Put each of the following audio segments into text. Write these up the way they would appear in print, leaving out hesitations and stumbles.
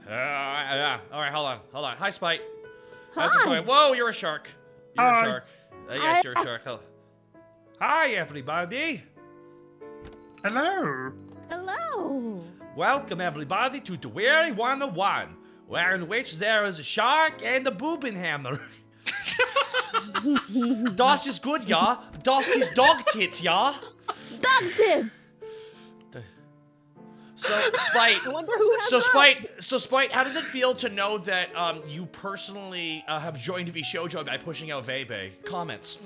Yeah. All right, hold on. Hi, Spite. Hi. How's it going? Whoa, you're a shark. You're Hi. a shark. Yes, you're a shark. Oh. Hi, everybody. Hello. Hello. Welcome, everybody, to the Weary 101, where in which there is a shark and a boobin hammer. Das is good, yeah. Das is dog tits, yeah. Dog tits. So, Spite. I wonder who has So, Spite, how does it feel to know that you personally have joined VShojo by pushing out Vebe? Comments.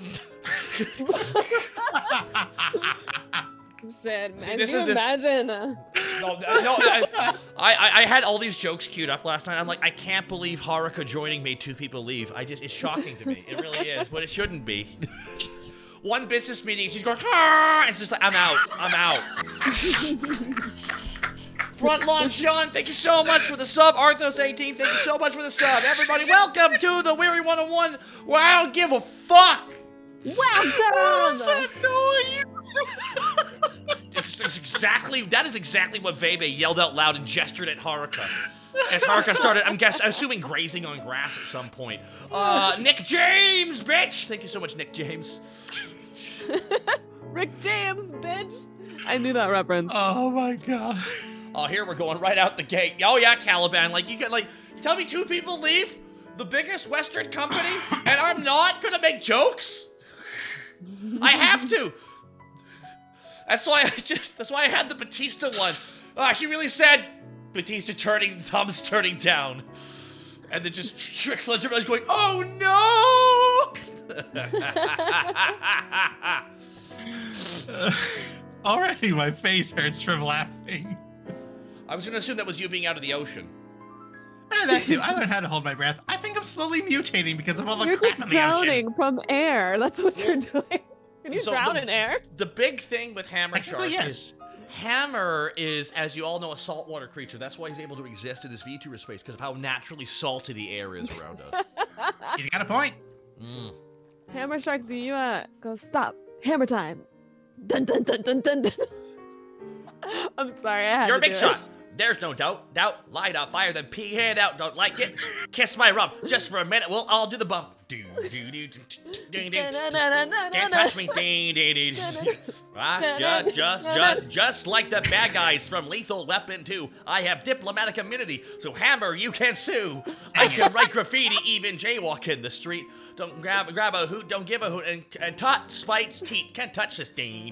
Shit, See, man. this Can is you this- imagine? No, I had all these jokes queued up last night. I'm like, I can't believe Haruka joining made 2 people leave. It's shocking to me. It really is, but it shouldn't be. One business meeting, she's going, ah! It's just like, I'm out. Front lawn Sean, thank you so much for the sub. Arthos18, thank you so much for the sub. Everybody, welcome to the Weary 101, where I don't give a fuck. Welcome. That is exactly what Vebe yelled out loud and gestured at Haruka. As Haruka started, I'm assuming grazing on grass at some point. Nick James, bitch! Thank you so much, Nick James. Rick James, bitch. I knew that reference. Oh my god. Oh, here we're going right out the gate. Oh yeah, Caliban. You tell me 2 people leave the biggest Western company, and I'm not gonna make jokes? I have to. That's why I had the Batista one. She really said Batista thumbs turning down. And then just Trick Fletcher was going, oh no! Already my face hurts from laughing. I was gonna assume that was you being out of the ocean. That too. I learned how to hold my breath. I think I'm slowly mutating because of all the You're crap just in the ocean. drowning from air. That's what you're doing. Can you So drown in air? The big thing with Hammer Technically, Shark yes. is Hammer is, as you all know, a saltwater creature. That's why he's able to exist in this VTuber space, because of how naturally salty the air is around us. He's got a point. Hammer Shark, do you go stop? Hammer time. Dun dun dun dun dun dun. I'm sorry, I had You're a to big do shot. There's no doubt. Light up, fire, then pee hand out. Don't like it? Kiss my rump. Just for a minute, we'll all do the bump. Can't touch me. Just like the bad guys from Lethal Weapon 2, I have diplomatic immunity, so Hammer, you can sue. I can write graffiti, even jaywalk in the street. Don't grab a hoot, don't give a hoot, and touch Spite's teeth. Can't touch this. Okay.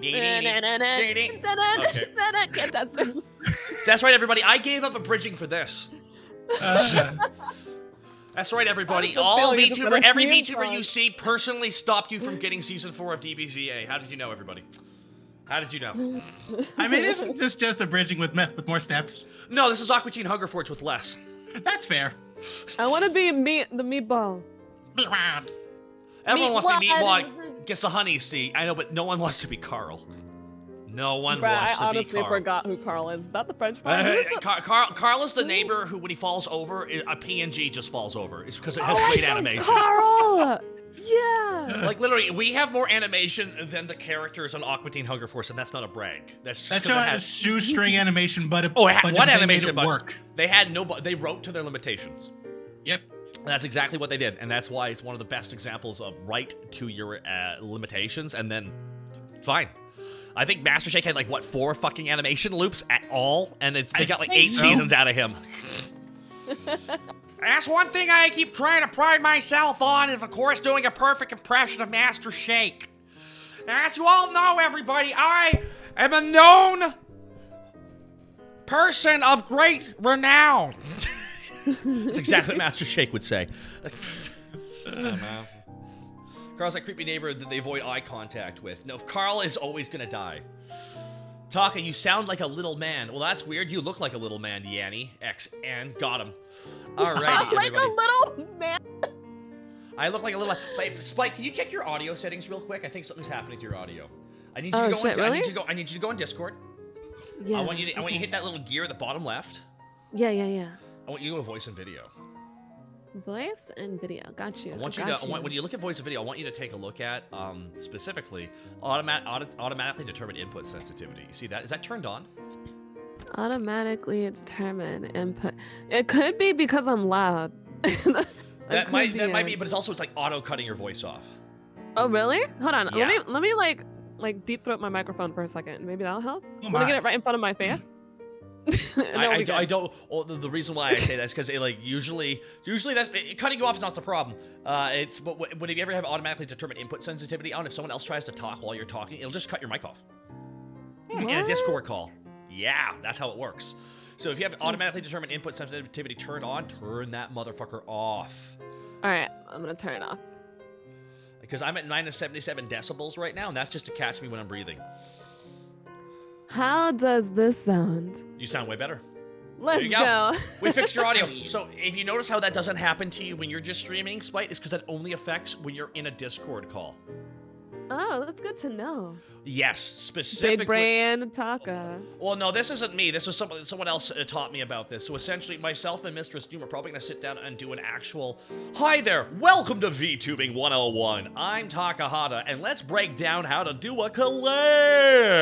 Can't touch this. That's right, everybody. I gave up abridging for this. That's right, everybody. All VTuber, every VTuber you see personally stopped you from getting Season 4 of DBZA. How did you know, everybody? How did you know? I mean, isn't this just abridging with more steps? No, this is Aqua Teen Hunger Forge with less. That's fair. I want to be the meatball. Everyone wants to be Meatwad. Meatwad. Gets the honey seed. I know, but no one wants to be Carl. No one Bruh, wants I to be honestly Carl. forgot who Carl is. Is that the French guy? Carl is the neighbor who, when he falls over, a PNG just falls over. It's because it has great animation. Carl! Yeah! Like, literally, we have more animation than the characters on Aqua Teen Hunger Force, and that's not a brag. That's just That 'cause show it had a has... shoestring animation, but Oh, one they animation, made it but work. they wrote to their limitations. Yep. That's exactly what they did, and that's why it's one of the best examples of write to your limitations, and then fine. I think Master Shake had like, what, 4 fucking animation loops at all, and they got like 8 seasons out of him. That's one thing I keep trying to pride myself on, is of course doing a perfect impression of Master Shake. As you all know, everybody, I am a known person of great renown. That's exactly what Master Shake would say. Oh, man. Carl's that creepy neighbor that they avoid eye contact with. No, Carl is always gonna die. Taka, you sound like a little man. Well, that's weird. You look like a little man, Yanni. X-N. Got him. Alrighty, Like everybody. a little man. I look like a little... Wait, Spike, can you check your audio settings real quick? I think something's happening to your audio. I need you to go shit, I really? need you to go on Discord. Yeah. I want you to hit that little gear at the bottom left. Yeah. I want you to go to voice and video. Voice and video. Got you. When you look at voice and video, I want you to take a look at specifically automatically determine input sensitivity. You see that? Is that turned on? Automatically determine input. It could be because I'm loud. That might be, but it's like auto cutting your voice off. Oh really? Hold on. Yeah. Let me like deep throat my microphone for a second. Maybe that'll help. Oh Let me get it right in front of my face. I don't. Well, the reason why I say that is because usually that's cutting you off is not the problem. It's but when you ever have automatically determined input sensitivity on, if someone else tries to talk while you're talking, it'll just cut your mic off in a Discord call. Yeah, that's how it works. So if you have automatically determined input sensitivity turned on, turn that motherfucker off. All right, I'm gonna turn it off. Because I'm at -77 decibels right now, and that's just to catch me when I'm breathing. How does this sound? You sound way better. Let's There you go. go. We fixed your audio. So if you notice how that doesn't happen to you when you're just streaming, Spite, it's because that only affects when you're in a Discord call. Oh, that's good to know. Yes, specifically. Big brain Taka. Well, no, this isn't me. This was someone else taught me about this. So essentially, myself and Mistress Doom are probably going to sit down and do an actual... Hi there, welcome to VTubing 101. I'm Takahata, and let's break down how to do a collab.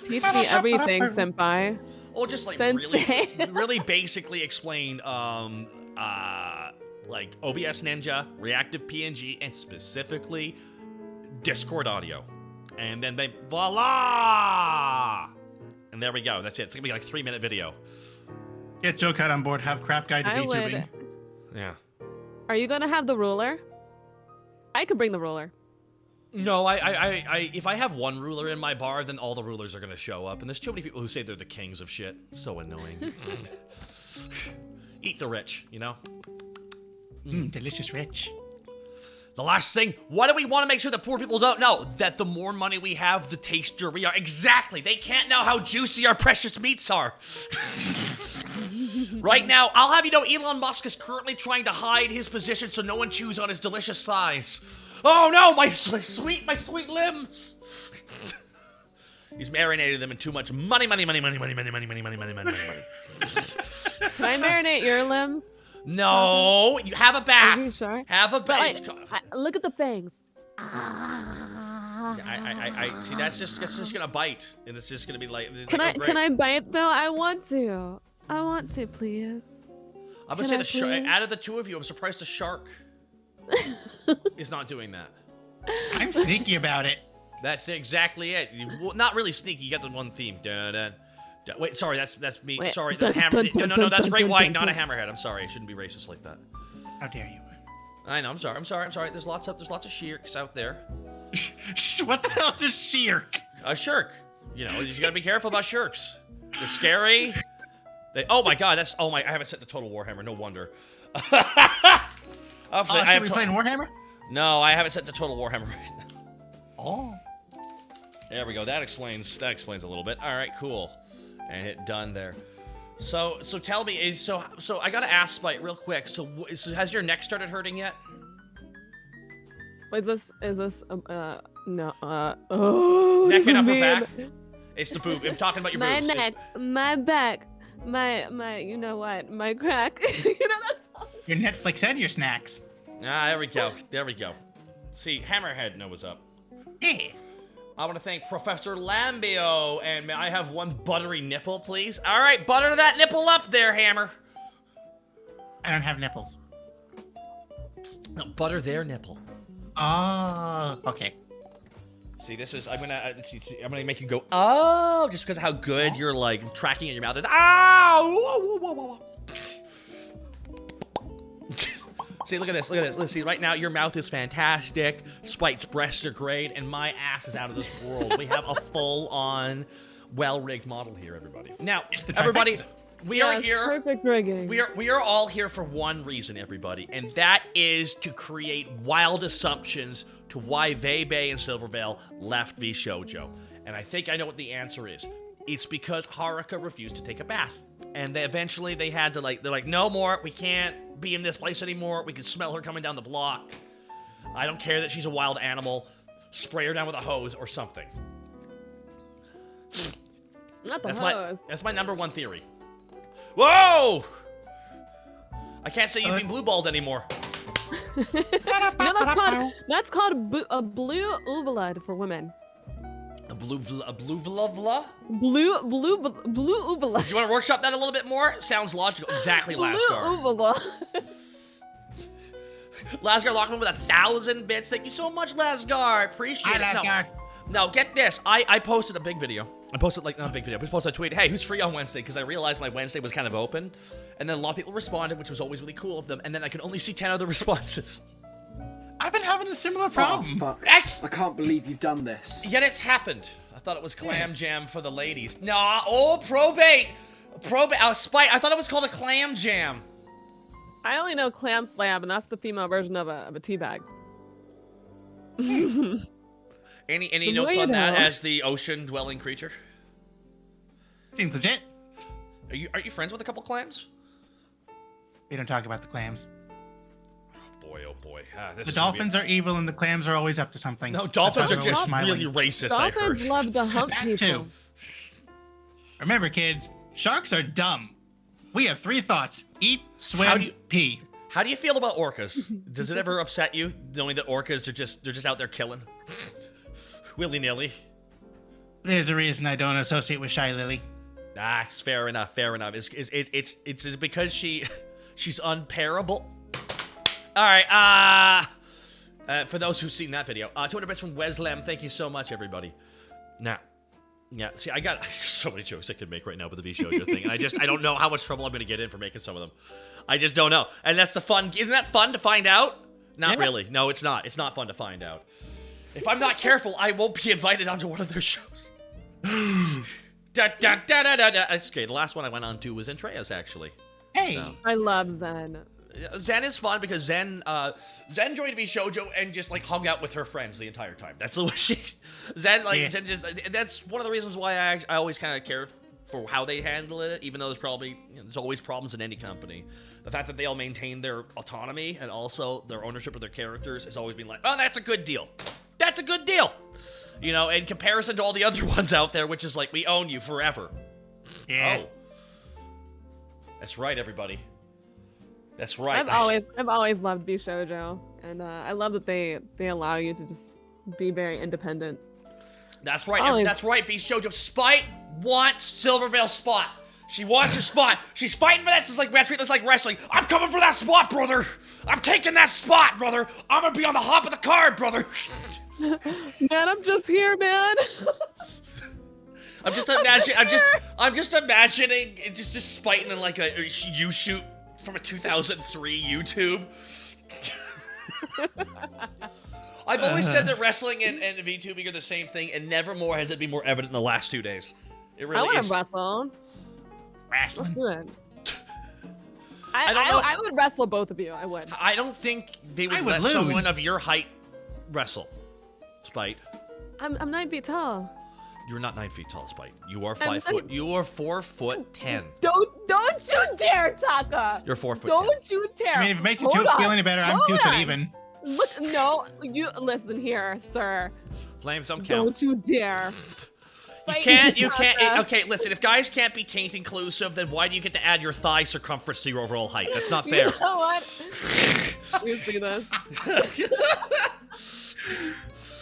Teach me everything, senpai. Or just like Sensei. really basically explain like OBS Ninja, Reactive PNG, and specifically Discord audio. And then they voila! And there we go. That's it. It's gonna be like a 3-minute video. Get Joe Cut on board. Have Crap Guide to VTubing. Yeah. Are you gonna have the ruler? I could bring the ruler. No, I if I have one ruler in my bar, then all the rulers are gonna show up, and there's too many people who say they're the kings of shit. It's so annoying. Eat the rich, you know? Delicious rich. The last thing, what do we want to make sure that poor people don't know? That the more money we have, the tastier we are. Exactly. They can't know how juicy our precious meats are. Right now, I'll have you know Elon Musk is currently trying to hide his position so no one chews on his delicious thighs. Oh no, my sweet limbs. He's marinated them in too much money. Can I marinate your limbs? No, you have a bath. Are you sure? Have a bath. Look at the fangs. I see. That's just gonna bite, and it's just gonna be like. Can I bite though? I want to, please. I'm gonna say the shark. Out of the two of you, I'm surprised the shark is not doing that. I'm sneaky about it. That's exactly it. Well, not really sneaky. You got the one theme. Wait, sorry, that's me. Wait. Sorry, that's hammer. No, that's Great White, not a hammerhead. I'm sorry. I shouldn't be racist like that. How dare you? I know. I'm sorry. There's lots of shirks out there. What the hell's a shirk? A shirk. You know, you gotta be careful about shirks. They're scary. Oh my god, I haven't set the total Warhammer. No wonder. Should we play Warhammer? No, I haven't set the total Warhammer right now. Oh. There we go. That explains a little bit. All right, cool. And hit done there. So tell me, so I gotta ask Spite real quick. So has your neck started hurting yet? Is this no oh Neck this and is upper mean. back. It's the boob. I'm talking about your My boobs. neck, my back, my you know what, my crack. You know that's all. Your Netflix and your snacks. There we go. See, Hammerhead knows what's up. Hey. I want to thank Professor Lambio, and may I have one buttery nipple, please? All right, butter that nipple up there, Hammer. I don't have nipples. No, butter their nipple. Oh, okay. See, this is I'm gonna make you go oh just because of how good you're like tracking in your mouth. Oh! See, look at this. Let's see. Right now, your mouth is fantastic. Spite's breasts are great, and my ass is out of this world. We have a full-on, well-rigged model here, everybody. Now, everybody, we are here. Perfect rigging. We are all here for one reason, everybody, and that is to create wild assumptions to why Vei and Silverveil left V Shoujo. And I think I know what the answer is. It's because Haruka refused to take a bath. And eventually they had to they're like, no more, we can't be in this place anymore. We can smell her coming down the block. I don't care that she's a wild animal. Spray her down with a hose or something. Not the hose. That's my number one theory. Whoa! I can't say you've been blue-balled anymore. No, that's called a blue oobleud for women. blue vla vla. Blue Ubala. You want to workshop that a little bit more? Sounds logical. Exactly, Lasgar. Blue Ubala. Lasgar Lockman with 1,000 bits. Thank you so much, Lasgar. Appreciate it. Lasgar. No, get this. I posted a big video. I posted, like, not a big video. I just posted a tweet. Hey, who's free on Wednesday? Because I realized my Wednesday was kind of open. And then a lot of people responded, which was always really cool of them. And then I could only see 10 other responses. I've been having a similar problem. Oh, fuck. I can't believe you've done this. Yet it's happened. I thought it was Clam Jam for the ladies. Nah, oh, probate. Spite. I thought it was called a Clam Jam. I only know Clam Slam, and that's the female version of a teabag. Any notes on that as the ocean-dwelling creature? Seems legit. Are you friends with a couple clams? We don't talk about the clams. Oh boy. The dolphins are evil and the clams are always up to something. No, dolphins are just smiling. really racist, I heard. Dolphins love to hump That people. too. Remember, kids, sharks are dumb. We have 3 thoughts: eat, swim, pee. How do you feel about orcas? Does it ever upset you knowing that orcas are just out there killing? Willy-nilly. There's a reason I don't associate with Shy Lily. That's fair enough. It's because she's unparable. All right. For those who've seen that video, 200 bits from Weslem. Thank you so much, everybody. Now, yeah. See, I got so many jokes I could make right now with the VShojo thing, and I don't know how much trouble I'm gonna get in for making some of them. I just don't know, and that's the fun. Isn't that fun to find out? Not really. No, it's not. It's not fun to find out. If I'm not careful, I won't be invited onto one of their shows. It's okay. The last one I went on to was Entrea's, actually. Hey. So. I love Zen. Zen is fun because Zen joined VShojo and just like hung out with her friends the entire time. That's what she. Zen that's one of the reasons why I always kind of care for how they handle it, even though there's always problems in any company. The fact that they all maintain their autonomy and also their ownership of their characters has always been like, oh, that's a good deal. That's a good deal. You know, in comparison to all the other ones out there, which is like, we own you forever. Yeah. Oh. That's right, everybody. That's right. I've always loved VShojo, and I love that they allow you to just be very independent. That's right. That's right, VShojo. Spite wants Silvervale spot. She wants her spot. She's fighting for that. It's like wrestling. I'm coming for that spot, brother. I'm taking that spot, brother. I'm gonna be on the hop of the card, brother. Man, I'm just here, man. I'm just imagining it just spiting in like a U-shoot from a 2003 YouTube. I've always said that wrestling and VTubing are the same thing, and never more has it been more evident in the last 2 days. It really I want is. to wrestle. Wrestling. Let's do it. I don't know. I would wrestle both of you. I would. I don't think they would I let would lose. someone of your height wrestle. Spite. I'm 9 feet tall. You're not 9 feet tall, Spite. You are 5 foot. You are 4'10". Don't you dare, Taka. You're 4'10". Don't you dare. I mean, if it makes you feel any better, I'm 2 foot even. Look, no, you listen here, sir. Flames don't count. Don't you dare. You can't. Okay, listen. If guys can't be taint inclusive, then why do you get to add your thigh circumference to your overall height? That's not fair. You know what? You see this?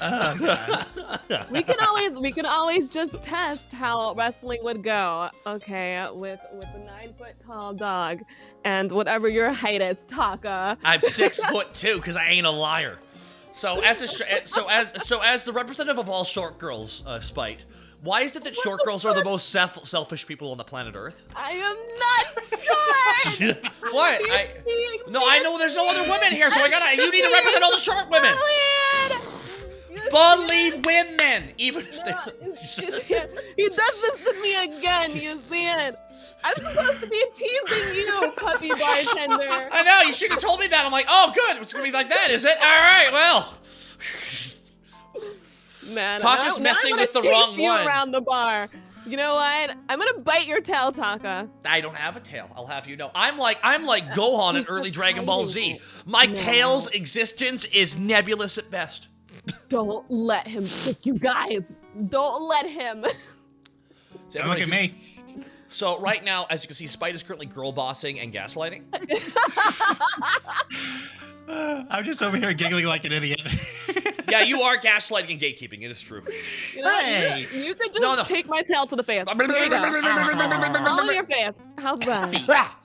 Oh, God. We can always just test how wrestling would go. Okay, with a 9 foot tall dog, and whatever your height is, Taka. I'm 6'2" because I ain't a liar. So as the representative of all short girls, Spite. Why is it that short girls are the most selfish people on the planet Earth? I am not sure. What? I know there's no other women here, so you need to represent all the short women. Believe women, even he does this to me again. You see it? I'm supposed to be teasing you, puppy bartender. I know, you should have told me that. I'm like, oh, good. It's gonna be like that, is it? All right, well. Man, Taka's messing with the wrong you one. Around the bar. You know what? I'm gonna bite your tail, Taka. I don't have a tail. I'll have you know. I'm like Gohan in early Dragon Ball Z. My tail's existence is nebulous at best. Don't let him trick you guys. Don't let him. Don't look at me. So right now, as you can see, Spite is currently girl bossing and gaslighting. I'm just over here giggling like an idiot. Yeah, you are gaslighting and gatekeeping. It is true. You know, Hey. you could just take my tail to the face. Here you go. All in your face. How's that?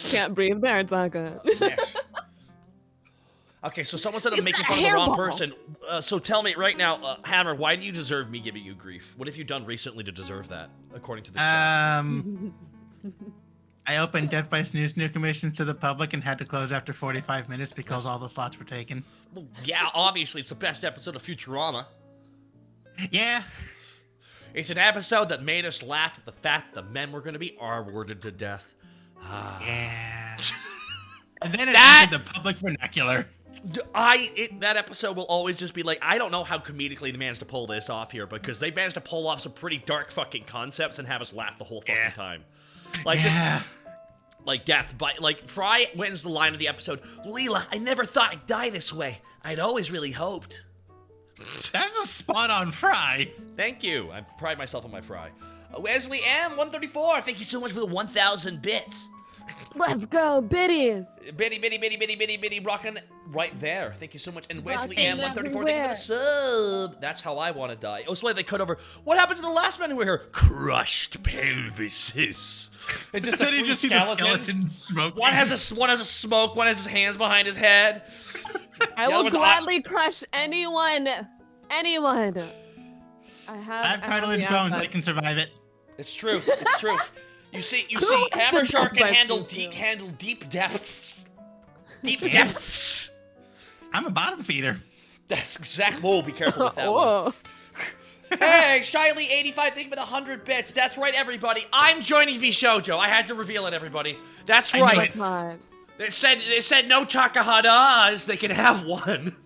Can't breathe there, Taka. Okay, so someone said I'm It's making a fun of the wrong hairball. person. So tell me right now, Hammer, why do you deserve me giving you grief? What have you done recently to deserve that, according to this guy? I opened Death by Snooze new commissions to the public and had to close after 45 minutes because all the slots were taken. Well, yeah, obviously, it's the best episode of Futurama. Yeah. It's an episode that made us laugh at the fact that the men were going to be R-worded to death. Yeah. And then it That- entered the public vernacular. That episode will always just be like, I don't know how comedically they managed to pull this off here, because they managed to pull off some pretty dark fucking concepts and have us laugh the whole fucking time. Like Yeah. like death, but like Fry wins the line of the episode. Leela, I never thought I'd die this way. I'd always really hoped. That was a spot on Fry. Thank you. I pride myself on my Fry. Wesley M134, thank you so much for the 1,000 bits. Let's go, biddies. Bitty, rocking right there. Thank you so much. And Wesley Rocking M134, thank you for everywhere. the sub. That's how I want to die. Oh, so they cut over. What happened to the last men who were here? Crushed pelvises. And just the Then you three just see the skeleton smoke. One has a smoke. One has his hands behind his head. I other will one's gladly crush anyone. Anyone. I have cartilage bones. I can survive it. It's true. It's true. You see, wants Hammer the Shark can dumb handle person? deep depths. Deep depths. I'm a bottom feeder. That's exactly. Whoa, be careful with that one. Oh. Hey, Shyly85, thank you for the 100 bits. That's right, everybody. I'm joining VShojo. I had to reveal it, everybody. That's I knew right. it. Time. They said no Chakahadas. They can have one.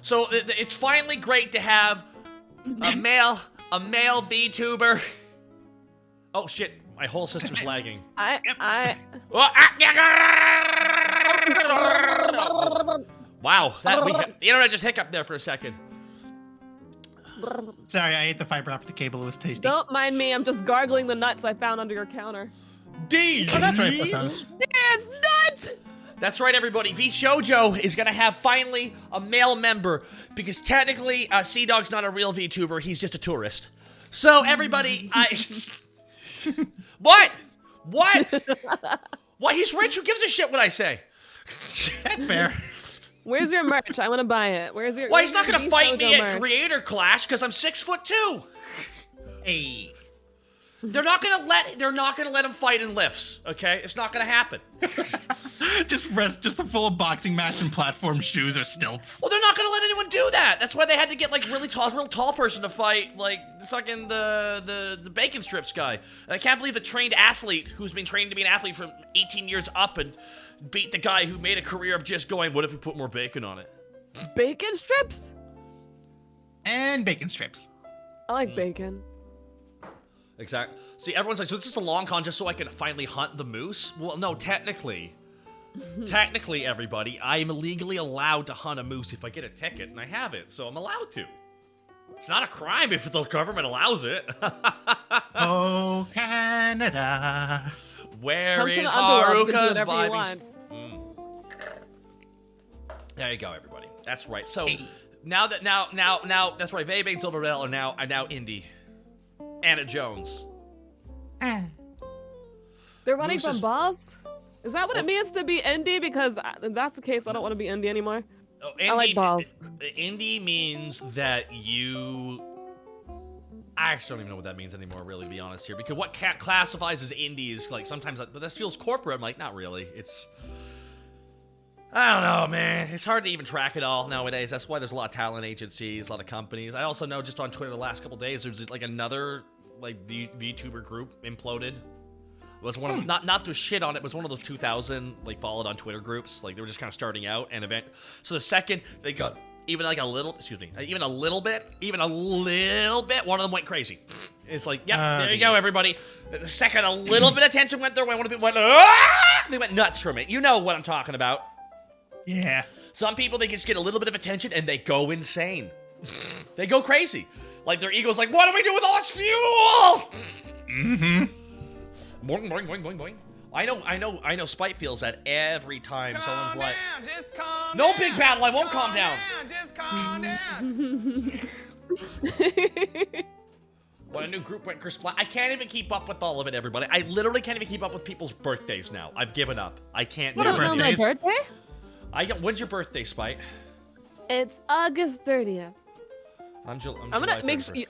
So it's finally great to have a male VTuber. Oh shit, my whole system's lagging. Wow, the internet just hiccuped there for a second. Sorry, I ate the fiber optic cable. It was tasty. Don't mind me. I'm just gargling the nuts I found under your counter. D. Oh, that's right. I put those. It's nuts! That's right, everybody. VShojo is gonna have finally a male member because technically, Sea Dog's not a real VTuber. He's just a tourist. So everybody, What? What? He's rich. Who gives a shit what I say? That's fair. Where's your merch? I want to buy it. Where's your? Why he's not where's gonna your fight me VShojo at merch? Creator Clash because I'm 6'2". Hey. They're not gonna let him fight in lifts. Okay, it's not gonna happen. just a full boxing match and platform shoes or stilts. Well, they're not gonna let anyone do that. That's why they had to get like real tall person to fight like fucking the bacon strips guy. And I can't believe the trained athlete who's been trained to be an athlete from 18 years up and beat the guy who made a career of just going, what if we put more bacon on it? Bacon strips? And bacon strips. I like bacon. Exactly. See, everyone's like, so this is a long con just so I can finally hunt the moose? Well, no, technically, everybody, I am legally allowed to hunt a moose if I get a ticket, and I have it, so I'm allowed to. It's not a crime if the government allows it. Oh, Canada. Where Come to is the underworld, you can do Haruka's whatever you vibing? want. There you go, everybody. That's right. So now that's right. Vay Bane Silverell are now indie. Anna Jones. They're running Moose from is- boss? Is that what it means to be indie? Because if that's the case, I don't want to be indie anymore. Oh, I like balls. Indie means that you. I actually don't even know what that means anymore, really, to be honest here. Because what classifies as indie is like sometimes, but this feels corporate. I'm like, not really. It's. I don't know, man. It's hard to even track it all nowadays. That's why there's a lot of talent agencies, a lot of companies. I also know just on Twitter the last couple days, there's like another like VTuber group imploded. It was one of not to shit on it. It was one of those 2000 like followed on Twitter groups. Like they were just kind of starting out and event. So the second they got even like a little, even a little bit, one of them went crazy. It's like, yep, there you go, everybody. The second a little bit of attention went their way, one of them went, they went nuts from it. You know what I'm talking about. Yeah. Some people, they just get a little bit of attention and they go insane. They go crazy. Like their ego's like, what do we do with all this fuel? Mm-hmm. Boing, boing, boing, boing, boing. I know Spite feels that every time someone's like, just calm no down. big battle, I won't calm down. Just calm down. When a new group went Chris I can't even keep up with all of it, everybody. I literally can't even keep up with people's birthdays now. I've given up. I can't What do are You don't know my birthdays? birthday? When's your birthday, Spite? It's August 30th. I'm I'm gonna make sure you,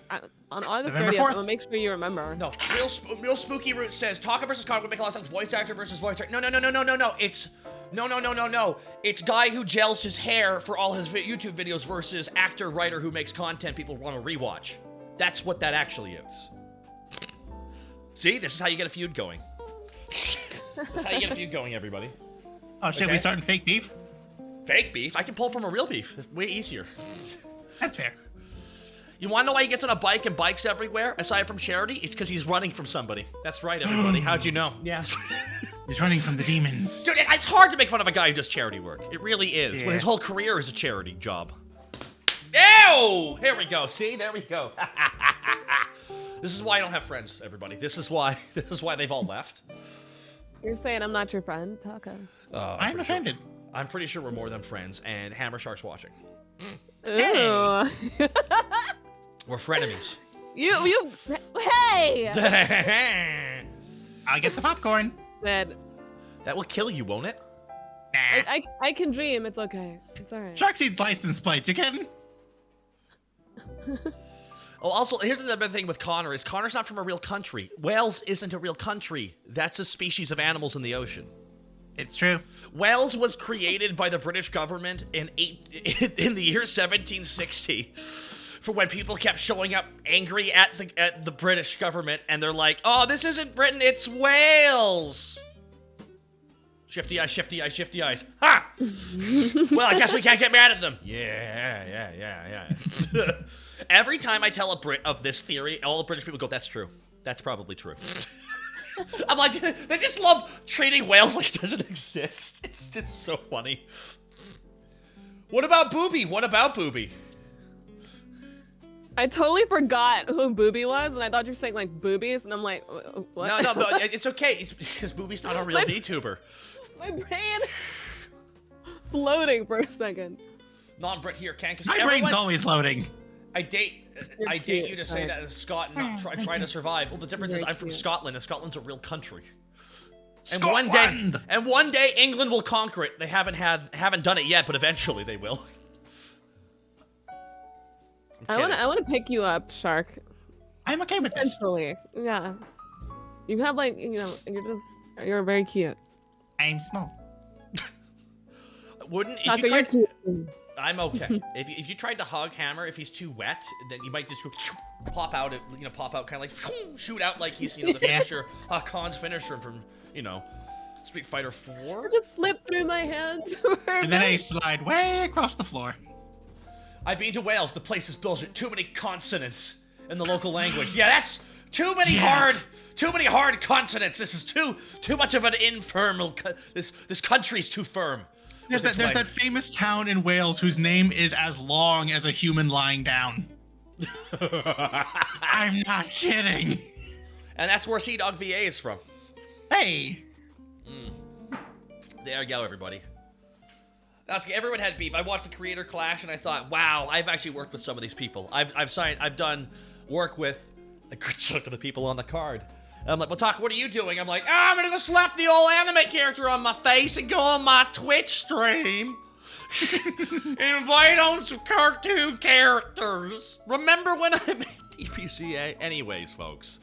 on August November 30th. 4th. I'm gonna make sure you remember. No, real spooky root says Talker versus Con would make a lot of sense. Voice actor versus voice actor. No. It's no. It's guy who gels his hair for all his YouTube videos versus actor writer who makes content people want to rewatch. That's what that actually is. See, this is how you get a feud going. This is how you get a feud going, everybody. Oh, should Okay. we start in fake beef? Fake beef? I can pull from a real beef. It's way easier. That's fair. You want to know why he gets on a bike and bikes everywhere, aside from charity? It's because he's running from somebody. That's right, everybody. How'd you know? Yeah. He's running from the demons. Dude, it's hard to make fun of a guy who does charity work. It really is. Yeah. When his whole career is a charity job. Ew! Here we go. See? There we go. This is why I don't have friends, everybody. This is why they've all left. You're saying I'm not your friend, Taka. I'm offended. I'm pretty sure we're more than friends, and Hammer Shark's watching. Ooh. We're frenemies. you. Hey. I'll get the popcorn. Said That will kill you, won't it? Nah. I can dream. It's okay. It's alright. Shark Seed license plate. You kidding? Oh, also, here's another thing with Connor, is Connor's not from a real country. Wales isn't a real country. That's a species of animals in the ocean. It's true. Wales was created by the British government in the year 1760 for when people kept showing up angry at the British government, and they're like, oh, this isn't Britain, it's Wales. Shifty eyes, shifty eyes, shifty eyes. Ha! Well, I guess we can't get mad at them. Yeah. Every time I tell a Brit of this theory, all the British people go, that's true. That's probably true. I'm like, they just love treating Wales like it doesn't exist. It's just so funny. What about Booby? I totally forgot who Booby was, and I thought you were saying like boobies, and I'm like, what? No, but it's okay. It's because Booby's not a real VTuber. My brain is loading for a second. Non-Brit here, can because My brain's always loading. I date cute, you to say sorry. that as Scot and not try to survive. Well, the difference is Very I'm from cute. Scotland, and Scotland's a real country. Scotland! And one day England will conquer it. They haven't done it yet, but eventually they will. I want to pick you up, Shark. I'm okay with this. Essentially, yeah. You have like, you're very cute. I'm small. Wouldn't if Taka, you you're tried, cute. I'm okay. If you tried to hug Hammer, if he's too wet, then you might just go pop out, kind of like shoot out like he's the finisher, Khan's finisher from Street Fighter 4. Just slip through my hands. And then I slide way across the floor. I've been to Wales. The place is bullshit. Too many consonants in the local language. Yeah, that's too many hard consonants. This is too much of an infernal. This country's too firm. There's that famous town in Wales whose name is as long as a human lying down. I'm not kidding. And that's where Sea Dog VA is from. Hey. There you go, everybody. Everyone had beef. I watched the Creator Clash, and I thought, wow, I've actually worked with some of these people. I've done work with a good chunk of the people on the card. And I'm like, well, Talk, what are you doing? I'm like, I'm gonna go slap the old anime character on my face and go on my Twitch stream. Invite on some cartoon characters. Remember when I made DPCA? Anyways, folks.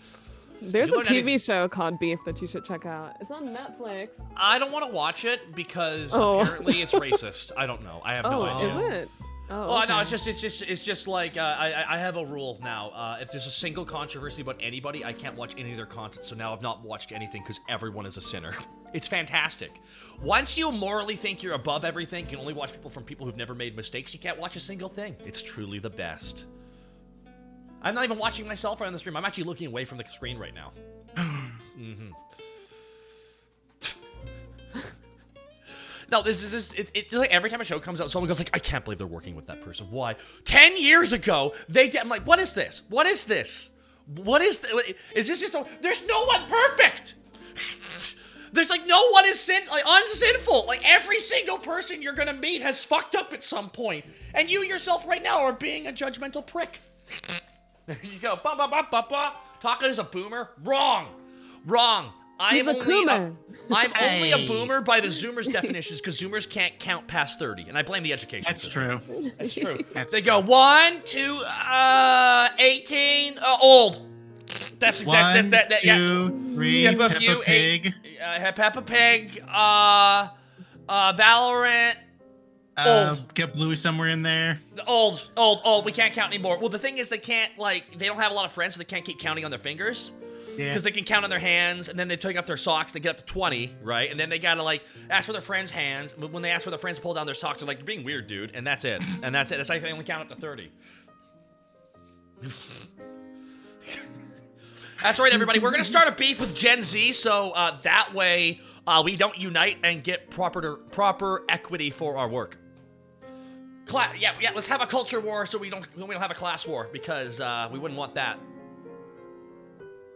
There's a You know what I TV show called Beef that you should check out. It's on Netflix. I don't want to watch it because Oh. apparently it's racist. I don't know. I have no idea. Is it? Oh, Well, no, okay. it's just like I have a rule now. If there's a single controversy about anybody, I can't watch any of their content. So now I've not watched anything because everyone is a sinner. It's fantastic. Once you morally think you're above everything, you can only watch people from people who've never made mistakes. You can't watch a single thing. It's truly the best. I'm not even watching myself right on the stream. I'm actually looking away from the screen right now. No, it's like every time a show comes out, someone goes like, I can't believe they're working with that person. Why? 10 years ago, they did. I'm like, what is this? What is this? What is this just there's no one perfect. There's like no one is unsinful. Like every single person you're gonna meet has fucked up at some point, and you yourself right now are being a judgmental prick. There you go. Taka's a boomer. Wrong. He's a boomer. I'm only a boomer by the Zoomers' definitions because Zoomers can't count past 30, and I blame the education system. That's That's true. true. They go 1, 2, 18, old. That's exactly that. 1, 2, 3. Skip a Peppa few. Pig. Peppa Pig. Valorant. Old. Get Bluey somewhere in there. Old. We can't count anymore. Well, the thing is, they don't have a lot of friends, so they can't keep counting on their fingers. Yeah. Because they can count on their hands, and then they take off their socks, they get up to 20, right? And then they gotta, ask for their friends' hands. But when they ask for their friends to pull down their socks, they're like, you're being weird, dude. And that's it. That's like they only count up to 30. That's right, everybody. We're gonna start a beef with Gen Z, so that way we don't unite and get proper equity for our work. Yeah, let's have a culture war so we don't have a class war, because we wouldn't want that.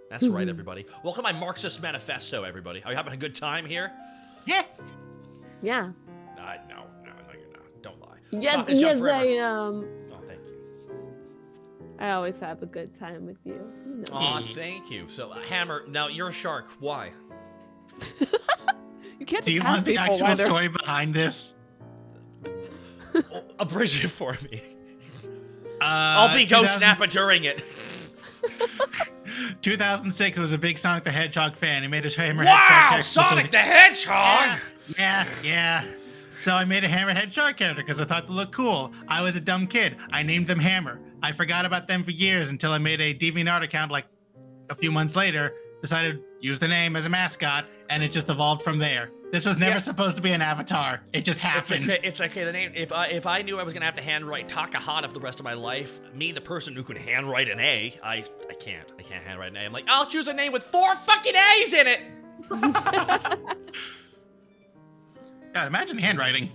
That's right, everybody. Welcome to my Marxist manifesto, everybody. Are you having a good time here? Yeah. Yeah. No, you're not. Don't lie. Yes, I am. Oh, thank you. I always have a good time with you. You know. Aw, thank you. So, Hammer, now you're a shark. Why? You can't. Do you just want ask the people actual why they're- story behind this? Abridge it for me. I'll be Ghost Nappa during it. 2006 was a big Sonic the Hedgehog fan. He made a Hammer Wow, Hedgehog character. Sonic the Hedgehog! Yeah. So I made a Hammerhead Shark character because I thought they looked cool. I was a dumb kid. I named them Hammer. I forgot about them for years until I made a DeviantArt account a few months later, decided to use the name as a mascot, and it just evolved from there. This was never supposed to be an avatar. It just happened. It's okay. The name. If I knew I was gonna have to handwrite Takahata for the rest of my life, me, the person who could handwrite an A, I can't. I can't handwrite an A. I'm like, I'll choose a name with 4 fucking A's in it. God, imagine handwriting.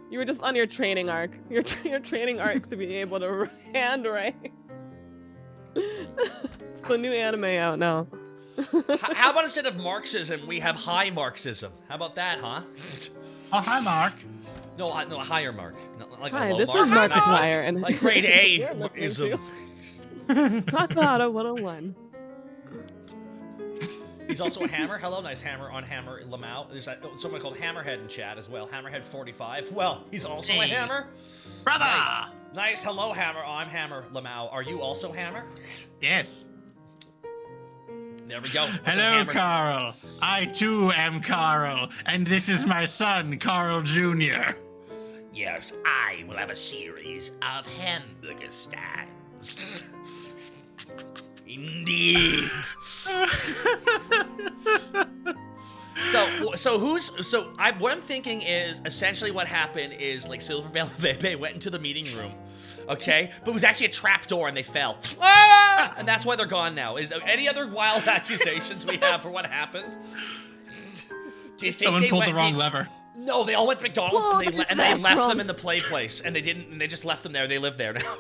You were just on your training arc. Your training arc to be able to handwrite. It's the new anime out now. How about instead of Marxism, we have high Marxism? How about that, huh? Oh, hi, Mark. No, a higher mark. Like Hi, a low this mark. is Markiplier, and Like grade A you're listening ism. to Takahata 101. He's also a hammer. Hello, nice hammer on Hammer Lamau. There's someone called Hammerhead in chat as well. Hammerhead45. Well, he's also a hammer. Brother! Nice. Hello, Hammer. I'm Hammer Lamau. Are you also Hammer? Yes. There we go. Hello, Carl. I too am Carl, and this is my son, Carl Jr. Yes, I will have a series of hamburger stands. Indeed. What I'm thinking is essentially what happened is like Silverveil and Bebe went into the meeting room, okay, but it was actually a trap door and they fell. Ah! And that's why they're gone now. Is there any other wild accusations we have for what happened? Do you think Someone they pulled went the wrong lever. No, they all went to McDonald's Well, and they left them in the play place, and they just left them there. They live there now.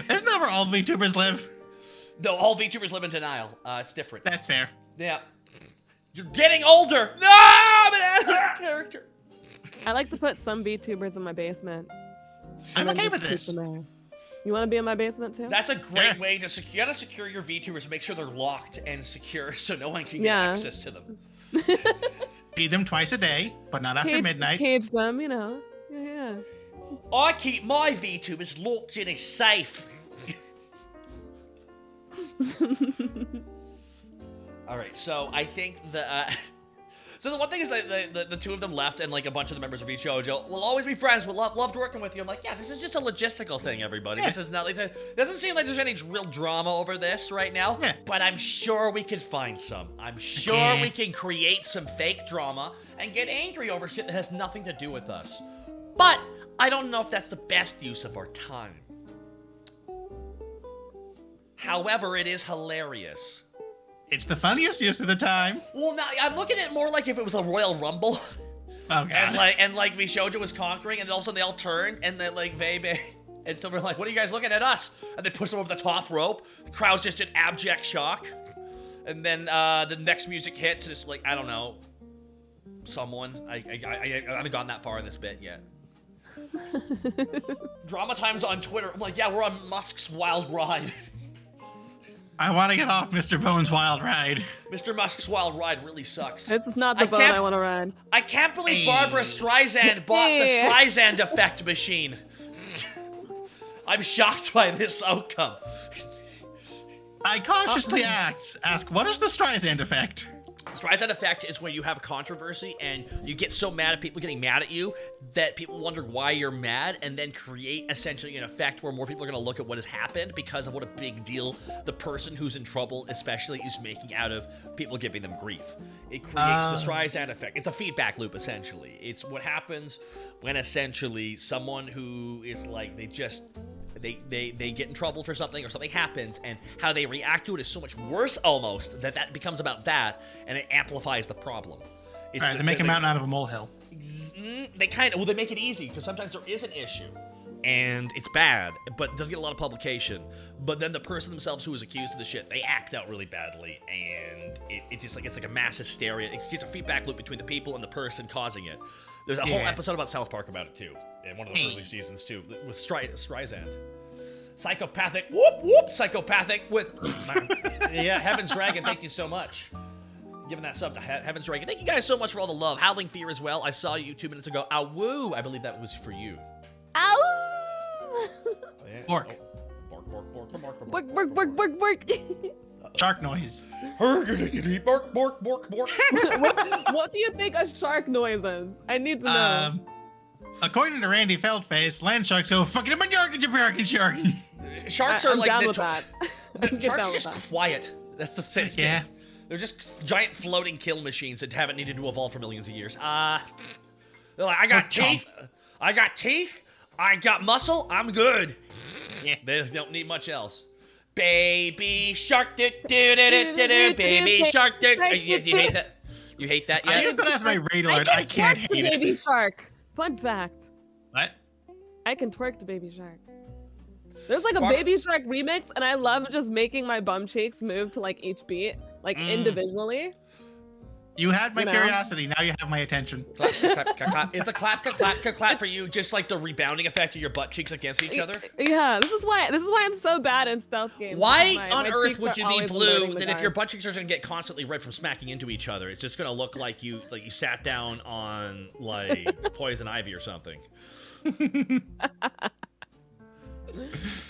Isn't that where all VTubers live? No, all VTubers live in denial. It's different. That's fair. Yeah. You're getting older. No, I'm an anime character. I like to put some VTubers in my basement. I'm and then okay with just keep this. them there. You want to be in my basement too? That's a great way to secure. You gotta secure your VTubers and make sure they're locked and secure so no one can get access to them. Feed them twice a day, but not after midnight. Cage them, you know. Yeah. I keep my VTubers locked in a safe. All right, so I think so the one thing is that the two of them left, and like a bunch of the members of VTuber will always be friends. We'll loved working with you. I'm like, yeah, this is just a logistical thing, everybody. Yeah. This is not like doesn't seem like there's any real drama over this right now. Yeah. But I'm sure we could find some. I'm sure Okay. we can create some fake drama and get angry over shit that has nothing to do with us. But I don't know if that's the best use of our time. However, it is hilarious. It's the funniest use of the time. Well, now I'm looking at it more like if it was a Royal Rumble, Oh, God. and like Mishojo was conquering, and also they all turned, and then like Vebe, And so we're like, what are you guys looking at us? And they push them over the top rope. The crowd's just in abject shock. And then the next music hits, and it's like, I don't know, someone. I haven't gone that far in this bit yet. Drama Times on Twitter. I'm like, yeah, we're on Musk's wild ride. I want to get off Mr. Bone's wild ride. Mr. Musk's wild ride really sucks. This is not the boat I want to ride. I can't believe Barbara Streisand bought the Streisand effect machine. I'm shocked by this outcome. I cautiously ask, what is the Streisand effect? Streisand effect is when you have a controversy and you get so mad at people getting mad at you that people wonder why you're mad, and then create essentially an effect where more people are going to look at what has happened because of what a big deal the person who's in trouble especially is making out of people giving them grief. It creates the Streisand effect. It's a feedback loop, essentially. It's what happens when essentially someone who is like, they get in trouble for something or something happens, and how they react to it is so much worse almost that becomes about that, and it amplifies the problem. It's all right, they make a mountain out of a molehill. They make it easy because sometimes there is an issue and it's bad, but it doesn't get a lot of publication. But then the person themselves who is accused of the shit, they act out really badly, and it's just like, it's like a mass hysteria. It gets a feedback loop between the people and the person causing it. There's a whole episode about South Park about it too, in one of the early seasons too, with Streisand. Psychopathic, psychopathic with, yeah, Heaven's Dragon, thank you so much. Giving that sub to Heaven's Dragon. Thank you guys so much for all the love. Howling Fear as well. I saw you 2 minutes ago. Awoo! I believe that was for you. Ow! Bork. Bork. Shark noise. Bork. What do you think a shark noise is? I need to know. According to Randy Feldface, land sharks go fucking him and shark. Sharks are I'm like down with that. Sharks are just quiet. That's the thing. Yeah. They're just giant floating kill machines that haven't needed to evolve for millions of years. They're like, I got teeth, I got muscle, I'm good. Yeah. They don't need much else. Baby shark, baby shark. You hate that? You hate that? Yeah. I used that as my radar. I can't hate it. Baby shark. Fun fact. What? I can twerk to Baby Shark. There's like a Baby Shark remix, and I love just making my bum cheeks move to like each beat, like individually. You had my curiosity. Now you have my attention. Clap. Is the clap for you just like the rebounding effect of your butt cheeks against each other? Yeah, this is why I'm so bad in stealth games. Why on earth would you be blue that if your butt cheeks are going to get constantly red from smacking into each other, it's just going to look like you sat down on like poison ivy or something?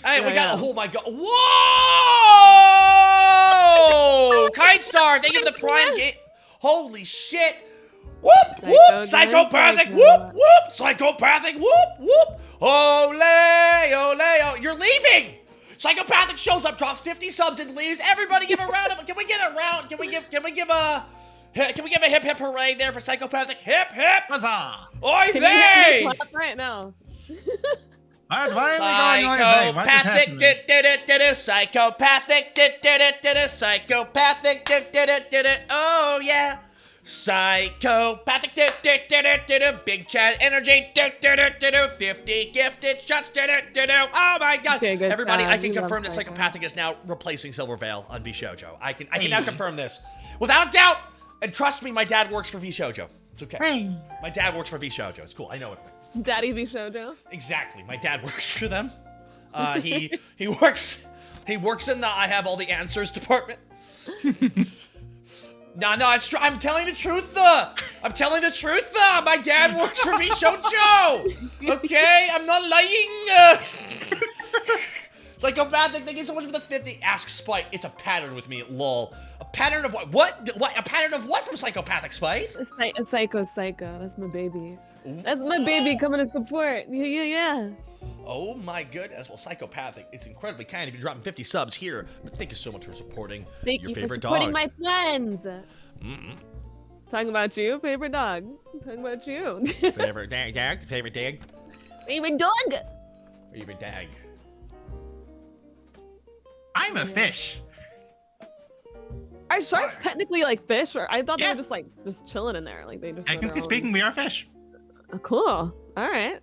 Hey, we got, oh my god, whoa! Kite Star, thank you for the prime game. Holy shit! Whoop! Psychopathic! Whoop! Psychopathic! Whoop! Ole! Oh, you're leaving! Psychopathic shows up, drops 50 subs and leaves. Everybody give a round of, can we give a hip hip hooray there for Psychopathic? Hip hip! Huzzah! Oy Can vey! you clap right now? Psychopathic, psychopathic, oh yeah. Psychopathic, big chat energy, 50 gifted shots, oh my god. Okay, good Everybody, job. I can We confirm love that Psycho. Psychopathic is now replacing Silver Veil on VShojo. I can now confirm this. Without a doubt, and trust me, my dad works for VShojo. It's okay. My dad works for VShojo. It's cool. I know it. Daddy V Shoujo. Exactly. My dad works for them. He works in the I have all the answers department. No, I'm telling the truth. I'm telling the truth. My dad works for VShojo. Okay, I'm not lying. Psychopathic, thank you so much for the 50. Ask Spite. It's a pattern with me. Lol. A pattern of what? What? A pattern of what from Psychopathic, Spite? Psycho. That's my baby. That's my baby coming to support. Yeah. Oh my goodness. Well, Psychopathic, it's incredibly kind of you dropping 50 subs here. But thank you so much for supporting Thank your you for favorite supporting dog. my plans. Talking about you, favorite dog. Talking about you. Favorite dog? Favorite dog? Favorite dog. Favorite dog? I'm a fish. Are sharks technically like fish, or I thought they Yeah. were just chilling in there, like they just. Technically speaking, we are fish. Oh, cool. All right.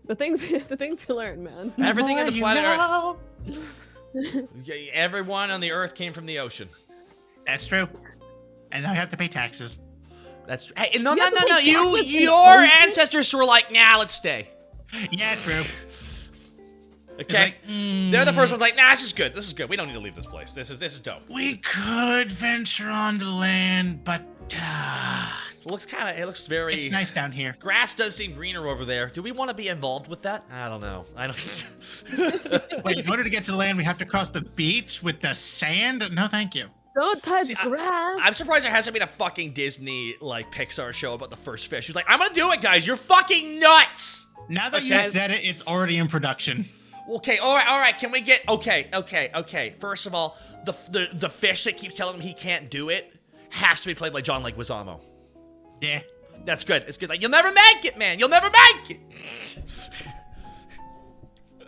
The things you learn, man. Everything on the You planet Earth. know. Yeah, everyone on the Earth came from the ocean. That's true. And now I have to pay taxes. That's hey, no. You have to pay You taxes in the your ocean? ancestors were like, nah, let's stay. Yeah, true. It's Okay, like, they're the first ones like, nah, this is good. This is good. We don't need to leave this place. This is dope. We could venture on the land, but It looks very. it's nice down here. Grass does seem greener over there. Do we want to be involved with that? I don't know. I don't. Wait, in order to get to the land, we have to cross the beach with the sand? No, thank you. Don't touch See, grass. I'm surprised there hasn't been a fucking Disney like Pixar show about the first fish. He's like, I'm gonna do it, guys. You're fucking nuts. Now that you Okay. said it, it's already in production. Okay, all right. Can we get okay? First of all, the fish that keeps telling him he can't do it has to be played by John Leguizamo. Yeah. That's good. It's good. Like, you'll never make it, man. You'll never make it.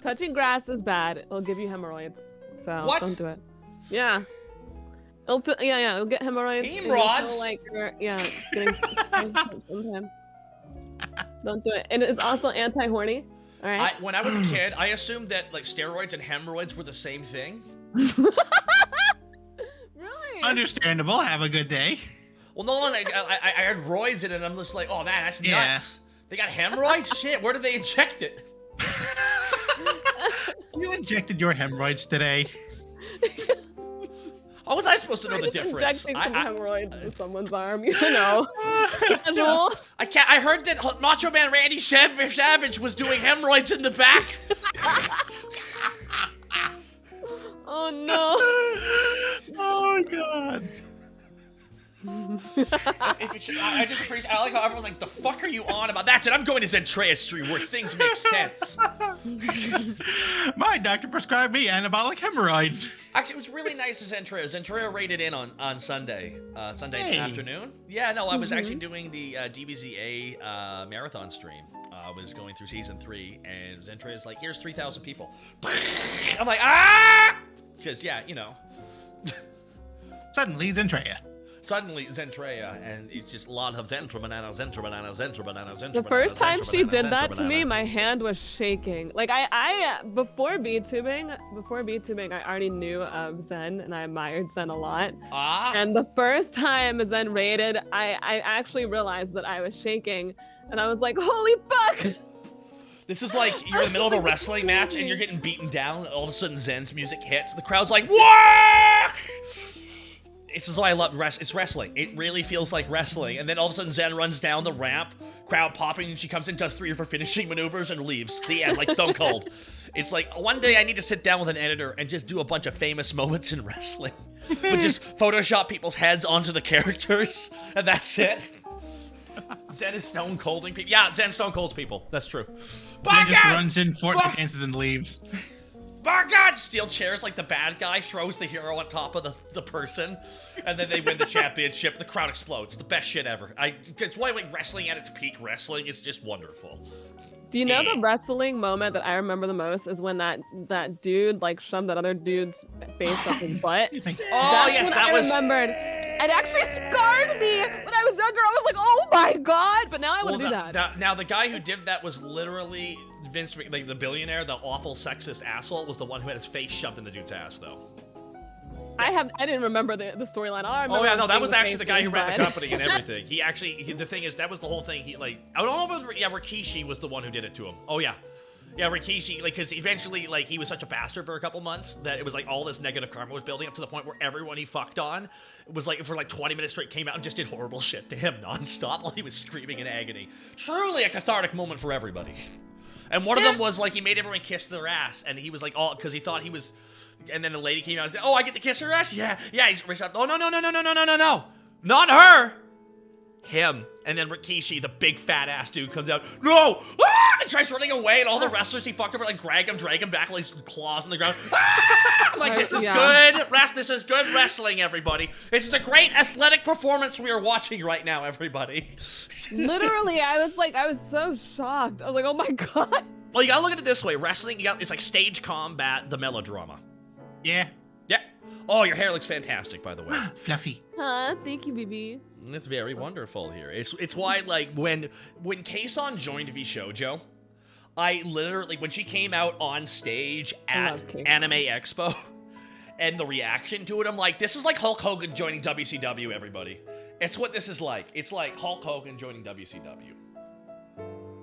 Touching grass is bad. It'll give you hemorrhoids. So What? don't do it. Yeah. It'll get hemorrhoids. and you'll Hemorrhoids? feel like you're, getting sometime. Don't do it. And it's also anti-horny. All right. When I was a kid, I assumed that like steroids and hemorrhoids were the same thing. Really? Understandable. Have a good day. Well, no one. I had roids in it, and I'm just like, oh man, that's Yeah. nuts. They got hemorrhoids? Shit, where did they inject it? You injected your hemorrhoids today. How was I supposed to know Try the just difference? injecting some hemorrhoids into someone's arm, you know. Casual. I can't. I heard that Macho Man Randy Savage was doing hemorrhoids in the back. Oh no. Oh god. I just appreciate. I like how everyone's like, "The fuck are you on about that?" And I'm going to Zentrea's stream where things make sense. My doctor prescribed me anabolic hemorrhoids. Actually, it was really nice of Zentrea. Zentrea raided in on Sunday, Sunday Hey. afternoon. Yeah, no, I was actually doing the DBZA marathon stream. I was going through season 3, and Zentrea's like, "Here's 3,000 people." I'm like, ah, because yeah, you know. Suddenly, Zentrea. Suddenly, Zentrea, and it's just a lot of Zentra banana, Zentra banana, Zentra banana, Zentra The banana, first time Zentra she banana, did that Zentra to me, banana. my hand was shaking. Like I before VTubing, I already knew of Zen and I admired Zen a lot. Ah, And the first time Zen raided, I actually realized that I was shaking, and I was like, "Holy fuck!" this is like you're in the middle of a wrestling match and you're getting beaten down. All of a sudden, Zen's music hits. The crowd's like, "What?" This is why I love it's wrestling. It really feels like wrestling. And then all of a sudden, Zen runs down the ramp, crowd popping, and she comes in, does 3 of her finishing maneuvers, and leaves. The end, like Stone Cold. It's like one day I need to sit down with an editor and just do a bunch of famous moments in wrestling. But just Photoshop people's heads onto the characters, and that's it. Zen is Stone Colding people. Yeah, Zen Stone Colds people. That's true. Then just God! runs in, Fortnite dances, and leaves. My God! Steel chairs like the bad guy throws the hero on top of the person, and then they win the championship. The crowd explodes. The best shit ever. It's why like wrestling at its peak. Wrestling is just wonderful. Do you know the wrestling moment that I remember the most is when that dude like shoved that other dude's face up his butt? Oh That's yes, when that I was. remembered. It actually scarred me when I was younger. I was like, "Oh my god!" But now I want to do that. Now the guy who did that was literally Vince, like the billionaire, the awful sexist asshole, was the one who had his face shoved in the dude's ass, though. I didn't remember the storyline. All I remember Oh yeah, no, that seeing was the actually face the guy in who his ran the butt. company and everything. The thing is, that was the whole thing. He like, I don't know if it was, Rikishi was the one who did it to him. Oh yeah. Yeah, Rikishi, like, because eventually, like, he was such a bastard for a couple months that it was like all this negative karma was building up to the point where everyone he fucked on was like, for like 20 minutes straight, came out and just did horrible shit to him nonstop while he was screaming in agony. Truly a cathartic moment for everybody. And one of them was like, he made everyone kiss their ass, and he was like, oh, because he thought he was, and then the lady came out and said, oh, I get to kiss her ass? Yeah, he's reached out, oh, no, not her. Him. And then Rikishi, the big fat ass dude, comes out, no! Ah! And tries running away, and all the wrestlers he fucked over, like, drag him back, like, his claws on the ground. Ah! I'm like, this is good. This is good wrestling, everybody. This is a great athletic performance we are watching right now, everybody. Literally, I was so shocked. I was like, "Oh my god!" Well, you gotta look at it this way. Wrestling, it's like stage combat, the melodrama. Yeah. Yeah. Oh, your hair looks fantastic, by the way. Fluffy. Thank you, BB. It's very wonderful here. It's why, like, when Kason joined VShojo, I literally, when she came out on stage I at love K-pop. Anime Expo, and the reaction to it, I'm like, this is like Hulk Hogan joining WCW, everybody. It's what this is like. It's like Hulk Hogan joining WCW.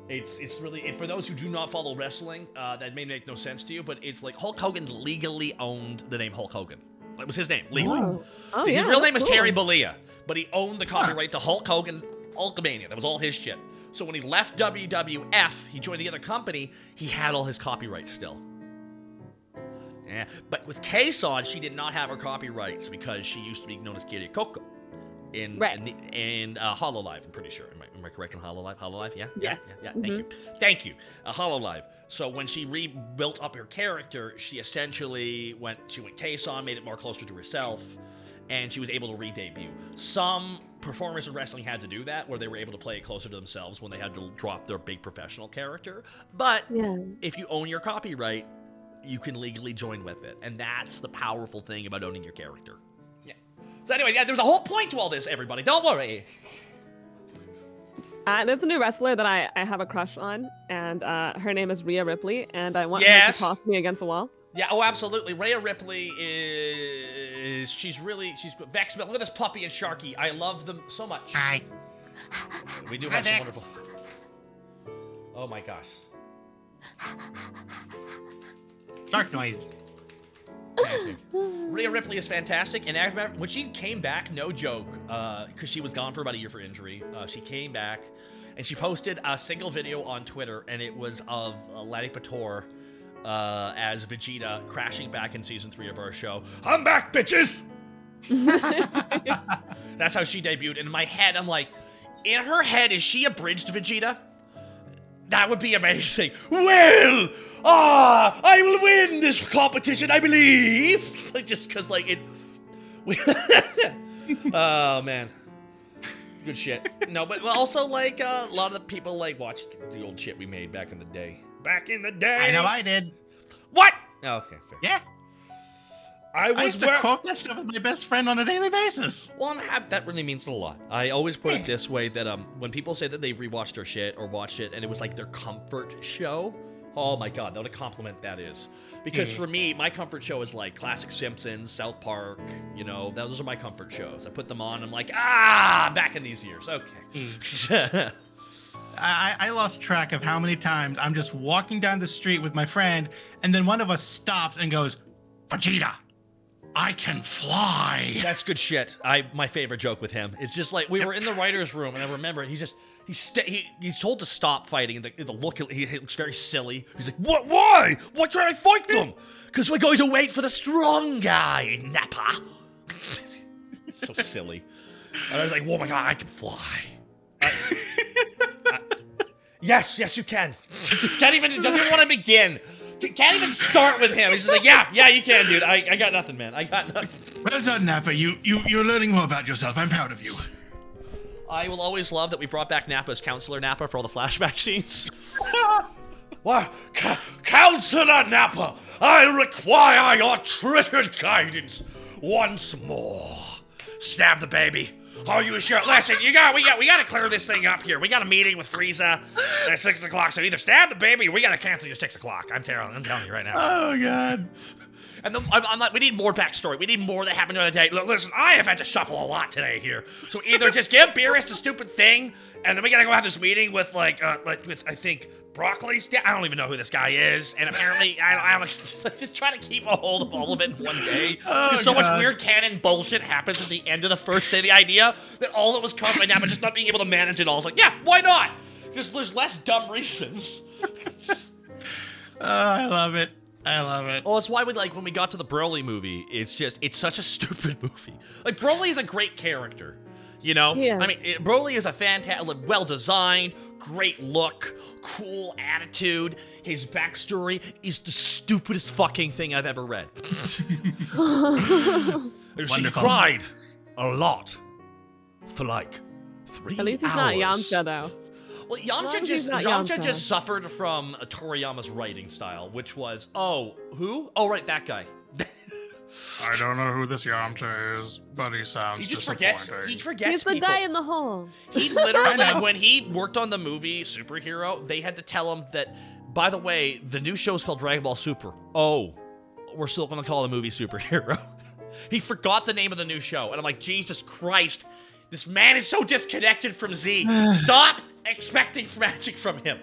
It's really, and for those who do not follow wrestling, that may make no sense to you, but it's like Hulk Hogan legally owned the name Hulk Hogan. It was his name, legally. Oh, oh His yeah. real name that's was cool. Terry Bollea, but he owned the copyright to Hulk Hogan Hulkamania. That was all his shit. So when he left WWF, he joined the other company, he had all his copyrights still. Yeah, but with Kason, she did not have her copyrights because she used to be known as Kiri Coco in Hololive, I'm pretty sure. Am I correct on Hololive? Hololive, yeah? Yes. Yeah. Thank you. Hololive. So when she rebuilt up her character, she essentially went Kason, made it more closer to herself, and she was able to re-debut. Some performers in wrestling had to do that, where they were able to play it closer to themselves when they had to drop their big professional character. But Yeah. if you own your copyright, you can legally join with it. And that's the powerful thing about owning your character. Yeah. So anyway, yeah, there's a whole point to all this, everybody. Don't worry. There's a new wrestler that I have a crush on, and her name is Rhea Ripley, and I want her Yes. to toss me against a wall. Yeah, oh, absolutely. Rhea Ripley she's Vex. Look at this puppy and Sharky. I love them so much. Hi. We do Hi, have some Vex. wonderful. Oh my gosh. Shark noise. Fantastic. Rhea Ripley is fantastic, and as a matter- when she came back, no joke, because she was gone for about a year for injury, she came back, and she posted a single video on Twitter, and it was of Lady Pator as Vegeta crashing back in season 3 of our show. I'm back, bitches! That's how she debuted. And in my head, I'm like, in her head, is she abridged Vegeta? That would be amazing. Well, I will win this competition, I believe. Like, just because, like, it... Oh, man. Good shit. No, but also, like, a lot of the people, like, watched the old shit we made back in the day. Back in the day! I know I did. What? Oh, okay, fair. Yeah. I used to quote that stuff with my best friend on a daily basis. Well, that really means a lot. I always put it this way, that when people say that they've rewatched our shit or watched it and it was like their comfort show, oh my god, what a compliment that is. Because for me, my comfort show is like classic Simpsons, South Park, you know, those are my comfort shows. I put them on, I'm like, I'm back in these years. Okay. I lost track of how many times I'm just walking down the street with my friend, and then one of us stops and goes, Vegeta, I can fly. That's good shit. My favorite joke with him is just like, we were in the writer's room, and I remember it, he's told to stop fighting, and the look, he looks very silly. He's like, what? Why? Why can't I fight them? Because we're going to wait for the strong guy, Nappa. So silly. And I was like, oh my god, I can fly. Yes, you can. Doesn't even want to begin. Can't even start with him. He's just like, yeah, you can, dude. I got nothing, man. I got nothing. Well done, Nappa. You're learning more about yourself. I'm proud of you. I will always love that we brought back Nappa as Counselor Nappa for all the flashback scenes. What? Counselor Nappa, I require your treasured guidance once more. Stab the baby. Are you sure? Listen, we got to clear this thing up here. We got a meeting with Frieza at 6 o'clock, so either stab the baby or we got to cancel your 6 o'clock. I'm telling you right now. Oh, God. And then I'm like, we need more backstory. We need more that happened during the day. Look, listen, I have had to shuffle a lot today here. So either just give Beerus the stupid thing, and then we gotta go have this meeting with with I think Broccoli's dad. I don't even know who this guy is, and apparently I'm just trying to keep a hold of all of it in one day. Because so much weird canon bullshit happens at the end of the first day of the idea that all that was caused by now, but just not being able to manage it all. It's like, yeah, why not? There's less dumb reasons. I love it. I love it. Well, it's why when we got to the Broly movie, it's such a stupid movie. Like, Broly is a great character, you know? Yeah. I mean, Broly is a fantastic, well-designed, great look, cool attitude. His backstory is the stupidest fucking thing I've ever read. She cried a lot for like 3 hours. At least he's not Yamcha, though. Well, long as Yamcha he's not Yamcha. just suffered from Toriyama's writing style, which was, who? Oh, right, that guy. I don't know who this Yamcha is, but he sounds He just disappointing. forgets. He forgets He's the people. guy in the hole. He literally, when he worked on the movie Superhero, they had to tell him that by the way, the new show's called Dragon Ball Super. Oh, we're still gonna call the movie superhero. He forgot the name of the new show, and I'm like, Jesus Christ, this man is so disconnected from Z. Stop expecting magic from him.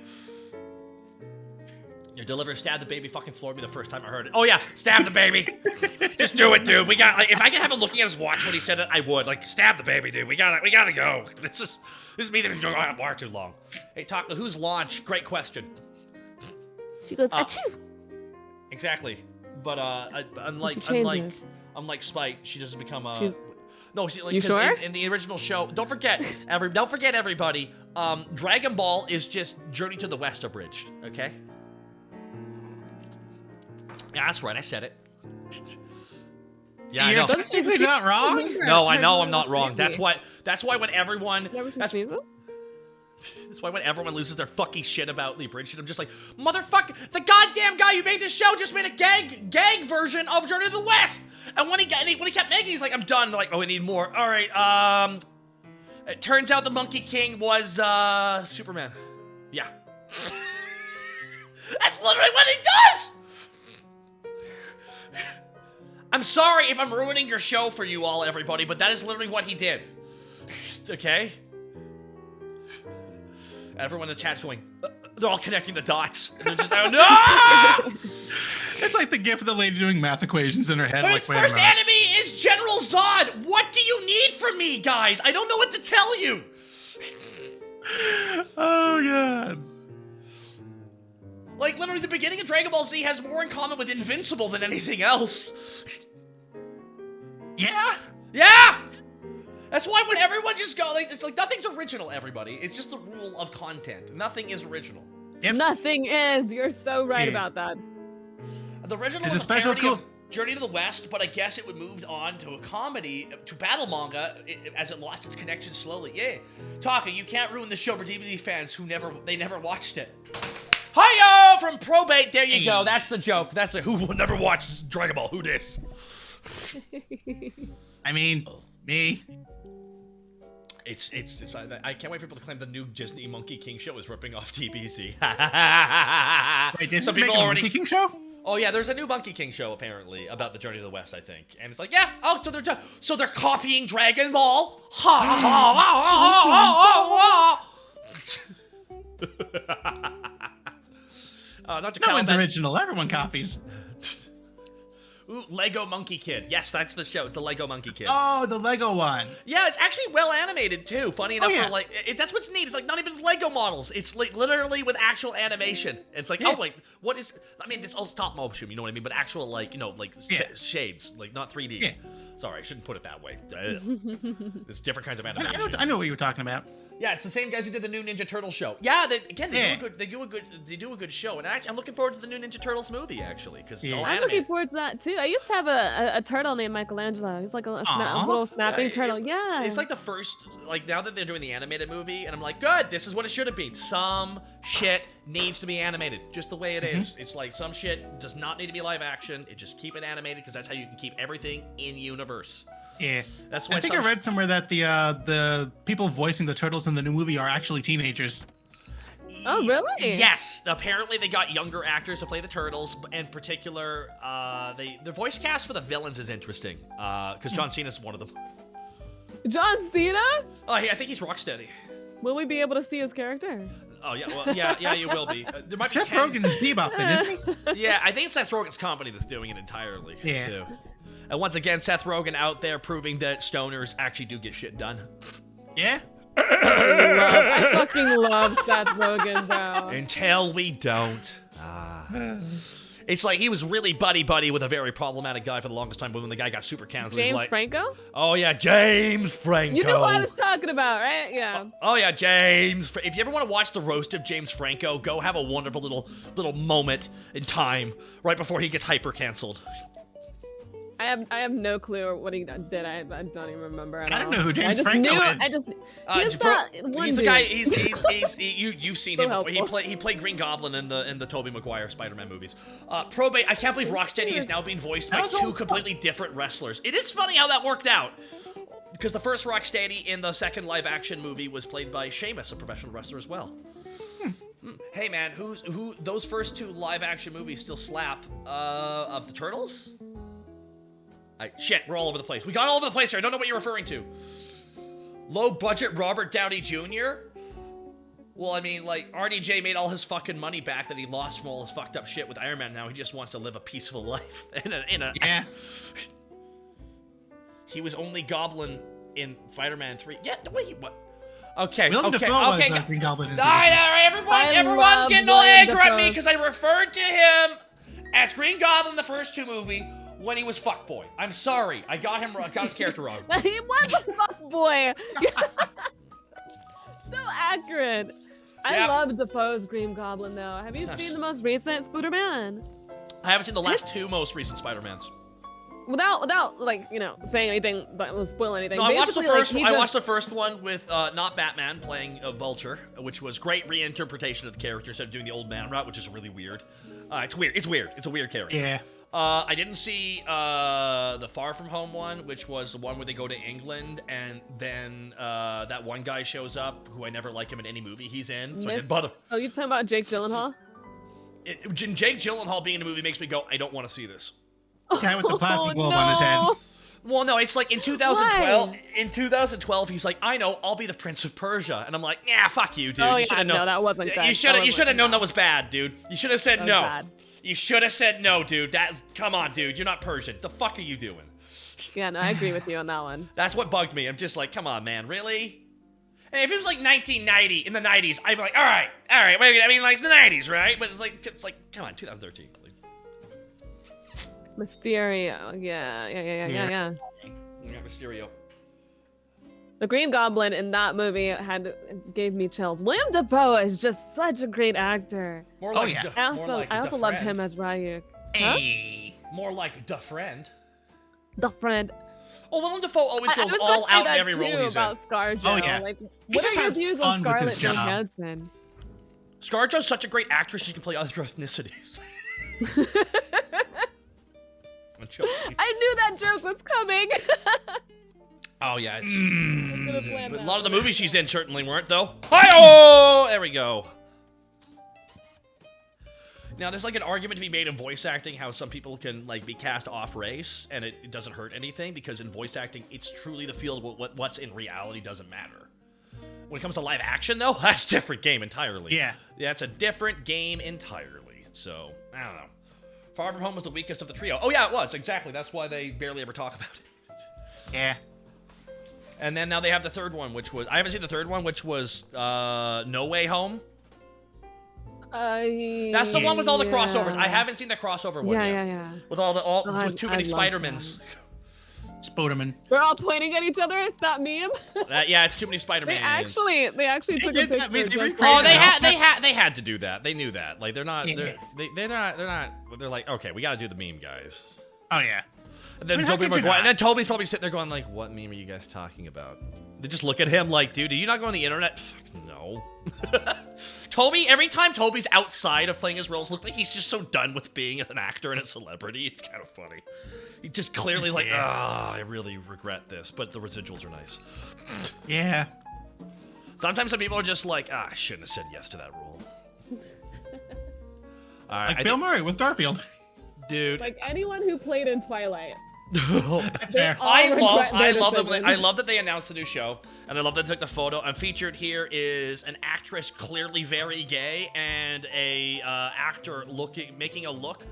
Your deliverer stabbed the baby, fucking floored me the first time I heard it. Oh yeah, stab the baby. Just do it, dude. We got, like, if I could have him looking at his watch when he said it, I would. Like, stab the baby, dude. We gotta go. This meeting is going on far too long. Hey, Taka, who's launch? Great question. She goes, achoo! Exactly. But unlike Spite, she doesn't become no, she, like, you sure? in the original show, don't forget everybody, Dragon Ball is just Journey to the West abridged, okay? Yeah, that's right, I said it. Yeah, I know. You're not wrong. No, I know I'm not wrong. That's why when everyone That's why when everyone loses their fucking shit about the abridged, I'm just like, motherfucker, the goddamn guy who made this show just made a gag version of Journey to the West. And when he kept making, he's like, I'm done. They're like, oh, we need more. All right. It turns out the Monkey King was Superman. Yeah. That's literally what he does. I'm sorry if I'm ruining your show for you all, everybody, but that is literally what he did. Okay? Everyone in the chat's going, they're all connecting the dots. And they're just like, no! It's like the gif of the lady doing math equations in her head. His first enemy is General Zod. What do you need from me, guys? I don't know what to tell you. Oh, God. Like, literally, the beginning of Dragon Ball Z has more in common with Invincible than anything else. Yeah? Yeah! That's why when everyone just go, like, it's like nothing's original, everybody. It's just the rule of content. Nothing is original. Yep. Nothing is. You're so right about that. The original is was a special parody of Journey to the West, but I guess it would move on to a comedy, to battle manga, as it lost its connection slowly. Yeah. Taka, you can't ruin the show for DVD fans who never watched it. Hiyo from Probate. There you go. That's the joke. That's who will never watch Dragon Ball. Who dis? I mean, me. It's I can't wait for people to claim the new Disney Monkey King show is ripping off TBZ. Wait, this Some is people making a already. Monkey King show? Oh yeah, there's a new Monkey King show apparently about the Journey to the West, I think, and it's like, yeah, oh, so they're copying Dragon Ball. Ha ha ha ha ha ha. No one's original. Everyone copies. Ooh, Lego Monkey Kid. Yes, that's the show. It's the Lego Monkey Kid. Oh, the Lego one. Yeah, it's actually well animated too. Funny enough, yeah. for like that's what's neat. It's like not even Lego models. It's like literally with actual animation. It's like, oh wait, what is? I mean, this all stop motion. You know what I mean? But actual shades, like not 3D. Yeah. Sorry, I shouldn't put it that way. There's different kinds of animation. I know what you were talking about. Yeah, it's the same guys who did the new Ninja Turtle show. Yeah, they do a good show, and actually, I'm looking forward to the new Ninja Turtles movie actually because it's all I'm animated. looking forward to that too. I used to have a turtle named Michelangelo. He's like a little snapping turtle. Yeah. It's like the first, like now that they're doing the animated movie, and I'm like, good, this is what it should have been. Some shit needs to be animated, just the way it is. It's like some shit does not need to be live action. It just keep it animated because that's how you can keep everything in universe. Yeah, that's why I think I read somewhere that the people voicing the turtles in the new movie are actually teenagers. Oh, really? Yes. Apparently, they got younger actors to play the turtles. In particular, the voice cast for the villains is interesting because John Cena's one of them. John Cena? Oh, I think he's Rocksteady. Will we be able to see his character? Oh yeah, well yeah, you will be. There might Seth be Rogen's Bebop, then, isn't he? Yeah, I think it's Seth Rogen's company that's doing it entirely. Yeah. Too. And once again, Seth Rogen out there proving that stoners actually do get shit done. Yeah. I fucking love Seth Rogen, bro. Until we don't. It's like he was really buddy with a very problematic guy for the longest time, but when the guy got super canceled, James he's like, Franco? Oh yeah, James Franco. You know what I was talking about, right? Yeah. Oh yeah, James. If you ever want to watch the roast of James Franco, go have a wonderful little moment in time right before he gets hyper canceled. I have no clue what he did. I don't even remember at all. I don't know who James Franco is. He's the guy. You've seen So him before. helpful. He played Green Goblin in the Tobey Maguire Spider-Man movies. Probate. I can't believe Rocksteady is now being voiced by two completely different wrestlers. It is funny how that worked out. Because the first Rocksteady in the second live-action movie was played by Sheamus, a professional wrestler as well. Hey man, who? Those first 2 live-action movies still slap. Of the Turtles. Shit, we're all over the place. We got all over the place here. I don't know what you're referring to. Low-budget Robert Downey Jr. Well, I mean, like, RDJ made all his fucking money back that he lost from all his fucked up shit with Iron Man. Now he just wants to live a peaceful life. Yeah. He was only Goblin in Spider-Man 3. Yeah, no, wait, what? Okay, Willem okay, Dafoe okay. was Green Goblin in All right, everyone's getting all Willem angry at me Dafoe. because I referred to him as Green Goblin in the first 2 movies when he was fuckboy. I'm sorry, I got him wrong. Got his character wrong. He was a fuck boy. So accurate. I Yeah. love Defoe's Green Goblin though. Have you seen the most recent Spider-Man? I haven't seen the last 2 most recent Spider-Mans. Without like, you know, saying anything that will spoil anything. No, I watched the Basically, first. like, he I just- watched the first one with not Batman playing Vulture, which was great reinterpretation of the character instead of doing the old man route, which is really weird. It's weird. It's weird. It's a weird character. Yeah. I didn't see the Far From Home one, which was the one where they go to England and then that one guy shows up who I never like him in any movie he's in, so I didn't bother. Oh, you talking about Jake Gyllenhaal? Jake Gyllenhaal being in a movie makes me go, I don't want to see this. Guy with the plastic Oh, globe on his head. no. Well, no, it's like in 2012. Why? In 2012, he's like, I know, I'll be the Prince of Persia, and I'm like, nah, fuck you, dude. Oh, You yeah, shoulda known. no, that wasn't good. You should That have wasn't known good. that was bad, dude. You should have said That was no. bad. You should have said no, dude. Come on, dude. You're not Persian. The fuck are you doing? Yeah, no, I agree with you on that one. That's what bugged me. I'm just like, come on, man, really? And if it was like 1990 in the 90s, I'd be like, all right. Wait, I mean, like it's the 90s, right? But it's like, come on, 2013. Like, Mysterio. Yeah. yeah, Mysterio. The Green Goblin in that movie gave me chills. William Dafoe is just such a great actor. More Oh, like yeah. I also loved him as Ryuk. Huh? Hey. More like the friend. The friend. Oh, Willem Dafoe always I goes was gonna all say out in that every role too he's in. about ScarJo. Oh, yeah. Like, He what just are your has views fun on with his Scarlett job. Johansson? ScarJo's such a great actress; she can play other ethnicities. I'm joking. I knew that joke was coming. Oh yeah, it's, Could've planned a that. lot of the movies she's in certainly weren't though. Hi-oh! There we go. Now there's like an argument to be made in voice acting how some people can like be cast off race and it doesn't hurt anything because in voice acting it's truly the field what's in reality doesn't matter. When it comes to live action though, that's a different game entirely. Yeah. That's a different game entirely. So, I don't know. Far From Home was the weakest of the trio. Oh yeah, it was, exactly. That's why they barely ever talk about it. Yeah. And then now they have the third one, which was... I haven't seen the third one, which was No Way Home. That's the one with all the crossovers. I haven't seen the crossover one yet. Yeah. With with too many I love Spider-Mans. Spoderman. We're all pointing at each other. It's that meme. Yeah, it's too many They Spider-Mans. actually took a did that picture. meme. They just recreated Oh, like it. they had to do that. They knew that. Like they're not. Yeah. They're like, okay, we got to do the meme, guys. Oh, yeah. And then, I mean, how Toby could you Maguire, not? and then Toby's probably sitting there going like, what meme are you guys talking about? They just look at him like, dude, do you not go on the internet? Fuck, no. Toby, every time Toby's outside of playing his roles, looks like he's just so done with being an actor and a celebrity. It's kind of funny. He just clearly like, I really regret this, but the residuals are nice. Yeah. Sometimes some people are just like, I shouldn't have said yes to that role. All right, Like Bill Murray with Garfield. dude. Like anyone who played in Twilight. That's fair. all I regret love their them. decisions. I love that they announced the new show, and I love that they took the photo. And featured here is an actress clearly very gay, and a actor making a look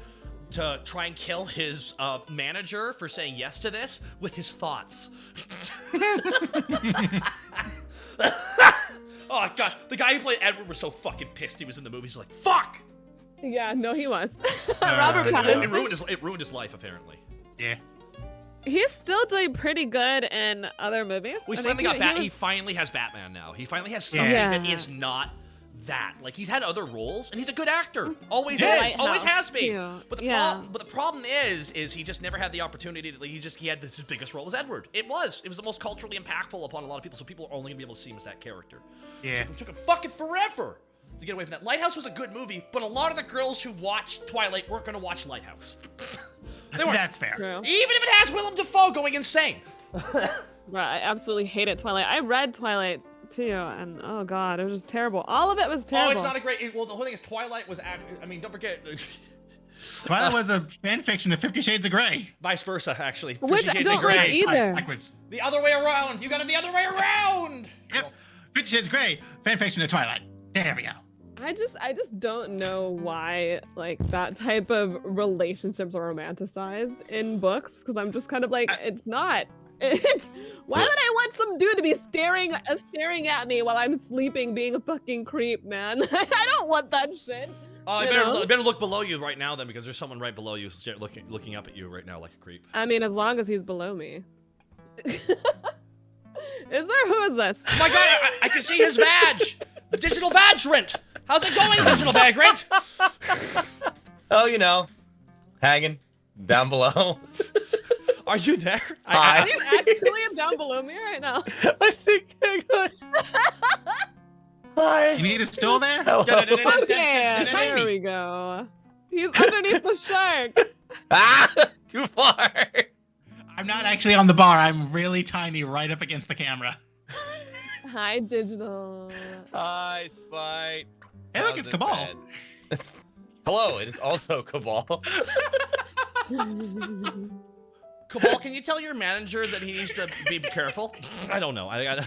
to try and kill his manager for saying yes to this with his thoughts. Oh god, the guy who played Edward was so fucking pissed he was in the movie. He's like, fuck! Yeah, no, he was. Robert It Pattinson. ruined his life apparently. Yeah. He's still doing pretty good in other movies. We I finally think got he He finally has Batman now. He finally has something Yeah. that is not that. Like he's had other roles, and he's a good actor. Always Yeah. is. Always has been. Too. But the Yeah. problem is he just never had the opportunity. He had his biggest role as Edward. It was the most culturally impactful upon a lot of people. So people are only gonna be able to see him as that character. Yeah. It took him fucking forever to get away from that. Lighthouse was a good movie, but a lot of the girls who watched Twilight weren't gonna watch Lighthouse. They weren't. That's fair. True. Even if it has Willem Dafoe going insane. Right, I absolutely hated Twilight. I read Twilight too, and oh god, it was just terrible. All of it was terrible. Oh, it's not a great. Well, the whole thing is Twilight was. I mean, don't forget. Twilight was a fan fiction of 50 Shades of Grey. Vice versa, actually. Which 50 I Shades of don't Grey. like either. Backwards. The other way around. You got it the other way around. Yep. 50 Shades of Grey, fan fiction of Twilight. There we go. I just don't know why like that type of relationships are romanticized in books, because I'm just kind of like, it's not. It's why would I want some dude to be staring at me while I'm sleeping, being a fucking creep, man? I don't want that shit. Oh, I better look below you right now then, because there's someone right below you looking up at you right now like a creep. I mean, as long as he's below me. Who is this? Oh my god, I can see his badge! The digital vagrant! How's it going, digital vagrant? Oh, you know, hanging down below. Are you there? Hi. Are you actually down below me right now? I think hang on. Hi. You need a stool there? Hello. Okay, It's there tiny. we go. He's underneath the shark. Ah, too far. I'm not actually on the bar. I'm really tiny right up against the camera. Hi, digital. Hi, Spite. Hey, look, it's Cabal. bed? Hello, it is also Cabal. Cabal, can you tell your manager that he needs to be careful? I don't know. I gotta.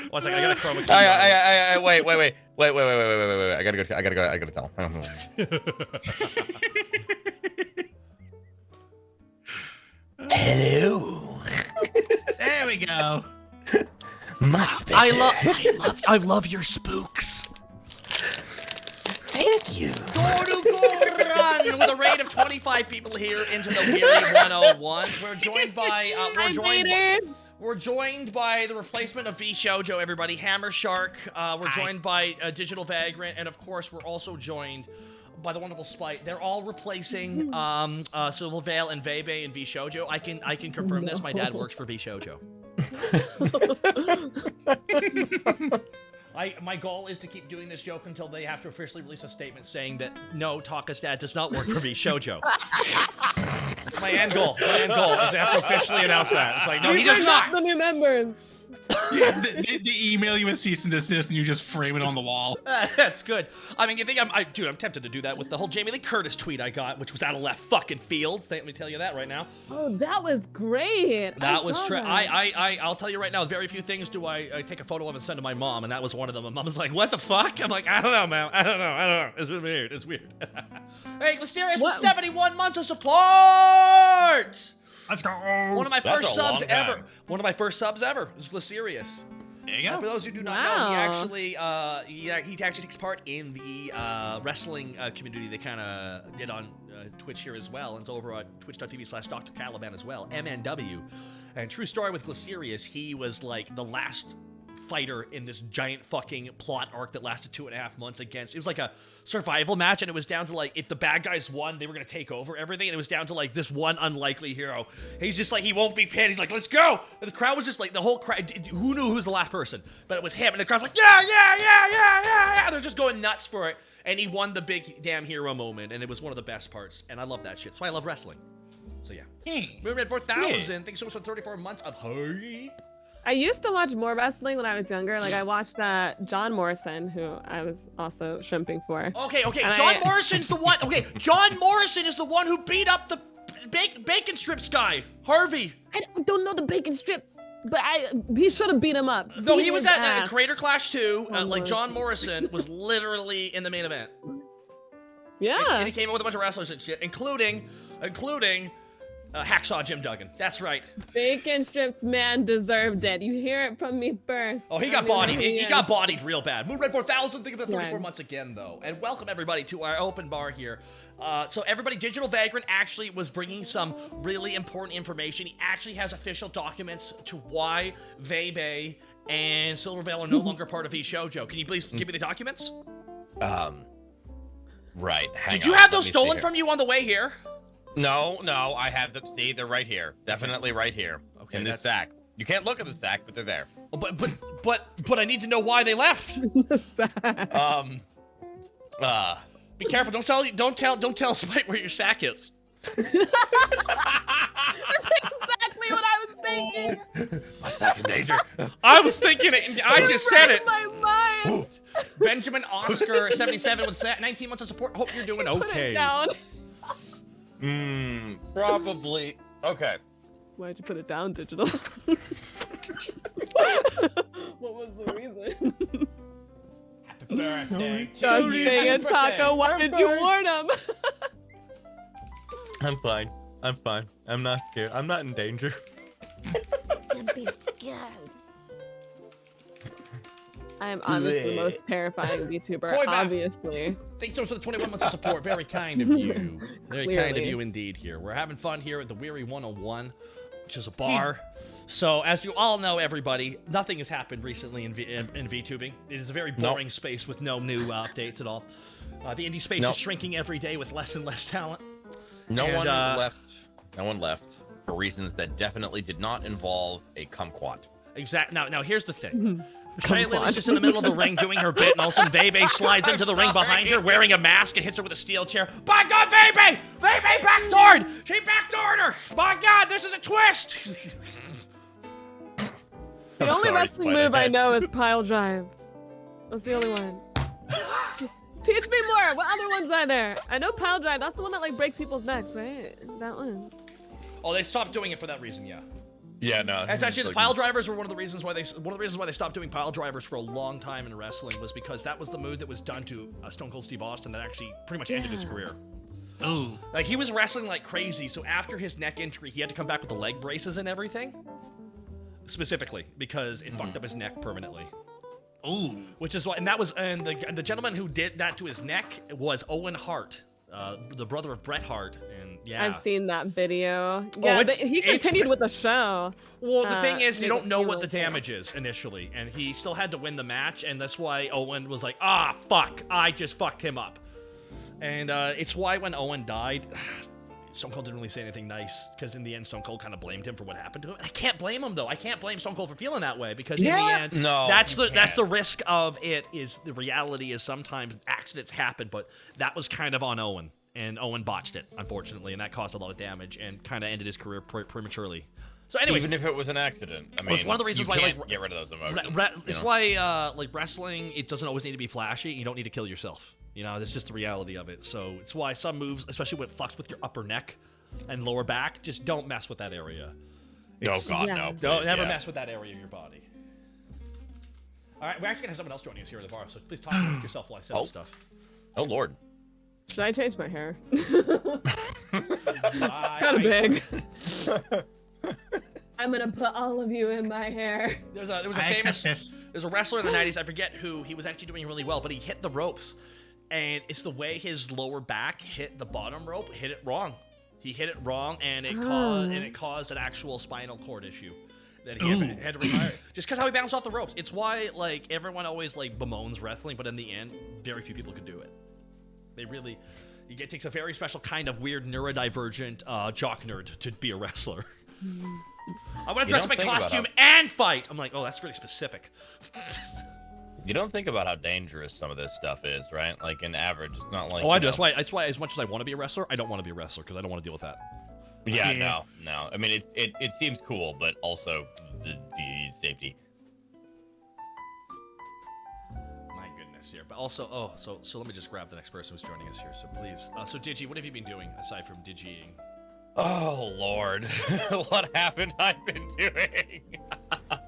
One second, I gotta chroma key. Wait. I gotta tell him. Hello. There we go. Much better. I love your spooks. Thank you. Go run with a rate of 25 people here into the Weary 101. We're joined by we're joined by the replacement of V Shoujo, everybody, Hammer Shark. We're joined by Digital Vagrant, and of course we're also joined by the wonderful Spite. They're all replacing Silver Veil and Vebe and V Shoujo. I can confirm this. My dad works for V Shoujo. My goal is to keep doing this joke until they have to officially release a statement saying that no, Taka's dad does not work for V Shoujo. That's my end goal. My end goal is they have to officially announce that. It's like, no, he does not. The new members. Yeah, they email you a cease and desist, and you just frame it on the wall. That's good. I mean, you think dude, I'm tempted to do that with the whole Jamie Lee Curtis tweet I got, which was out of left fucking field. Let me tell you that right now. Oh, that was great. That was true. I'll tell you right now, very few things do I take a photo of and send to my mom, and that was one of them. My mom was like, what the fuck? I'm like, I don't know, man. I don't know. It's weird. It's weird. Hey, Mysterious, with 71 months of support! Let's go. One of my That's first a subs long ever. time. One of my first subs ever is Glycerius. There you For go. those who do not know, he actually takes part in the wrestling community they kind of did on Twitch here as well, and it's over on twitch.tv/Dr. Caliban as well, MNW. And true story with Glycerius, he was like the last fighter in this giant fucking plot arc that lasted 2.5 months against. It was like a survival match, and it was down to like, if the bad guys won, they were gonna take over everything, and it was down to like this one unlikely hero. He's just like, he won't be pinned. He's like, let's go. And the crowd was just like, the whole crowd, who knew who was the last person? But it was him, and the crowd's like, yeah. They're just going nuts for it. And he won the big damn hero moment, and it was one of the best parts. And I love that shit. So I love wrestling. So yeah. Hey. Moonred 4000, thanks so much for 34 months of hype. I used to watch more wrestling when I was younger. Like I watched John Morrison, who I was also shrimping for. Okay. And John Morrison's the one. Okay, John Morrison is the one who beat up the bacon strips guy, Harvey. I don't know the bacon strip, but he should have beat him up. No, Beat he was his at ass. Creator Clash 2. Oh, Like Lord. John Morrison was literally in the main event. Yeah. And he came in with a bunch of wrestlers and shit, including Hacksaw Jim Duggan. That's right. Bacon strips man deserved it. You hear it from me first. Oh, he got bodied. He got bodied real bad. Moonred 4000, think of the 34 Right. months again, though. And welcome, everybody, to our open bar here. So everybody, Digital Vagrant actually was bringing some really important information. He actually has official documents to why Vebe and Silver Veil are no longer part of VShoujo. Can you please give me the documents? Right. Did you have those stolen from you on the way here? No, I have them. See, they're right here. Definitely right here. Okay, in this sack. You can't look at the sack, but they're there. Oh, but I need to know why they left. Be careful. Don't tell Spite where your sack is. That's exactly what I was thinking. My second danger. I was thinking it, and I just said it. My mind. Benjamin Oscar 77 with 19 months of support. Hope you're doing Put it okay. down. Probably. Okay. Why'd you put it down, Digital? What was the reason? Happy birthday. Gosh to you. dang Happy it, Taco, why I'm did you fine. warn him? I'm fine. I'm fine. I'm not scared. I'm not in danger. Don't be scared. I am honestly the most terrifying VTuber, Boy, Val. obviously. Thanks so much for the 21 months of support. Very kind of you. Very kind of Clearly. you indeed here. We're having fun here at the Weary 101, which is a bar. So, as you all know, everybody, nothing has happened recently in VTubing. It is a very boring space with no new updates at all. The indie space is shrinking every day with less and less talent. No And, one left. No one left for reasons that definitely did not involve a kumquat. Now, here's the thing. Shaylin is just in the middle of the ring doing her bit, and all of a sudden Veve slides into the ring behind her wearing a mask and hits her with a steel chair. By God, Veve! Veve backdoored! She backdoored her! My God, this is a twist! The only wrestling move I know is pile drive. That's the only one. Teach me more. What other ones are there? I know pile drive. That's the one that like breaks people's necks, right? That one. Oh, they stopped doing it for that reason, yeah. Yeah, no. That's actually the pile drivers were one of the reasons why they stopped doing pile drivers for a long time in wrestling was because that was the move that was done to Stone Cold Steve Austin that actually pretty much ended his career. Ooh. Like he was wrestling like crazy, so after his neck injury, he had to come back with the leg braces and everything. Specifically because it fucked up his neck permanently. Ooh. Which is why, and the gentleman who did that to his neck was Owen Hart, the brother of Bret Hart, and yeah. I've seen that video. Yeah, but he continued with the show. Well, the thing is, you made don't it know seem what the like damage is initially, and he still had to win the match, and that's why Owen was like, ah, fuck, I just fucked him up. And it's why when Owen died, Stone Cold didn't really say anything nice, because in the end, Stone Cold kind of blamed him for what happened to him. And I can't blame him, though. I can't blame Stone Cold for feeling that way, because in the end, that's the risk of it, is the reality is sometimes accidents happen, but that was kind of on Owen, and Owen botched it, unfortunately, and that caused a lot of damage and kind of ended his career prematurely. So anyway, even if it was an accident, I mean, it's one of the reasons why, can't get rid of those emotions. It's why, like, wrestling, it doesn't always need to be flashy. You don't need to kill yourself. You know, that's just the reality of it. So it's why some moves, especially when it fucks with your upper neck and lower back, just don't mess with that area. No, God, no. Don't ever mess with that area of your body. All right, we're actually going to have someone else joining us here at the bar, so please talk about yourself while I set up stuff. Oh, Lord. Should I change my hair? Kind of big. I'm gonna put all of you in my hair. There was a wrestler in the 90s, I forget who, he was actually doing really well, but he hit the ropes, and it's the way his lower back hit the bottom rope, hit it wrong. He hit it wrong, and it caused an actual spinal cord issue that he had to retire. Just because how he bounced off the ropes. It's why, like, everyone always, like, bemoans wrestling, but in the end, very few people could do it. It takes a very special kind of weird neurodivergent jock nerd to be a wrestler. I want to dress up in costume and fight. I'm like, oh, that's really specific. You don't think about how dangerous some of this stuff is, right? Like, in average, it's not like... Oh, I do. That's why, as much as I want to be a wrestler, I don't want to be a wrestler because I don't want to deal with that. Yeah, no. I mean, it seems cool, but also the safety. My goodness here. But also, so let me just grab the next person who's joining us here. So please. So Digi, what have you been doing aside from Digiing? Oh, Lord. What haven't I been doing?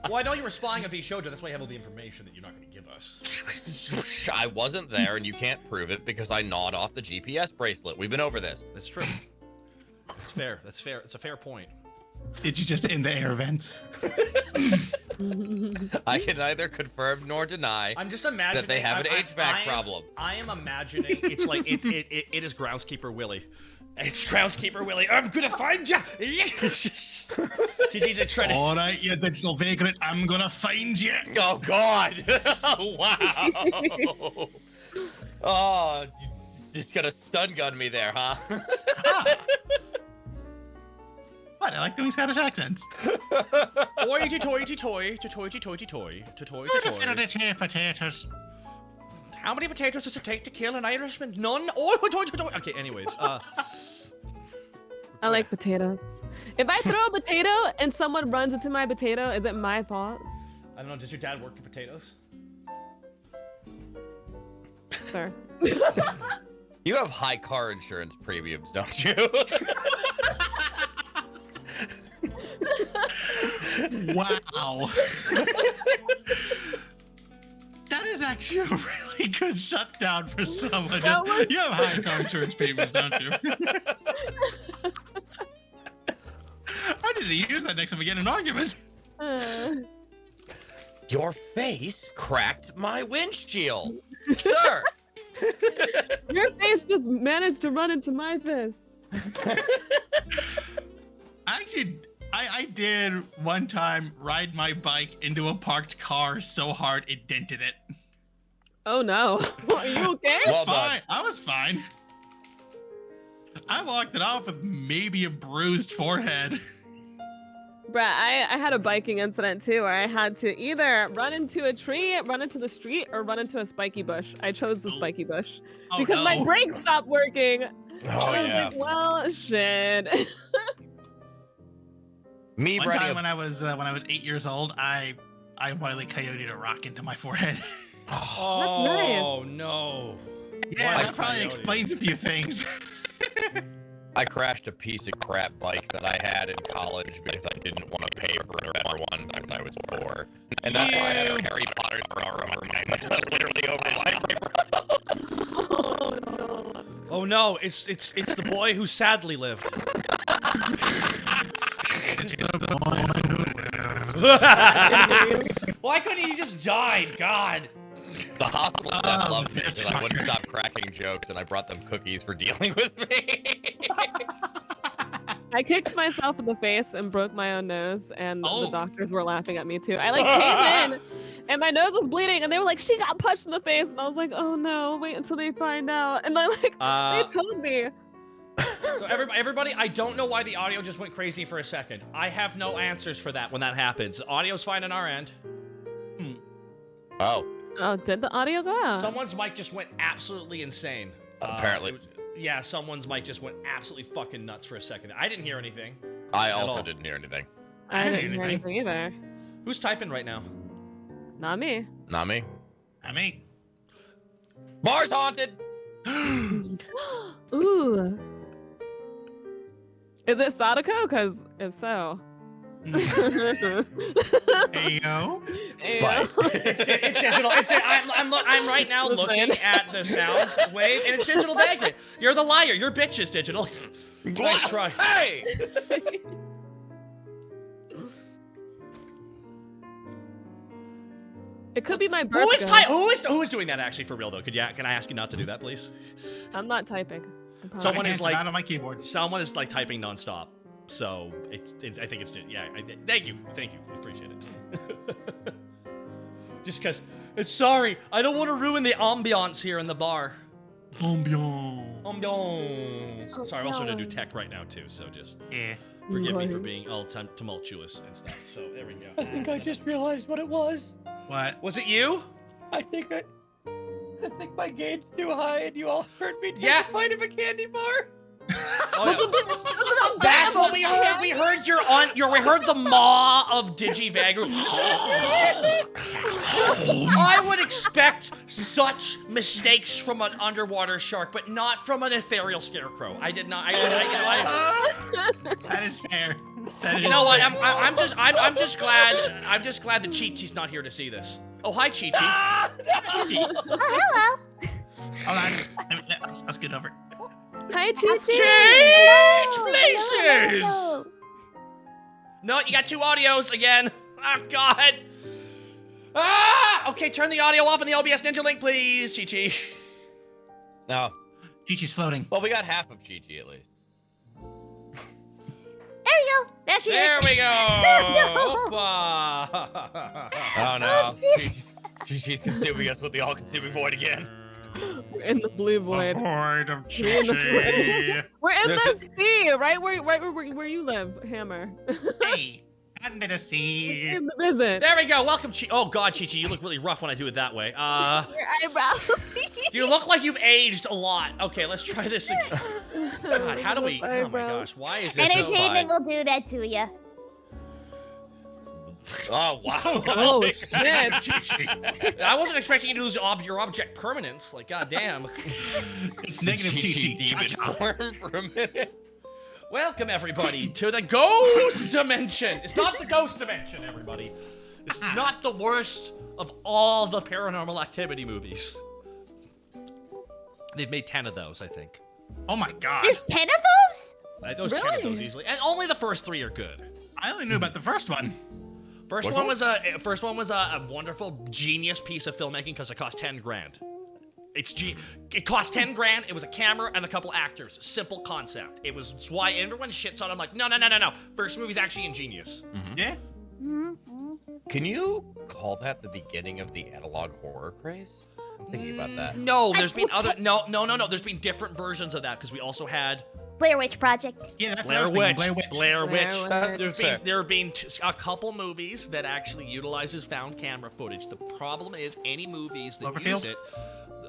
Well, I know you were spying on VShojo. That's why you have all the information that you're not going to give us. I wasn't there, and you can't prove it because I gnawed off the GPS bracelet. We've been over this. That's true. That's fair. That's fair. It's a fair point. Did you just in the air vents? I can neither confirm nor deny. I'm just imagining that they have an HVAC problem. I am imagining it's like it is Groundskeeper Willie. It's Groundskeeper Willie. I'm gonna find you. Did you try to? All right, you digital vagrant. I'm gonna find you. Oh God! Wow! Oh, you just got a stun gun me there, huh? What? I like doing Scottish accents. Potatoes. How many potatoes does it take to kill an Irishman? None. Oh, okay. Anyways, I like potatoes. If I throw a potato and someone runs into my potato, is it my fault? I don't know. Does your dad work for potatoes? Sir. You have high car insurance premiums, don't you? Wow. That is actually a really good shutdown for someone. Just, you have high car insurance payments, don't you? I need to use that next time we get in an argument. Your face cracked my windshield, sir. Your face just managed to run into my fist. Actually, I did one time ride my bike into a parked car so hard it dented it. Oh no. Are you okay? Well Fine. I was fine. I walked it off with maybe a bruised forehead. Bruh, I had a biking incident too where I had to either run into a tree, run into the street, or run into a spiky bush. I chose the spiky bush because my brakes stopped working. Oh, I was yeah. like, well, shit. Me One riding time when I was 8 years old, I Wile E. Coyote'd a rock into my forehead. Oh nice. no. Yeah, Wile E. that probably Coyote. explains a few things. I crashed a piece of crap bike that I had in college because I didn't want to pay for a better one because I was poor. And that's why I had a Harry Potter scar over my literally over my eyebrow. Oh no, it's the boy who sadly lived. Why couldn't he just died? God. The hospital staff loved me because I wouldn't stop cracking jokes, and I brought them cookies for dealing with me. I kicked myself in the face and broke my own nose, and the Oh. doctors were laughing at me too. I like came in, and my nose was bleeding, and they were like, "She got punched in the face," and I was like, "Oh no, wait until they find out." And then like they told me. So everybody, I don't know why the audio just went crazy for a second. I have no answers for that when that happens. Audio's fine on our end. Oh, Oh, did the audio go out? Someone's mic just went absolutely insane. Apparently. Yeah, someone's mic just went absolutely fucking nuts for a second. I didn't hear anything. I At also all. didn't hear anything. I didn't hear anything. anything either. Who's typing right now? Not me. Not me. I mean, Bar's haunted. Ooh. Is it Sadako? Because if so. Heyo. Spike. It's digital. I'm right now looking at the sound wave, and it's digital vagrant. You're the liar. You're bitches, digital. Nice try. Hey! It could be my birthday. Who is doing that actually for real though? Can I ask you not to do that, please? I'm not typing. I promise. Someone My is hands are like not on my keyboard. someone is like typing nonstop. So I think it's yeah. Thank you, appreciate it. Just because it's sorry, I don't want to ruin the ambiance here in the bar. Ambiance. Ambiance. Sorry, I'm also gonna do tech right now too. So just Yeah. forgive me for being all tumultuous and stuff. So there we go. I think I just realized what it was. What? Was it you? I think my gain's too high, and you all heard me take Yeah. a bite of a candy bar. Oh, no. That's what we heard. We heard we heard the maw of Digivagru. I would expect such mistakes from an underwater shark, but not from an ethereal scarecrow. I did not. That is fair. That is You know what? fair. I'm just glad. I'm just glad that Chi-Chi's not here to see this. Oh, hi, Chi-Chi. Hello. Hold on. Let's get over. Hi, Chi-Chi. Change places. No, you got two audios again. Oh God. Ah! Okay, turn the audio off in the OBS Ninja Link, please, Chi-Chi. No. Chi-Chi's floating. Well, we got half of Chi-Chi at least. There we go. There she There is. we go. No. Opa. Oh no. Oopsies. Chi-Chi's consuming us with the all-consuming void again. We're in the blue void. A horde of We're in the Chi-Chi. We're in There's the sea, right where you live, Hammer. Hey, under the sea. In the visit. There we go. Welcome, Chi. Oh God, Chi-Chi, you look really rough when I do it that way. Your eyebrows. You look like you've aged a lot. Okay, let's try this again. God, how do we? Oh my gosh, why is this? Entertainment will do that to you. Oh wow. Oh shit. I wasn't expecting you to lose your object permanence. Like, goddamn. It's negative Chi-Chi. demon form for a minute. Welcome everybody to the ghost dimension. It's not the ghost dimension, everybody. It's not the worst of all the Paranormal Activity movies. They've made 10 of those, I think. Oh my god. There's 10 of those? There's 10 of those easily, and only the first 3 are good. I only knew about the first one. First one was a wonderful genius piece of filmmaking because it cost 10 grand. It cost 10 grand. It was a camera and a couple actors. Simple concept. It's why everyone shits on it. I'm like, no. First movie's actually ingenious. Yeah. Can you call that the beginning of the analog horror craze? I'm thinking about that. No, there's been other. No. There's been different versions of that because we also had Blair Witch Project. Yeah, that's what I was thinking. Blair Witch. Blair Witch. Witch. There have been a couple movies that actually utilizes found camera footage. The problem is any movies that use it.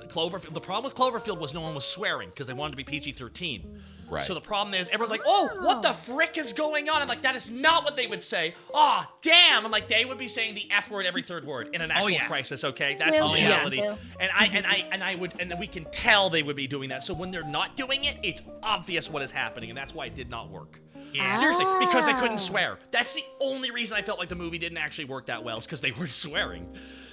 Cloverfield. The problem with Cloverfield was no one was swearing because they wanted to be PG-13. Right. So the problem is everyone's like, "Oh, what the frick is going on?" I'm like, "That is not what they would say." Oh, damn! I'm like, they would be saying the F word every third word in an actual crisis. Okay, that's the reality. And we can tell they would be doing that. So when they're not doing it, it's obvious what is happening, and that's why it did not work. Yeah. Seriously, because they couldn't swear. That's the only reason I felt like the movie didn't actually work that well, is because they were swearing.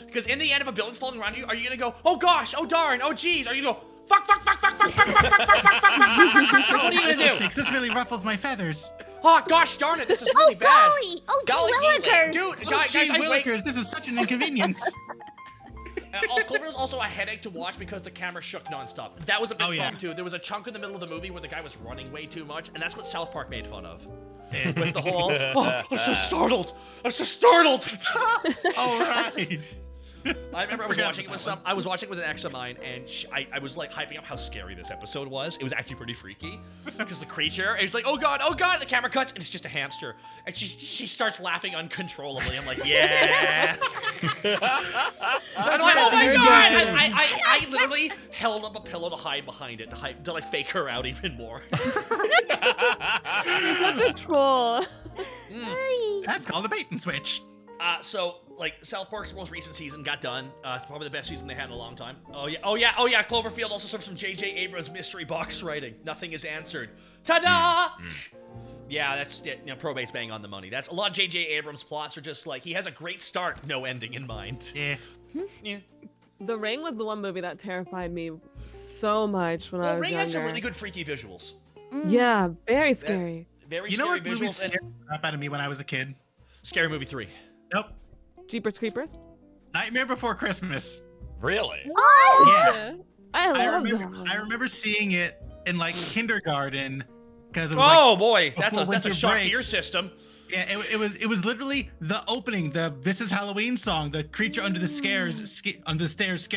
Because in the end, if a building's falling around you, are you gonna go, "Oh gosh, oh darn, oh geez"? Are you gonna go, "Fuck, fuck, fuck, fuck, fuck, fuck, fuck, fuck, fuck, fuck, fuck, fuck, fuck"? What are you gonna do? Fiddlesticks, this really ruffles my feathers. Oh gosh darn it, this is really bad. Golly! Oh, gee willikers! Dude, Oh, guys, gee I wait. willikers, this is such an inconvenience. Cloverfield was also a headache to watch because the camera shook nonstop. That was a big problem too. There was a chunk in the middle of the movie where the guy was running way too much, and that's what South Park made fun of. With the whole, "Oh, I'm so startled. I'm so startled." All right. I remember I was watching it with an ex of mine, and I was like hyping up how scary this episode was. It was actually pretty freaky because the creature, and it's like, "Oh god, the camera cuts, and it's just a hamster," and she starts laughing uncontrollably. I'm like, "Yeah." I'm like, "Oh my god!" I literally held up a pillow to hide behind it to like fake her out even more. You're such a troll. That's called a bait and switch. So like South Park's most recent season got done. It's probably the best season they had in a long time. Oh yeah. Cloverfield also serves some J.J. Abrams mystery box writing. Nothing is answered. Ta-da! Yeah, that's it. You know, probate's bang on the money. That's a lot of J.J. Abrams plots are just like he has a great start, no ending in mind. Yeah. Yeah. The Ring was the one movie that terrified me so much when I was Ring younger. had some really good freaky visuals. Yeah, very scary. Very You know scary what movie visuals. scared the crap out of me when I was a kid? Scary Movie 3. Nope. Jeepers Creepers. Nightmare Before Christmas. Really? Oh! Yeah. I remember seeing it in like kindergarten because it was Oh boy, that's a winter shock break. to your system. Yeah, it was literally the opening, the "This Is Halloween" song. The creature under the stairs scared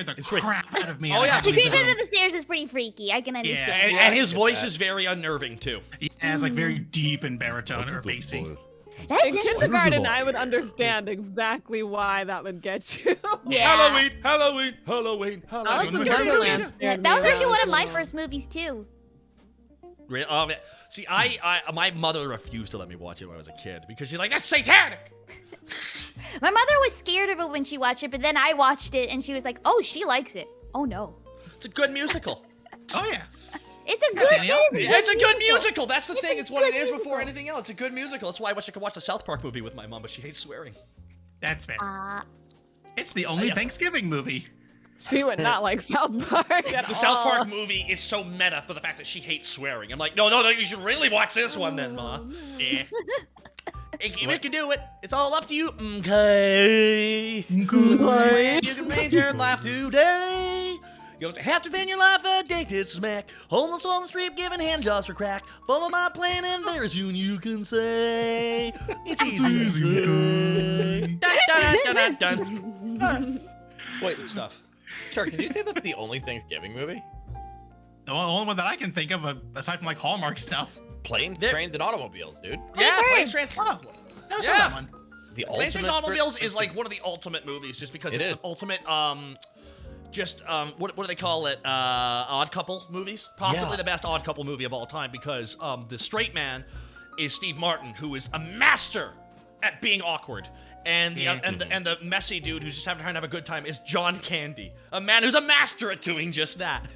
the crap out of me. Oh, and I yeah. had to The leave creature room. under the stairs is pretty freaky. I can understand. And, that. and his voice is very unnerving too. Yeah, it's like very deep and baritone or bassy. That's In interesting. kindergarten, I would understand exactly why that would get you. Yeah. Halloween. That was the Very movie nice. scared That me was when actually I one of my young. first movies too. See, my mother refused to let me watch it when I was a kid because she's like, "That's satanic." My mother was scared of it when she watched it, but then I watched it and she was like, "Oh, she likes it. Oh no, It's a good musical. Oh yeah. it's a good Danny Elfman. musical. It's a good musical. That's the thing. a It's what it good is before musical. anything else. It's a good musical. That's why I wish I could watch the South Park movie with my mom, but she hates swearing. That's fair. Uh, It's the only yeah. Thanksgiving movie. She would not like South Park at The all. South Park movie is so meta for the fact that she hates swearing. I'm like, no, you should really watch this one then, Ma. Yeah. We can do it. It's all up to you. Okay. Good. You can change your life today. You don't have to spend your life addicted to smack. Homeless on the street giving handjobs for crack. Follow my plan and very soon you can say it's easy to say. Dun, dun, dun, dun, dun. Wait, stuff. Shark, did you say that's the only Thanksgiving movie? The only one that I can think of, aside from like Hallmark stuff. Planes, There- trains, and automobiles, dude. Yeah, Birds. Planes, Trains. Oh, no I saw Yeah. that one. The Planes, Trains, ultimate Automobiles is like one of the ultimate movies, just because It it's is. the ultimate, what do they call it? Odd couple movies. Possibly Yeah. the best odd couple movie of all time, because the straight man is Steve Martin, who is a master at being awkward. And the and the messy dude who's just trying to have a good time is John Candy, a man who's a master at doing just that.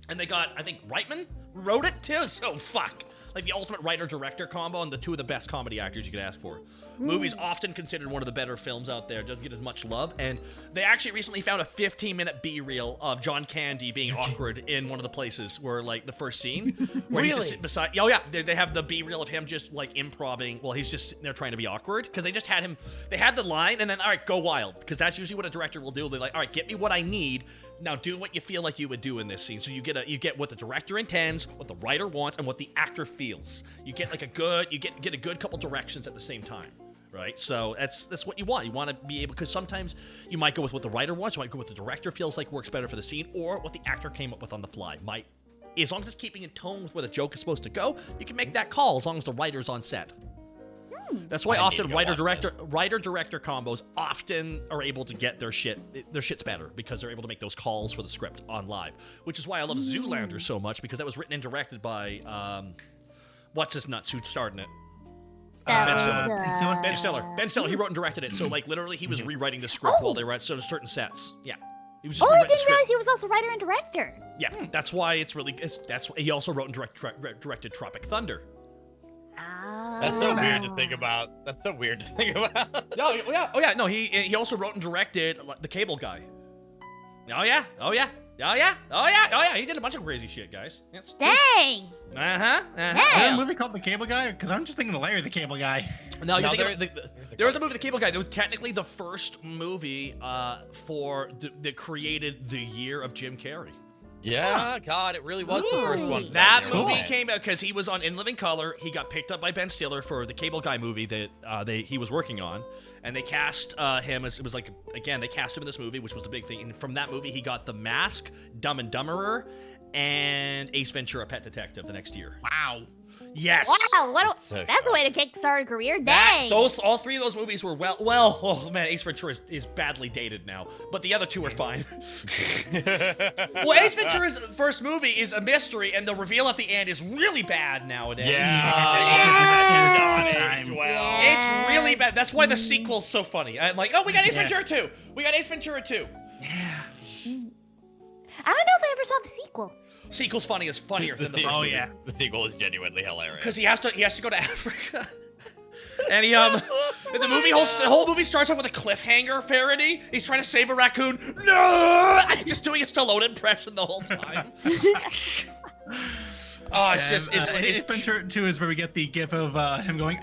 And they got, I think, Reitman wrote it too. So fuck, like the ultimate writer-director combo, and the two of the best comedy actors you could ask for. Movie's often considered one of the better films out there. Doesn't get as much love, and they actually recently found a 15-minute B-reel of John Candy being awkward in one of the places where, like, the first scene where he's just sitting beside. Oh yeah, they have the B-reel of him just like improvising while he's just sitting there trying to be awkward, because they just had him. They had the line, and then all right, go wild, because that's usually what a director will do. They're like, all right, get me what I need. Now do what you feel like you would do in this scene. So you get what the director intends, what the writer wants, and what the actor feels. You get like you get a good couple directions at the same time, right? So that's what you want. You want to be able, because sometimes you might go with what the writer wants, you might go with what the director feels like works better for the scene, or what the actor came up with on the fly. As long as it's keeping in tone with where the joke is supposed to go, you can make that call as long as the writer's on set. That's why often writer-director combos often are able to get their shit's better, because they're able to make those calls for the script on live. Which is why I love Zoolander so much, because that was written and directed by what's his nuts who starred in it? Ben Stiller. Ben Stiller. He wrote and directed it. So like literally, he was rewriting the script while they were at certain sets. Yeah. He was just I rewriting the didn't script. realize he was also writer and director. Yeah, that's why it's really. That's he also wrote and directed Tropic Thunder. That's so weird to think about. Oh yeah. No, he also wrote and directed The Cable Guy. Oh yeah. He did a bunch of crazy shit, guys. Dang. Is a movie called The Cable Guy? Because I'm just thinking the Larry the Cable Guy. No, there was a movie, The Cable Guy. That was technically the first movie that created the year of Jim Carrey. Yeah, God, it really was the first one. That movie came out because he was on In Living Color. He got picked up by Ben Stiller for the Cable Guy movie that he was working on, and they cast him as, it was like, again, they cast him in this movie, which was the big thing. And from that movie, he got The Mask, Dumb and Dumberer, and Ace Ventura: Pet Detective the next year. Wow. Yes. Wow, that's a way to kickstart a career. Dang. All three of those movies were oh man, Ace Ventura is badly dated now, but the other two are fine. Well, Ace Ventura's first movie is a mystery, and the reveal at the end is really bad nowadays. It's really bad. That's why the sequel's so funny. I'm like, oh, we got Ace Ventura 2. We got Ace Ventura 2. I don't know if I ever saw the sequel. Sequel's funnier than the first movie. Yeah. The sequel is genuinely hilarious. Because he has to go to Africa. And he and the whole movie starts off with a cliffhanger parody. He's trying to save a raccoon. No! He's just doing a Stallone impression the whole time. Oh, it's Ace Ventura 2 is where we get the gif of him going,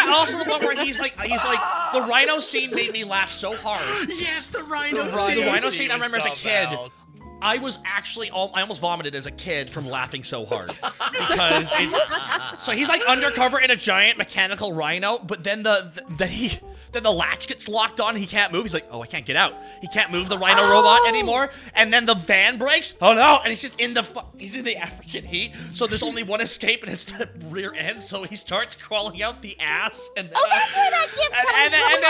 Also the one where he's like the rhino scene made me laugh so hard. yes, the rhino The scene. rhino scene I remember as a kid. I almost vomited as a kid from laughing so hard, because so he's like undercover in a giant mechanical rhino, but then then the latch gets locked on and he can't move. He's like, oh, I can't get out. He can't move the rhino robot anymore. And then the van breaks. Oh no! And he's just he's in the African heat. So there's only one escape, and it's the rear end. So he starts crawling out the ass. And then, That's where that gift comes from.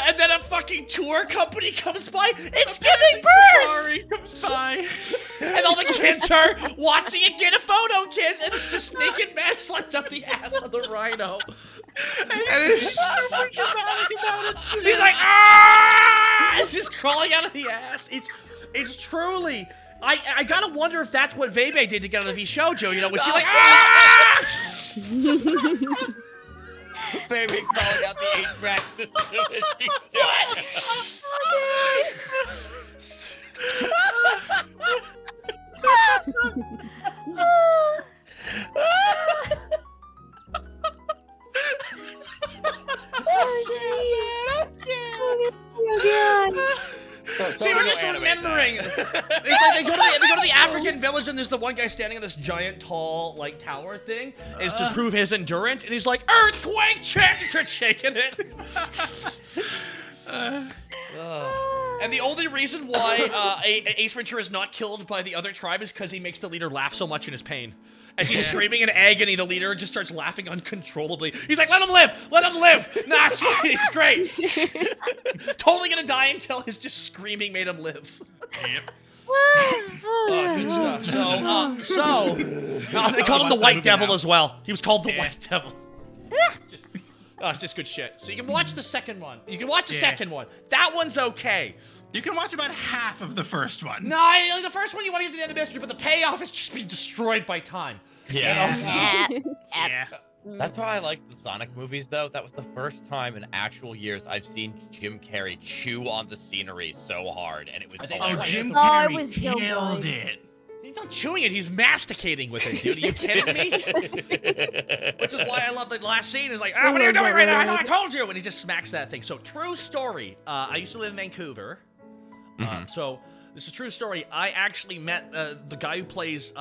and then a fucking tour company comes by. It's giving birth. Sorry, comes by. And all the kids are watching it. Get a photo, kids. And it's just naked man slugged up the ass of the rhino. And it's super dramatic about it too. He's like, ah! It's just crawling out of the ass. It's truly. I gotta wonder if that's what Vebe did to get on the Shoujo. You know, was she like, ah! Baby crawling out the HVAC system. See, we're just remembering. It's like they go to the African village, and there's the one guy standing on this giant, tall, like tower thing, is to prove his endurance, and he's like, "Earthquake check!" He starts shaking it. And the only reason why Ace Ventura is not killed by the other tribe is because he makes the leader laugh so much in his pain. As he's screaming in agony, the leader just starts laughing uncontrollably. He's like, let him live! Let him live! Nah, it's fine. He's great. Totally gonna die until his just screaming made him live. Yep. Good stuff. They called him the White Devil as well. He was called the White Devil. It's just good shit. So you can watch the second one. Second one. That one's okay. You can watch about half of the first one. No, the first one you want to get to the end of the mystery, but the payoff is just being destroyed by time. Yeah. Yeah. That's why I like the Sonic movies, though. That was the first time in actual years I've seen Jim Carrey chew on the scenery so hard, and it was hilarious. Jim Oh, it Carrey was so killed good. it. He's not chewing it, he's masticating with it, dude. Are you kidding me? Which is why I love the last scene. Is like, what are you doing right now? I thought I told you. And he just smacks that thing. So, true story. I used to live in Vancouver. So, this is a true story. I actually met the guy who plays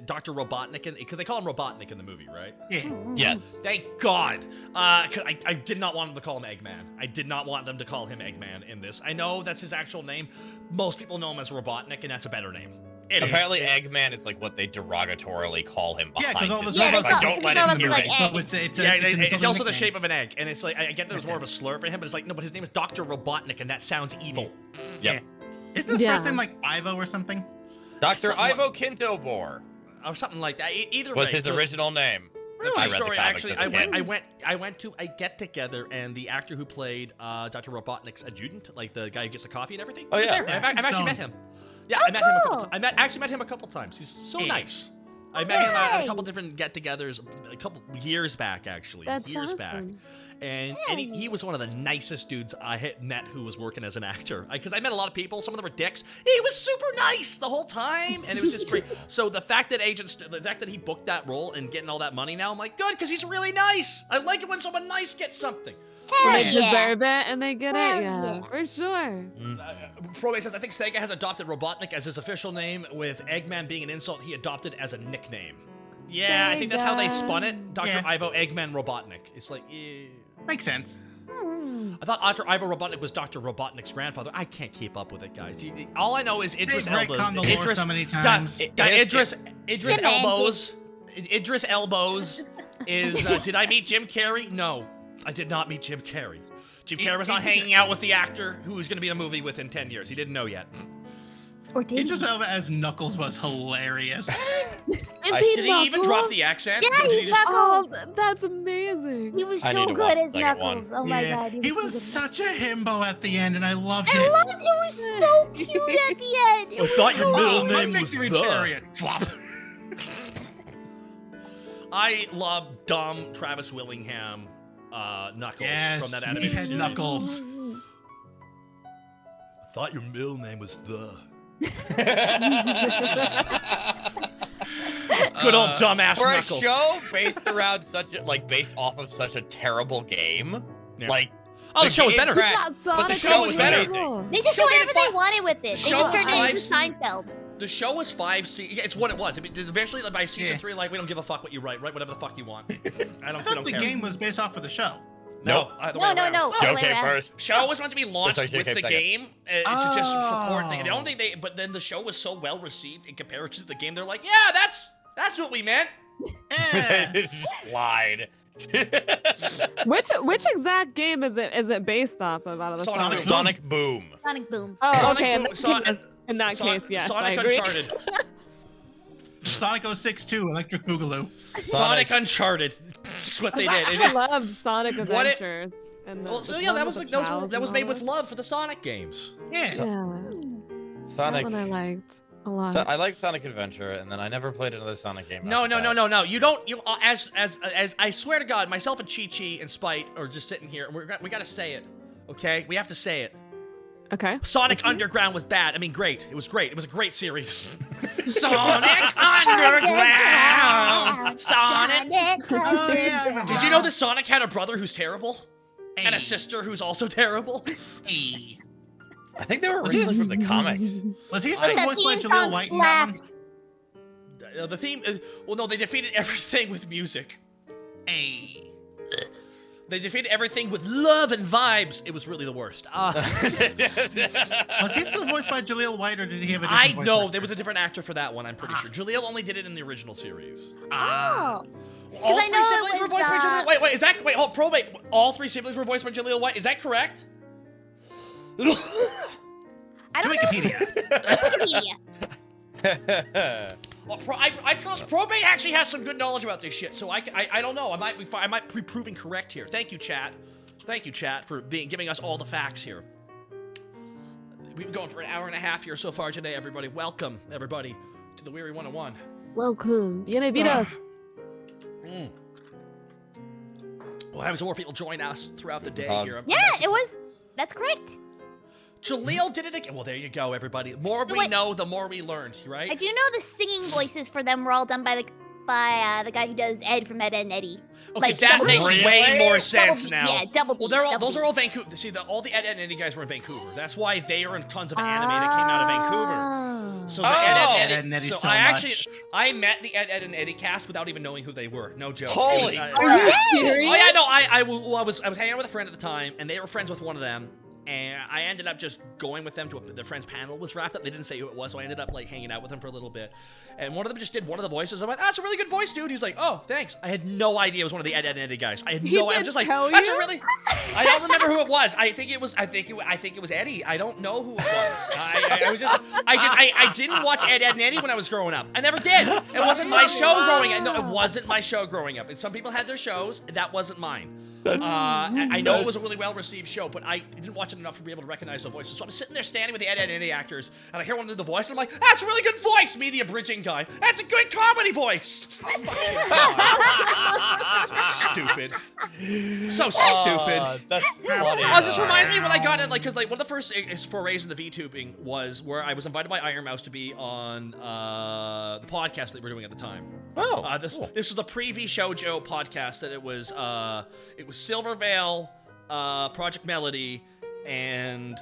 Dr. Robotnik, because they call him Robotnik in the movie, right? Yeah. Yes. Thank God. 'Cause I did not want them to call him Eggman. I did not want them to call him Eggman in this. I know that's his actual name. Most people know him as Robotnik, and that's a better name. Apparently, Eggman is like what they derogatorily call him behind because all his the name. stuff Yeah, I don't let him hear like it. So eggs. it's It's also the nickname. shape of an egg, and it's like I get there's more of a slur for him, but it's like no, but his name is Dr. Robotnik, and that sounds evil. Yep. Isn't his Yeah. first name like Ivo or something? Dr. Something Ivo Kintobor Or something like that. Either was way, his so- original name. True I read the story. comics Actually, as a kid. I went to a get together, and the actor who played Dr. Robotnik's adjutant, like the guy who gets the coffee and everything, Oh, was yeah. there. I've actually Stone. met him. Yeah, Oh, I met him a couple. cool. Actually met him a couple times. He's so Yeah. nice. I met him at a couple Nice. different get-togethers a couple years back, actually. That's years back. awesome. And he was one of the nicest dudes I had met who was working as an actor. Because I met a lot of people, some of them were dicks. He was super nice the whole time, and it was just great. So the fact that the fact that he booked that role and getting all that money now, I'm like, good, because he's really nice. I like it when someone nice gets something. Hell They yeah. deserve it and they get Hell it. Yeah, yeah. for sure. Probe says, I think Sega has adopted Robotnik as his official name, with Eggman being an insult he adopted as a nickname. Yeah, I think that's how they spun it. Dr. Yeah. Ivo Eggman Robotnik. It's like, Makes sense. I thought Dr. Ivo Robotnik was Dr. Robotnik's grandfather. I can't keep up with it, guys. All I know is Idris They've Elba's. retconned the lore so many times. Idris Semantics. Elbows. Idris Elbows is. Did I meet Jim Carrey? No, I did not meet Jim Carrey. Jim Carrey was not Idris- hanging out with the actor who was going to be in a movie within 10 years. He didn't know yet. Or did Idris Elba as Knuckles was hilarious. Is he Did he even Knuckles? drop the accent? Yeah, Did he he's just- Knuckles. Oh, that's amazing. He was I so need to good watch as the second one. Knuckles. Oh my Yeah. god, He was so such a himbo at the end, and I loved good. I it. loved it. It was so cute at the end. It I was thought your so middle cute. name was Victory the. Chariot. Flop. I love dumb Travis Willingham Knuckles Yes, from that Meathead animated series. Knuckles. I thought your middle name was the. Good old dumbass For a Knuckles. show based around based off of such a terrible game, Yeah. like Oh, the show was game better. crashed, That but the Sonic show was was better. amazing. They just Show did made it whatever they fun. wanted with it. They Show just turned it into was Seinfeld. The show was 5 seasons. It's what it was. I mean, eventually, by season Yeah. 3, like, we don't give a fuck what you write. Write whatever the fuck you want. I I don't thought the care. game was based off of the show. No, Nope. either No, way no, around. no. All the Joe way came around. first. Show was meant to be launched Sorry, with Jake the came second. game to just support the Oh. only thing but then the show was so well received in comparison to the game. They're like, yeah, that's what we meant. Yeah. Just lied. Which exact game is it based off of out of the Sonic Sonic? Boom. Sonic Boom. Sonic Boom. Oh, Sonic okay. Boom- In that case, yes, Sonic I agree. Uncharted. Sonic 06-2, Electric Boogaloo. Sonic Uncharted. That's what they did. It I just- loved Sonic What it- Adventures. And the, well, so the yeah, one that with was the like, cows that was and made all with that. love for the Sonic games. Yeah. Yeah, that Sonic. one I liked a lot. I like Sonic Adventure, and then I never played another Sonic game. No, after no, that. no, no, no. You don't. You as I swear to God, myself and Chi Chi and Spite are just sitting here. And we got to say it, okay? We have to say it. Okay. Sonic Underground was bad. I mean, great. It was great. It was a great series. Sonic Underground. Sonic. Oh, yeah. I remember Did you that. know that Sonic had a brother who's terrible and a Hey. sister who's also terrible? Hey. I think they were Was he- originally from the comics. Was he And still the voiced by theme Jaleel song White in that one? slaps. The theme. Well, no, they defeated everything with music. Hey. They defeated everything with love and vibes. It was really the worst. Was he still voiced by Jaleel White, or did he have a different voice actor? There was a different actor for that one, I'm pretty sure. Jaleel only did it in the original series. Oh. All I three know siblings it were was, voiced by Jaleel. Wait, is that probate? All three siblings were voiced by Jaleel White. Is that correct? I don't know. Wikipedia. Wikipedia. Well, I trust probate actually has some good knowledge about this shit, so I don't know. I might be proven correct here. Thank you, chat. Thank you, chat, for giving us all the facts here. We've been going for an hour and a half here so far today, everybody. Welcome, everybody, to the Weary 101. Welcome. Bienvenidos. We'll have some more people join us throughout the day here. Yeah, it was. That's correct. Jaleel did it again. Well, there you go, everybody. The more we know, the more we learned, right? I do know the singing voices for them were all done by the guy who does Ed from Ed, Ed and Eddie. Okay, like, that makes way more sense D, now. Yeah, double D. Well, those D. are all Vancouver. See, all the Ed, Ed and Eddie guys were in Vancouver. That's why they are in tons of anime that came out of Vancouver. So the Ed, Ed and Eddie. So I met the Ed, Ed and Eddie cast without even knowing who they were. No joke. Holy Are you serious? Oh yeah, no. I was hanging out with a friend at the time, and they were friends with one of them. And I ended up just going with them to their friend's panel was wrapped up. They didn't say who it was, so I ended up like hanging out with them for a little bit. And one of them just did one of the voices. I went, "That's a really good voice, dude." He's like, "Oh, thanks." I had no idea it was one of the Ed, Ed and Eddie guys. I had no. I was just like, "That's a really." I don't remember who it was. I think it was Eddie. I don't know who it was. I didn't watch Ed, Ed and Eddie when I was growing up. I never did. It wasn't my show growing up. No, it wasn't my show growing up. And some people had their shows. That wasn't mine. I know it was a really well-received show, but I didn't watch it enough to be able to recognize the voices. So I'm sitting there standing with the Ed, Ed and Eddie actors, and I hear one do the voice, and I'm like, "That's a really good voice!" Me, the abridging guy. "That's a good comedy voice!" Stupid. So stupid. That's funny. Oh, it just reminds me when I got in, because one of the first forays into VTubing was where I was invited by Iron Mouse to be on the podcast that we were doing at the time. Oh, this cool. was the pre-V Shoujo podcast that it was Silvervale, Project Melody, and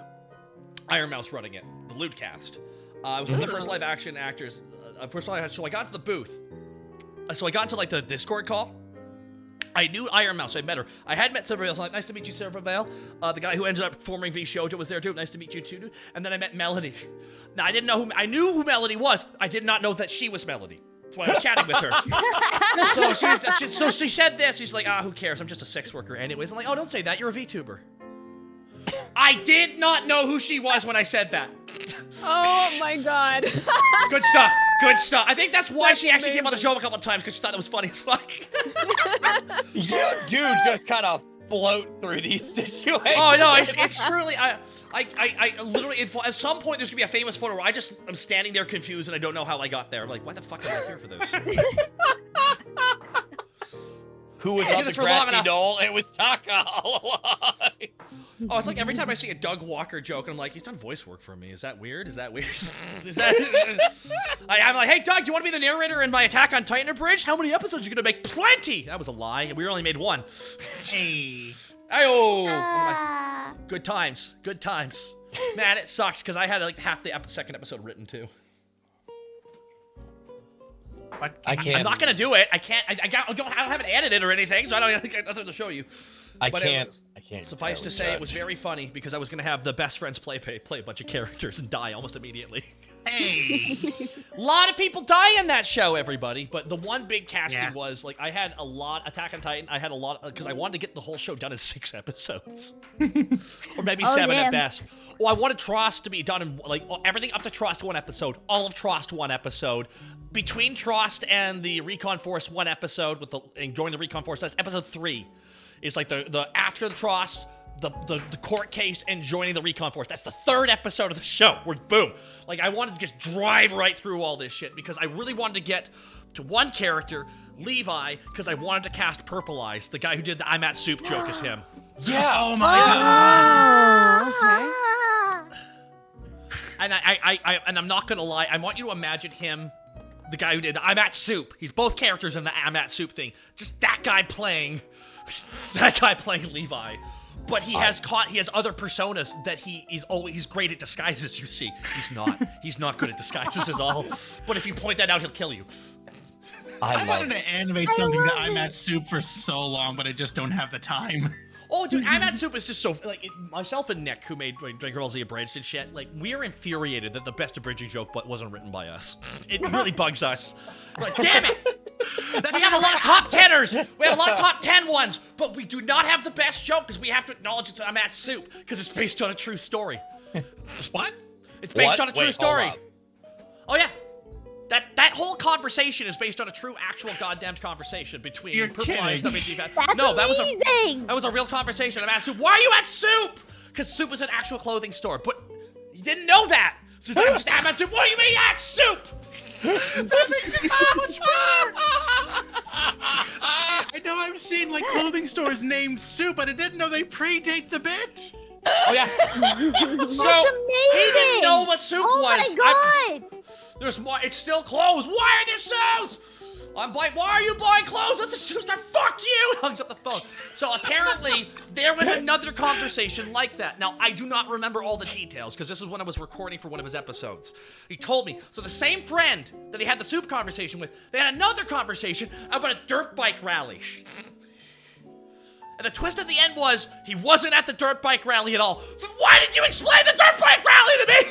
Iron Mouse running it, the Ludecast. I was one of the first live action actors. So I got to the booth. So I got into the Discord call. I knew Iron Mouse. I met her. I had met Silvervale. So nice to meet you, Silvervale. The guy who ended up forming V Shoujo was there too. Nice to meet you too, dude. And then I met Melody. Now I didn't know I knew who Melody was. I did not know that she was Melody. That's why I was chatting with her. So she said this. She's like, "Who cares? I'm just a sex worker anyways." I'm like, "Oh, don't say that. You're a VTuber." I did not know who she was when I said that. Oh my god. Good stuff. Good stuff. I think that's why she actually came on the show a couple of times, because she thought that was funny as fuck. You dude just kind of float through these situations. Oh no, it's truly. I literally at some point there's gonna be a famous photo where I'm standing there confused and I don't know how I got there. I'm like, why the fuck am I here for this? Who was on the grassy knoll? It was Taka all along. Oh, it's like every time I see a Doug Walker joke, and I'm like, he's done voice work for me. Is that weird? Is that weird? I'm like, "Hey, Doug, do you want to be the narrator in my Attack on Titan Abridged? How many episodes are you gonna make?" "Plenty." That was a lie. We only made one. Hey. Ayo. Good times. Good times. Man, it sucks because I had half the second episode written too. I can't. I'm not gonna do it. I can't. I don't have it edited or anything, so I don't got nothing to show you. I can't. Suffice to say, it was very funny because I was gonna have the best friends play a bunch of characters and die almost immediately. Hey. A lot of people die in that show, everybody. But the one big casting was I had a lot. Attack on Titan. I had a lot because I wanted to get the whole show done in 6 episodes, or maybe 7 at best. Oh, I wanted Trost to be done in everything up to Trost 1 episode, all of Trost 1 episode. Between Trost and the Recon Force 1 episode and joining the Recon Force, that's episode 3. It's like the after the Trost, the court case, and joining the Recon Force. That's the 3rd episode of the show. Where boom, I wanted to just drive right through all this shit because I really wanted to get to one character, Levi, because I wanted to cast Purple Eyes, the guy who did the "I'm at soup" joke as him. Yeah. Oh my god. Okay. And I'm not gonna lie. I want you to imagine him, the guy who did the "I'm at soup." He's both characters in the "I'm at soup" thing. Just that guy playing Levi. But he has other personas that he's great at disguises, you see. He's not good at disguises at all. But if you point that out, he'll kill you. I wanted to animate something that I'm at soup for so long, but I just don't have the time. Oh, dude, I'm at soup is just so like myself and Nick, who made Ball Z Abridged and shit. Like, we're infuriated that the best abridging joke wasn't written by us. It really bugs us. Like, damn it! We have a lot of top 10ers. We have a lot of top 10 ones, but we do not have the best joke because we have to acknowledge I'm at soup because it's based on a true story. What? It's based on a true Wait, story. hold Oh yeah. That whole conversation is based on a true, actual, goddamn conversation between You're Purple kidding. Eyes, WTF. That's No, amazing. that was a real conversation. I'm at soup. Why are you at soup? Because soup is an actual clothing store, but you didn't know that. So I'm at soup. What do you mean at soup? That makes it so much better. I know I've seen like clothing stores named Soup, but I didn't know they predate the bit. Oh yeah. That's So amazing. he didn't know what soup Oh was. my god. There's more. It's still closed. Why are there sales? I'm like, why are you buying clothes at the superstore? Fuck you! Hangs up the phone. So apparently, there was another conversation like that. Now, I do not remember all the details, because this is when I was recording for one of his episodes. He told me. So the same friend that he had the soup conversation with, they had another conversation about a dirt bike rally. And the twist at the end was, he wasn't at the dirt bike rally at all. So why did you explain the dirt bike rally to me?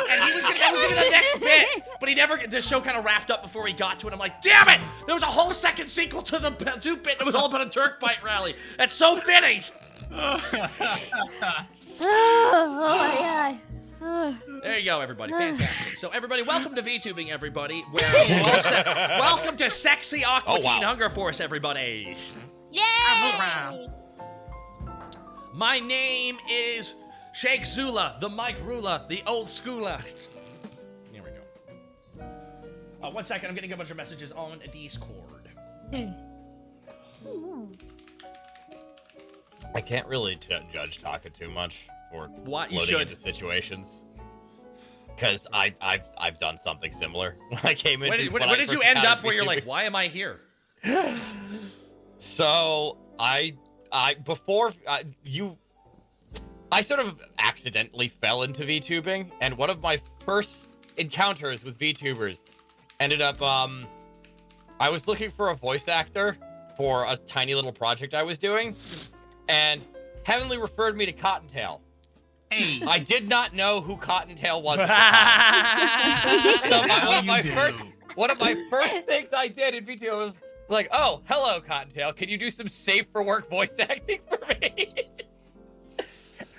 And he was gonna, that was gonna be the next bit, but he never, this show kind of wrapped up before he got to it. I'm like, damn it! There was a whole second sequel to the soup bit that was all about a dirt bike rally. That's so fitting! Oh my god. There you go, everybody. Fantastic. So, everybody, welcome to VTubing, everybody. Welcome to Sexy Aqua Teen Hunger Force, everybody. Yay! My name is Sheikh Zula, the Mike Rula, the old schooler. Here we go. 1 second, I'm getting a bunch of messages on Discord. I can't really judge Taka too much for What? You floating should. into situations. Because I've done something similar when I came into. Where did you end up where you're like, why am I here? So I sort of accidentally fell into VTubing, and one of my first encounters with VTubers ended up I was looking for a voice actor for a tiny little project I was doing, and Heavenly referred me to Cottontail. Hey. I did not know who Cottontail was at the time. So one of my first things I did in VTuber was like, oh, hello, Cottontail. Can you do some safe for work voice acting for me?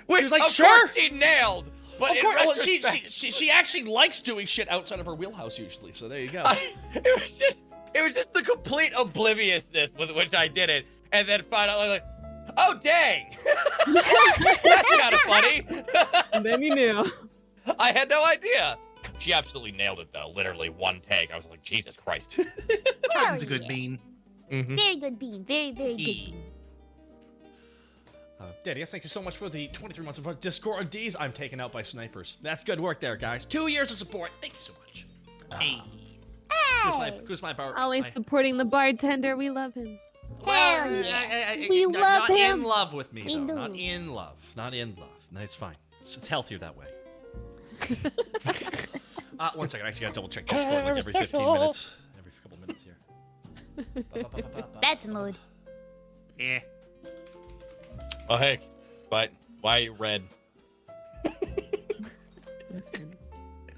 Which, was like, of sure. course, she nailed. But Of course, well, retrospect, she actually likes doing shit outside of her wheelhouse usually, so there you go. it was just the complete obliviousness with which I did it, and then finally like, oh dang, that's kind of funny. And then you knew. I had no idea. She absolutely nailed it though. Literally one take. I was like, Jesus Christ. That's a good bean. Mm-hmm. Very good bean. Very, very good bean. Daddy, yes, thank you so much for the 23 months of Discord Ds. I'm taken out by snipers. That's good work there, guys. 2 years of support. Thank you so much. Hey. Who's my bar? Always supporting the bartender. We love him. Hell yeah. We love not him. in love with me, We though. do. Not in love. Not in love. No, it's fine. It's healthier that way. 1 second. I actually gotta double check Discord like every 15 minutes. Every couple minutes here. That's mood. Yeah. Oh hey, but why are you red? Listen.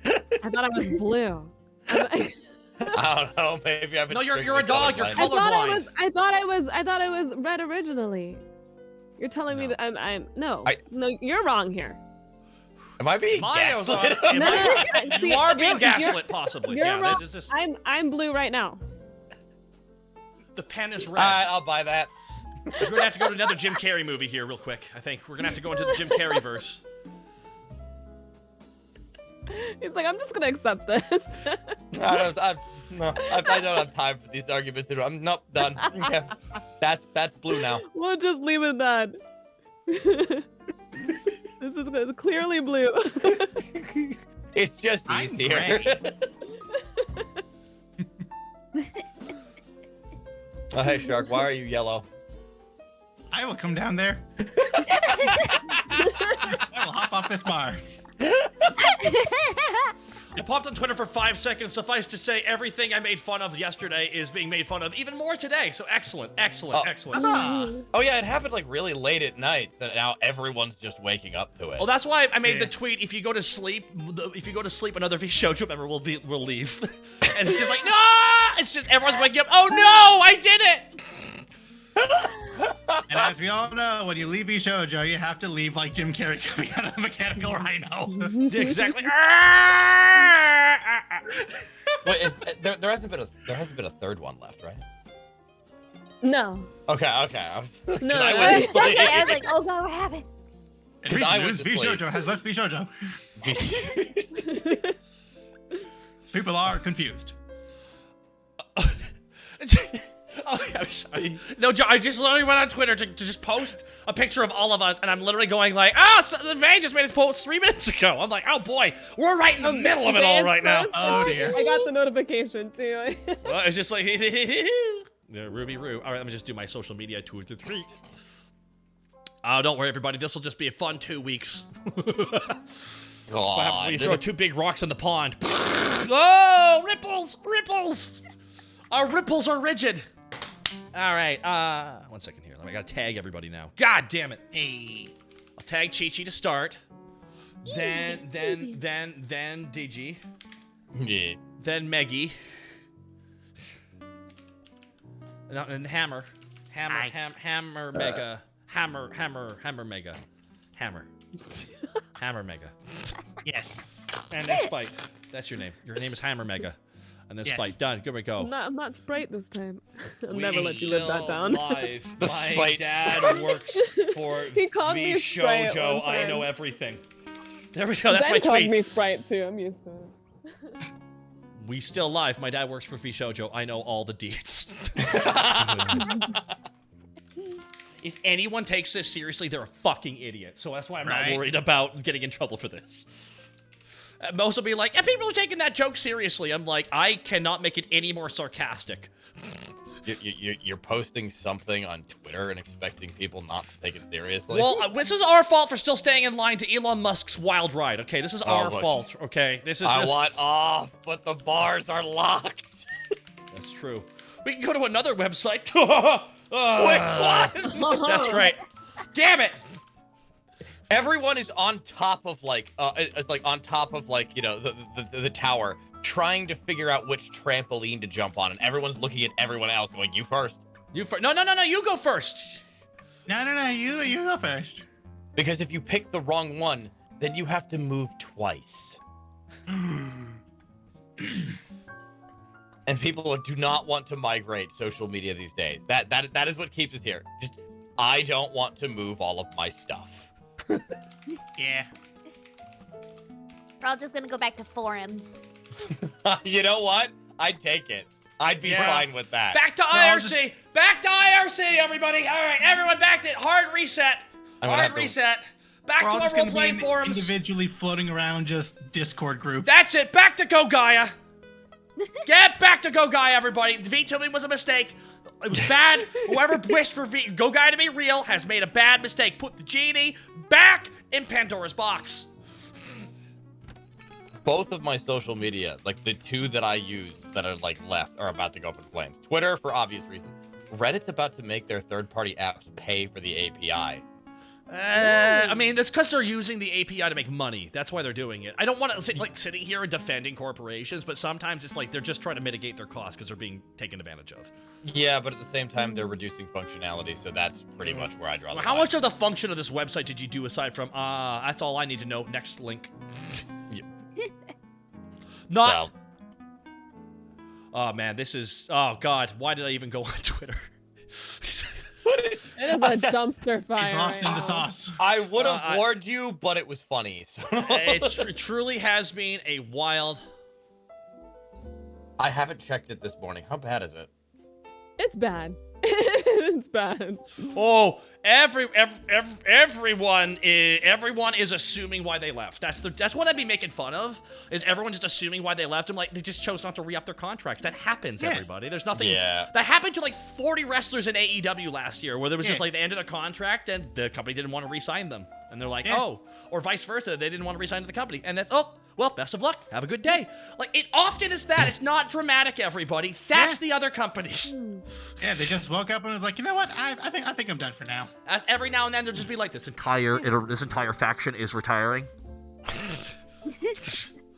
I thought I was blue. I don't know. Maybe I've been. No, you're a strictly dog, you're colorblind. colorblind. I thought I was red originally. You're telling me that I'm no, you're wrong here. Am I being Mayo's gaslit? on. No, You see, are being you're- gaslit, possibly. you're Yeah, wrong. this is, I'm blue right now. the pen is red. I'll buy that. We're gonna have to go to another Jim Carrey movie here, real quick. I think we're gonna have to go into the Jim Carrey verse. He's like, I'm just gonna accept this. I don't have time for these arguments. I'm not done. Okay. That's blue now. We'll just leave it at that. This is clearly blue. It's just I'm easier. gray. Oh, hey, Shark, why are you yellow? I will come down there. I will hop off this bar. I It popped on Twitter for 5 seconds. Suffice to say, everything I made fun of yesterday is being made fun of even more today. So excellent, excellent, excellent. Oh yeah, it happened like really late at night. That now everyone's just waking up to it. Well, that's why I made the tweet. If you go to sleep, another VShojo member will leave. And it's just like, no! It's just everyone's waking up. Oh no! I did it! And as we all know, when you leave VShojo, you have to leave like Jim Carrey coming out of a mechanical rhino. Exactly. Wait, there hasn't been a third one left, right? No. Okay. No. I was like, oh god, what happened? In 'Cause I recent went news, to sleep. VShojo has left VShojo. People are confused. Oh, I'm sorry. No, I just literally went on Twitter to just post a picture of all of us, and I'm literally going like, so the Vane just made his post 3 minutes ago. I'm like, oh boy, we're right in the middle of it all right now. Oh dear. I got the notification too. Well, it's just like, Ruby Roo. All right, let me just do my social media tweet. Oh, don't worry, everybody. This will just be a fun 2 weeks. What happens when you throw 2 big rocks in the pond? Oh, ripples, ripples. Our ripples are rigid. All right, 1 second here. I gotta tag everybody now. God damn it. Hey. I'll tag Chi-Chi to start. Then Digi. Yeah. Then Meggy. And Hammer. Hammer Mega. Hammer Mega. Hammer Mega. Yes. And then Spike. That's your name. Your name is Hammer Mega. And then Yes. Spike. Done. Good we go. I'm not Sprite this time. I'll We never let you live that still down. Live. The My Spite dad works for He called me Sprite VShojo. one I time. know everything. There we go. That's Ben my called tweet. me Sprite too. I'm used to it. We still live. My dad works for VShojo. I know all the deeds. If anyone takes this seriously, they're a fucking idiot. So that's why I'm not Right. worried about getting in trouble for this. Most will be like, if people are taking that joke seriously, I'm like, I cannot make it any more sarcastic. You're posting something on Twitter and expecting people not to take it seriously? Well, this is our fault for still staying in line to Elon Musk's wild ride, okay? This is our look. fault, okay? This is I want off, but the bars are locked. That's true. We can go to another website. Which one? That's right. Damn it! Everyone is on top of like, the tower, trying to figure out which trampoline to jump on, and everyone's looking at everyone else, going, "You first." You first. No, you go first. No, you go first. Because if you pick the wrong one, then you have to move twice. And people do not want to migrate social media these days. That is what keeps us here. Just, I don't want to move all of my stuff. Yeah. We're all just gonna go back to forums. You know what? I'd take it. I'd be Yeah. fine with that. Back to We're all IRC. Back to IRC, everybody. All right, everyone, back to hard reset. I'm gonna Hard have to- reset. Back We're all to just our gonna be role-playing forums. individually floating around just Discord groups. That's it. Back to Go Gaia. Get back to Go Gaia, everybody. VTubing was a mistake. It was bad. Whoever wished for Go Gaia to be real has made a bad mistake. Put the genie back in Pandora's box. Both of my social media, like the 2 that I use that are like left, are about to go up in flames. Twitter, for obvious reasons. Reddit's about to make their third-party apps pay for the API. I mean, that's because they're using the API to make money. That's why they're doing it. I don't want to sit, like sitting here and defending corporations, but sometimes it's like they're just trying to mitigate their costs because they're being taken advantage of. Yeah, but at the same time, they're reducing functionality, so that's pretty much where I draw the How line. much of the function of this website did you do aside from, that's all I need to know. Next link. Not. Well, Oh man, this is. Oh god, why did I even go on Twitter? It is a dumpster fire. He's lost right in the now. sauce. I would have I- warned you, but it was funny. So. It truly has been a wild. I haven't checked it this morning. How bad is it? It's bad. It's bad. Oh, everyone is assuming why they left. That's what I'd be making fun of. Is everyone just assuming why they left? I'm like, they just chose not to re-up their contracts. That happens, Yeah. everybody. There's nothing. Yeah. That happened to like 40 wrestlers in AEW last year, where there was just Yeah. like the end of their contract and the company didn't want to re-sign them. And they're like, Yeah. oh, or vice versa. They didn't want to resign to the company. And that's, oh, well, best of luck. Have a good day. Like, it often is that. It's not dramatic, everybody. That's the other companies. Yeah, they just woke up and was like, you know what? I think I'm done for now. Every now and then, they'll just be like, this entire faction is retiring.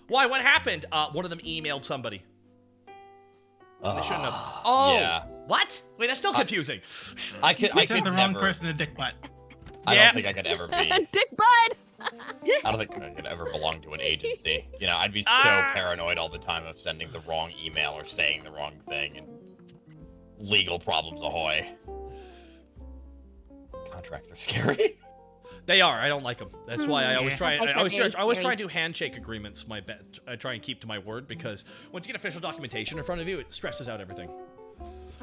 Why? What happened? One of them emailed somebody. They shouldn't have. Oh, yeah. What? Wait, that's still confusing. I Sent could the wrong never, person a dick butt. I Yeah. don't think I could ever be. Dick Bud. I don't think I could ever belong to an agency. You know, I'd be so paranoid all the time of sending the wrong email or saying the wrong thing, and legal problems ahoy. Contracts are scary. They are. I don't like them. That's why I always try. Contracts I always are try. I always very try to do handshake agreements. I try and keep to my word because once you get official documentation in front of you, it stresses out everything.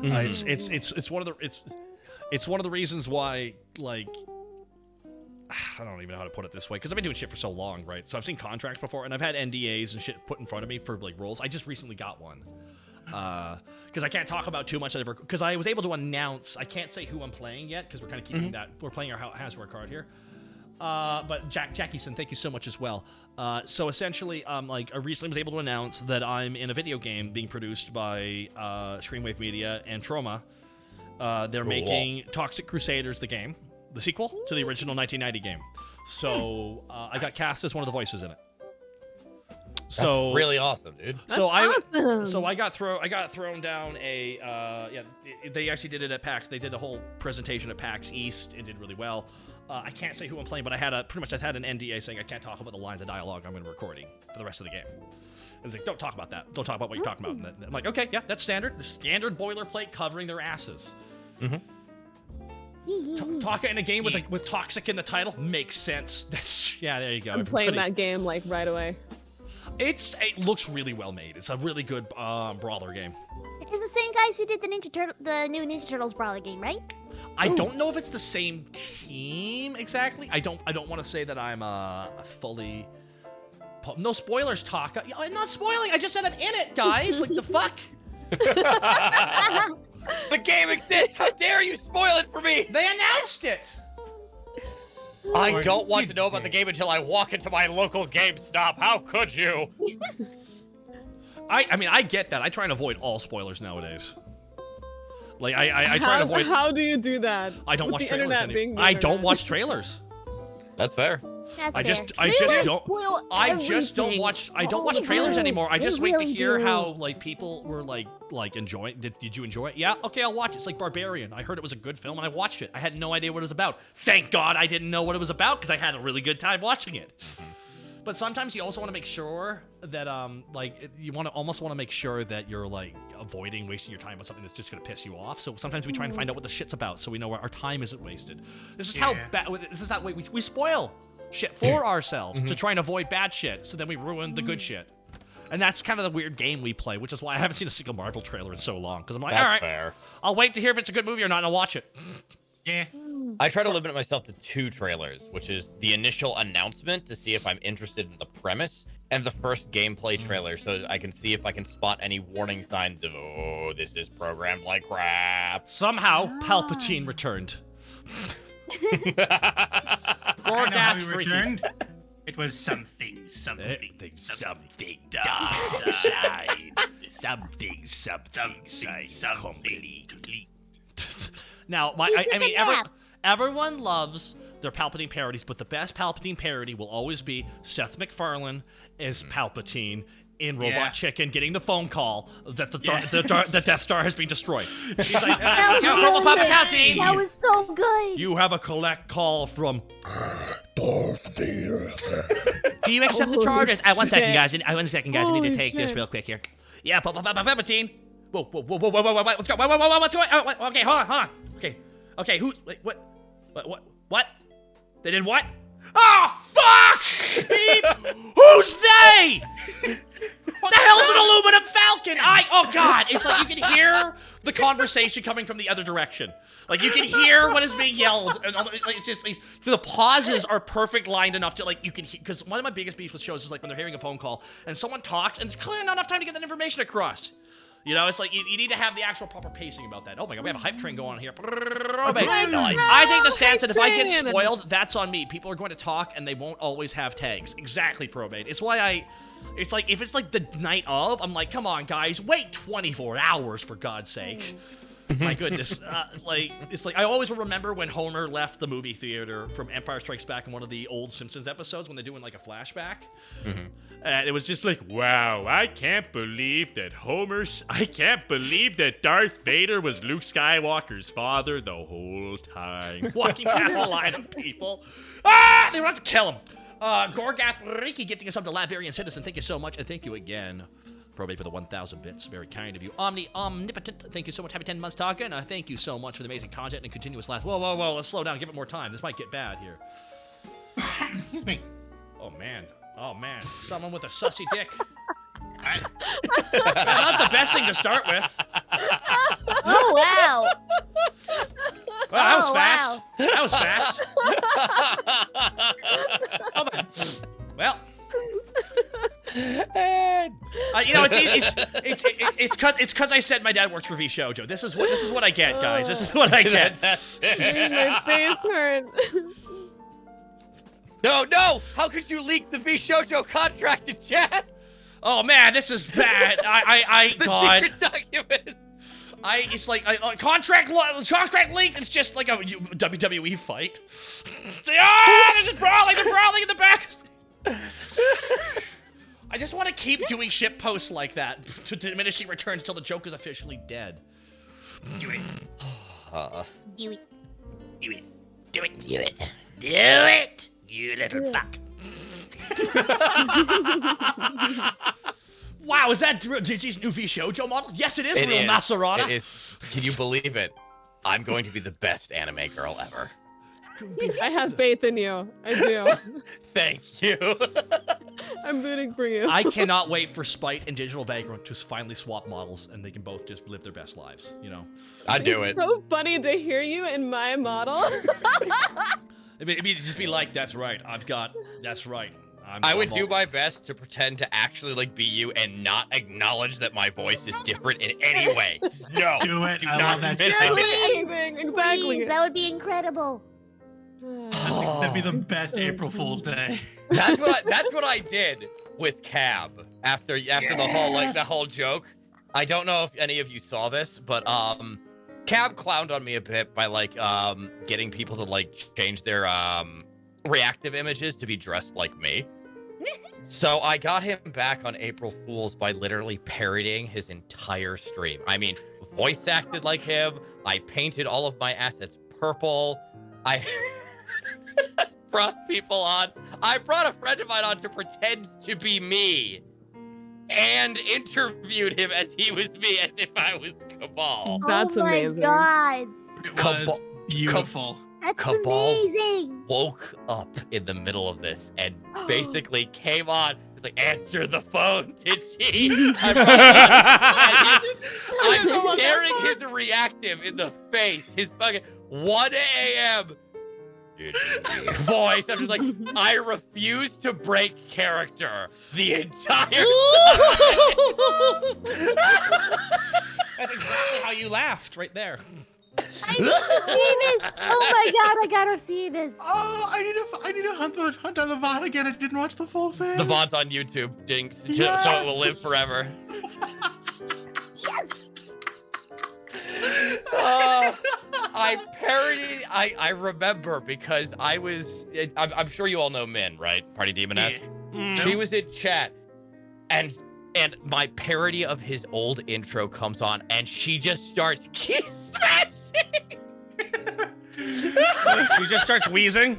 It's one of the reasons why, like, I don't even know how to put it this way because I've been doing shit for so long, right? So I've seen contracts before, and I've had NDAs and shit put in front of me for like roles. I just recently got one because I can't talk about too much because I was able to announce. I can't say who I'm playing yet because we're kind of keeping that. We're playing our Hasbro card here. But Jackieson, thank you so much as well. So essentially, like I recently was able to announce that I'm in a video game being produced by Screenwave Media and Troma. They're making Toxic Crusaders, the game, the sequel to the original 1990 game. So I got cast as one of the voices in it. So That's really awesome, dude. So awesome. I got thrown down a they actually did it at PAX. They did the whole presentation at PAX East and did really well. I can't say who I'm playing, but I had an NDA saying I can't talk about the lines of dialogue I'm going to be recording for the rest of the game. And it's like, don't talk about that. Don't talk about what you're talking about. And I'm like, okay, yeah, that's standard. The standard boilerplate covering their asses. Talking in a game with toxic in the title makes sense. That's there you go. I'm playing that game like right away. It looks really well made. It's a really good brawler game. It was the same guys who did the new Ninja Turtles brawler game, right? I don't know if it's the same team exactly. I don't want to say that I'm fully. No spoilers talk. I'm not spoiling. I just said I'm in it, guys. Like the fuck. The game exists. How dare you spoil it for me? They announced it. I don't want to know about the game until I walk into my local GameStop. How could you? I mean, I get that. I try and avoid all spoilers nowadays. Like I try to avoid. How do you do that? I don't with watch the trailers internet being anymore. the I don't internet? watch trailers. That's fair. That's I fair. just Trailers don't. spoil I just don't everything watch. I don't all watch the trailers time. anymore. I They just wait to really hear do. how like people were like enjoying. Did you enjoy it? Yeah. Okay, I'll watch it. It's like Barbarian. I heard it was a good film and I watched it. I had no idea what it was about. Thank God I didn't know what it was about because I had a really good time watching it. But sometimes you also want to make sure that you almost want to make sure that you're like avoiding wasting your time on something that's just going to piss you off. So sometimes we try and find out what the shit's about so we know our time isn't wasted. This is how we spoil shit for ourselves to try and avoid bad shit. So then we ruin the good shit. And that's kind of the weird game we play, which is why I haven't seen a single Marvel trailer in so long. Because I'm like, That's all right, fair. I'll wait to hear if it's a good movie or not, and I'll watch it. Yeah. I try to limit myself to 2 trailers, which is the initial announcement to see if I'm interested in the premise, and the first gameplay trailer, so I can see if I can spot any warning signs of, oh, this is programmed like crap. Somehow, Palpatine returned. I know how he returned. It was something dark side. Something. Now, I mean, everyone loves their Palpatine parodies, but the best Palpatine parody will always be Seth MacFarlane as Palpatine in Robot Chicken getting the phone call that the Death Star has been destroyed. He's like, Palpatine! That was so good. You have a collect call from Darth Vader. Do you accept the charges? One second, guys. I need to take this shit. real quick here. Yeah, Palpatine. Whoa, what's going on? What's going on? Okay, hold on. Okay, who? Wait, what? They did what? Oh, fuck! Beep. Who's they? What the hell's an aluminum falcon? Oh God! It's like you can hear the conversation coming from the other direction. Like you can hear what is being yelled, and it's just the pauses are perfect lined enough to like you can hear. Because one of my biggest beefs with shows is like when they're hearing a phone call and someone talks and it's clearly not enough time to get that information across. You know, it's like you need to have the actual proper pacing about that. Oh my god, we have a hype train going on here. Nice. I take the stance that if I get spoiled, that's on me. People are going to talk and they won't always have tags. Exactly, Probate. It's why it's like, if it's like the night of, I'm like, come on, guys, wait 24 hours for God's sake. My goodness. It's like, I always will remember when Homer left the movie theater from Empire Strikes Back in one of the old Simpsons episodes when they're doing like a flashback. And it was just like, wow, I can't believe that Darth Vader was Luke Skywalker's father the whole time. Walking past a line of people. Ah! They were about to kill him. Gorgath Riki gifting us up to Latvarian Citizen. Thank you so much, and thank you again, Probate, for the 1,000 bits. Very kind of you. Omnipotent, thank you so much. Happy 10 months talking. Thank you so much for the amazing content and continuous laughs. Whoa, let's slow down. Give it more time. This might get bad here. Excuse me. Oh, man. Someone with a sussy dick. Not the best thing to start with. Oh, wow. Well, that was fast. Hold on. Well, it's because I said my dad works for V Shoujo. This is what I get, guys. This is what I get. My face hurt. No! How could you leak the V Shoujo contract to chat? Oh man, this is bad. The God. secret documents. It's like contract leak. It's just like a WWE fight. They're just brawling in the back. I just want to keep doing shit posts like that to diminishing returns until the joke is officially dead. Do it. Do it. Do it. Do it. Do it. Do it. You little fuck. Wow, is that Gigi's new V Shoujo model? Yes, it is, real Maserata. It is. Can you believe it? I'm going to be the best anime girl ever. I have faith in you. I do. Thank you. I'm rooting for you. I cannot wait for Spite and Digital Vagrant to finally swap models and they can both just live their best lives, you know? I'd do it. It's so funny to hear you in my model. It'd just be like, that's right, that's right. I would do my best to pretend to actually like be you and not acknowledge that my voice is different in any way. No. Do it. Do I not love that admit stuff. Please, Exactly. please, that would be incredible. That'd be the best April Fool's Day. That's what I did with Cab after the whole joke. I don't know if any of you saw this, but Cab clowned on me a bit by like getting people to like change their reactive images to be dressed like me. So I got him back on April Fool's by literally parodying his entire stream. I mean, voice acted like him. I painted all of my assets purple. I brought people on. I brought a friend of mine on to pretend to be me and interviewed him as he was me, as if I was Cabal. That's amazing. Oh my god. It was beautiful. That's Cabal amazing. woke up in the middle of this and basically came on. It's like, answer the phone, Titchy. I'm staring his reactive in the face. His fucking 1 a.m. voice. I'm just like, I refuse to break character the entire time. That's exactly how you laughed right there. I need to see this. Oh my god, I gotta see this. Oh, I need to hunt down the VOD again. I didn't watch the full thing. The VOD's on YouTube, Jinx, so it will live forever. Yes. I parodied. I remember because I'm sure you all know Min, right? Party Demoness. Yeah. She was in chat, and my parody of his old intro comes on, and she just starts kiss smashing. She just starts wheezing.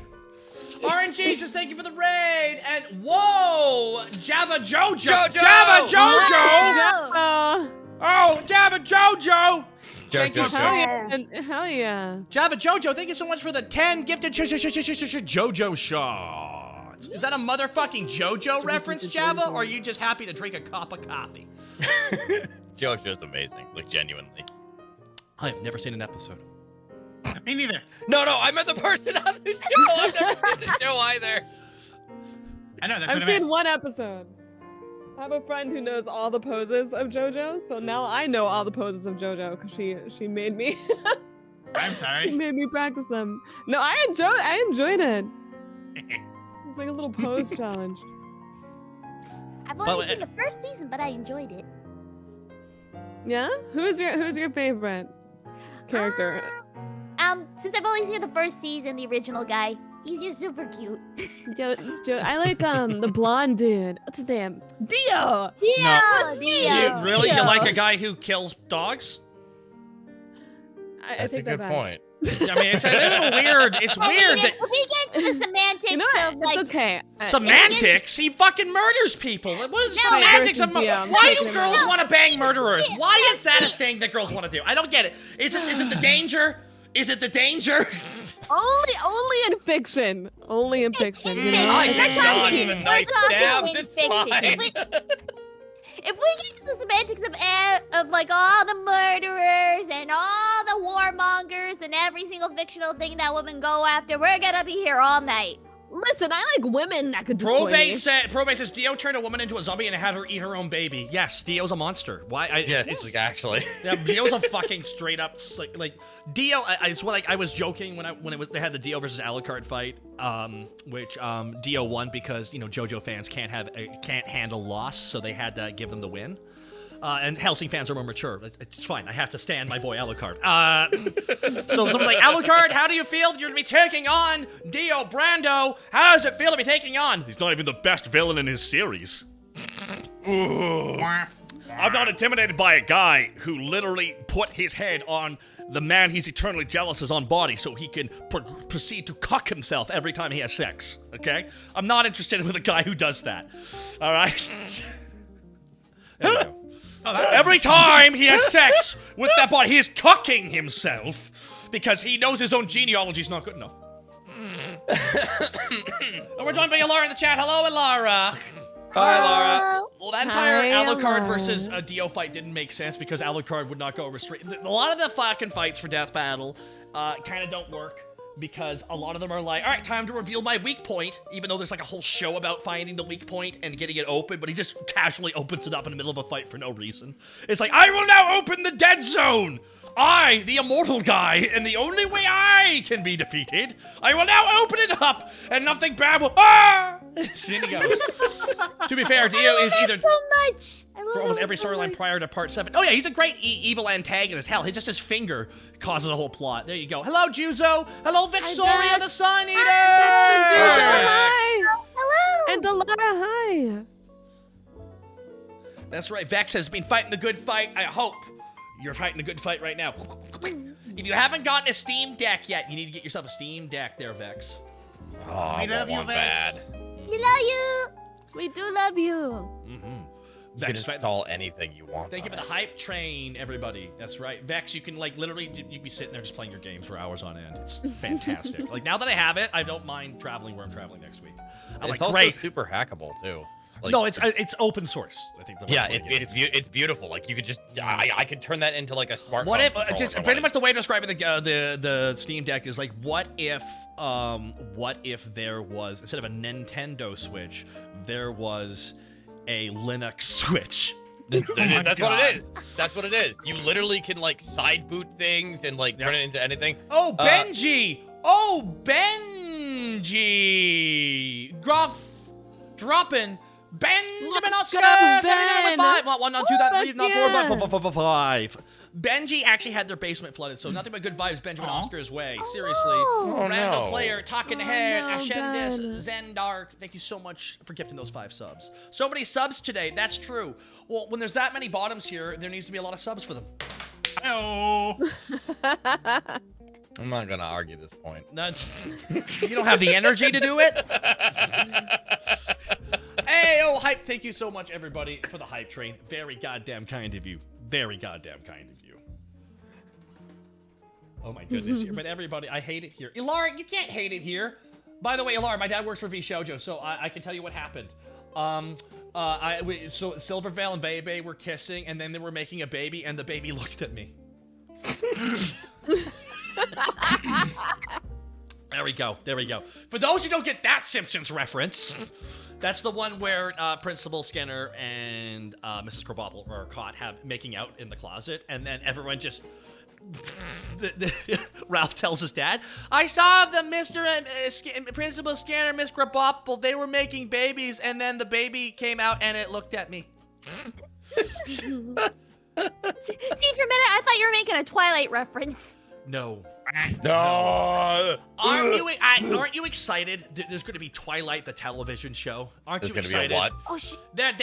RNG says thank you for the raid, and whoa, Java Jojo. Java Jojo. Wow. Oh, Java Jojo. Thank you Jojo. so Hell yeah. Hell yeah. Java Jojo, thank you so much for the 10 gifted Jojo shots. Is that a motherfucking Jojo reference, Java, or are you just happy to drink a cup of coffee? JoJo's amazing, like genuinely. I have never seen an episode. Me neither. No, I meant the person on the show. I've never seen the show either. I know that's I've what I seen meant. one episode. I have a friend who knows all the poses of JoJo, so now I know all the poses of JoJo because she made me. I'm She sorry. made me practice them. No, I enjoyed it. It's like a little pose challenge. I've only seen the first season, but I enjoyed it. Yeah? Who's your favorite character? Since I've only seen the first season, the original guy, he's just super cute. I like the blonde dude. What's his name? Dio. Dio. Really? You like a guy who kills dogs? I That's a take that good back. point. I mean, it's a little weird. It's weird. If we get into the semantics You know what? of It's like, okay. Semantics? He fucking murders people. What is No, semantics of versus Dio. why do No, girls want to bang murderers? no, Why no, is that a thing that girls want to do? I don't get it. Is it the danger? Is it the danger? Only in fiction. Only in fiction. You know? I We're did not talking even we're nice talking stab, in it's fiction. fine. If we get to the semantics of like all the murderers and all the warmongers and every single fictional thing that women go after, we're gonna be here all night. Listen, I like women that could destroy me. Probate says Dio turned a woman into a zombie and had her eat her own baby. Yes, Dio's a monster. Why? Yes, actually. Yeah, Dio's a fucking straight up like Dio. It's what I was joking when they had the Dio versus Alucard fight, which Dio won because JoJo fans can't handle loss, so they had to give them the win. And Hellsing fans are more mature. It's fine. I have to stand my boy Alucard. So someone's like, Alucard, how do you feel that you're going to be taking on Dio Brando? How does it feel to be taking on? He's not even the best villain in his series. Ooh. I'm not intimidated by a guy who literally put his head on the man he's eternally jealous is on body so he can proceed to cuck himself every time he has sex. Okay? I'm not interested with a guy who does that. All right? There you go. Every time he has sex with that body, he is cucking himself because he knows his own genealogy is not good enough. And we're joined by Ilara in the chat. Hello, Ilara. Hi, Laura. Well, that entire Hi, Alucard Ilara. versus Dio fight didn't make sense because Alucard would not go over straight. A lot of the fucking fights for Death Battle kind of don't work because a lot of them are like, all right, time to reveal my weak point, even though there's like a whole show about finding the weak point and getting it open, but he just casually opens it up in the middle of a fight for no reason. It's like, I will now open the dead zone! I, the immortal guy, and the only way I can be defeated, I will now open it up, and nothing bad will. Ah! And he goes. To be fair, Dio is either so much. for almost every storyline prior to part 7. Oh yeah, he's a great evil antagonist. Hell, just his finger causes a whole plot. There you go. Hello, Juzo. Hello, Victoria the Sun Eater. Hi. Hello. And Alara, hi. That's right. Vex has been fighting the good fight. I hope you're fighting the good fight right now. If you haven't gotten a Steam Deck yet, you need to get yourself a Steam Deck there, Vex. Oh, I love want you, one Vex. bad. You love you. We do love you. Mm-hmm. You can install anything you want. Thank you for the hype train, everybody. That's right. Vex, you can literally, you'd be sitting there just playing your games for hours on end. It's fantastic. Now that I have it, I don't mind traveling where I'm traveling next week. I'm It's like, also great. super hackable too. No, it's open source. I think. Yeah, it's beautiful. Like you could just, I could turn that into like a smartphone. What if controller just for, pretty like- much the way of describing the Steam Deck is like, what if there was, instead of a Nintendo Switch, there was a Linux Switch. That's what it is. That's what it is. You literally can like side boot things and like turn it into anything. Oh, Benji! Benji! Dropping Benjamin Oscar! 77 with 5! 1, not 2, not 3, not 4, but 5. Benji actually had their basement flooded, so nothing but good vibes Benjamin Oscar's way. Seriously. Oh, Random no. player, talking Oh, ahead, no, Ashendis, Ben. Zendark. Thank you so much for gifting those 5 subs. So many subs today, that's true. Well, when there's that many bottoms here, there needs to be a lot of subs for them. Hello. I'm not gonna argue this point. You don't have the energy to do it? Hey, oh, hype. Thank you so much, everybody, for the hype train. Very goddamn kind of you. Very goddamn kind of you. Oh, my goodness. But everybody, I hate it here. Ilar, you can't hate it here. By the way, Ilar, my dad works for VShoujo, so I can tell you what happened. So Silvervale and Bebe were kissing, and then they were making a baby, and the baby looked at me. There we go. There we go. For those who don't get that Simpsons reference, that's the one where Principal Skinner and Mrs. Krabappel are caught making out in the closet, and then everyone just... Ralph tells his dad, I saw the Principal Skinner, Miss Krabappel, they were making babies, and then the baby came out and it looked at me. See, for a minute, I thought you were making a Twilight reference. No. No. Aren't you excited? There's going to be Twilight, the television show. Aren't you excited? Be a what? Oh shit!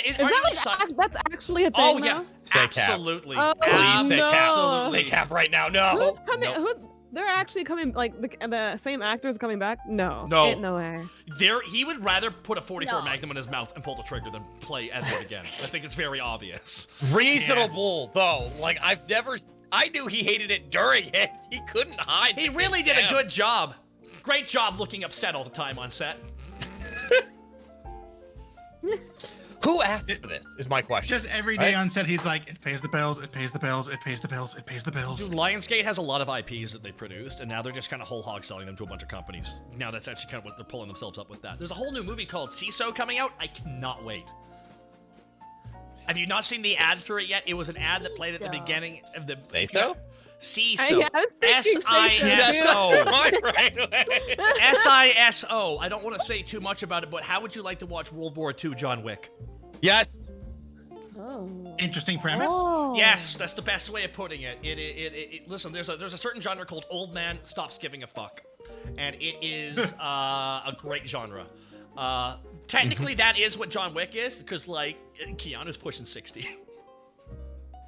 Is that like that's actually a thing? Oh yeah, now? Say Cap. absolutely. Oh, Please say Cap. Absolutely. Say Cap right now. No. Who's coming? No. They're actually coming? Like the same actors coming back? No. No. Ain't no way. He would rather put a 44 No. Magnum in his mouth and pull the trigger than play as it again. I think it's very obvious. Reasonable though. Like I knew he hated it during it. He couldn't hide. He really did a good job. Great job looking upset all the time on set. Who asked for this? Is my question. Just every day on set, he's like, it pays the bills, it pays the bills, it pays the bills, it pays the bills. Dude, Lionsgate has a lot of IPs that they produced, and now they're just kind of whole hog selling them to a bunch of companies. Now that's actually kind of what they're pulling themselves up with that. There's a whole new movie called CISO coming out. I cannot wait. Have you not seen the ad for it yet? It was an ad that played at the beginning of the... Say so? CISO. I was thinking S-I-S-O. Right. S-I-S-O. I don't want to say too much about it, but how would you like to watch World War II John Wick? Yes. Oh. Interesting premise. Oh. Yes, that's the best way of putting it. Listen, there's a certain genre called Old Man Stops Giving a Fuck, and it is a great genre. Technically, that is what John Wick is, because like Keanu's pushing 60.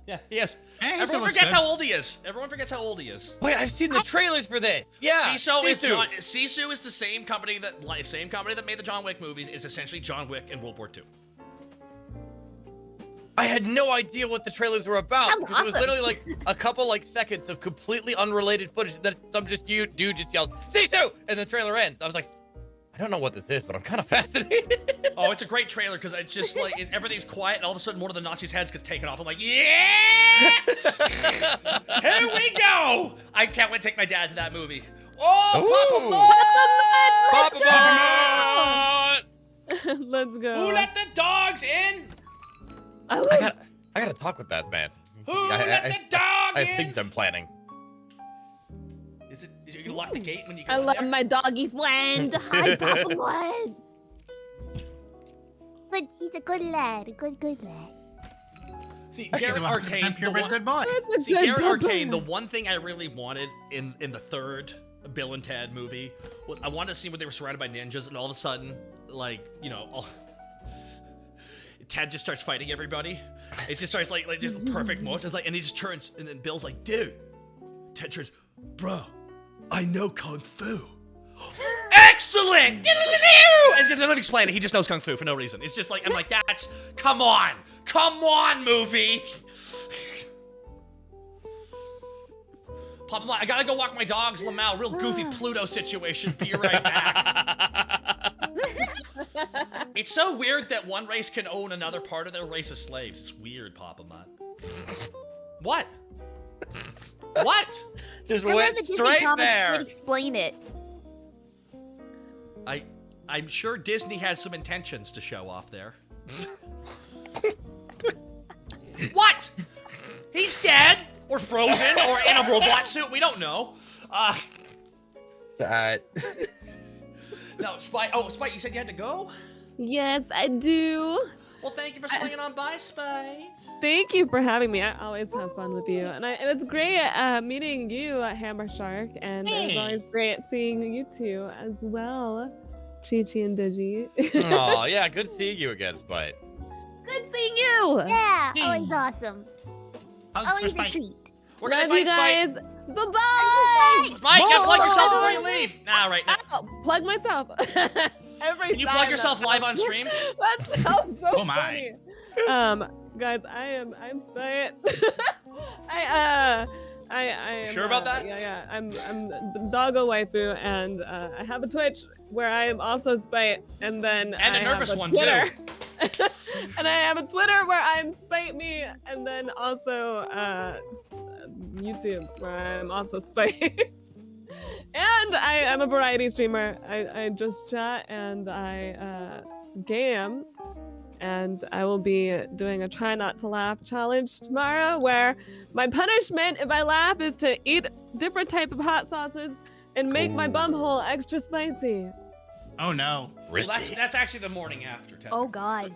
Yeah, he is. Hey, Everyone forgets how old he is. Everyone forgets how old he is. Wait, I've seen the trailers for this. Yeah. Sisu is the same company that made the John Wick movies. Is essentially John Wick in World War II. I had no idea what the trailers were about. Sounds Because it was awesome. literally like a couple like seconds of completely unrelated footage that some dude just yells, "Sisu!" and the trailer ends. I was like, I don't know what this is, but I'm kind of fascinated. Oh, it's a great trailer because it's just like everything's quiet, and all of a sudden one of the Nazis' heads gets taken off. I'm like, yeah! Here we go! I can't wait to take my dad to that movie. Oh, Papa Mud! Let's go. Who let the dogs in? I gotta talk with that man. Who let the dog I in? have things I'm planning. Is you lock the gate when you go I in love there? my doggy friend. Hi, Papa Mud. But he's a good lad, a good lad. See, He's a Garrett 100% Arcane, purebred good boy. That's a See, good Garrett Papa Arcane, the Mud. one thing I really wanted in the third Bill and Ted movie was I wanted to see when they were surrounded by ninjas, and all of a sudden, like, you know, Ted just starts fighting everybody. It just starts like just perfect motions, like, and he just turns, and then Bill's like, dude. Ted turns, bro, I know kung fu. Excellent! And just don't explain it. He just knows kung fu for no reason. It's just like, I'm like, that's, come on, movie. Papa, I gotta go walk my dogs, Lamau. Real goofy Pluto situation. Be right back. It's so weird that one race can own another part of their race as slaves. It's weird, Papa Mutt. What? What? Just Remember went the Disney straight comics there. would explain it. I'm sure Disney has some intentions to show off there. What? He's dead, or frozen, or in a robot suit. We don't know. No, Spite. Oh, Spite, you said you had to go? Yes, I do. Well, thank you for swinging on by, Spite. Thank you for having me. I always have fun with you, and it's great meeting you, Hammer Shark, and it's always great seeing you two as well, Chi-Chi and Digi. Oh yeah, good seeing you again, Spite. Good seeing you. Yeah, always awesome. Hugs for Always a Spike. treat. We're Love gonna you fight guys. Spite. Bye-bye. Spite, you gotta plug yourself Bye. before you leave. Nah, right now. Oh, plug myself. Every Can you plug time yourself that live on sounds- stream? That sounds so Oh my. funny. Guys, I'm Spite. I am, Sure about that? Yeah. I'm Doggo Waifu, and I have a Twitch where I am also Spite, and then And a I nervous have a one, Twitter. And I have a Twitter where I'm Spite Me, and then also YouTube where I'm also Spite. And I am a variety streamer. I just chat and I game. And I will be doing a try not to laugh challenge tomorrow where my punishment if I laugh is to eat different type of hot sauces and make my bumhole extra spicy. Oh no. Well, that's actually the morning after. Oh God.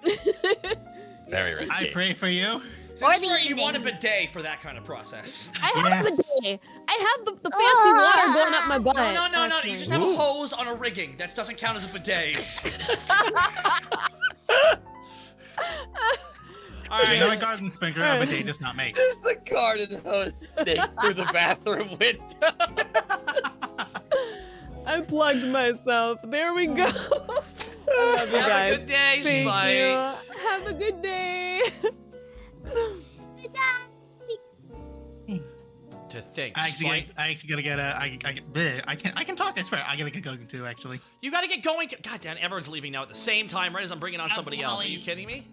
Very risky. I pray for you. Or the You evening. want a bidet for that kind of process. I have a bidet. I have the fancy water going up my butt. No. actually. You just have a hose on a rigging. That doesn't count as a bidet. All You know a right. garden sprinkler a bidet does not make. Just the garden hose snake through the bathroom window. I plugged myself. There we go. I love you Have a guys. good day, Thank Spike. you. Have a good day. To think, I actually Spike. gotta get a. I can talk. I swear. I gotta get going too. Actually. You gotta get going. God damn, everyone's leaving now at the same time, right as I'm bringing on somebody else. Are you kidding me?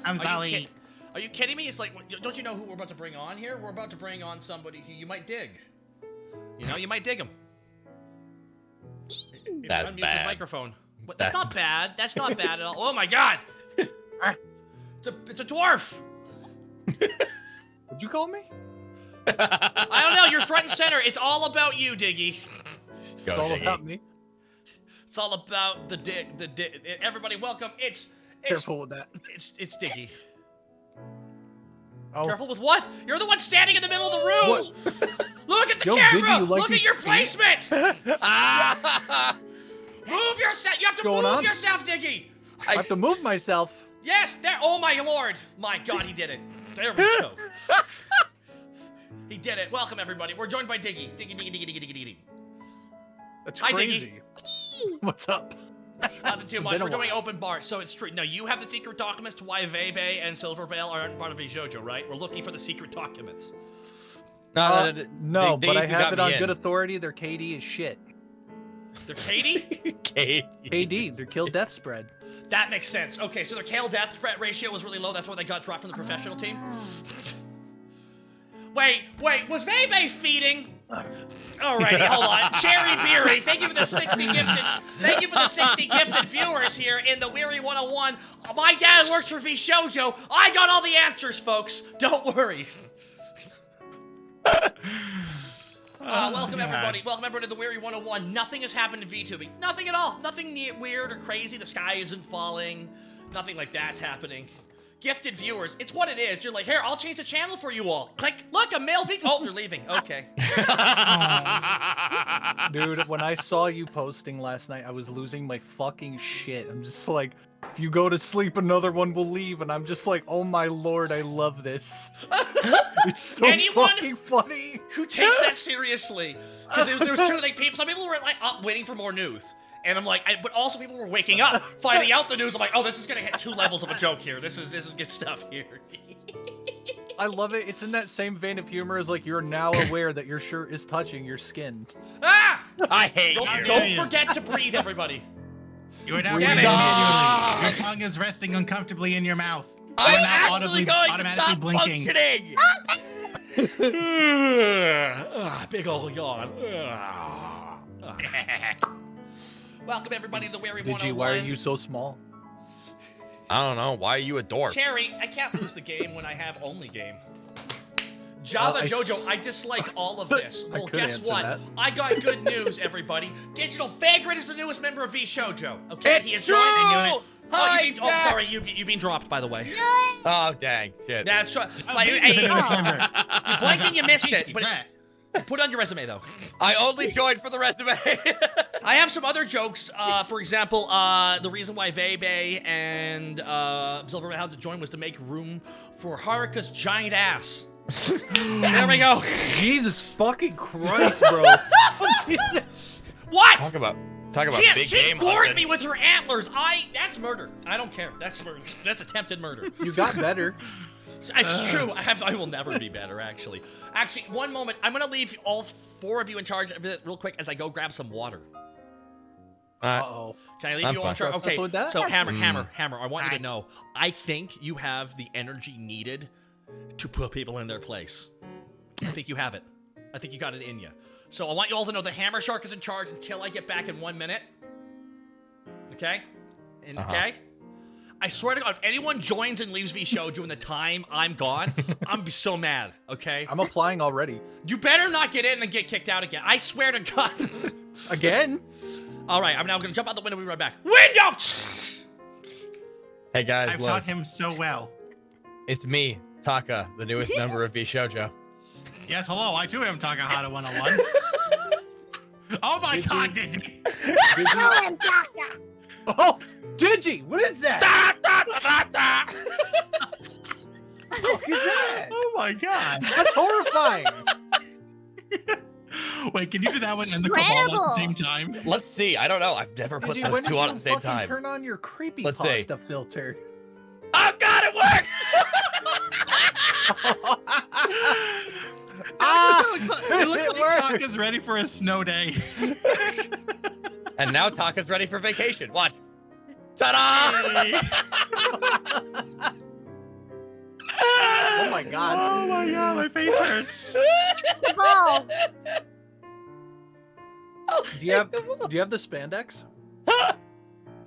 I'm Are sorry. you, are you kidding me? It's like, don't you know who we're about to bring on here? We're about to bring on somebody who you might dig. You know, you might dig him. That's Unmute his bad. microphone. What, that's not bad. That's not bad at all. Oh my god! It's a dwarf! Would you call me? I don't know, you're front and center. It's all about you, Diggy. It's all about me. It's all about the dig. Everybody, welcome. It's Careful with that. It's Diggy. Oh. Careful with what? You're the one standing in the middle of the room. Look at the Yo, camera. did you like Look at these your feet? placement. Move yourself. You have to What's going move on? yourself, Diggy. I have to move myself. Yes, there. Oh my lord. My god, he did it. There we go. He did it. Welcome everybody. We're joined by Diggy. Diggy. That's Hi, crazy. What's up? Nothing too It's much. been a We're doing while. open bar, so it's true. No, you have the secret documents to why Vebe and Silvervale aren't part of VJojo, right? We're looking for the secret documents. No, They but I used to have got it me on in. good authority. Their KD is shit. They're Katie? KD, their kill death spread. That makes sense. Okay, so their kill death threat ratio was really low. That's why they got dropped from the professional team. Wait, was Vebe feeding? Alrighty, hold on. Cherry Beery, thank you for the 60 gifted. Thank you for the 60 gifted viewers here in the Weary 101. My dad works for VShojo. I got all the answers, folks. Don't worry. Welcome everybody. Welcome everybody to the Weary 101. Nothing has happened in VTubing. Nothing at all. Nothing weird or crazy. The sky isn't falling. Nothing like that's happening. Gifted viewers. It's what it is. You're like, here, I'll change the channel for you all. Click. Look, a male V. Oh, they're leaving. Okay. Dude, when I saw you posting last night, I was losing my fucking shit. I'm just like, if you go to sleep, another one will leave, and I'm just like, oh my lord, I love this. It's so Anyone fucking funny. who takes that seriously, because there was two like people. Some people were like up waiting for more news, and I'm like, but also people were waking up, finding out the news. I'm like, oh, this is gonna hit 2 levels of a joke here. This is good stuff here. I love it. It's in that same vein of humor as like you're now aware that your shirt is touching your skin. Ah! I hate Don't, you. don't forget to breathe, everybody. You are now Damn breathing it. manually. Your tongue is resting uncomfortably in your mouth. You are I'm now actually going automatically to stop blinking. functioning. Big old yawn. Welcome everybody to the Weary 101. Digi, why are you so small? I don't know. Why are you a dwarf? Cherry, I can't lose the game when I have only game. Java Jojo, I dislike all of this. I Well, could guess answer what? that. I got good news, everybody. Digital Vagrant is the newest member of VShojo. Okay, he is It's true! joined. Hi, oh, Jack! sorry, you've been dropped, by the way. Oh, dang. Shit. That's right. Oh, Like, Vega's hey, the newest member. you blinked and you missed it. Gigi, But Brett. put it on your resume, though. I only joined for the resume. I have some other jokes. For example, the reason why Vebe and Silver had to join was to make room for Haruka's giant ass. There we go. Jesus fucking Christ, bro. What? Talk about big She game gored hunting. me with her antlers. That's murder. I don't care. That's murder. That's attempted murder. You got better. It's true. I will never be better, actually. Actually, one moment. I'm going to leave all 4 of you in charge of it real quick as I go grab some water. Uh-oh. Can I leave I'm you all in fine. charge? Trust us Okay, with that? so Hammer, I want you to know, I think you have the energy needed to put people in their place. I think you have it. I think you got it in you. So I want you all to know the Hammer Shark is in charge until I get back in 1 minute. Okay? And okay? I swear to God, if anyone joins and leaves VShow during the time I'm gone, I'm be so mad, okay? I'm applying already. You better not get in and get kicked out again. I swear to God. Again? All right, I'm now going to jump out the window and be right back. Window! Hey guys, I've look. taught him so well. It's me, Taka, the newest member of VShojo. Yes, hello. I too am Takahata 101. Oh my God, Digi! Oh, Digi, what is that? What is that? Oh my God! That's horrifying. Wait, can you do that one and the Cabal at the same time? Let's see. I don't know. I've never put Digi, those when two did on you at the same fucking time. turn on your creepy Let's see. pasta filter? Oh God, it works! It looks like Taka's ready for a snow day. And now Taka's ready for vacation. Watch. Ta-da! Oh my God. Oh my God, my face hurts. Ball. Do you have the spandex? Do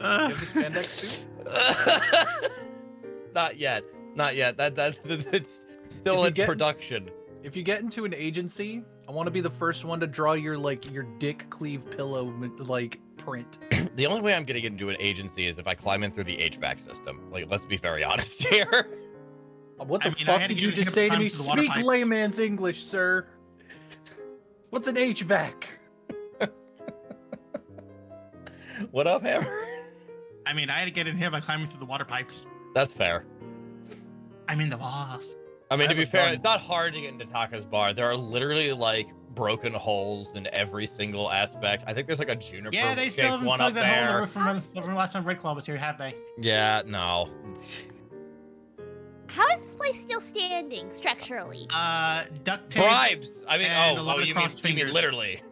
you have the spandex suit? Not yet. Not yet. That's it's still in production. If you get into an agency, I want to be the first one to draw your dick cleave pillow print. The only way I'm gonna get into an agency is if I climb in through the HVAC system. Like, let's be very honest here. What the fuck did you just say to me? Speak layman's English, sir. What's an HVAC? What up, Hammer? I mean, I had to get in here by climbing through the water pipes. That's fair. I'm in the walls. I mean, to be fair, it's not hard to get into Taka's bar. There are literally broken holes in every single aspect. I think there's a juniper Yeah, they still haven't one plugged up that hole in the there. roof from last time Red Claw was here, have they? Yeah, no. How is this place still standing structurally? Duct tape. Bribes. I mean, and a lot of you crossed mean fingers. literally.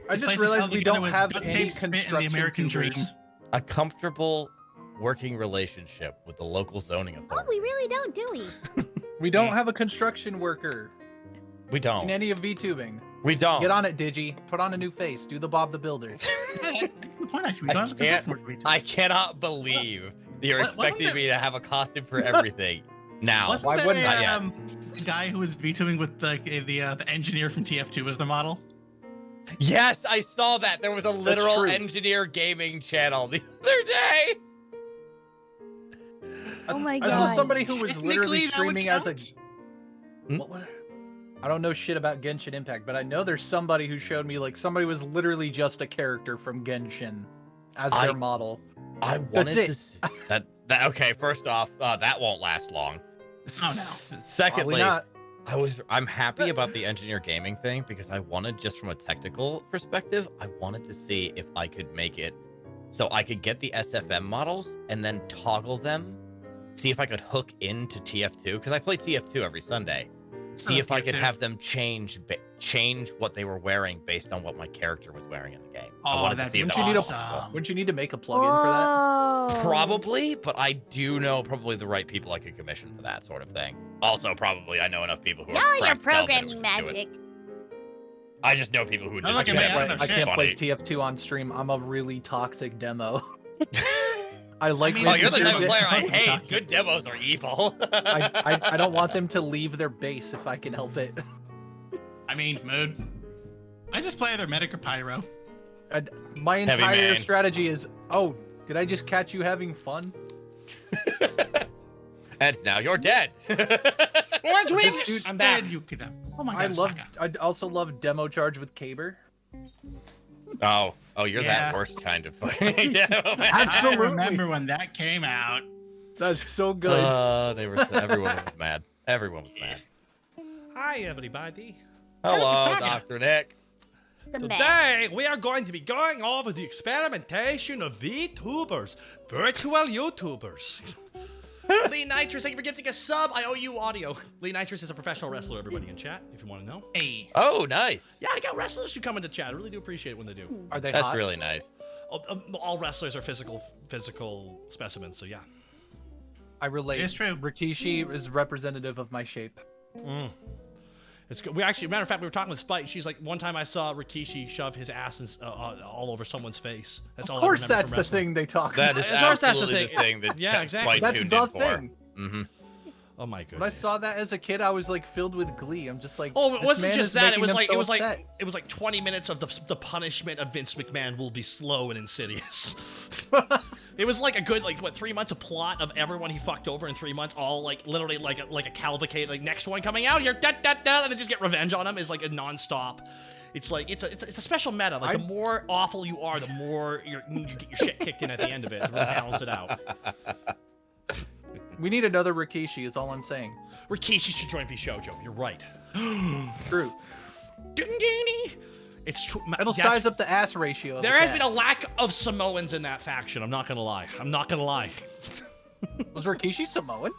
I This just place is realized held we together don't with have duct any tape, spit, and construction the American dream. tubers. A comfortable working relationship with the local zoning Oh, authority. we really don't, do we? We don't have a construction worker We in don't. any of VTubing. We don't. Get on it, Digi. Put on a new face. Do the Bob the Builder. That's the point, actually. We don't have a construction worker. I cannot believe that you're Wasn't expecting there- me to have a costume for everything. Now. Wasn't Why there wouldn't I? a guy who was VTubing with the engineer from TF2 as the model? Yes, I saw that. There was a literal true. engineer gaming channel the other day. Oh my I saw god. somebody who was literally Technically, that would streaming as a. count. What? I don't know shit about Genshin Impact, but I know there's somebody who showed me somebody was literally just a character from Genshin as their model. I wanted to see that. Okay, first off, that won't last long. Oh no. Secondly, Probably not. I'm happy about the engineer gaming thing because I wanted, just from a technical perspective, I wanted to see if I could make it so I could get the SFM models and then toggle them, see if I could hook into TF2 because I play TF2 every Sunday. See if I could TF2. have them change what they were wearing based on what my character was wearing in the game. I Oh, wanted to that'd see be if Wouldn't that you, awesome. wouldn't you need to make a plugin for that? Oh. Probably, but I do know probably the right people I could commission for that sort of thing. Also, probably I know enough people who Y'all are and your cracked talented who programming would just do it. magic. I just know people who would I'm just not do gonna it. make- I don't know I can't shit. play Funny. TF2 on stream. I'm a really toxic demo. I like. mean, Oh, making you're the sure type of that- player I supposed to be hate. toxic. Good demos are evil. I don't want them to leave their base if I can help it. I mean, mood. I just play either medic or pyro. My Heavy entire man. strategy is, oh, did I just catch you having fun? And now you're dead. Orange wings! This I'm back. You could have. Oh my I god. I also love demo charge with Caber. Oh, you're Yeah. that worst kind of fucking demo. I Absolutely. remember when that came out. That's so good. Everyone was mad. Everyone was mad. Hi, everybody. Hello, faggot. Dr. Nick. The man. Today, we are going to be going over the experimentation of VTubers, virtual YouTubers. Lee Nitrous, thank you for gifting a sub. I owe you audio. Lee Nitrous is a professional wrestler, everybody in chat, if you want to know. Hey. Oh, nice. Yeah, I got wrestlers who come into chat. I really do appreciate it when they do. Are they That's hot? really nice. All wrestlers are physical specimens, so yeah. I relate. It is true. Rikishi is representative of my shape. It's good. We actually, matter of fact, we were talking with Spike. She's like, one time I saw Rikishi shove his ass all over someone's face. That's all. Of course, I remember that's from the wrestling. thing they talk That about. is Of course that's the absolutely thing. the thing that Yeah, exactly. Spike That's tuned the in for. thing. Mm-hmm. Oh my goodness. When I saw that as a kid, I was like filled with glee. I'm just like, Oh, it this wasn't man just is that. It making was them like so it was upset. like it was like 20 minutes of the punishment of Vince McMahon will be slow and insidious. It was like a good 3 months of plot of everyone he fucked over in 3 months, all like literally like a cavalcade, like next one coming out here, and then just get revenge on him is like a nonstop. It's like it's a special meta. Like the more awful you are, the more you get your shit kicked in at the end of it to really balance it out. We need another Rikishi, is all I'm saying. Rikishi should join VShojo. You're right. True. It's true. It'll size up the ass ratio. Of There the has been a cast. lack of Samoans in that faction. I'm not gonna lie. Was Rikishi Samoan?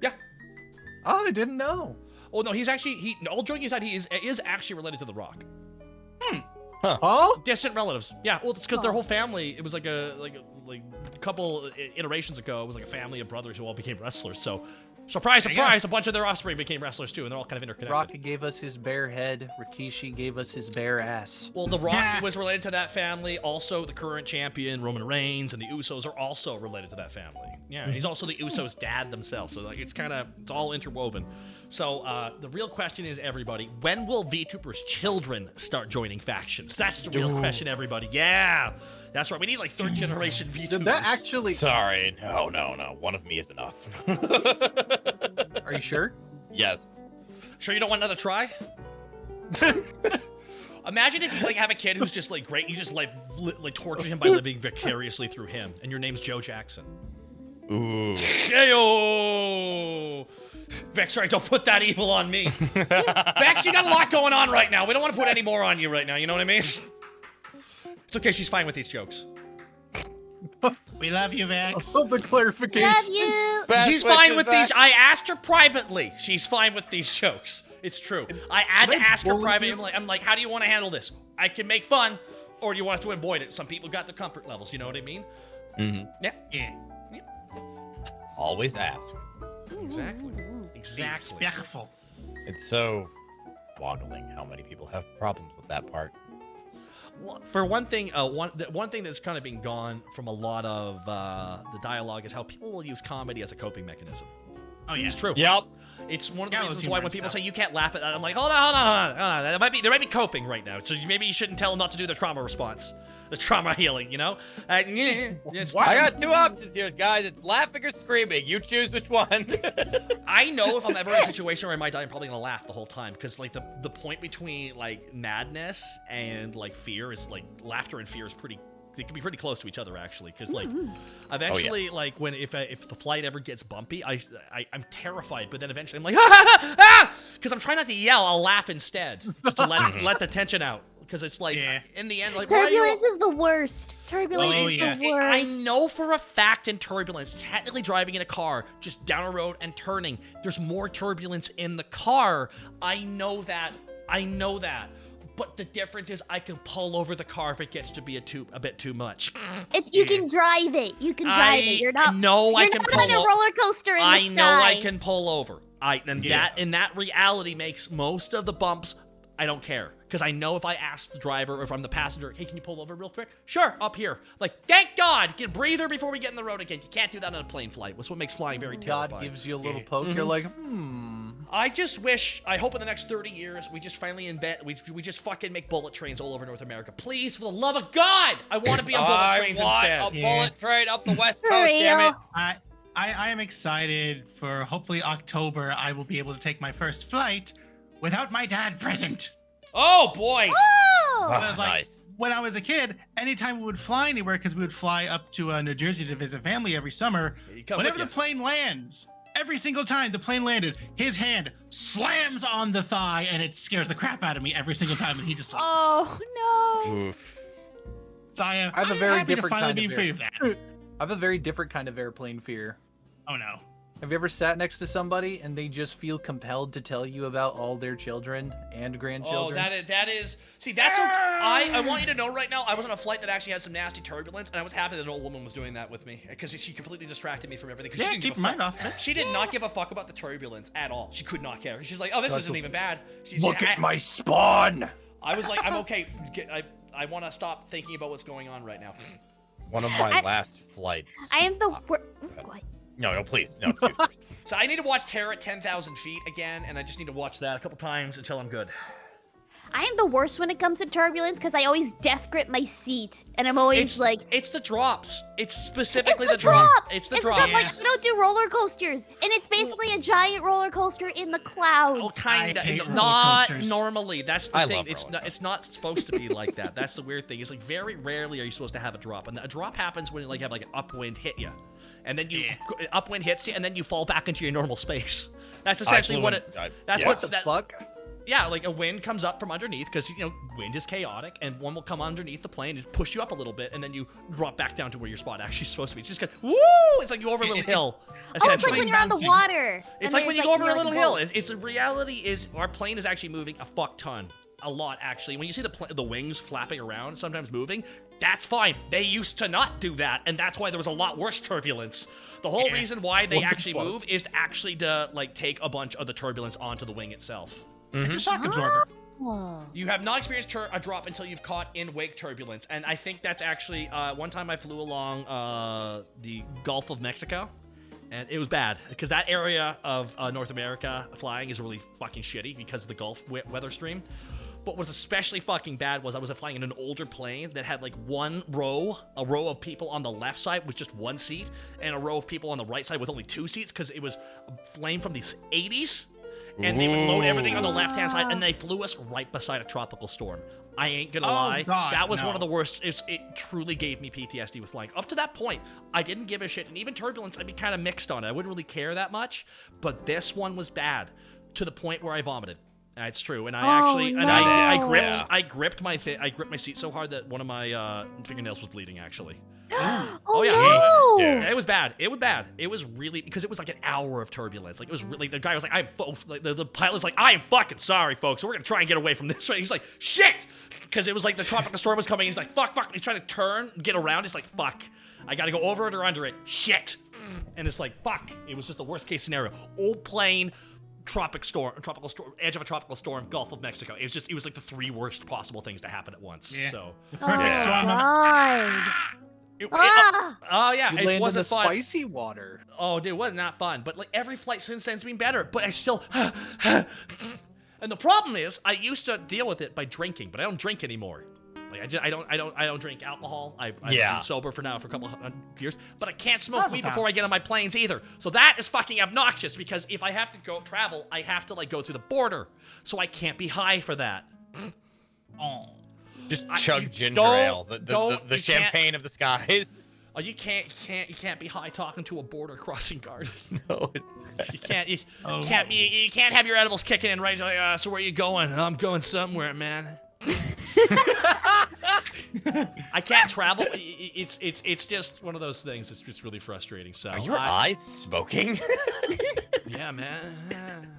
Yeah. Oh, I didn't know. Oh no, he's actually all joking aside, he is actually related to The Rock. Oh, Distant relatives. Yeah. Well, it's because their whole family. It was like a couple iterations ago. It was like a family of brothers who all became wrestlers. So, surprise, a bunch of their offspring became wrestlers too, and they're all kind of interconnected. Rock gave us his bare head. Rikishi gave us his bare ass. Well, The Rock was related to that family. Also, the current champion, Roman Reigns, and the Usos are also related to that family. Yeah, he's also the Usos' dad themselves. So, like, it's all interwoven. So, the real question is, everybody, when will VTubers' children start joining factions? That's the real question, everybody. Yeah, that's right. We need, like, third-generation VTubers. Did that actually... Sorry, no. One of me is enough. Are you sure? Yes. Sure you don't want another try? Imagine if you have a kid who's just great. You just torture him by living vicariously through him, and your name's Joe Jackson. Ooh. Heyo! Vex, right? Don't put that evil on me. Vex, you got a lot going on right now. We don't want to put any more on you right now. You know what I mean? It's okay. She's fine with these jokes. We love you, Vex. Oh, the clarification. Love you. She's fine with these. I asked her privately. She's fine with these jokes. It's true. I had to ask her privately. I'm like, how do you want to handle this? I can make fun, or do you want us to avoid it? Some people got their comfort levels. You know what I mean? Mm-hmm. Yeah. Always ask. Exactly. Respectful. It's so boggling how many people have problems with that part. Well, for one thing, one thing that's kind of been gone from a lot of the dialogue is how people will use comedy as a coping mechanism. Oh yeah, It's true. Yep. It's one of the Yeah, reasons let's why humor when people stuff. say you can't laugh at that, I'm like, hold on. There might be coping right now. So maybe you shouldn't tell them not to do the trauma response, the trauma healing. You know? It's I got two options here, guys. It's laughing or screaming. You choose which one. I know if I'm ever in a situation where I might die, I'm probably gonna laugh the whole time because the point between madness and fear is laughter and fear is pretty. They can be pretty close to each other actually, because eventually if the flight ever gets bumpy, I'm terrified, but then eventually I'm like because I'm trying not to yell. I'll laugh instead just to let the tension out, because it's in the end Turbulence is the worst. Turbulence is the worst. I know for a fact in turbulence, technically driving in a car just down a road and turning, there's more turbulence in the car. I know that. But the difference is I can pull over the car if it gets to be a bit too much. You can drive it. You can drive it. You're not. No, I can You're not on a roller coaster in the sky. I know I can pull over. That reality makes most of the bumps. I don't care, because I know if I ask the driver or if I'm the passenger, hey, can you pull over real quick? Sure, up here. Thank God, get a breather before we get in the road again. You can't do that on a plane flight. That's what makes flying very terrifying. God gives you a little poke. You're like, I just wish, I hope in the next 30 years, we just finally invent, we just fucking make bullet trains all over North America. Please, for the love of God, I want to be on bullet trains instead. I want a bullet train up the West Coast, damn it. I am excited for hopefully October. I will be able to take my first flight without my dad present. Oh boy! Oh! Nice. When I was a kid, anytime we would fly anywhere, because we would fly up to New Jersey to visit family every summer, whenever the plane lands, every single time the plane landed, his hand slams on the thigh, and it scares the crap out of me every single time, and he just laughs. Oh no! Oof. So I have a very different kind of fear of that. I have a very different kind of airplane fear. Oh no. Have you ever sat next to somebody and they just feel compelled to tell you about all their children and grandchildren? Oh, that is. See, that's. I want you to know right now. I was on a flight that actually had some nasty turbulence, and I was happy that an old woman was doing that with me because she completely distracted me from everything. Yeah, she didn't keep give a your mind fuck. off it. She did not give a fuck about the turbulence at all. She could not care. She's like, oh, this That's isn't even bad. Look at my spawn! I was like, I'm okay. I want to stop thinking about what's going on right now. One of my last flights. I am the No, please. No, please. So I need to watch Terror at 10,000 feet again, and I just need to watch that a couple times until I'm good. I am the worst when it comes to turbulence because I always death grip my seat, and I'm always like. It's the drops. It's specifically It's the drops. drops. It's the It's drops. like I don't do roller coasters, and it's basically a giant roller coaster in the clouds. Oh, kind I hate of. roller Not coasters. normally. That's the I thing. love It's roller not. It's not supposed to be like that. That's the weird thing. It's like very rarely are you supposed to have a drop, and a drop happens when you like have like an upwind hit you, and then you upwind hits you, and then you fall back into your normal space. That's essentially what it. That's What what the fuck? Yeah, like a wind comes up from underneath because wind is chaotic, and one will come underneath the plane and push you up a little bit, and then you drop back down to where your spot actually is supposed to be. It's just woo! It's like you go over a little hill. Oh, it's like essentially. when you're on the Bouncing. water. It's and like then when you go over a you're little on hill. boat. It's the reality is our plane is actually moving a fuck ton. A lot, actually. When you see the wings flapping around, sometimes moving, that's fine. They used to not do that, and that's why there was a lot worse turbulence. The whole reason why they What the actually fuck? move is actually to like take a bunch of the turbulence onto the wing itself. It's a shock absorber. Oh. You have not experienced a drop until you've caught in wake turbulence, and I think that's actually one time I flew along the Gulf of Mexico, and it was bad because that area of North America flying is really fucking shitty because of the Gulf weather stream. But what was especially fucking bad was I was flying in an older plane that had like a row of people on the left side with just one seat, and a row of people on the right side with only two seats because it was a plane from the 80s. And they would load everything on the left-hand side, and they flew us right beside a tropical storm. I ain't gonna lie. God, that was no. one of the worst. It truly gave me PTSD with flying. Up to that point, I didn't give a shit. And even turbulence, I'd be kind of mixed on it. I wouldn't really care that much. But this one was bad to the point where I vomited. That's true. And I actually, and I gripped my seat so hard that one of my fingernails was bleeding, actually. Oh, yeah. no! Yeah, it was bad. It was bad. It was really because it was like an hour of turbulence. Like it was really the guy was like, the pilot's like, I am fucking sorry, folks. We're gonna try and get away from this. He's like, shit, because it was like the tropical storm was coming. He's like, fuck. He's trying to turn, get around. He's like, fuck. I gotta go over it or under it. Shit. And it's like, fuck. It was just the worst case scenario. Old plane. Tropical storm, edge of a tropical storm, Gulf of Mexico. It was like the three worst possible things to happen at once. Yeah. So. The perfect storm of God. Oh yeah, You it land in the wasn't fun. spicy water. Oh, dude, it was not fun. But like every flight since then's been better. But I still. And the problem is, I used to deal with it by drinking, but I don't drink anymore. Like I don't drink alcohol. I've been sober for a couple of years, but I can't smoke weed before I get on my planes either. So that is fucking obnoxious because if I have to go travel, I have to like go through the border, so I can't be high for that. Oh. Just chug ginger ale, the you champagne of the skies. Oh, you can't be high talking to a border crossing guard. No, You can't have your edibles kicking in right. Like, so where you going? I'm going somewhere, man. I can't travel. It's just one of those things. It's just really frustrating. So are your eyes smoking? Yeah, man.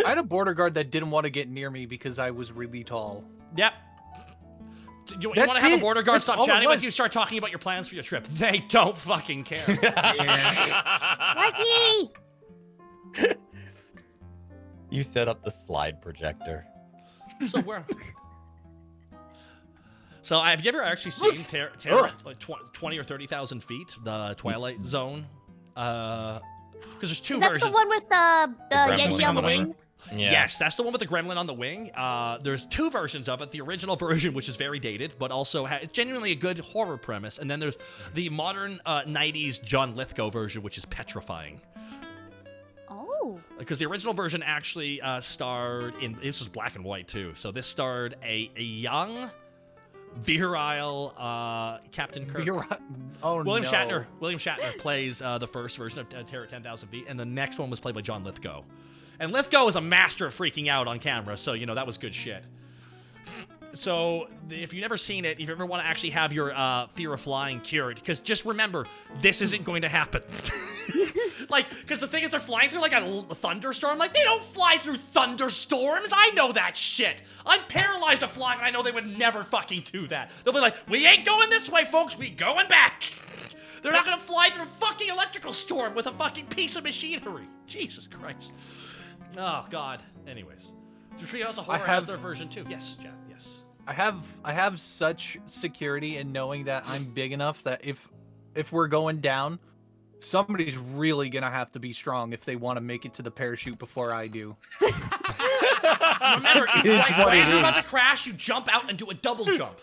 I had a border guard that didn't want to get near me because I was really tall. Yep. You want to have a border guard That's stop all it chatting with was. you, start talking about your plans for your trip. They don't fucking care. Lucky! You set up the slide projector. So where? So have you ever actually seen Terror at like 20 or 30,000 feet, the Twilight Zone? Because there's two Is that versions. the one with the gremlin Yeti on on the the wing? Yeah. Yes, that's the one with the gremlin on the wing. There's two versions of it. The original version, which is very dated, but also has genuinely a good horror premise. And then there's the modern 90s John Lithgow version, which is petrifying. Oh. Because the original version actually starred in... This was black and white, too. So this starred a young, virile Captain Kirk. William Shatner plays the first version of Terror at 10,000 Feet, and the next one was played by John Lithgow. And Lithgow is a master of freaking out on camera, so, that was good shit. So if you've never seen it, if you ever want to actually have your fear of flying cured, because just remember, this isn't going to happen. Like, because the thing is, they're flying through like a thunderstorm. Like, they don't fly through thunderstorms. I know that shit. I'm paralyzed of flying, and I know they would never fucking do that. They'll be like, we ain't going this way, folks. We going back. They're not gonna fly through a fucking electrical storm with a fucking piece of machinery. Jesus Christ. Oh God. Anyways, the Treehouse of Horror has their version too. Yes, Jack. Yes. I have such security in knowing that I'm big enough that if we're going down, somebody's really gonna have to be strong if they want to make it to the parachute before I do. Remember, It is what it you're about to is. crash, you jump out and do a double jump.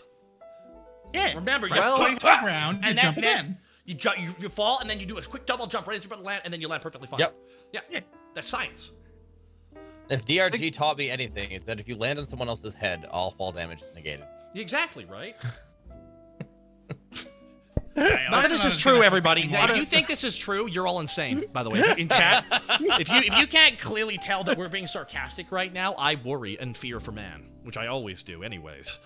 Yeah. Remember, you Well, Play the ground, you and jump then again. you fall, and then you do a quick double jump right as you're about to land, and then you land perfectly fine. Yep. Yeah. That's science. If DRG taught me anything, it's that if you land on someone else's head, all fall damage is negated. Exactly, right? I None also of this know is it's true, gonna everybody. happen If you think this is true, you're all insane, by the way. In chat, if you can't clearly tell that we're being sarcastic right now, I worry and fear for man, which I always do anyways.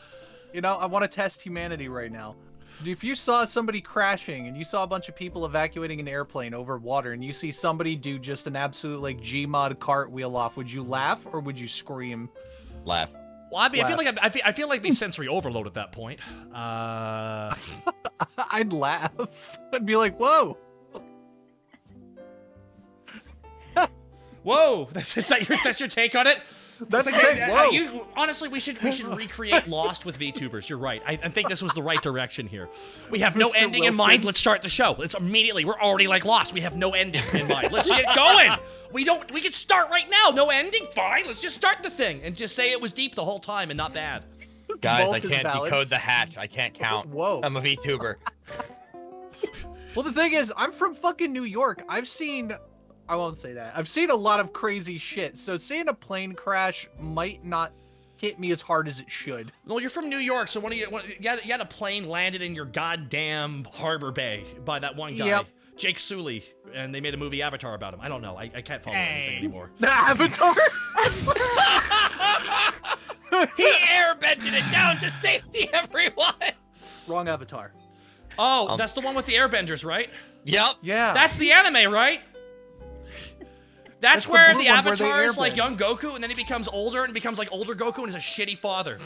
You know, I want to test humanity right now. If you saw somebody crashing and you saw a bunch of people evacuating an airplane over water and you see somebody do just an absolute like Gmod cartwheel off, would you laugh or would you scream? Laugh. Well, I mean, Laugh. I feel like be sensory overload at that point. I'd laugh. I'd be like, whoa. Whoa, that's your take on it. That's It's the like, thing, whoa. honestly, we should recreate Lost with VTubers. You're right. I think this was the right direction here. We have no Mr. ending in Wilson. mind. Let's start the show. Let's immediately. We're already like Lost. We have no ending in mind. Let's get going. We can start right now. No ending. Fine. Let's just start the thing and just say it was deep the whole time and not bad. Guys, Both I is can't valid. decode the hatch. I can't count. Whoa. I'm a VTuber. Well, the thing is, I'm from fucking New York. I won't say that. I've seen a lot of crazy shit, so seeing a plane crash might not hit me as hard as it should. Well, you're from New York, so you had a plane landed in your goddamn harbor bay by that one guy, Yep. Jake Sully, and they made a movie Avatar about him. I don't know. I can't follow anything anymore. Avatar? He airbended it down to safety, everyone! Wrong Avatar. Oh, that's the one with the airbenders, right? Yep. Yeah. That's the anime, right? That's the where blue the one where they Avatar is like airbend. young Goku, and then he becomes older and becomes like older Goku and is a shitty father.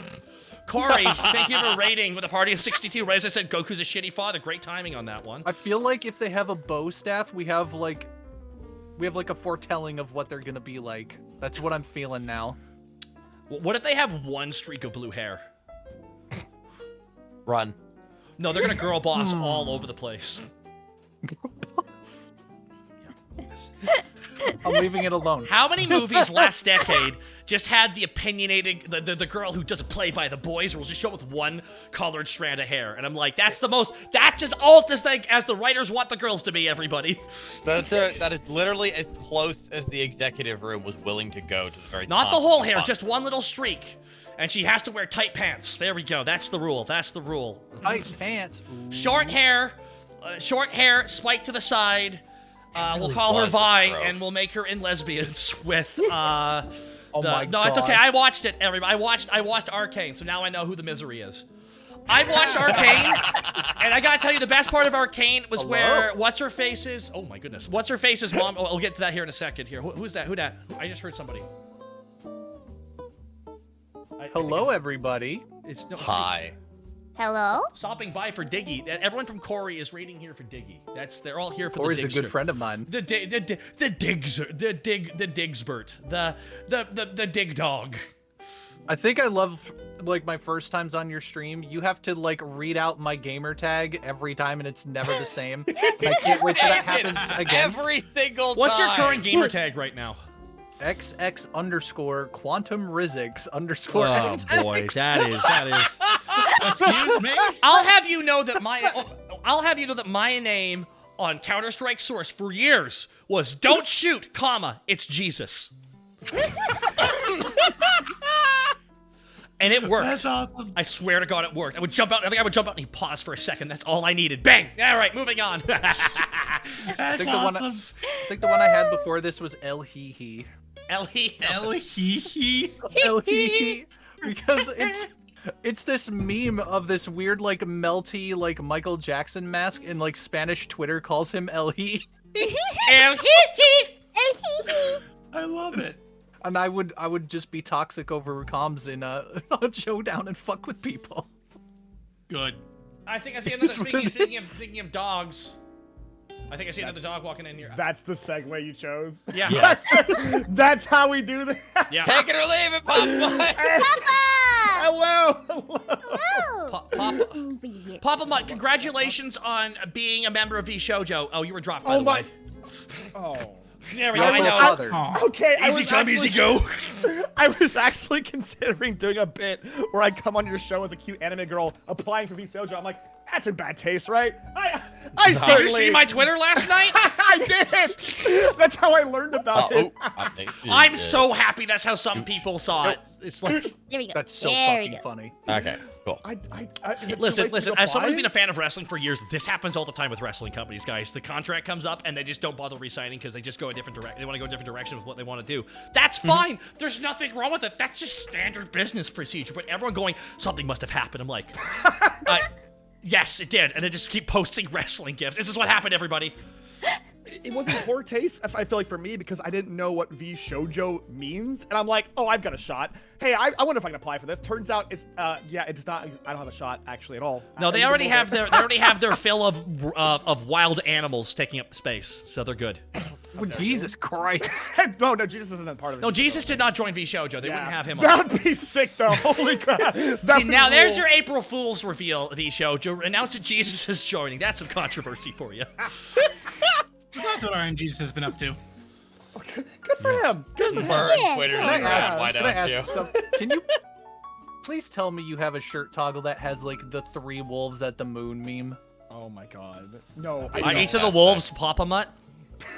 Corey, thank you for rating with a party of 62. Right as I said, Goku's a shitty father. Great timing on that one. I feel like if they have a bow staff, we have like a foretelling of what they're gonna be like. That's what I'm feeling now. What if they have one streak of blue hair? Run. No, they're gonna girl boss all over the place. I'm leaving it alone. How many movies last decade just had the opinionated, the girl who doesn't play by the boys rules, just show up with one colored strand of hair? And I'm like, that's as alt as the writers want the girls to be, everybody. That is literally as close as the executive room was willing to go to the very Not top the whole of hair, fuck. just one little streak. And she has to wear tight pants. There we go. That's the rule. That's the rule. Tight pants. Ooh. Short hair, spiked to the side. We'll really call her was Vi, gross. and we'll make her in lesbians with. Oh my no, it's God. okay. I watched it. Everybody, I watched Arcane, so now I know who the misery is. I watched Arcane, and I gotta tell you, the best part of Arcane was where what's her face's. Oh my goodness, what's her face's mom? Oh, I'll get to that here in a second. Here, who's that? Who that? I just heard somebody. Hello, everybody. It's no. Hi. Hello? Stopping by for Diggy. Everyone from Corey is rating here for Diggy. They're all here for Corey's the a good Digster. friend of mine. The Digsbert. The Dig Dog. I think I love like my first times on your stream. You have to like read out my gamer tag every time, and it's never the same. I can't wait till that happens again. Every single What's your time. current gamer tag right now? XX_quantumrizix_. Oh boy, that is. Excuse me? I'll have you know that my name on Counter-Strike Source for years was "Don't shoot, comma, it's Jesus." And it worked. That's awesome. I swear to God, it worked. I think I would jump out and he'd pause for a second. That's all I needed. Bang! All right, moving on. That's awesome. I think the one I had before this was El Hee Hee. Ellie. El hee hee. El Hee Hee. Because It's this meme of this weird, like, melty, like, Michael Jackson mask, and, like, Spanish Twitter calls him El He. El He. I love it. And I would just be toxic over comms in a showdown and fuck with people. Good. I think I see another. It's what it Speaking of dogs, I think I see another dog walking in here. That's the segue you chose. Yeah. That's how we do that. Yeah. Take it or leave it, Papa. Hello. Papa Mutt, congratulations on being a member of V Shoujo. Oh, you were dropped. By Oh the my. way. Oh. There we You're go. I also know. father. Okay, Easy come, easy go. I was actually considering doing a bit where I come on your show as a cute anime girl applying for VTuber. I'm like, that's in bad taste, right? I Did certainly. you see my Twitter last night? I did. That's how I learned about it. I'm so happy that's how some people saw it. It's like, There we go. That's so There we fucking go. funny. Okay, cool. Is it too listen, late for you to as someone who's apply? been a fan of wrestling for years, this happens all the time with wrestling companies, guys. The contract comes up and they just don't bother re-signing because they just go a different direction. They want to go a different direction with what they want to do. That's fine. There's nothing wrong with it. That's just standard business procedure. But everyone going, something must have happened. I'm like, yes, it did. And they just keep posting wrestling gifs. This is what happened, everybody. It wasn't poor taste, I feel like, for me, because I didn't know what V Shoujo means. And I'm like, oh, I've got a shot. Hey, I wonder if I can apply for this. Turns out it's, yeah, it's not, I don't have a shot, actually, at all. No, they already have their fill of wild animals taking up the space, so they're good. Oh, Jesus Christ. no, Jesus isn't a part of it. No, Jesus did not join V Shoujo. They wouldn't have him on. That'd be sick, though. Holy crap. See, now there's your April Fool's reveal, V Shoujo. Announce that Jesus is joining. That's some controversy for you. So that's what RNG's has been up to. Okay, good for him. Good for him. Burn Twitter. Can I ask, Why can I don't ask you? something? Can you please tell me you have a shirt toggle that has, like, the 3 wolves at the moon meme? Oh my god. No. Are each of the wolves Papa Mutt?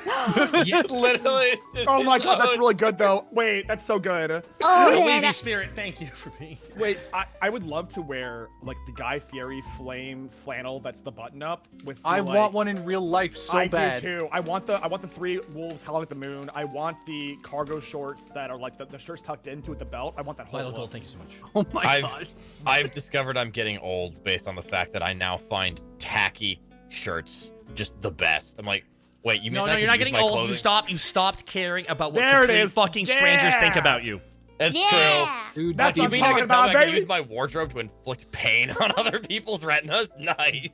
Yeah, literally. it's just Oh my god, that's those- really good, though. Wait, that's so good. Oh, Lady yeah. Spirit, thank you for being. Wait, I would love to wear, like, the Guy Fieri flame flannel that's the button up with the, I like, want one in real life so I bad. do too. I want the 3 wolves howling at the moon. I want the cargo shorts that are like the shirts tucked into with the belt. I want that whole Vital look. Gold, thank you so much. Oh my god. I've discovered I'm getting old based on the fact that I now find tacky shirts just the best. I'm like, wait, you mean No, I you're can not use getting my old. clothing? You stopped caring about what There it complete is. fucking strangers think Yeah. about you. That's Yeah. Dude, That's true. You what mean I'm I can talking tell about, I can baby. use my wardrobe to inflict pain on other people's retinas? Nice.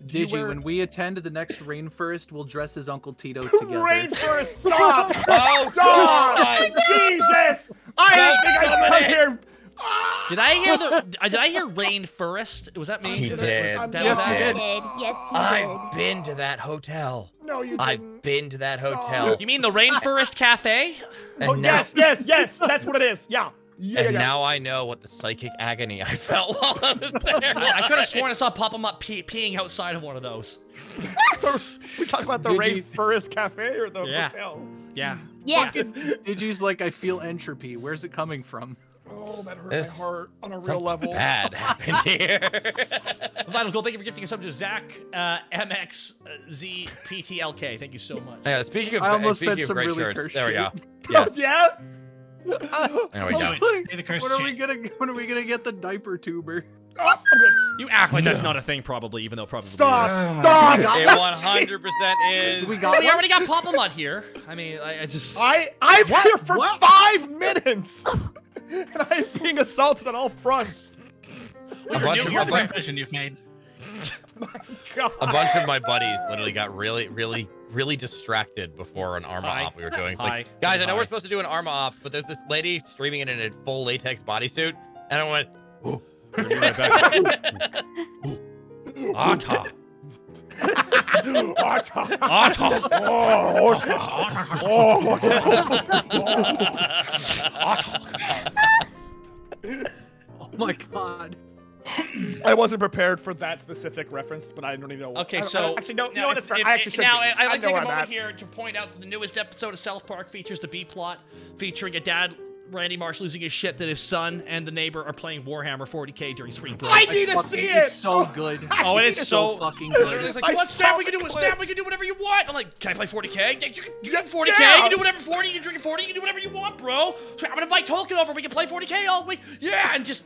Digi, wear- when we attend the next Rainforest, we'll dress as Uncle Tito together. Rainforest, stop! Oh, Stop! God. Jesus! I didn't think I'd come here. Did I hear Rain Forest? Was that me? He did. I'm That Yes, was you that? did. Yes, you I've been to that hotel. No, you didn't. I've been to that Stop. hotel. You mean the Rainforest Cafe? And Oh, now, yes, that's what it is. Yeah. and now I know what the psychic agony I felt while I was there. I could have sworn I saw Papa Mutt peeing outside of one of those. We talk about the Did you- Rainforest Cafe or the Yeah. hotel? Yeah. Yes. Digi's like, I feel entropy. Where's it coming from? Oh, that hurt This- my heart on a real Something level. bad happened here. Vital Gold, thank you for gifting a sub to Zach MXZPTLK. Thank you so much. Yeah, speaking of, I almost speaking said of some great really shirts, cursed there we go. shit. Yeah, Yeah. there we go. Do it. Say the curse When are we chant. gonna get the diaper tuber? Oh, I'm good. You act like that's not a thing, probably, even though probably Stop! it is. Stop! It 100% is. We Well, got we one? already got Papa Mutt here. I mean, I just. I've been here for What? 5 minutes, and I'm being assaulted on all fronts. A bunch, of, You're a, What bunch, impression you've made? God. a bunch of my buddies literally got really distracted before an Arma Hi. op we were doing. It's Hi. like, guys, I know Hi. we're supposed to do an Arma op, but there's this lady streaming it in a full latex bodysuit, and I went, ooh. Ata. Ata. Ata. Oh, Oh my god. I wasn't prepared for that specific reference, but I don't even know. Okay, I so don't- actually, no, you know what? That's fair. if- I actually should. now, be. I'd like to know take where a I'm moment at. here to point out that the newest episode of South Park features the B plot, featuring a dad, Randy Marsh, losing his shit that his son and the neighbor are playing Warhammer 40k during spring break. I need to Fucking- see it. It's so good. Oh, it is It's so fucking Literally, good. it's like, I what saw stab? We the can do a clips. stab. We can do whatever you want. I'm like, can I play 40k? Yeah, you can 40k. Yeah. You can do whatever 40. You can drink 40. You can do whatever you want, bro. So I'm gonna invite Tolkien over. We can play 40k all week. Yeah, and just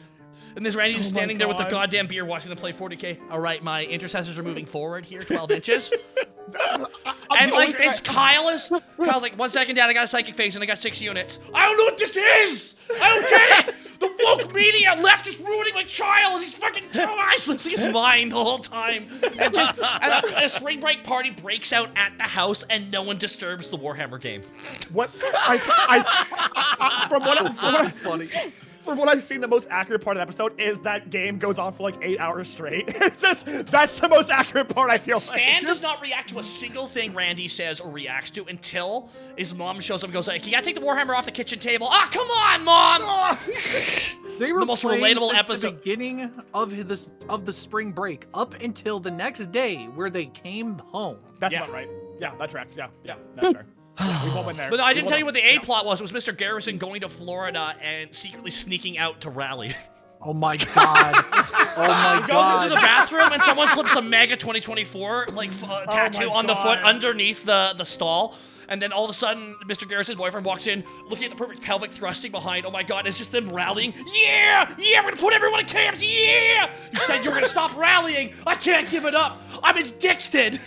And there's Randy just Oh my standing there with the God. goddamn beer watching them play 40k. All right, my intercessors are moving forward here, 12 inches. And like, it's Kyle's like, 1 second, Dad, I got a psychic phase and I got 6 units. I don't know what this is! I don't get it! The woke media left is ruining my child! He's fucking losing his mind the whole time. And just, and a spring break party breaks out at the house and no one disturbs the Warhammer game. What? From what I've seen, the most accurate part of the episode is that game goes on for like 8 hours straight. It's just, that's the most accurate part, I feel Stan like. does not react to a single thing Randy says or reacts to until his mom shows up and goes like, you gotta take the Warhammer off the kitchen table. Ah, come on, Mom! They were The most playing relatable since episode. the beginning of the spring break up until the next day where they came home. That's Yeah. about right. Yeah, that tracks. Yeah, that's fair. We've all been there. But no, I We've didn't all tell you been- what the A plot was. It was Mr. Garrison going to Florida and secretly sneaking out to rally. Oh my god. Oh my He goes god. into the bathroom and someone slips a Mega 2024 like tattoo my on the foot God. underneath the stall. And then all of a sudden, Mr. Garrison's boyfriend walks in, looking at the perfect pelvic thrusting behind. Oh my god, it's just them rallying. Yeah! Yeah, we're gonna put everyone in camps! Yeah! You said you were gonna stop rallying! I can't give it up! I'm addicted!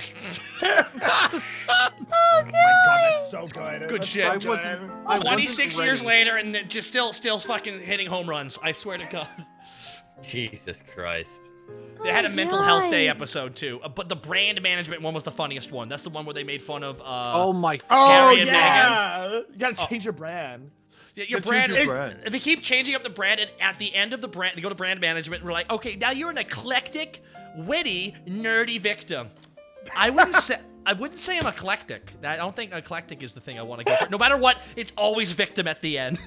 Oh my god, that's so good. Good That's shit. so I good. wasn't- I wasn't 26 years ready. later, and then just still fucking hitting home runs. I swear to God. Jesus Christ. They had a Oh, mental health day God. episode too, but the brand management one was the funniest one. That's the one where they made fun of. Oh my Oh Harry and yeah, you gotta change your brand. Your Gotta brand, change your brand. They keep changing up the brand, and at the end of the brand, they go to brand management, and we're like, okay, now you're an eclectic, witty, nerdy victim. I wouldn't say I'm eclectic. I don't think eclectic is the thing I want to go for. No matter what, it's always victim at the end.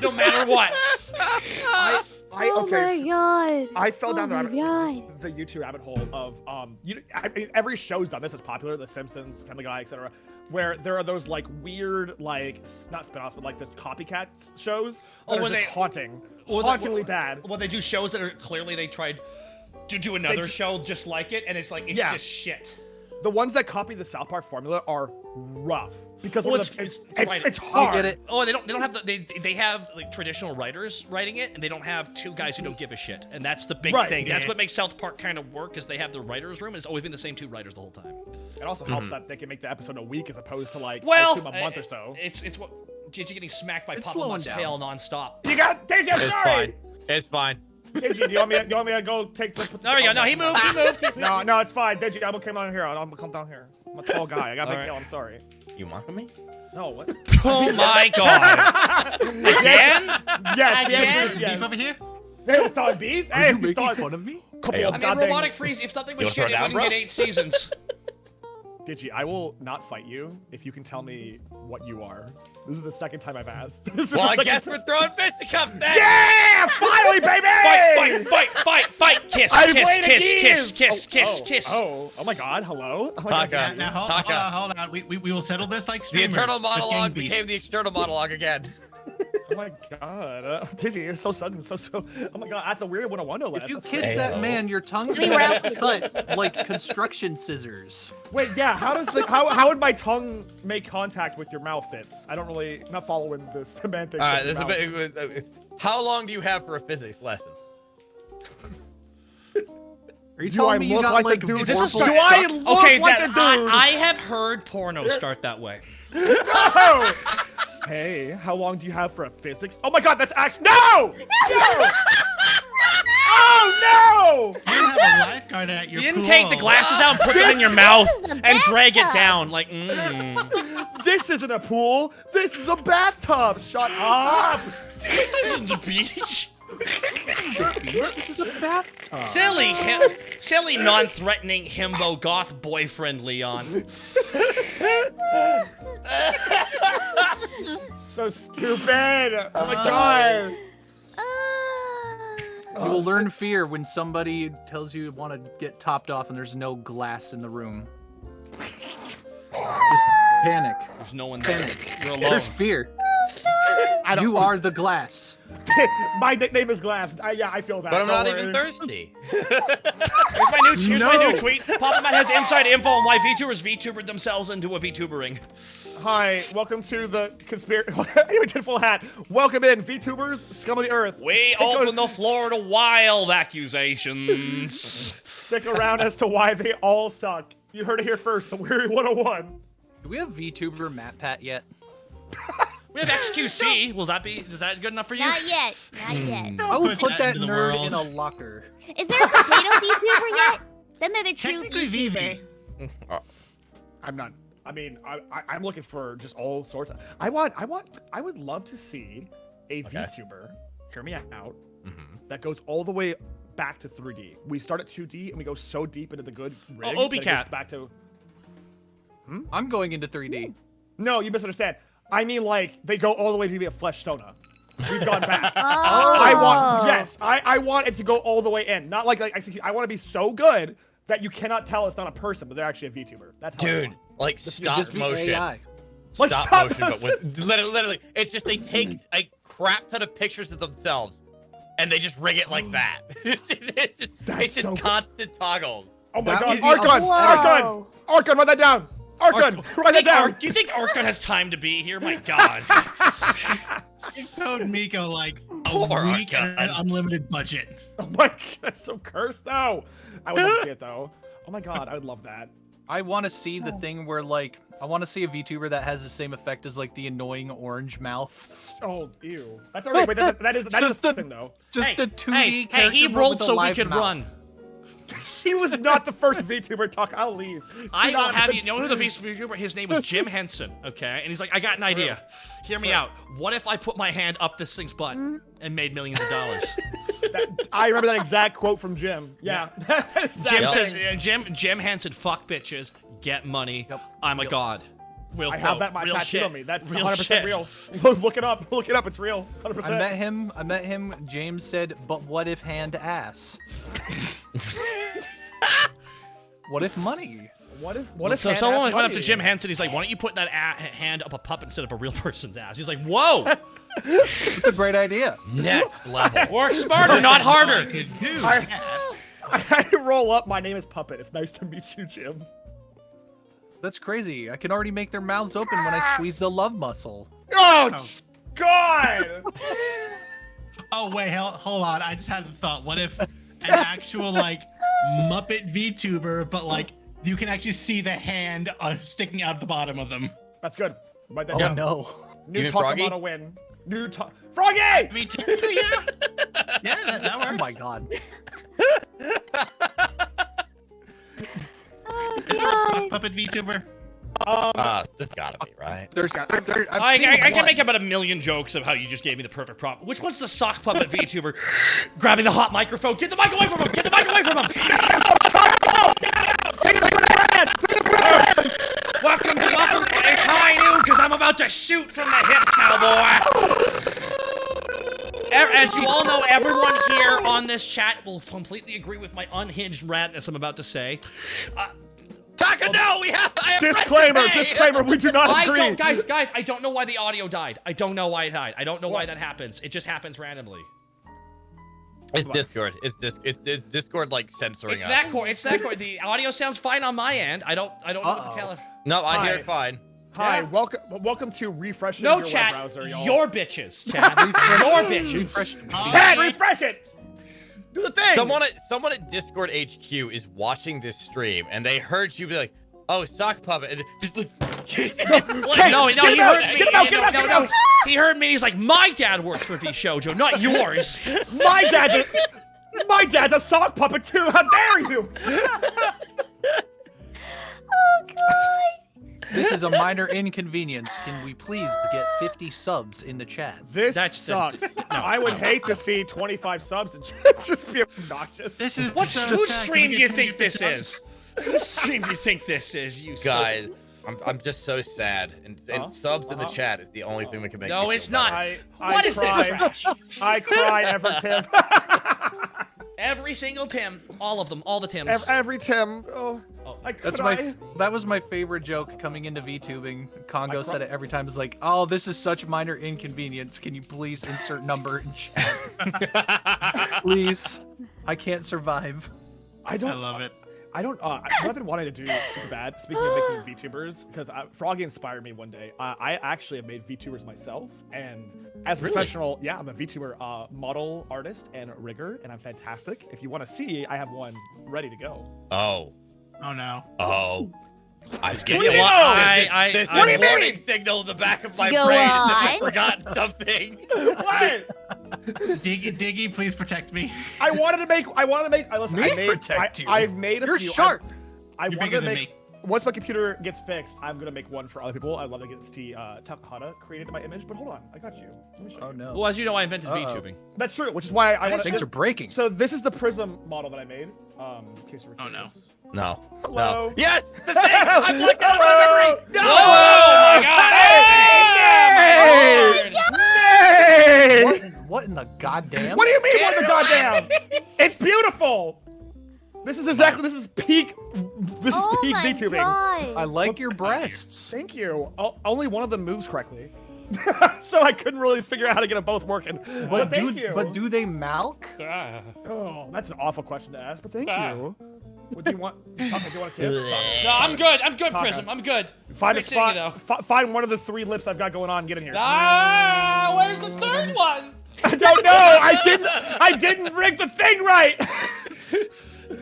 No matter what. Oh my god. I fell down Oh the my God. the YouTube rabbit hole of I mean, every show's done this. It's popular, The Simpsons, Family Guy, etc. Where there are those like weird not spin-offs, but like the copycat shows that are when just they- hauntingly bad. Well, they do shows that are clearly they tried to do another show just like it, and it's like it's Yeah. just shit. The ones that copy the South Park formula are rough because Well, it's I hard. get it. Oh, they don't have they have like traditional writers writing it, and they don't have two guys who don't give a shit, and that's the big Right, thing. yeah. That's what makes South Park kind of work, is they have the writers' room. It's always been the same two writers the whole time. It also helps that they can make the episode a week as opposed to like Well, I assume a month or so. It's what JJ getting smacked by It's Papa slowing Mutt's down. tail nonstop. You got Daisy. I'm It's sorry. fine. It's fine. Digi, do you want me to go take the? There we go. No, he moved. He moved. No, it's fine. Digi, I'm gonna come down here. I'm gonna come down here. I'm a tall guy. I got a big All right. tail. I'm sorry. You mocking me? No, what? Oh my god! Again? Yes, the Again? answer is Beef yes. over here? Hey, we're starting beef. Are Hey, you we making started. fun of me? Couple Hey, of I mean, goddamn- robotic freeze. If something was You shit, wanna it throw wouldn't down, get 8 seasons. Digi, I will not fight you if you can tell me what you are. This is the second time I've asked. This is Well, the I second guess time- we're throwing fisticuffs then! Yeah! Finally, baby! Fight! Kiss, I kiss, played a kiss, game! kiss, kiss, Oh, kiss, oh, kiss. Oh my god, hello? Oh my god. Taka. Now, hold on. We will settle this like The streamers. internal with gang monologue became the beasts. external monologue again. Oh my god. Digi, it's so sudden, so. Oh my god, at the weird 101 no less. If you That's kiss crazy. that man, your tongue's I mean, gonna where else get cut like construction scissors. Wait, yeah, how would my tongue make contact with your mouth bits? I don't really, not following the semantics. All right, of this is a your mouth. bit. How long do you have for a physics lesson? Are you Do telling I me you look got like like the dude? Is this a vorpal start? Do I suck? look Okay, like then a dude? I have heard porno start that way. No! Hey, how long do you have for a physics? Oh my god, that's actually no! No! Oh no! You didn't have a lifeguard at your You didn't pool. take the glasses out and put them in your mouth is a and drag it bathtub. down like. This isn't a pool. This is a bathtub. Shut up! This isn't the beach. This is a bathtub. Silly, non-threatening himbo goth boyfriend Leon. So stupid. Oh my god. You will learn fear when somebody tells you want to get topped off and there's no glass in the room. Just panic. There's no one there. Panic. You're alone. There's fear. You are the glass. My nickname is Glass. Yeah, I feel that. But I'm Don't not worry. even thirsty. Here's my new Here's my new tweet. Papa Man has inside info on why VTubers VTubered themselves into a VTubering. Hi, welcome to the conspiracy. Anyway, tinfoil hat. Welcome in, VTubers, scum of the earth. We open the floor to wild accusations. Stick around as to why they all suck. You heard it here first, the Weary 101. Do we have VTuber Matt Pat yet? We have XQC. Is that good enough for you? Not yet. Not yet. I will push put that that into the nerd world. in a locker. Is there a potato VTuber yet? Then they're the true Technically, VTuber. VV. I'm not. I mean, I'm looking for just all sorts. I would love to see a VTuber. Hear me out. That goes all the way back to 3D. We start at 2D and we go so deep into the good rig. Obi that it Cat. goes back to. I'm going into 3D. No, you misunderstand. I mean, like they go all the way to be a flesh Sona. We've gone back. Oh. I want it to go all the way in. Not like execute. I want to be so good that you cannot tell it's not a person, but they're actually a VTuber. That's how I Dude, want. like stop Just be motion. AI. Like, Stop stop motion, but with literally, it's just they take a crap ton of pictures of themselves and they just rig it like that. it's just so constant toggles. Oh my That god, would be Archon! Whoa. Archon, write that down! Archon, write that down! Do you think Archon has time to be here? My God. It showed Miko like a Poor week and an Archon. unlimited budget. Oh my god, that's so cursed though. I would love to see it though. Oh my god, I would love that. I want to see the thing where like I want to see a VTuber that has the same effect as like the annoying orange mouth. Oh, ew. That's alright, wait, that is Just the a- thing though. Just Hey, a 2D hey, character he but rolled with a so we live could mouth. run. He was not the first VTuber talk. I'll leave. I Do will not- have you know who the VTuber. His name was Jim Henson. Okay, and he's like, I got an idea. Hear me out. What if I put my hand up this thing's butt and made millions of dollars? I remember that exact quote from Jim. Yeah. Jim says, Jim Henson, fuck bitches, get money. Yep. I'm a Yep. god. Real I quote. have that my real tattooed shit. on me. That's real 100% shit. real. Look it up. Look it up. It's real. 100%. I met him. James said, "But what if hand ass? What if money? What if So hand someone ass went up to money? Jim Henson. He's like, "Why don't you put that hand up a puppet instead of a real person's ass?" He's like, "Whoa, It's a great idea." Next level. work smarter, not I harder." could do I- that. I roll up. My name is Puppet. It's nice to meet you, Jim. That's crazy. I can already make their mouths open when I squeeze the love muscle. Oh, God! Oh wait, hold on. I just had a thought. What if an actual like Muppet VTuber, but like you can actually see the hand sticking out of the bottom of them? That's good. Write that Oh down. no. New mean talk Froggy? about a win. New talk. Froggy! VTuber, yeah, yeah, that works. Oh my god. Oh, Is there a God. sock puppet VTuber? This gotta be right. I've seen I can one. make about a million jokes of how you just gave me the perfect prop. Which one's the sock puppet VTuber grabbing the hot microphone? Get the mic away from him! Get the mic away from him! Welcome to it's high noon because I'm about to shoot from the hip, cowboy. As you all know, everyone here on this chat will completely agree with my unhinged rantness I'm about to say. Taka, no, I have Disclaimer, rent to pay. disclaimer, we do not agree. Guys, I don't know why the audio died. I don't know why it died. I don't know why that happens. It just happens randomly. It's Discord. It's Discord like censoring It's us. that core. It's that core. The audio sounds fine on my end. I don't know what the hell. No, I hear Hi. it fine. Hi, Yeah. welcome to refreshing No, your chat. web browser, y'all. Your bitches, chat. Your bitches. Chat, refresh it! Do the thing! Someone at Discord HQ is watching this stream and they heard you be like, "Oh, sock puppet," and just like, No, Get he him out, heard me. get him out, get him out, get him out. He heard me. He's like, my dad works for VShojo, not yours. My dad's a sock puppet too. How dare you? Oh, God. This is a minor inconvenience. Can we please get 50 subs in the chat? This That's sucks. no. I would hate to see 25 subs and just be obnoxious. This is What so whose sad. Can stream we do you get think 50 this subs? is? Whose stream do you think this is, you guys, I'm just so sad. And subs in the chat is the only thing that can make. No, me it's feel not. better. What is this trash? I cry every Tim. Every single Tim, all of them, all the Tims. Every Tim. Oh, That was my favorite joke coming into VTubing. Congo said it every time. It's like, "Oh, this is such minor inconvenience. Can you please insert number in chat? Please, I can't survive." I love it. I don't. What I've been wanting to do super bad. Speaking of making VTubers, because Froggy inspired me one day. I actually have made VTubers myself, and as a professional, yeah, I'm a VTuber model, artist, and rigger, and I'm fantastic. If you want to see, I have one ready to go. Oh. Oh no. Oh. I was What getting do you mean? this What do you warning mean? signal in the back of my Go brain that I on. forgot something. What? Diggy, please protect me. I wanted to make. Listen, Me I made. protect you. I've made a You're few. sharp. I You're wanted bigger to than make. me. Once my computer gets fixed, I'm gonna make one for other people. I'd love to get Takahata created in my image, but hold on, I got you. Let me show Oh you. no. Well, as you know, I invented Uh-oh. VTubing. That's true, which is why I want Things are breaking. So this is the Prism model that I made. In case you're Oh, no. curious. No. Hello. No. Yes! The thing! I'm looking at my memory! No! Oh my god! Hey! What in the goddamn? What do you mean? What the goddamn? It's beautiful. This is peak. This is Oh peak my VTubing. I god. like your breasts. Thank you. Only one of them moves correctly, so I couldn't really figure out how to get them both working. But thank you. But do they milk? Oh, that's an awful question to ask. But thank you. What do you want? Okay, do you want a kiss? No, I'm good. I'm good, Taka. Prism. I'm good. Find Great a seeing you, spot. Find one of the 3 lips I've got going on. Get in here. Ah, where's the third one? I don't know. I didn't rig the thing right.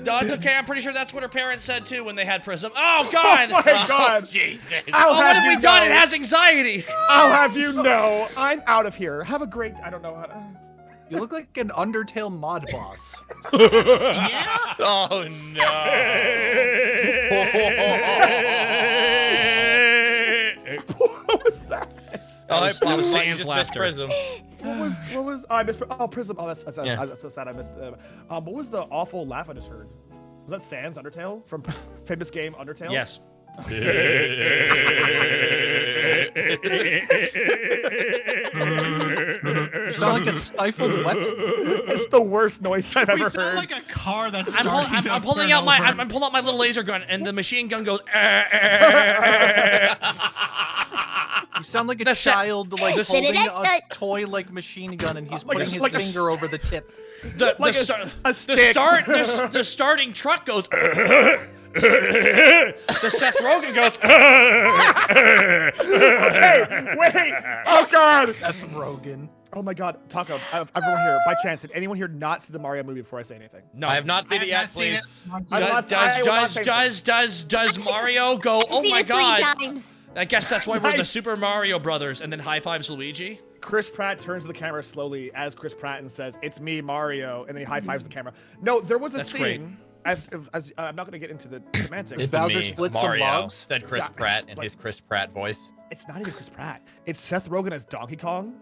No, it's okay. I'm pretty sure that's what her parents said too when they had Prism. Oh God! Oh my God! Jesus. What have we done? It has anxiety. I'll have you know, I'm out of here. Have a great. I don't know how to. You look like an Undertale mod boss. Yeah. Oh no. What was that? That was Sans laughter. Prism. What was? I missed. Oh, Prism. Oh, that's so sad. I missed. What was the awful laugh I just heard? Was that Sans Undertale from famous game Undertale? Yes. You sound like a stifled weapon. It's the worst noise I've We ever sound heard. like a car that's I'm starting to pulling turn out my over. I'm pulling out my little laser gun, and the machine gun goes. You sound like a The sa- child, like The holding a sa- toy-like machine gun, and he's Like a- putting his like a- finger over the tip. The Like stick. the starting truck goes. The Seth Rogen goes. Hey, wait! Oh God! That's Rogan. Oh my God, Taco! Everyone here, by chance, did anyone here not see the Mario movie before I say anything? No, I have not seen it yet, please. Does Mario go? I've Oh seen my it 3 God! times. I guess that's why we're the Nice. Super Mario Brothers, and then high fives Luigi. Chris Pratt turns to the camera slowly as Chris Pratt and says, "It's me, Mario," and then he high fives the camera. No, there was a That's scene. great. As I'm not going to get into the semantics. Did Bowser Me, split some Mario, logs? said Chris Yeah, Pratt in like- his Chris Pratt voice. It's not even Chris Pratt. It's Seth Rogen as Donkey Kong,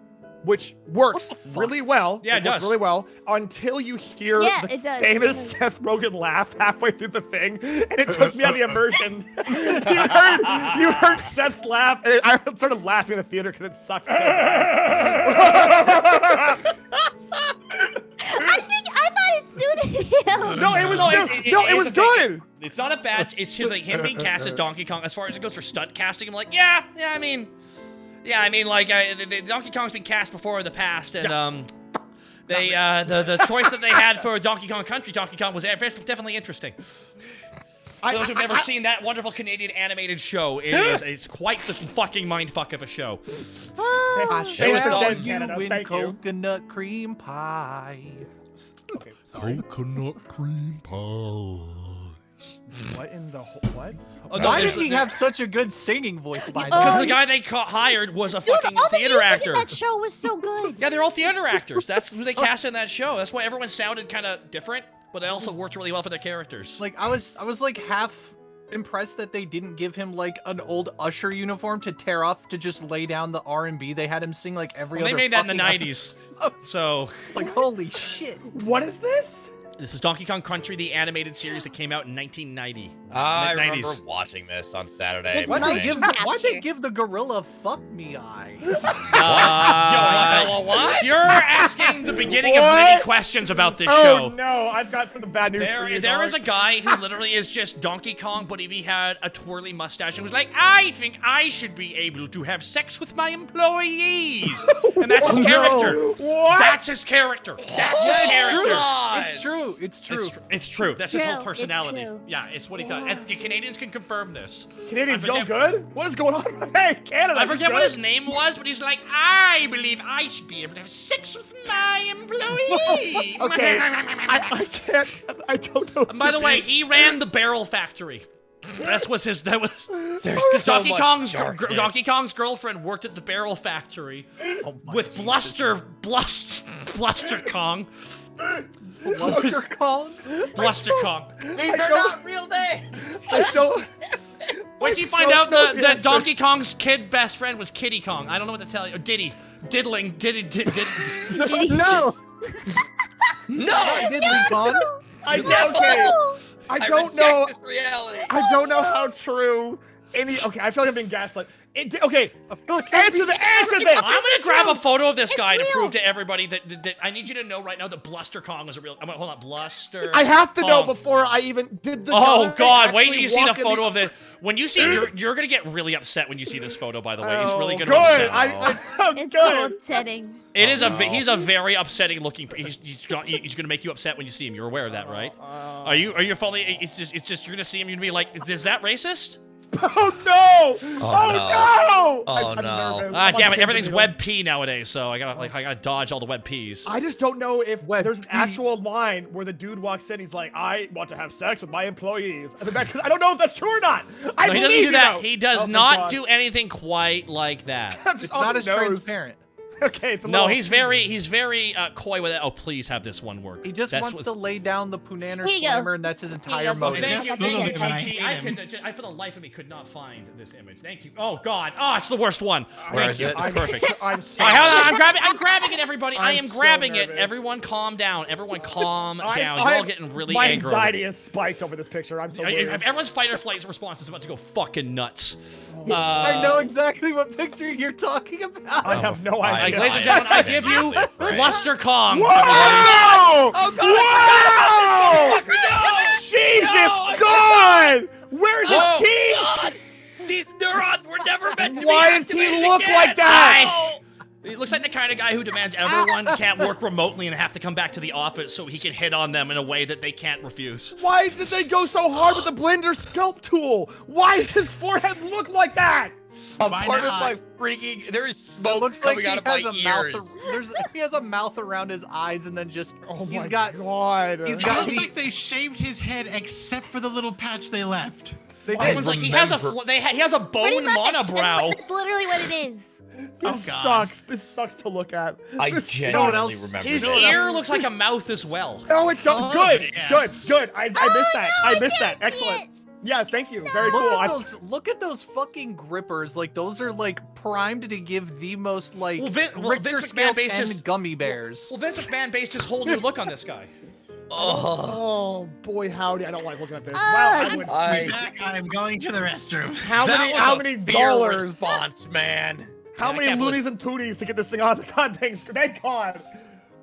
which works What the fuck? really well. Yeah, it works does. really well until you hear Yeah, the it does. famous Seth Rogen laugh halfway through the thing, and it took me out of the immersion. you heard Seth's laugh, and I started laughing in the theater because it sucks so bad. I thought it suited him. No, it was it was it's the thing. good. It's not a bad. It's just like him being cast as Donkey Kong. As far as it goes for stunt casting, I'm like, yeah. I mean, like the Donkey Kong's been cast before in the past, and they the choice that they had for Donkey Kong Country, Donkey Kong was definitely interesting. For those who've never seen that wonderful Canadian animated show, it's quite the fucking mindfuck of a show. I Thanks shall again, you Canada. in Thank you. coconut cream pie. Okay, sorry. Coconut cream pie. What in the what? Oh, no, Why there's- did he have such a good singing voice by Because the the guy they hired was a Dude, fucking all the theater music actor. in that show was so good. Yeah, they're all theater actors. That's who they cast in that show. That's why everyone sounded kind of different, but they also worked really well for their characters. Like I was like half impressed that they didn't give him like an old Usher uniform to tear off to just lay down the R&B. They had him sing like every Well, other they made that in the fucking 90s. episode. So, Like holy shit. What is this? this is Donkey Kong Country, the animated series that came out in 1990. I Mid-90s. remember watching this on Saturday. It's Why'd nice they, give, capture. why'd they give the gorilla fuck me eyes? What? You're asking the beginning of What? many questions about this Oh show. no, I've got some bad news for you. There is a dog. guy who literally is just Donkey Kong, but if he had a twirly mustache and was like, I think I should be able to have sex with my employees. And that's his Oh, no. character. What? That's his character. That's his character. It's true. true. It's true. It's true. That's his true. whole It's personality. true. Yeah, it's what he does. And the Canadians can confirm this. Canadians I going forget- good? What is going on? Hey, Canada. I you forget good? what his name was, but he's like, I believe I should be able to have sex with my employee. Okay, I can't. I don't know. And by the way, he ran the barrel factory. That was his. That was. There's Because so Donkey much Kong's darkness. Donkey Kong's girlfriend worked at the barrel factory with Bluster Kong. Bluster Kong? Bluster Kong. These are not real names. I don't. Wait till you find don't out know the that answer. Donkey Kong's kid best friend was Kitty Kong. I don't know what to tell you. Or Diddy. Diddling. Diddy. No. No, Diddly Kong. Okay. I don't know. reject this reality. I don't know how true any. Okay, I feel like I'm being gaslit. Okay, answer this. I'm gonna grab a photo of this guy to real. prove to everybody that I need you to know right now that Bluster Kong is a real. Hold on, Bluster. I have to know Kong. before I even did the. Oh I God! Wait till actually you see the walk in photo of this. When you see, you're gonna get really upset when you see this photo. By the way, he's really gonna. Good. Be upset. I'm It's good. so upsetting. It is he's a very upsetting looking. He's gonna make you upset when you see him. You're aware of that, right? Are you fully? It's just you're gonna see him. You're gonna be like, is that racist? Oh no! no. no! Oh, I'm no. nervous. Ah, I'm damn on it! Everything's pins and web P nowadays, so I gotta dodge all the web Ps. I just don't know if Web there's an P. actual line where the dude walks in. He's like, "I want to have sex with my employees." Because I don't know if that's true or not. I No, he believe doesn't do you, that. though. He does Oh, thank not God. do anything quite like that. That's It's on not the as nose. transparent. Okay, it's a No, little... he's very coy with it. Oh, please have this one work. He just That's wants what's- to lay down the Punanner Here you go. Slammer, and that's his entire go. motive. Thank you. Googled him and I hate him. I, for the life of me, could not find this image. Thank you. Oh God. Oh, it's the worst one. Where Thank is you. it? It's perfect. I'm so All right, hold on. I'm grabbing it, everybody. I I'm am so grabbing it. nervous. Everyone, calm down. Everyone, calm down. You're all I'm- getting really my angry. anxiety is spiked over this picture. I'm so worried. Everyone's fight or flight response is about to go fucking nuts. I know exactly what picture you're talking about. I have no Like, idea. ladies and gentlemen, I give you Bluster Kong. Whoa! everybody. Oh, God. Whoa! Jesus God! Where's his Oh, teeth? God. These neurons were never meant to Why be does he activated look again. like that? He looks like the kind of guy who demands everyone can't work remotely and have to come back to the office so he can hit on them in a way that they can't refuse. Why did they go so hard with the blender sculpt tool? Why does his forehead look like that? A Why part of not? my freaking there is It smoke looks like coming he out of my has a ears. mouth. He has a mouth around his eyes, and then just Oh he's my got. God. he's It got looks the- like they shaved his head except for the little patch they left. Everyone's like, he has a he has a Pretty bone much. monobrow. That's literally what it is. This God. sucks. This sucks to look at. I This genuinely sucks. remember His this. ear looks like a mouth as well. Oh, it does. Oh, Good. yeah. Good. I missed that. no, I I missed that. can't see Excellent. it. Yeah, thank you. Very cool. Look at those fucking grippers. Like those are like primed to give the most like Well, Richter Vince scale McMahon based 10 his- gummy bears. Well, Vince McMahon based his whole new look on this guy. Oh boy, howdy! I don't like looking at this. Uh, Wow, I would. Be back. I'm going to the restroom. How That many? was How a many fear dollars? response, man. How I many can't loonies and toonies to get this thing on the goddamn screen? Thank God.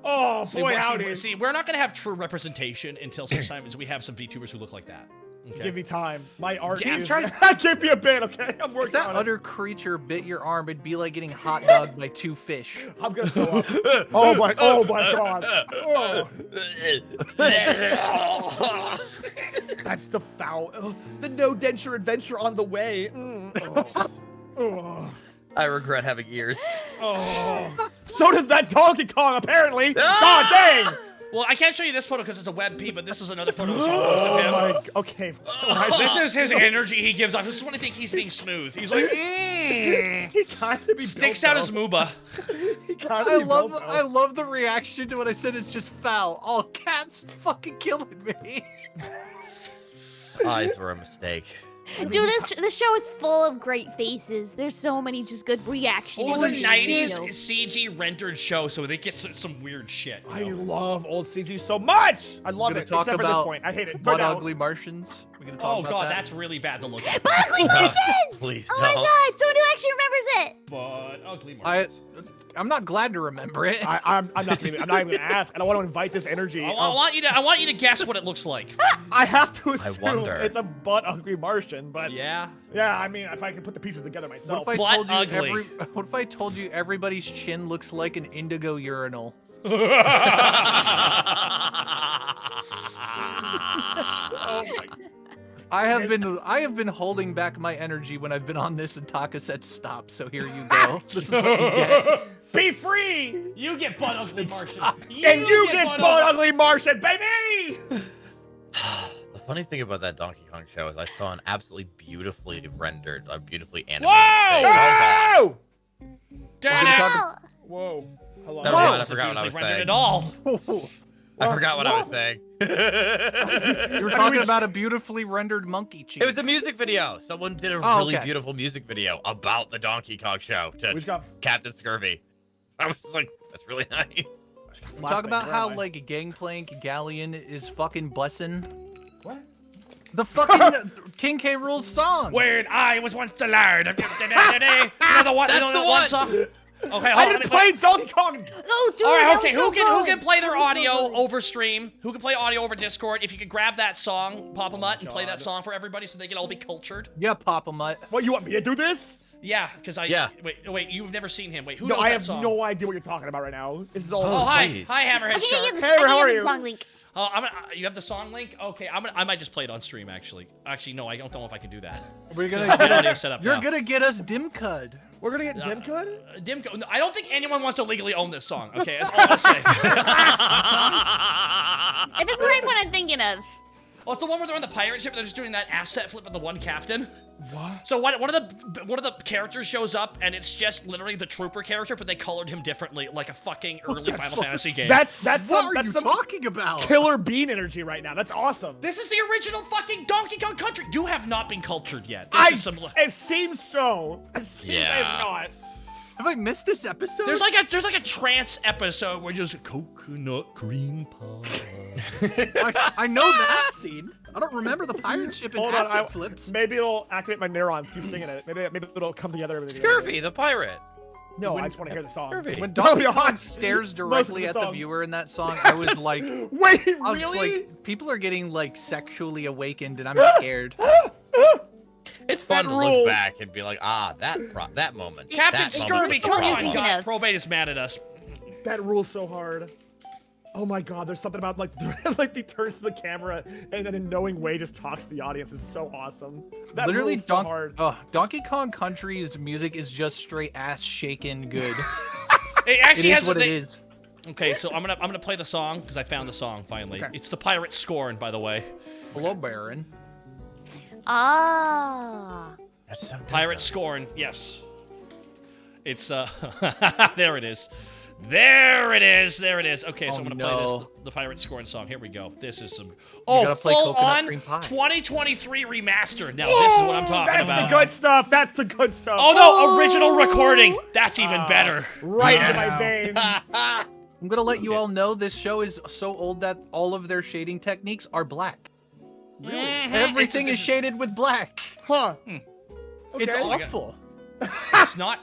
Oh boy, howdy! See, we're not gonna have true representation until such time as we have some VTubers who look like that. Okay. Give me time. My art Yeah, I'm is. trying- Give me a bit, okay? I'm If working that on utter creature bit your arm, it'd be like getting hot dogged by two fish. it. I'm gonna throw up. Oh my God. Oh, that's the foul. Oh, the no denture adventure on the way. Oh. I regret having ears. Oh. So does that Donkey Kong, apparently. God dang. Well, I can't show you this photo because it's a web P, but this was another photo I posted of him. Oh my. Okay. This is his energy he gives off. This is when I think he's being smooth. He's like, He kind of be sticks built, out his though. mooba. He kind I of love built, I though. love the reaction to what I said. It's just foul. Oh, cat's fucking killing me. Eyes were a mistake. Dude, this show is full of great faces. There's so many just good reactions. It was a and 90s shit. CG rendered show, so they get some weird shit. I love old CG so much. I love gonna it. talk Except for this about point, I hate it. Butt Right now. ugly Martians. We're gonna talk Oh about god, that. that's really bad to look at. But Ugly Martians! Please Oh my don't. god, someone who actually remembers it! But ugly Martians. I'm not glad to remember it. I'm not even gonna ask. I don't want to invite this energy. I want you to guess what it looks like. I have to assume wonder. it's a butt ugly Martian, but Yeah. yeah, I mean, if I can put the pieces together What myself. if I Butt told you ugly. What if I told you everybody's chin looks like an indigo urinal? I have been holding back my energy when I've been on this, and Taka said stop. So here you go. This is what you get. Be free! You get butt ugly Martian. And you get butt ugly Martian, baby! The funny thing about that Donkey Kong show is I saw an absolutely beautifully rendered, beautifully animated thing. Whoa! Damn it! Whoa. Hello. Never mind, I forgot what I was rendered saying. at all. I forgot what I was saying. You were talking about a beautifully rendered monkey cheek. It was a music video. Someone did a really beautiful music video about the Donkey Kong show to Captain Scurvy. I was like, that's really nice. Talk about how like Gangplank Galleon is fucking blessing. What? The fucking King K. Rool's song. Where I was once a lard. You know the one? That's you know the one one. song? Okay, I didn't play Donkey Kong. Oh, dude, all right, that okay. was so Who good. can play their That was so audio good. over stream? Who can play audio over Discord? If you could grab that song, Papa Mutt, and play that song for everybody so they can all be cultured. Yeah, Papa Mutt. What, you want me to do this? Yeah, because Yeah. Wait, you've never seen him. Wait, who No, knows I that have song? no idea what you're talking about right now. This is all. Oh, hi, please. hi, Hammerhead I Shark. can Hey, how are get you? the song link. Oh, you have the song link? Okay, I might just play it on stream. Actually, no, I don't know if I can do that. We're gonna Get get audio set up You're now. gonna get us Dimcud. We're gonna get Dimcud? Dimco. No, I don't think anyone wants to legally own this song. Okay, that's all I'm saying. If it's the right one I'm thinking of. Oh, it's the one where they're on the pirate ship. They're just doing that asset flip with the one captain. What? So one of the characters shows up, and it's just literally the trooper character, but they colored him differently, like a fucking early Final Fantasy game. That's What some, are that's you some talking about? Killer Bean energy right now. That's awesome. This is the original fucking Donkey Kong Country. You have not been cultured yet. It seems so. It seems I have not. Have I missed this episode? There's like a trance episode where just coconut cream pie. I know that scene. I don't remember the pirate ship and Hold on, acid flips. maybe it'll activate my neurons. Keep singing it. Maybe it'll come together. Everything Scurvy, the pirate. No, I just want to hear the song. Scurvy. When I'll be Donkey Kong honest, stares it's most of directly the at the song. viewer in that song, I was like, Wait, I was really? like, people are getting like sexually awakened, and I'm scared. It's fun to rules. look back and be like, that moment. Captain that Scurvy, moment come was on, the God, of. Probate is mad at us. That rules so hard. Oh my God, there's something about like he turns to the camera and in a knowing way just talks to the audience is so awesome. That Literally, rules so hard. Donkey Kong Country's music is just straight ass shaking good. It It actually is has what it is. Okay, so I'm gonna play the song because I found the song finally. Okay. It's the Pirate Scorn, by the way. Hello, Baron. Ah. That's so good, Pirate though. Scorn, yes. It's there it is. There it is. There it is. Okay, so I'm gonna play this the Pirate Scorn song. Here we go. This is some gotta play full Coconut on Cream Pie. 2023 remastered. Now this is what I'm talking That's about. the good stuff. That's the good stuff. Oh no, original recording. That's even better. Right into my veins. I'm gonna let you all know this show is so old that all of their shading techniques are black. Mhm. Everything is shaded with black. Huh. It's Okay. awful.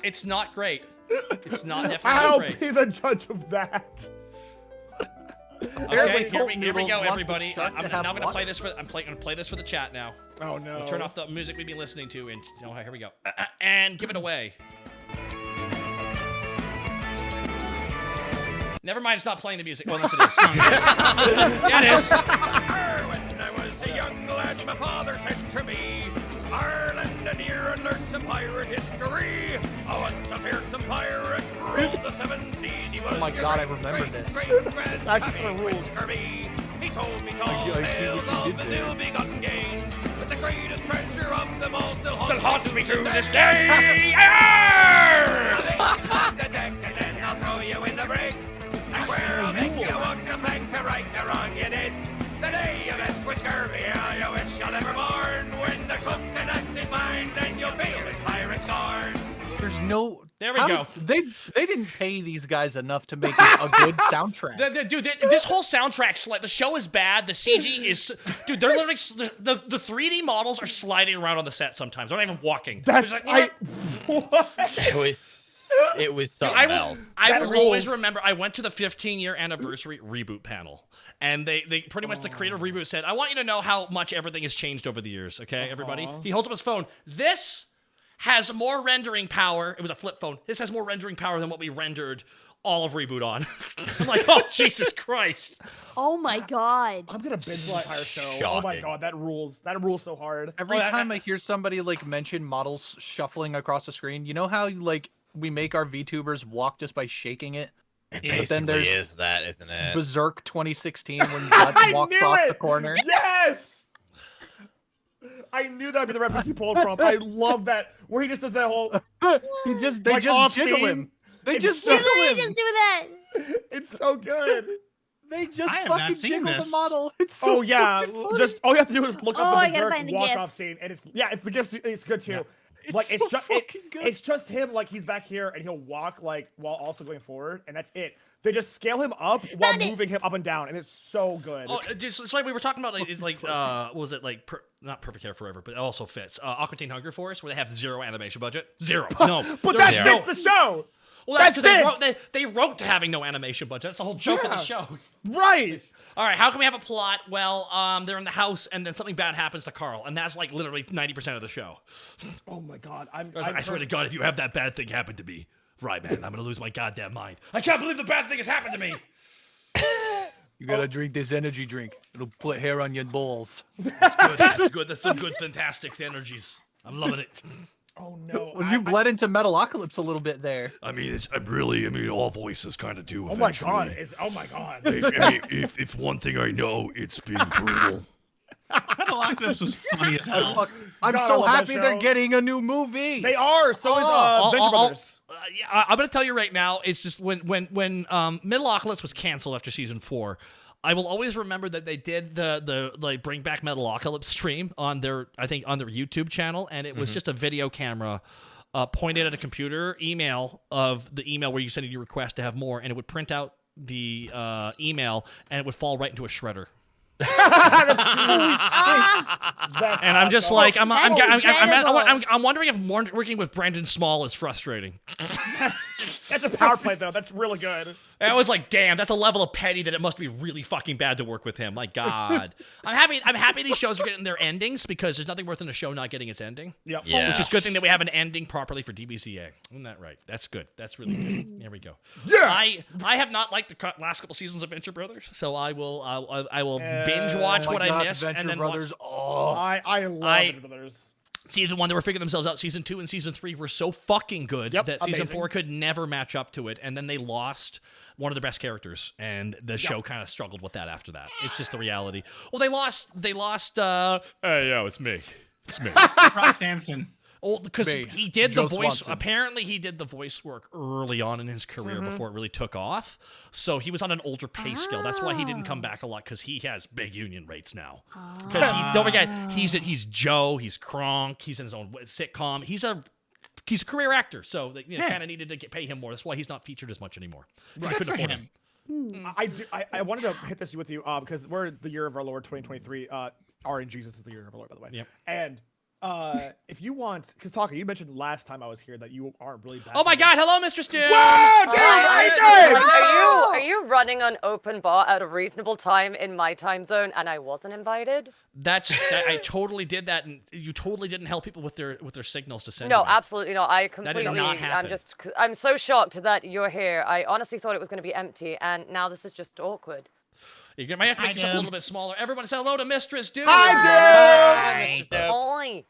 It's not great. It's not definitely I'll great. be the judge of that. Apparently Okay, Colt here we Noodles go, wants everybody. the shark to I'm have now gonna water. play this for gonna play this for the chat now. Oh no. We'll turn off the music we've been listening to, and here we go. And give it away. Never mind, it's not playing the music. Well, yes, it is. Yeah, it is. When I was a young lad, my father said to me, Ireland and here and learn some pirate history. Oh, once a fearsome pirate ruled the seven seas. He was Oh my your God, I great, remember great, this. great grand It's actually Pappy for with rules. scurvy. He told me tall I see tales what you of did his there. ill-begotten gains, but the greatest treasure of them all still Still haunts me to this day. day. Now Arr! they slide the deck and then I'll throw you in the brig. Where I'll make you walk the plank to right the wrong you did. The day you mess with scurvy, I wish you'll never mourn. When the coconut is mine, then you'll feel his pirate scorn. There's no. There we how go. did- They didn't pay these guys enough to make it a good soundtrack. Dude, this whole soundtrack, the show is bad. The CG is, dude. They're literally the 3D models are sliding around on the set sometimes. They're not even walking. That's It's like, what? It was something I else. will always remember. I went to the 15-year anniversary reboot panel, and they pretty much the creator of reboot said, "I want you to know how much everything has changed over the years." Okay, everybody. He holds up his phone. This has more rendering power. It was a flip phone. This has more rendering power than what we rendered all of Reboot on. I'm like, oh, Jesus Christ. Oh my god. I'm gonna binge the entire show. Oh my Shocking. god, that rules. That rules so hard. Every time I hear somebody like mention models shuffling across the screen, you know how like we make our VTubers walk just by shaking it? It But basically then there's is that, isn't it? Berserk 2016 when Guts walks knew off it! the corner. Yes! I knew that'd be the reference you pulled from. I love that where he just does that whole they like, just off jiggle scene. him. They It's just so jiggle Literally him. just do that. It's so good. They just I have not fucking seen jiggle the this. model. It's so Oh yeah, fucking funny. just all you have to do is look Oh, up I the gotta Berserk find the walk gif. off scene, and it's the gif's it's good too. Yeah. It's Like so fucking good. it's just him, like he's back here and he'll walk like while also going forward, and that's it. They just scale him up while Found it. moving him up and down, and it's so good. Oh, just it's like we were talking about. Like, it's like, what was it like? Not Perfect Hair Forever, but it also fits. Aqua Teen Hunger Force, where they have 0 animation budget. 0. No. But There that was fits the show, Well, that's that because fits! they wrote to having no animation budget. That's the whole joke of the Yeah. show. right? All right, how can we have a plot? Well, they're in the house, and then something bad happens to Carl, and that's like literally 90% of the show. Oh my god, I swear to God, if you have that bad thing happen to me, right, man, I'm gonna lose my goddamn mind. I can't believe the bad thing has happened to me. You gotta drink this energy drink. It'll put hair on your balls. That's good. That's good. That's some good, fantastic energies. I'm loving it. Oh no. Well, you bled into Metalocalypse a little bit there. I mean, all voices kind of do. Oh my eventually. god, oh my god. If one thing I know, it's been brutal. Metalocalypse was funny as hell. I'm God, I so love that happy they're show. getting a new movie. They are. So is Venture Brothers. Yeah, I'm gonna tell you right now. It's just when Metalocalypse was canceled after season 4, I will always remember that they did the like bring back Metalocalypse stream on their YouTube channel, and it was just a video camera pointed at a computer email where you send in your request to have more, and it would print out the email, and it would fall right into a shredder. And I'm just like, I'm wondering if working with Brandon Small is frustrating. That's a power play though. That's really good. I was like, damn, that's a level of petty that it must be really fucking bad to work with him. My God. I'm happy these shows are getting their endings, because there's nothing worse than a show not getting its ending. Yep. Yeah. Which is a good thing that we have an ending properly for DBCA. Isn't that right? That's good. That's really good. There we go. Yeah. I have not liked the last couple seasons of Venture Brothers, so I will binge watch Oh my what God, I missed Venture and then Brothers. watch. Oh, I love Venture Brothers. Season 1, they were figuring themselves out. Season 2 and Season 3 were so fucking good that Season amazing. 4 could never match up to it, and then they lost one of the best characters, and the show kind of struggled with that after that. It's just the reality. Well, they lost, hey, yo, it's me. It's me. Rock Samson. Oh, because Me, he did Joe the voice. Swanson. Apparently, he did the voice work early on in his career before it really took off. So he was on an older pay scale. That's why he didn't come back a lot, because he has big union rates now. Because don't forget, he's Joe, he's Kronk, he's in his own sitcom. He's a career actor, so they kind of needed to pay him more. That's why he's not featured as much anymore. Right. Couldn't afford him. I wanted to hit this with you because we're the year of our Lord 2023. RNGesus is the year of our Lord, by the way. Yep. And if you want, because Taka, you mentioned last time I was here that you aren't really bad. Oh my God! Hello, Mr. Stu. Wow, dude, Are you running on open bar at a reasonable time in my time zone, and I wasn't invited? I totally did that, and you totally didn't help people with their signals to send. No, me. absolutely not. I That completely. did not happen. I'm so shocked that you're here. I honestly thought it was going to be empty, and now this is just awkward. You might have to make yourself a little bit smaller. Everyone say hello to Mistress Doom. Hi, dude. Oi.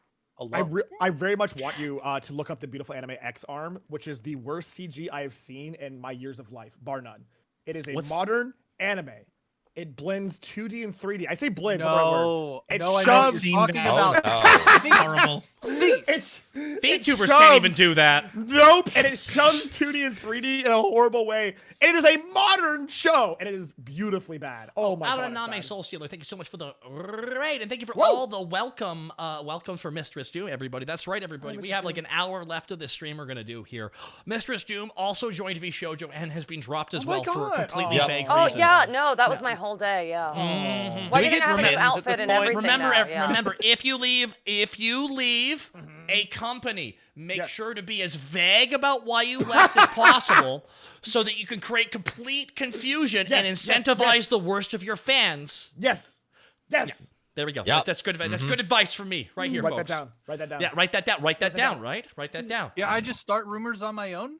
I very much want you to look up the beautiful anime X Arm, which is the worst CG I have seen in my years of life, bar none. It is a modern anime. It blends 2D and 3D. I say blends. that's the right word. It I know what shoves. you're talking about. It's horrible. It's VTubers shoves. can't even do that. Nope, and it shoves 2D and 3D in a horrible way. And it is a modern show, and it is beautifully bad. Oh my god. Araname Soul Stealer, thank you so much for the raid, and thank you for all the welcome for Mistress Doom, everybody. That's right, everybody. We have like an hour left of this stream we're gonna do here. Mistress Doom also joined V Shoujo and has been dropped as well for completely vague reasons. Oh yeah, no, that was my whole day. Yeah. Why didn't I have a new outfit and everything? Remember, if you leave a company, make sure to be as vague about why you left as possible, so that you can create complete confusion and incentivize the worst of your fans. Yes. Yeah, there we go. Yep. That's good advice. That's good advice from me right here, folks. Write that down. Yeah, write that down. Write that down. Right? Write that down. Yeah, I just start rumors on my own.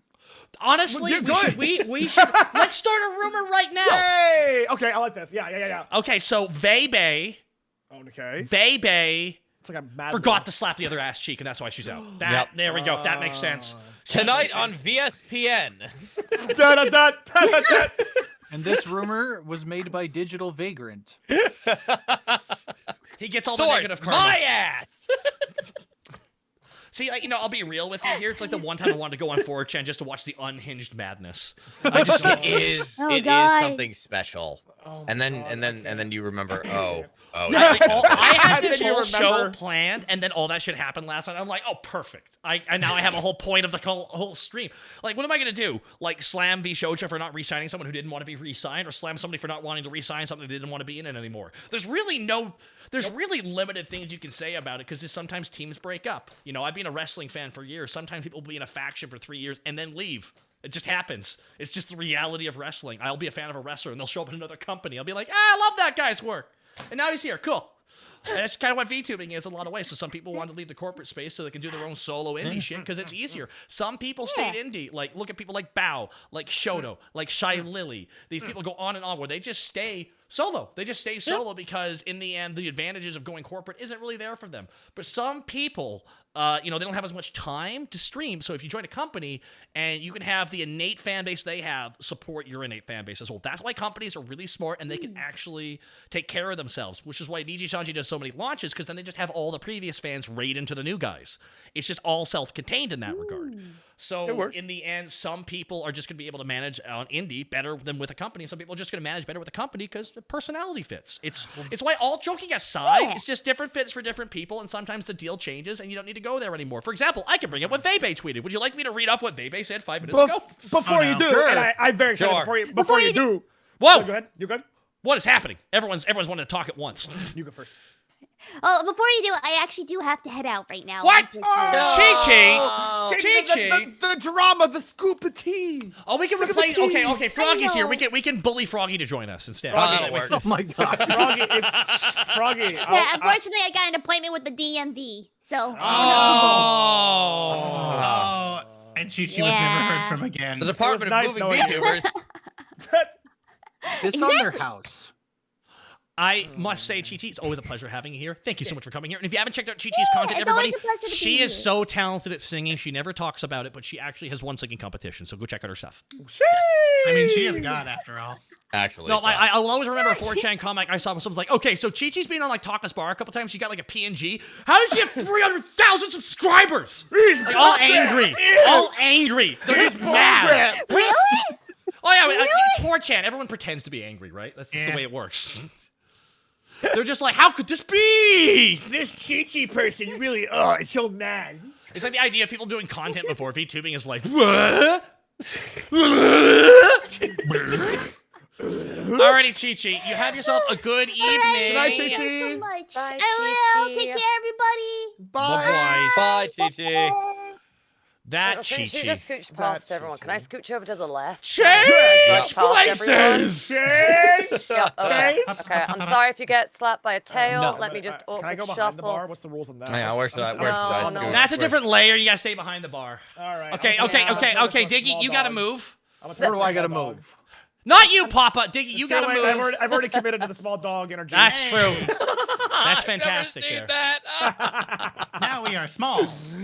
Honestly, Well, we should let's start a rumor right now. Yay! Okay, I like this. Yeah. Okay, so Vebe It's like a mad forgot to slap the other ass cheek, and that's why she's out. There we go. That makes sense. Tonight on VSPN. And this rumor was made by Digital Vagrant. He gets all the Source, negative karma. my ass. See, I'll be real with you here. It's like the one time I wanted to go on 4chan just to watch the unhinged madness. I just It is something special. Oh, and then you remember, oh. I had this Then you whole show remember. planned, and then all that shit happened last night. I'm like, oh, perfect. Now I have a whole point of the whole stream. Like, what am I gonna do? Like, slam V Shoujo for not re-signing someone who didn't want to be re-signed, or slam somebody for not wanting to re-sign something they didn't want to be in it anymore? There's really limited things you can say about it because sometimes teams break up. I've been a wrestling fan for years. Sometimes people will be in a faction for 3 years and then leave. It just happens. It's just the reality of wrestling. I'll be a fan of a wrestler and they'll show up in another company. I'll be like, I love that guy's work. And now he's here. Cool. And that's kind of what VTubing is in a lot of ways. So some people want to leave the corporate space so they can do their own solo indie shit because it's easier. Some people stayed indie. Like, look at people like Bao, like Shoto, like Shy Lily. These people go on and on where they just stay solo. They just stay solo because in the end, the advantages of going corporate isn't really there for them. But some people, they don't have as much time to stream. So if you join a company and you can have the innate fan base they have support your innate fan base as well. That's why companies are really smart and they can actually take care of themselves, which is why Niji Sanji does so many launches because then they just have all the previous fans raid into the new guys. It's just all self-contained in that regard. So in the end, some people are just going to be able to manage on indie better than with a company. Some people are just going to manage better with a company because the personality fits. It's why, all joking aside, it's just different fits for different people, and sometimes the deal changes and you don't need to go there anymore. For example, I can bring up what Vebe tweeted. Would you like me to read off what Vebe said 5 minutes ago? Before you do, and I'm very excited before you do. Whoa! Go ahead. You good? What is happening? Everyone's wanting to talk at once. You go first. Oh, before you do, I actually do have to head out right now. What? unfortunately. Chi-Chi! The drama, the scoop of tea. Oh, we can Look at the replace. tea. Okay, Froggy's here. We can bully Froggy to join us instead. Froggy, Oh my god. Froggy. Yeah, unfortunately, I got an appointment with the DMV. So. Oh, and Chi-Chi was never heard from again. The Department nice of Moving knowing you. VTubers. This on their house. I must say, Chi-Chi, it's always a pleasure having you here. Thank you so much for coming here. And if you haven't checked out Chi-Chi's content, it's always everybody, a pleasure to be she is here. so talented at singing. She never talks about it, but she actually has won singing competition. So go check out her stuff. I mean, she is God after all. Actually. No, I will always remember a 4chan comic I saw when someone's like, okay, so Chi-Chi's been on like Taka's Bar a couple times. She got like a PNG. How did she have 300,000 subscribers? Like, all angry. All angry. They're just mad. Really? Oh, yeah, it's 4chan. Everyone pretends to be angry, right? That's just the way it works. They're just like, how could this be? This Chi-Chi person really, it's so mad. It's like the idea of people doing content before VTubing is like, what? Alrighty, Chi-Chi, you have yourself a good evening. Good night, Thank Chi-Chi. you so much. Bye, I will. Chi-Chi. Take care, everybody. Bye. Bye, Chi-Chi. That Since you Chi-Chi. just scooched past everyone, can I scooch over to the left? Change Past everyone? places! Change. Yeah, okay. Change. Okay, I'm sorry if you get slapped by a tail. No. Let me just Can I go awkward behind the bar? shuffle. What's the rules on that? Hang on, where's No, the no. That's a different layer. You gotta stay behind the bar. All right. Okay, I'm okay, gonna- okay, I'm okay. gonna throw a Diggy, small you gotta dog. move. I'm gonna Where throw do a I gotta small dog. move? Not you, Papa. Diggy, you It's too gotta late. move. I've already committed to the small dog energy. That's true. That's fantastic Never seen there. that. Now we are small.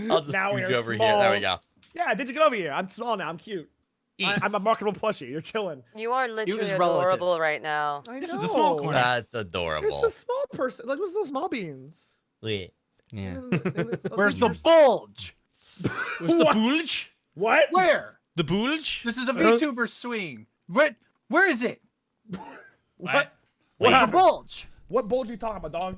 I'll just Now we scooch are over small. here. There we go. Yeah, did you get over here? I'm small now. I'm cute. I'm a marketable plushie. You're chilling. You are literally is relative. adorable right now. I This is the small corner. That's adorable. It's a small person. Like, what's those small beans? Yeah. Where's the bulge? Where's the bulge? What? Where? The bulge? This is a VTuber swing. Where is it? What? The What happened? bulge. What bulge you talking about, dog?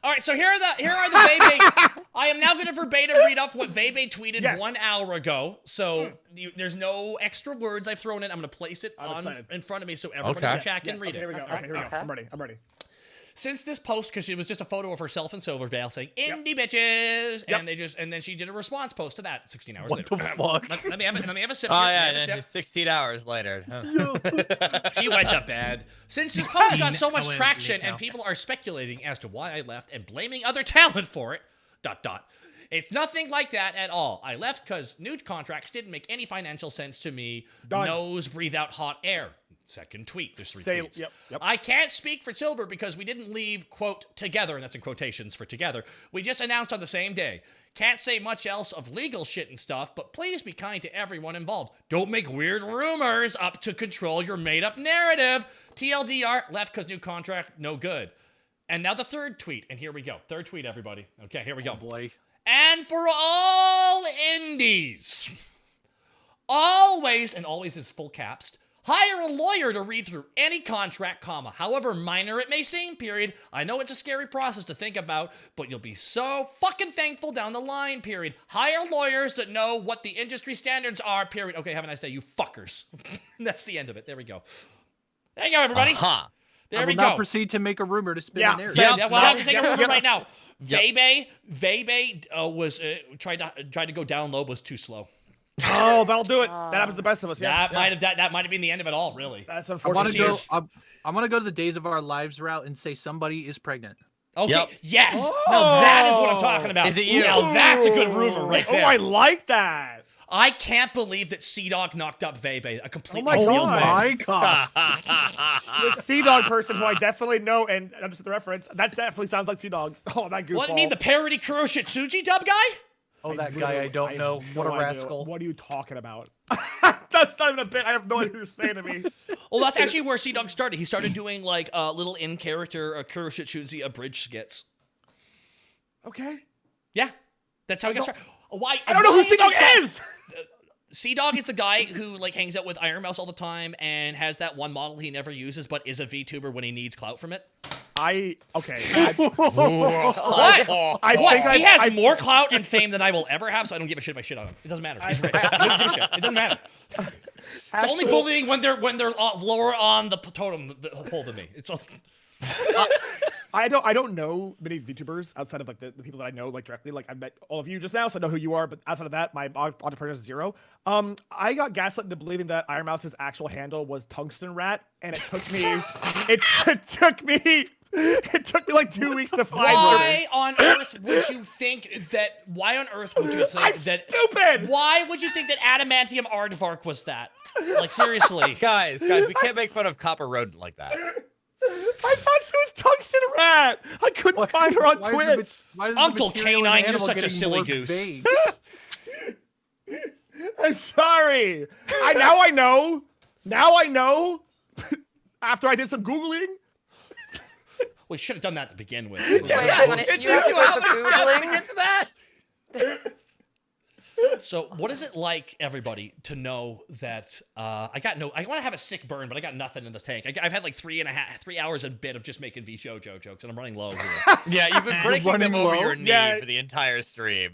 All right, so here are the Vebe. I am now going to verbatim read off what Vebe tweeted Yes. 1 hour ago. So there's no extra words I've thrown in. I'm going to place it I'm excited. in front of me so everyone Okay. in chat can Yes, read okay, it. here we go. All right? Okay, here we go. Okay. I'm ready. I'm ready. Since this post, because it was just a photo of herself in Silvervale saying "Indie bitches," Yep. and then she did a response post to that 16 hours What later. the fuck? Let me have a sip. Oh here. yeah, Let me have a and sip. 16 hours later. Huh. She went to bed. Since this post got so much 16 traction hours and later. people are speculating as to why I left and blaming other talent for it, ... It's nothing like that at all. I left because new contracts didn't make any financial sense to me. Done. Nose breathe out hot air. Second tweet. There's 3 tweets. Yep. I can't speak for Silver because we didn't leave, quote, together, and that's in quotations for together. We just announced on the same day. Can't say much else of legal shit and stuff, but please be kind to everyone involved. Don't make weird rumors up to control your made-up narrative. TLDR, left because new contract, no good. And now the third tweet, and here we go. Third tweet, everybody. Okay, here we go. Oh boy. And for all indies, always, and always is full caps, hire a lawyer to read through any contract, comma, however minor it may seem, period. I know it's a scary process to think about, but you'll be so fucking thankful down the line, period. Hire lawyers that know what the industry standards are, period. Okay, have a nice day, you fuckers. That's the end of it. There we go. There you go, everybody. There I we will go. now proceed to make a rumor to spin a narrative. Yeah, we'll have to take a rumor right now. Vebe was tried to go down low, was too slow. Oh, that'll do it. That happens to the best of us. Yeah. That might have been the end of it all, really. That's I unfortunate. want to go to the Days of Our Lives route and say somebody is pregnant. Okay. Yes. Now that is what I'm talking about. Is it you? Now that's a good rumor right there. Oh, I like that. I can't believe that Sea-Dog knocked up Vebe. A complete. Oh my God. The Sea Dog person who I definitely know and understand the reference. That definitely sounds like Sea Dog. Oh, that goofball. What, you mean the parody Kuroshitsuji dub guy? Oh, that guy I don't know. What a rascal. What are you talking about? That's not even a bit. I have no idea what you're saying to me. Well, that's actually where Sea-Dog started. He started doing like little in-character Kuroshitsuji abridged skits. Okay. Yeah. That's how he got started. Why? I don't know who Sea Dog is! Sea-Dog is the guy who like hangs out with Iron Mouse all the time and has that one model he never uses, but is a VTuber when he needs clout from it. Okay. What? He has I more clout and fame than I will ever have, so I don't give a shit if I shit on him. It doesn't matter. He's rich. It doesn't matter. It's only bullying when they're lower on the totem pole than me. It's all. I don't know many VTubers outside of like the people that I know like directly. Like I met all of you just now, so I know who you are. But outside of that, my entrepreneur is 0. I got gaslit into believing that Iron Mouse's actual handle was Tungsten Rat, and it took me it took me like 2 weeks to find. Why on earth would you think that? Why on earth would you think that? Stupid. Why would you think that adamantium aardvark was that? Like seriously, guys, we can't make fun of Copper Rodent like that. I thought she was Tungsten Rat. I couldn't find her on Twitch. Uncle Canine, you're such a silly goose. I'm sorry. Now I know. Now I know. After I did some Googling. We should have done that to begin with. Wait, you have to go to Googling? Get to that. So, what is it like, everybody, to know that I want to have a sick burn, but I got nothing in the tank. I've had like 3 hours and a bit of just making VShojo jokes, and I'm running low here. Yeah, you've been breaking them over your knee for the entire stream.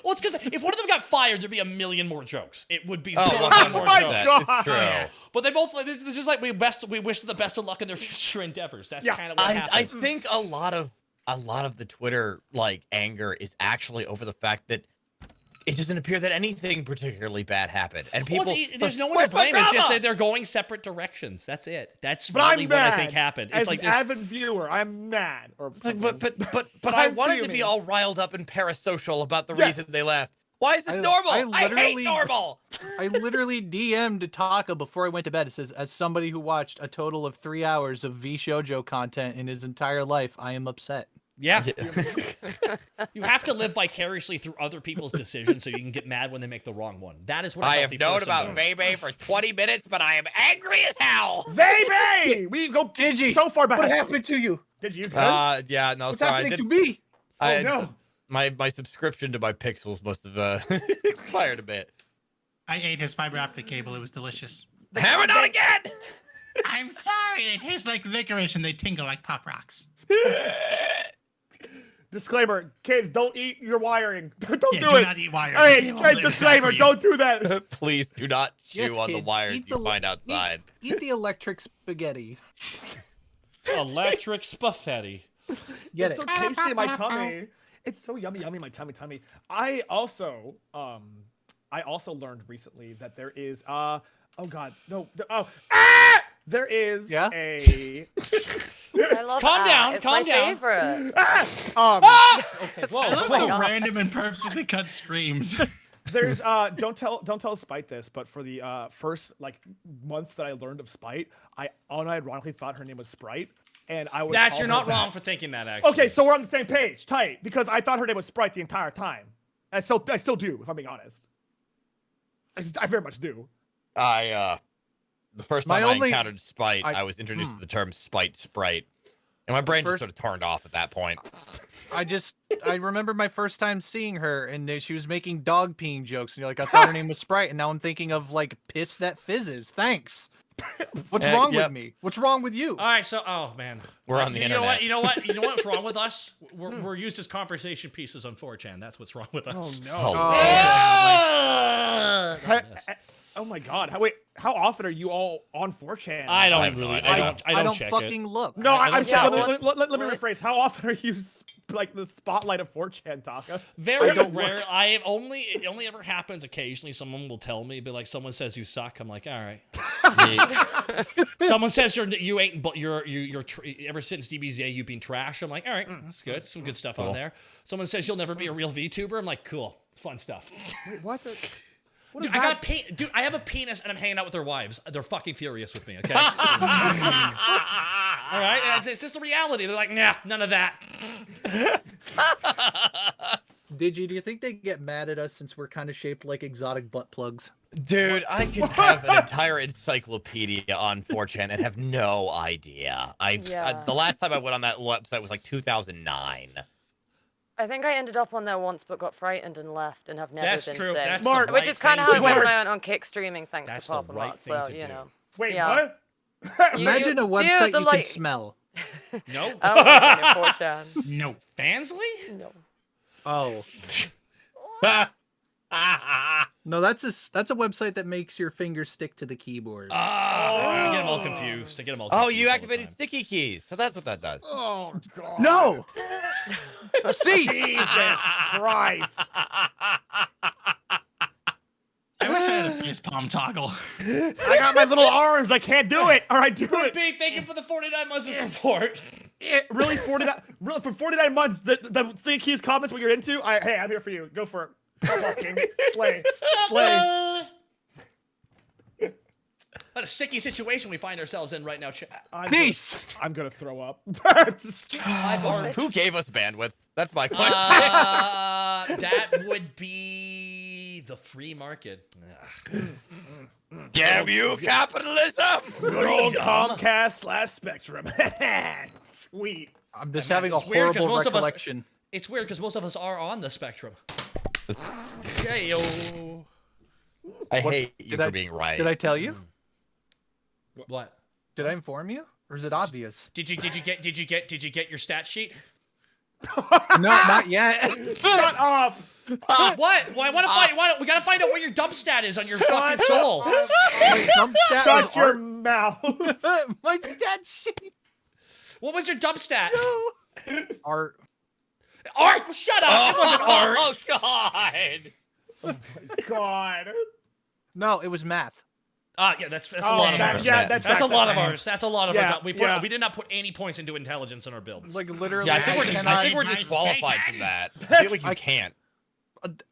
Well, it's because if one of them got fired, there'd be a million more jokes. It would be more God. It's true. But they both, it's just like we wish them the best of luck in their future endeavors. That's kind of what happened. I think a lot of the Twitter like anger is actually over the fact that it doesn't appear that anything particularly bad happened, and people. There's no one to blame. It's just that they're going separate directions. That's it. That's really what I think happened. As It's like an avid viewer, I'm mad. But I wanted to be all riled up and parasocial about the reason they left. Why is this normal? I hate normal. I literally DM'd Taka before I went to bed. It says, as somebody who watched a total of 3 hours of VShojo content in his entire life, I am upset. Yeah. You have to live vicariously through other people's decisions so you can get mad when they make the wrong one. That is what I have known about Vebe for 20 minutes, but I am angry as hell. Vebe! We go Digi, so far back. What happened to you? Did you? Yeah, no, What's sorry. happening to me? Oh, no. My subscription to my Pixels must have expired a bit. I ate his fiber optic cable. It was delicious. Hammer not again! I'm sorry. They taste like licorice and they tingle like Pop Rocks. Disclaimer, kids, don't eat your wiring. Don't do it. Do not eat wires. Hey, disclaimer, don't do that. Please do not chew on the kids, wires you find outside. Eat the electric spaghetti. Electric spaghetti. Get It's so it. tasty in my tummy. It's so yummy in my tummy. I also learned recently that there is There is Yeah? a. I love Calm down, It's calm my down. favorite. Okay, whoa. I love my the God. random and perfectly cut screams. There's don't tell Spite this, but for the first like month that I learned of Spite, I unironically thought her name was Sprite, and I would. Dash, call you're her not that. wrong for thinking that, actually. Okay, so we're on the same page, tight, because I thought her name was Sprite the entire time. I still do, if I'm being honest. I very much do. The first My time I only- encountered Spite, I was introduced to the term Spite Sprite. And my brain just sort of turned off at that point. I remember my first time seeing her, and she was making dog peeing jokes, and you're like, I thought her name was Sprite, and now I'm thinking of like piss that fizzes. Thanks. What's wrong with me? What's wrong with you? All right, so oh man, We're on the internet. You know what's wrong with us? We're used as conversation pieces on 4chan. That's what's wrong with us. Oh no. Oh my God. How often are you all on 4chan? I don't I have no really. idea. I don't check fucking it. look. No, I'm Yeah, saying. Let me rephrase. How often are you like the spotlight of 4chan, Taka? Very I don't rare. look. It only ever happens occasionally. Someone will tell me, but like someone says you suck. I'm like, all right. Someone says you ain't, but you're ever since DBZA you've been trash. I'm like, all right, that's good. Some good stuff on there. Someone says you'll never be a real VTuber. I'm like, cool, fun stuff. Wait, what? What Dude, is that? Dude, I have a penis and I'm hanging out with their wives. They're fucking furious with me, okay? All right? It's just the reality. They're like, nah, none of that. Do you think they get mad at us since we're kind of shaped like exotic butt plugs? Dude, I could have an entire encyclopedia on 4chan and have no idea. The last time I went on that website was like 2009. I think I ended up on there once, but got frightened and left, and have never That's been true. since. That's Smart. Which is kind of how it went Smart. when I went on kick streaming, thanks That's to the Papa right Mutt, thing so, to you do. know. Wait, Yeah. what? Imagine a do website the, you like- can smell. No. I don't like any 4chan. No. Fansley? No. Oh. No, that's a website that makes your fingers stick to the keyboard. I get them all confused. I get them all Oh, confused you all the activated time. sticky keys, so that's what that does. Oh God. No! Jesus Christ. I wish I had a face palm toggle. I got my little arms. I can't do it. All right, do it. B, thank you for the 49 months of support. Really, 49. Really, for 49 months, the Sticky Keys comments what you're into. Hey, I'm here for you. Go for it. Go walking. Slay. What a sticky situation we find ourselves in right now. Peace! I'm gonna throw up. Who gave us bandwidth? That's my question. That would be the free market. Damn you, capitalism! Good old Comcast / Spectrum. Sweet. I'm just having a it's weird 'cause horrible most of us- recollection. It's weird because most of us are on the spectrum. Okay, yo. I hate you Did for I- being right. Did I tell you? What? Did I inform you? Or is it obvious? Did you get your stat sheet? No, not yet. Shut up. What? Well, I want to find. We gotta find out where your dump stat is on your fucking soul. My jump stat was Shut your art. mouth. My stat sheet. What was your dump stat? Art. Art. Shut up. It wasn't art. Oh God! God. No, it was math. Yeah, that's a Oh, lot of that- ours. yeah, That's tracks a lot that. of ours. That's a lot of Yeah, our. We yeah. did not put any points into intelligence in our builds. It's like literally. Yeah, I think we're cannot- disqualified from that. I feel like you can't.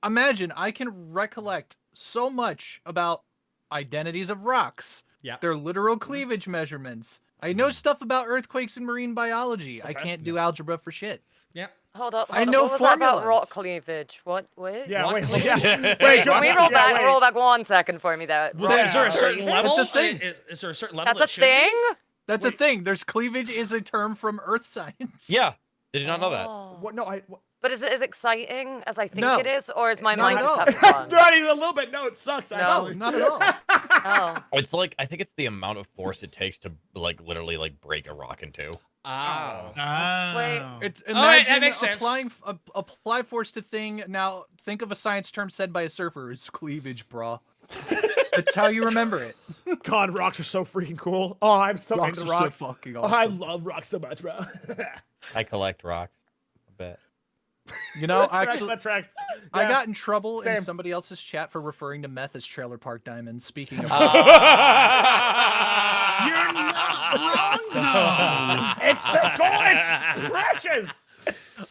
Imagine I can recollect so much about identities of rocks. Yeah. Their literal cleavage measurements. I know stuff about earthquakes and marine biology. I can't do algebra for shit. Yeah. Hold up. I Hold know up. What was that about formulas. rock cleavage? What? Wait. Yeah, What? wait. Yeah. Wait, Wait, can we roll back? wait. Roll back 1 second for me. There. Well, Yeah. is there a certain level? That's a thing. Is there a certain level? That's a it should be? thing. That's a thing. There's cleavage is a term from earth science. Yeah. Did you not know that? Oh. What? No, what? But is it as exciting as I think No. it is, or is my Not mind at just all. having fun? Not even a little bit. No, it sucks. No. No, not at all. Oh. It's like I think it's the amount of force it takes to like literally like break a rock in two. Oh. Wait. It's All right, that imagine makes sense. apply force to thing. Now think of a science term said by a surfer. It's cleavage, brah. That's how you remember it. God, rocks are so freaking cool. Oh, I'm so Rocks into are so rocks. fucking Oh, I awesome. love rocks so much, bro. I collect rocks. I bet. You know, That tracks, actually, that tracks. I Yeah. got in trouble Same. in somebody else's chat for referring to meth as Trailer Park Diamonds. Speaking of, You're not wrong though. It's the gold. It's precious.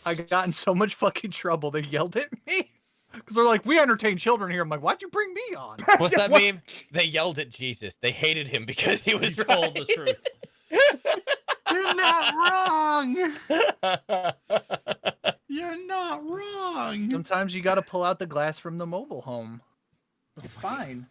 I got in so much fucking trouble. They yelled at me because they're like, "We entertain children here." I'm like, "Why'd you bring me on?" What's that meme? They yelled at Jesus. They hated him because he was Told the truth. You're not wrong. You're not wrong. Sometimes you got to pull out the glass from the mobile home. It's fine.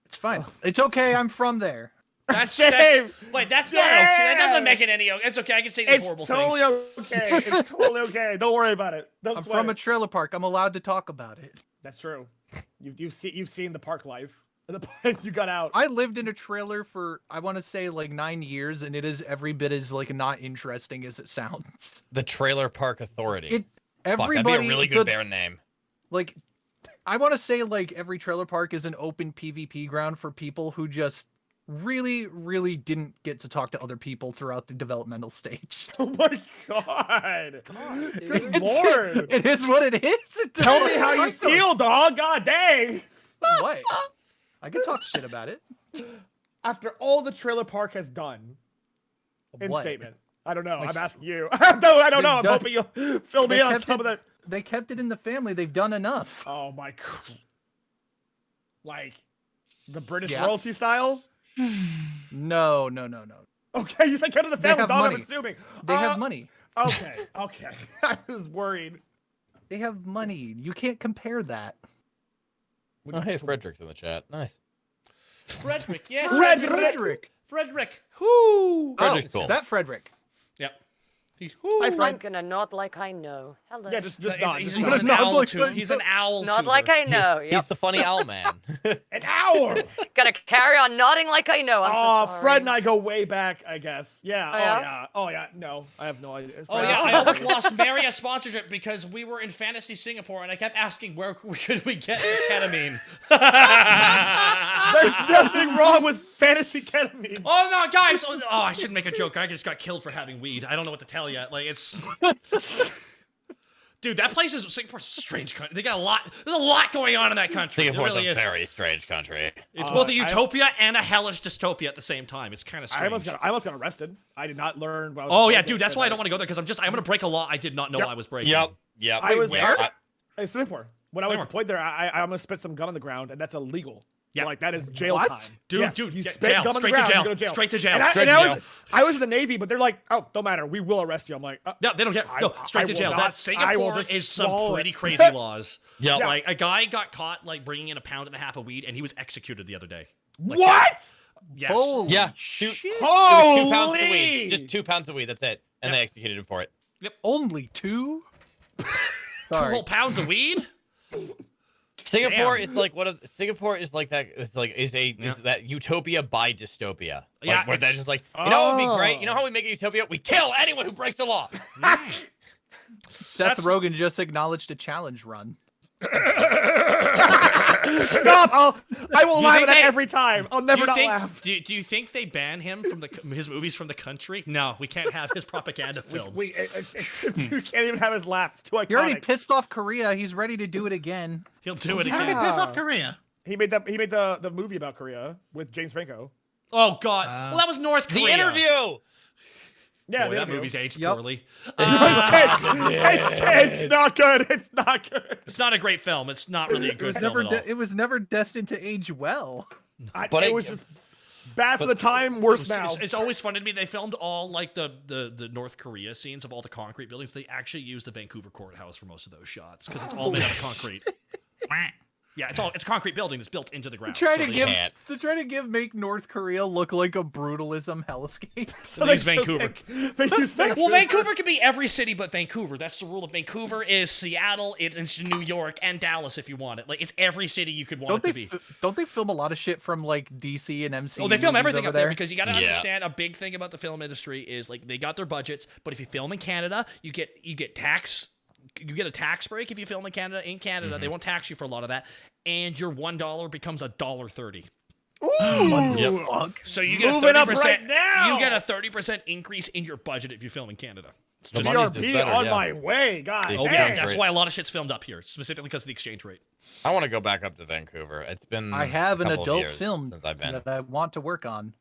It's fine. It's okay. I'm from there. That's Shame. wait, that's not okay. That doesn't make it any. It's okay. I can say these It's horrible totally things. okay. It's totally okay. Don't worry about it. Don't I'm sweat from a it. trailer park. I'm allowed to talk about it. That's true. You've seen the park life. The point you got out. I lived in a trailer for, I want to say, like 9 years, and it is every bit as like not interesting as it sounds. The Trailer Park Authority. It Fuck, that'd everybody be a really good band name. like, I want to say like every trailer park is an open PvP ground for people who just really didn't get to talk to other people throughout the developmental stage. Oh my god. God, dude. Good lord. It is what it is. Tell me how you feel, dog. God dang. What? I can talk shit about it. After all the trailer park has done, in What? statement. I don't know. Like, I'm asking you. I don't know. I'm done- hoping you'll fill me they on kept some it- of that. They kept it in the family. They've done enough. Oh my. Like the British Yeah. royalty style. No. Okay, you said cut to the They family, have dog. I'm money. assuming. They have money. Okay. I was worried. They have money. You can't compare that. Oh, hey, Frederick's in the chat. Nice. Frederick, yes. Frederick. Frederick. Whoo. Frederick's cool. That Frederick. Yep. He's Hi, I'm Fred. gonna nod like I know. Hello. Yeah, just He's, nod. he's, Just he's nod. an Nod owl like tuber. I He's an owl Nod tuber. like I know. He's Yep. the funny owl man. An hour. Gotta carry on nodding like I know. I'm Oh, so sorry. Fred and I go way back, I guess. Yeah. Oh, Oh yeah? yeah. Oh yeah. No, I have no idea. Oh yeah, I almost lost Maria sponsorship because we were in Fantasy Singapore and I kept asking where could we get ketamine. There's nothing wrong with fantasy ketamine. Oh no, guys! Oh, I shouldn't make a joke. I just got killed for having weed. I don't know what to tell you. Like it's, dude, that place is Singapore's a strange country. They got a lot. There's a lot going on in that country. Singapore's it really a is. very strange country. It's both a I- utopia and a hellish dystopia at the same time. It's kind of strange. I almost got arrested. I did not learn. What I was Oh yeah, supposed to dude. That's do. why I don't want to go there because I'm gonna break a law I did not know Yep. I was breaking. Yep. I was where? there. In Singapore. When I was Where? deployed there, I almost spit some gum on the ground, and that's illegal. Yeah. Like that is jail What? time. Dude, Yes, dude, you yeah, spit jail. gum on the Straight to ground, jail. you go to jail. Straight to jail. And I, Straight and to I jail. was, I was in the Navy, but they're like, oh, don't matter. We will arrest you. I'm like, No, they don't get. No, straight to will jail. not- That I will Singapore just is some swallow pretty it. crazy laws. Yep. Like a guy got caught like bringing in 1.5 pounds of weed, and he was executed the other day. Like, what? Yes. Holy Yeah. shit. It was 2 pounds of Holy! weed. Just 2 pounds of weed. That's it. And they executed him for it. Only 2? 2 Sorry. whole pounds of weed. Singapore Damn. is like Singapore is like that. It's like is that utopia by dystopia. Like, Yeah, where they're it's- just like, you know what would be great? Oh. You know how we make a utopia? We kill anyone who breaks the law. Seth That's- Rogen just acknowledged a challenge run. Stop! I will You laugh think at that they- every time. I'll never not think, laugh. do you think they ban him from his movies from the country? No, we can't have his propaganda films. You can't even have his laugh. It's too iconic. He already pissed off Korea. He's ready to do it again. He'll do it How did again. he piss off Korea? He made the movie about Korea with James Franco. Oh God. Well, that was North Korea. The interview. Yeah, Boy, the that interview. movie's aged Yep. poorly. It's not good. It's not good. It's not a great film. It's not really a good film at all. It was never destined to age well. But it was just bad for the time, worse now. It's always fun to me. They filmed all like the North Korea scenes of all the concrete buildings. They actually used the Vancouver courthouse for most of those shots because it's all made out of concrete. Yeah, it's a concrete building that's built into the ground. Trying so to they- make North Korea look like a brutalism hellscape. So they use just Vancouver. They use Vancouver. Well, Vancouver could be every city but Vancouver. That's the rule of Vancouver is Seattle, it's New York, and Dallas if you want it. Like it's every city you could want it to be. Don't they film a lot of shit from like DC and MCU? Oh, they film movies everything over up there because you got to Yeah. understand a big thing about the film industry is like they got their budgets, but if you film in Canada, you get a tax break if you film in Canada. In Canada, they won't tax you for a lot of that, and your $1 becomes $1.30. Ooh. Fuck. So you get Moving a 30%. up right now. You get a 30% increase in your budget if you film in Canada. It's The just- money's just BRB better, on yeah. my way, God. The Oh dang. yeah, exchange that's rate. why a lot of shit's filmed up here, specifically because of the exchange rate. I want to go back up to Vancouver. It's been I have a an couple of adult years film since I've been. that I want to work on.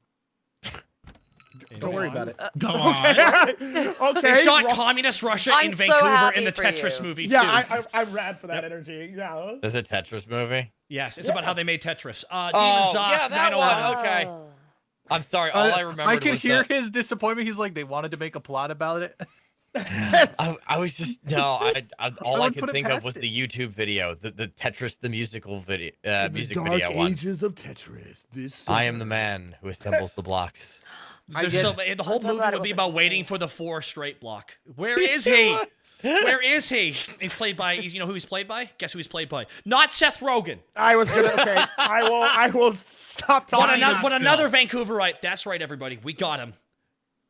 Don't worry about it. Go on. Okay. They shot Ro- communist Russia I'm in so Vancouver happy in the for Tetris you. movie Yeah, too. I'm rad for that energy. Yeah. There's a Tetris movie. Yes, it's about how they made Tetris. Oh, Demon Zoc, yeah, that 9/11. one. Okay. Oh. I'm sorry. All I remember I could was hear that his disappointment. He's like, they wanted to make a plot about it. I was just all I wouldn't could put it think of past was it. the YouTube video, the Tetris the musical video, In music the dark video one. ages of Tetris. This. I am the man who assembles the blocks. There's get so, it. the whole I'm so movie glad it would be wasn't about just waiting me. for the 4 straight block. Where is he? Where is he? He's played by. You know who he's played by? Guess who he's played by? Not Seth Rogen. I was gonna. Okay. I will stop But, talking. another Vancouverite. That's right, everybody. We got him.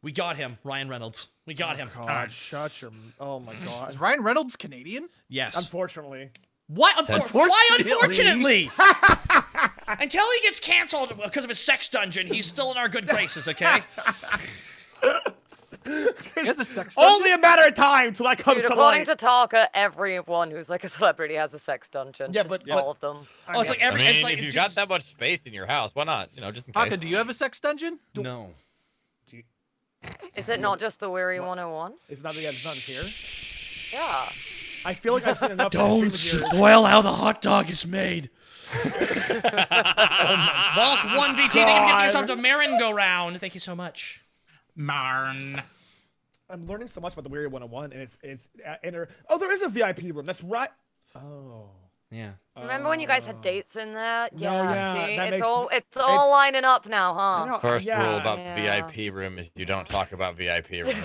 We got him. Ryan Reynolds. We got him. God, shut your. Oh my God. Is Ryan Reynolds Canadian? Yes. Unfortunately. What? Why Unfortunately. unfortunately? Until he gets canceled because of his sex dungeon, he's still in our good graces, okay? He has a sex dungeon? Only a matter of time till that comes Dude, to according light. to Talker, everyone who's like a celebrity has a sex dungeon. Yeah, Just but- all of them. Oh, it's like every. I mean, it's like if you got that much space in your house, why not? You know, just in case. Taka, do you have a sex dungeon? No. Is it not just the Weary 101? It's not. Yeah, it's not here. Yeah. I feel like I've seen enough. Don't stream of yours. spoil how the hot dog is made. Well, if one VT, thank you for getting yourself to merry-go-round. Thank you so much. Marn. I'm learning so much about the Weary 101, and it's oh, there is a VIP room. That's right. Oh. Yeah. Remember when you guys had dates in there? No, yeah, see, that it's makes- all it's- lining up now, huh? First Yeah. rule about Yeah. VIP room is you don't talk about VIP room.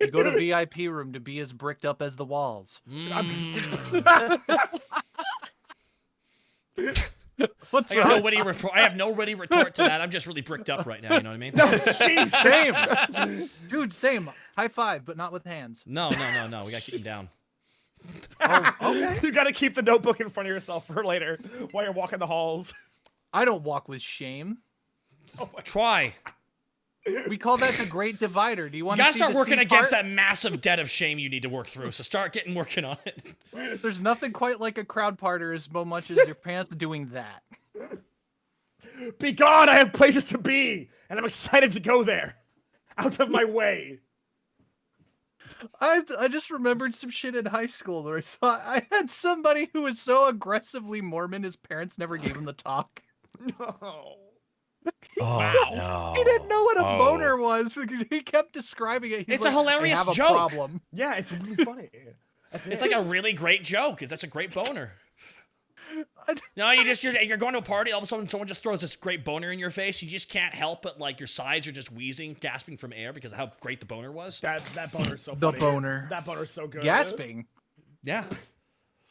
You go to VIP room to be as bricked up as the walls. What's I have, wrong? no witty I have no ready retort to that. I'm just really bricked up right now. You know what I mean? Same. Dude, same. High five, but not with hands. No. We gotta keep him down. Oh, okay. You gotta keep the notebook in front of yourself for later while you're walking the halls. I don't walk with shame. Try. We call that the Great Divider. Do you You want to gotta see start the working C against part? that massive debt of shame you need to work through. So start working on it. There's nothing quite like a crowd parter as much as your pants doing that. Be gone! I have places to be, and I'm excited to go there. Out of my way. I just remembered some shit in high school where I had somebody who was so aggressively Mormon his parents never gave him the talk. No. Oh, no. He didn't know what a Oh. boner was. He kept describing it. He's It's like, a hilarious I have joke. a problem. Yeah, it's really funny. That's It's like a really great joke. Cause that's a great boner. I- No, you're going to a party. All of a sudden, someone just throws this great boner in your face. You just can't help but like your sides are just wheezing, gasping from air because of how great the boner was. That boner's so The funny. boner. That boner's so good. Gasping. Yeah.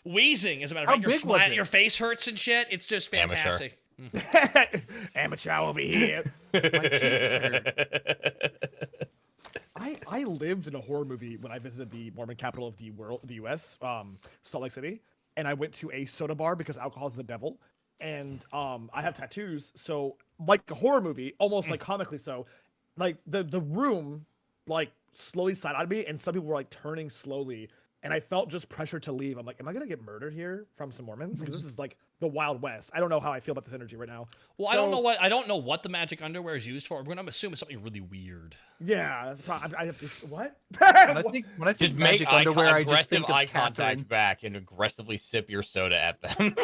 Wheezing, as a matter of How fact, your, big was it? your face hurts and shit. It's just Amateur. fantastic. Amateur over here. My cheeks hurt. I lived in a horror movie when I visited the Mormon capital of the world, the U.S., Salt Lake City, and I went to a soda bar because alcohol is the devil, and I have tattoos, so like a horror movie, almost like comically so, like the room like slowly side-eyed me, and some people were like turning slowly, and I felt just pressure to leave. I'm like, am I gonna get murdered here from some Mormons? Because this is like the Wild West. I don't know how I feel about this energy right now. Well, So- I don't know what the magic underwear is used for. I'm gonna assume it's something really weird. Yeah, I have to. What? When I think Just magic make underwear, I just aggressive think of eye Catherine. contact back and aggressively sip your soda at them.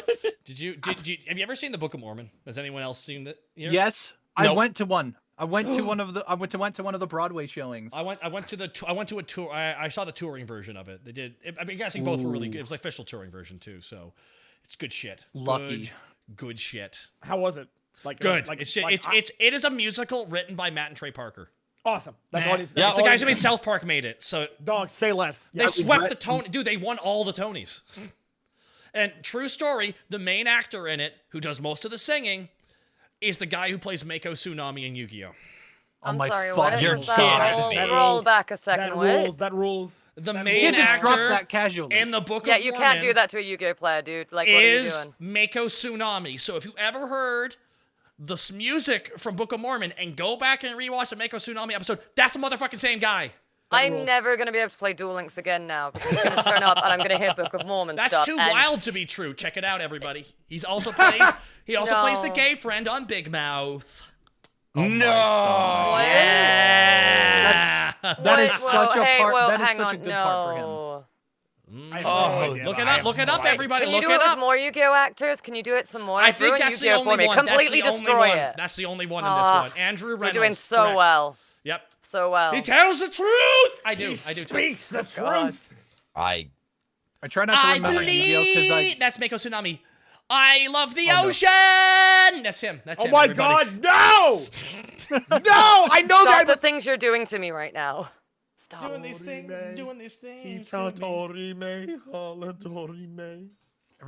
Have you ever seen the Book of Mormon? Has anyone else seen that? Here? Yes, I Nope. went to one. I went to one of the Broadway showings. I went to a tour. I saw the touring version of it. They did. I'm guessing both were really good. It was like official touring version too. So it's good shit. Lucky. Good shit. How was it? Like Good. Like, It is a musical written by Matt and Trey Parker. awesome. That's all. It's the guys who made South Park made it. So Dog, say less. they swept the Tony. Dude, they won all the Tonys. And true story, the main actor in it, who does most of the singing, is the guy who plays Mako Tsunami in Yu-Gi-Oh. I'm my sorry, fuck- what You're is kidding that? me. Roll back a second. That Wait. rules. That rules. The That main You just dropped actor that casually. in the Book Yeah, of you Mormon can't do that to a Yu-Gi-Oh player, dude. Like, what are you is doing? Mako Tsunami. So if you ever heard the music from Book of Mormon and go back and rewatch the Mako Tsunami episode, that's the motherfucking same guy. I'm rules. never gonna be able to play Duel Links again now because he's gonna turn up and I'm gonna hit Book of Mormon That's stuff. too and wild to be true. Check it out, everybody. He's also plays. He also plays the No. gay friend on Big Mouth. No. What? Yeah. That is Wait, such a hey, part. well, That is hang such a on, good part for him. no. I have no Oh, idea, Look but it I up. have Look it no up, idea. everybody. Can you Look do it it with up. more Yu-Gi-Oh actors? Can you do it some more? I think Ruin that's the Yu-Gi-Oh only for me. one. Completely That's the destroy only one. it. That's the only one in this Ah, one. Andrew Reynolds. You're doing so correct. well. Yep. So well. He tells the truth. I do. He I do. Too. speaks the God. truth. I try not to I remember Yu-Gi-Oh because believe that's Mako Tsunami. I love the Oh, no. ocean. That's him. That's Oh him. my everybody. God, no! No, I know Stop that. the things you're doing to me right now. Stop. Doing these things. Doing these things. every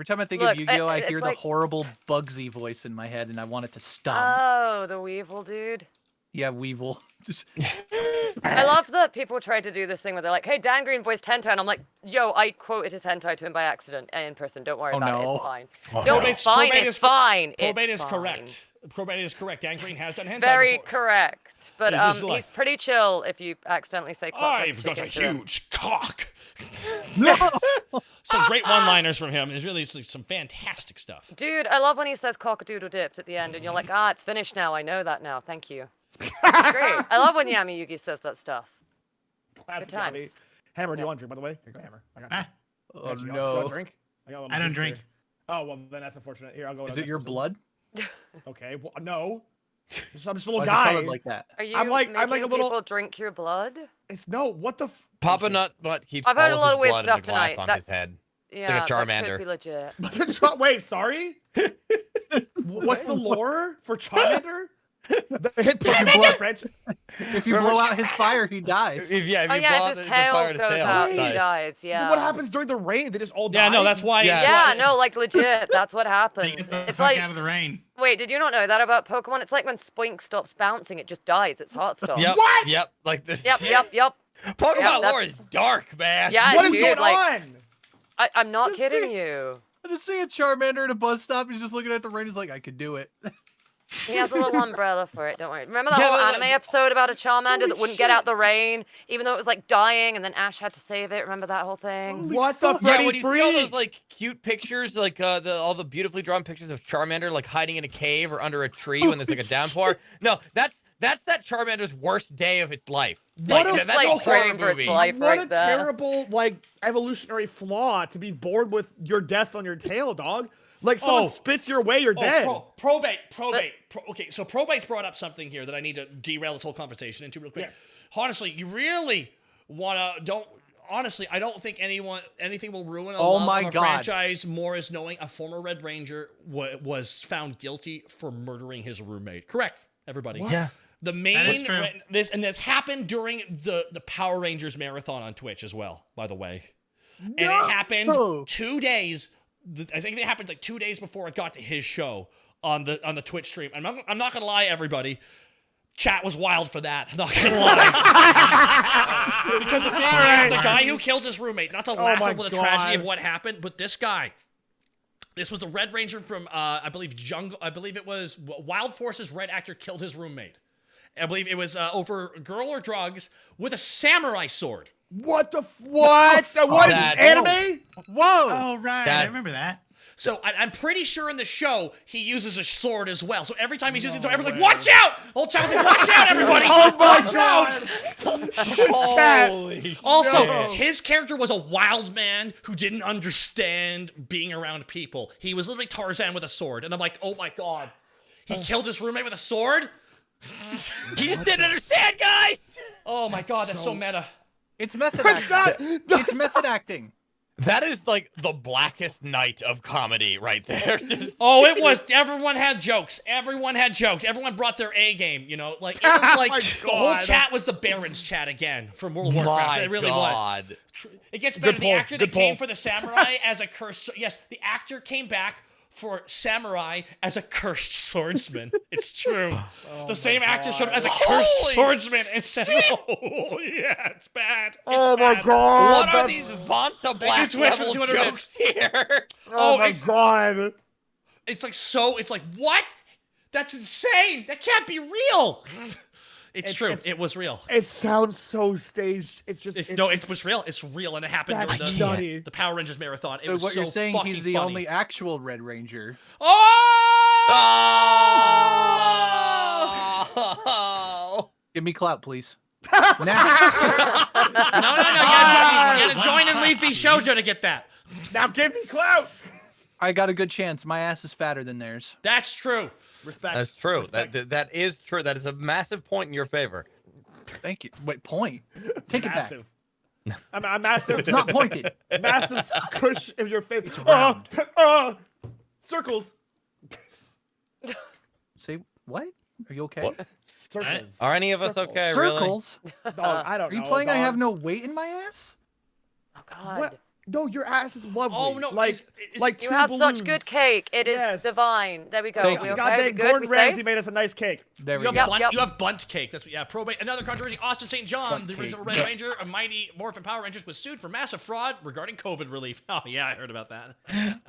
time I think Look, of Yu-Gi-Oh, I it's hear the like- horrible Bugsy voice in my head, and I want it to stop. Oh, the Weevil dude. Yeah, Weevil. Just I love that people try to do this thing where they're like, hey, Dan Green voiced hentai, and I'm like, yo, I quoted his hentai to him by accident in person. Don't worry Oh, about it. no. It's fine. Oh, No, no. it's fine. Probate It's is- fine. Probate It's is fine. correct. Probate is correct. Dan Green has done hentai Very before. correct. But This is like- he's pretty chill if you accidentally say clockwork I've got a chicken to him. huge cock. Some great one-liners from him. There's really some fantastic stuff. Dude, I love when he says cock-a-doodle dipped at the end, and you're like, ah, it's finished now. I know that now. Thank you. It's great. I love when Yami Yugi says that stuff. That's Good times. Gabby. Hammer, do you want a drink, by the way? Here you go, Hammer. I got Ah, oh got you. You want a no. drink? got a little I don't drink drink. here. Oh, well, then that's unfortunate. Here, I'll go. to Is the it your next person. blood? Okay, well, no. I'm just a Why little is it guy. colored like that? Are you I'm like a making little- people drink your blood? It's no, what the f- Papa Nut Butt keeps I've heard all a lot his of weird blood stuff in a glass tonight. on That- his head. Yeah, that Charmander. could be legit. Wait, sorry? What's the lore for Charmander? The hit Pokemon franchise. If you blow out his fire, he dies. If you Oh blow yeah, out if his the tail fire in goes his tail, out, he he dies. dies. Yeah. Then what happens during the rain? They just all die? Yeah, no, that's why. Yeah. that's Yeah, why- no, like legit. That's what happens. Get the It's fuck like, out of the rain. wait, did you not know that about Pokemon? It's like when Spoink stops bouncing, it just dies. Its heart stops. Yep. What? Yep. Like this. Yep, yep, yep. Pokemon Yeah, lore that's- is dark, man. Yeah, What is dude, going like, on? I'm not Just kidding see- you. I just see a Charmander at a bus stop. He's just looking at the rain. He's like, I could do it. He has a little umbrella for it, don't worry. Remember that Yeah, whole but, anime episode about a Charmander Holy that wouldn't get out the rain, even though it was like dying, and then Ash had to save it? Remember that whole thing? What the Yeah, Freddy when you see all Freak? those like cute pictures, like all the beautifully drawn pictures of Charmander like hiding in a cave or under a tree when there's like a downpour. No, that's that Charmander's worst day of its life. What Like, a that's like a horror praying for its movie. life What right a there. terrible, like, evolutionary flaw to be bored with your death on your tail, dog. Like, someone Oh. spits your way, you're dead. Probate. Okay, so probate's brought up something here that I need to derail this whole conversation into real quick. Yes. Honestly, you really honestly, I don't think anything will ruin a Oh love my of a God. franchise more as knowing a former Red Ranger was found guilty for murdering his roommate. Correct, everybody. Yeah. The main That is true. this happened during the Power Rangers marathon on Twitch as well, by the way. And it happened 2 days. I think it happened like 2 days before it got to his show on the Twitch stream. And I'm not gonna lie, everybody. Chat was wild for that. I'm not gonna lie. Because the thing is, the guy who killed his roommate, not to laugh my at the tragedy of God. what happened, but this guy. This was the Red Ranger from, I believe it was Wild Force's Red Actor killed his roommate. I believe it was over girl or drugs with a samurai sword. What the what? What is That- anime? Whoa! Oh, right. That- I remember that. So I'm pretty sure in the show he uses a sword as well. So every time he's using it, everyone's like, "Watch out!" Whole chat's like, "Watch out, everybody! Oh my Watch out!" Holy Also, No. his character was a wild man who didn't understand being around people. He was literally Tarzan with a sword, and I'm like, "Oh my god, he killed his roommate with a sword!" He just didn't understand, guys. Oh my god, that's so meta. It's method That's acting. not. It's method acting. That is like the blackest night of comedy right there. Just- Oh, it was. Everyone had jokes. Everyone had jokes. Everyone brought their A game. You know, like it was like My the whole God. chat was the Barons chat again from World of Warcraft. My It really was. God. It gets better. Good The pull, actor good that came pull. for the samurai as a cursed. Yes, the actor came back for samurai as a cursed swordsman. It's true. The same actor showed up as a cursed Holy swordsman and said, "Oh yeah, it's bad. It's Oh my bad." god. What are that's- these Vanta Black Twitch for level 200 jokes here? Oh my it's- god. It's like so. It's like what? That's insane. That can't be real. It's true. It was real. It sounds so staged. It's just It was real. It's real, and it happened That's during the Power Rangers marathon. It So was what so you're saying? fucking He's the funny. only actual Red Ranger. Oh! Give me clout, please. No. You gotta join in Leafy Shoujo to get that. Now give me clout. I got a good chance. My ass is fatter than theirs. That's true. Respect. That's true. Respect. That is true. That is a massive point in your favor. Thank you. Wait, point. Take Massive. it back. I'm massive. It's not pointed. Massive cush in your face. It's round. Circles. Say what? Are you okay? What? Circles. Are any of us Circles. okay? Really? Circles? Dog, I don't Are you know. playing I dog. have no weight in my ass? Oh God. What? No, your ass is lovely. Oh, no, like You two have balloons. such good cake. It is Yes. divine. There we go. Thank We you. okay? Goddamn We good? Gordon We Ramsay safe? made us a nice cake. There we You go. have, you have bunt cake. That's okay. Another controversy. Austin St. John, Bunt the cake. original Red Ranger of Mighty Morphin Power Rangers, was sued for massive fraud regarding COVID relief. Oh yeah, I heard about that.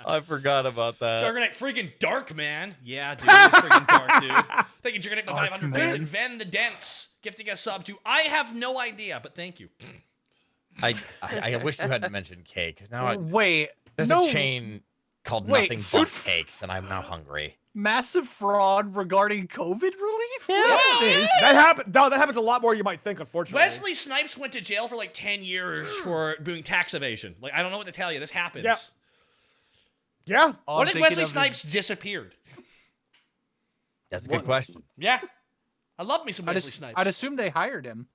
I forgot about that. Juggernaut, freaking dark, man. Yeah, dude, it's freaking dark, dude. Thank you, Juggernaut, the Dark, 500 bits, man. and Ven the Dents gifting a sub to. I have no idea, but thank you. I wish you hadn't mentioned cake. Now Wait. there's no. a chain called Wait, Nothing suit But Cakes, and I'm now hungry. Massive fraud regarding COVID relief? Yeah. What is this? That happens. No, that happens a lot more than you might think. Unfortunately. Wesley Snipes went to jail for like 10 years for doing tax evasion. Like, I don't know what to tell you. This happens. Yeah. Yeah. All When I'm did thinking Wesley of is- Snipes disappeared? That's a good question. Yeah. I love me some Wesley Snipes. I'd assume they hired him.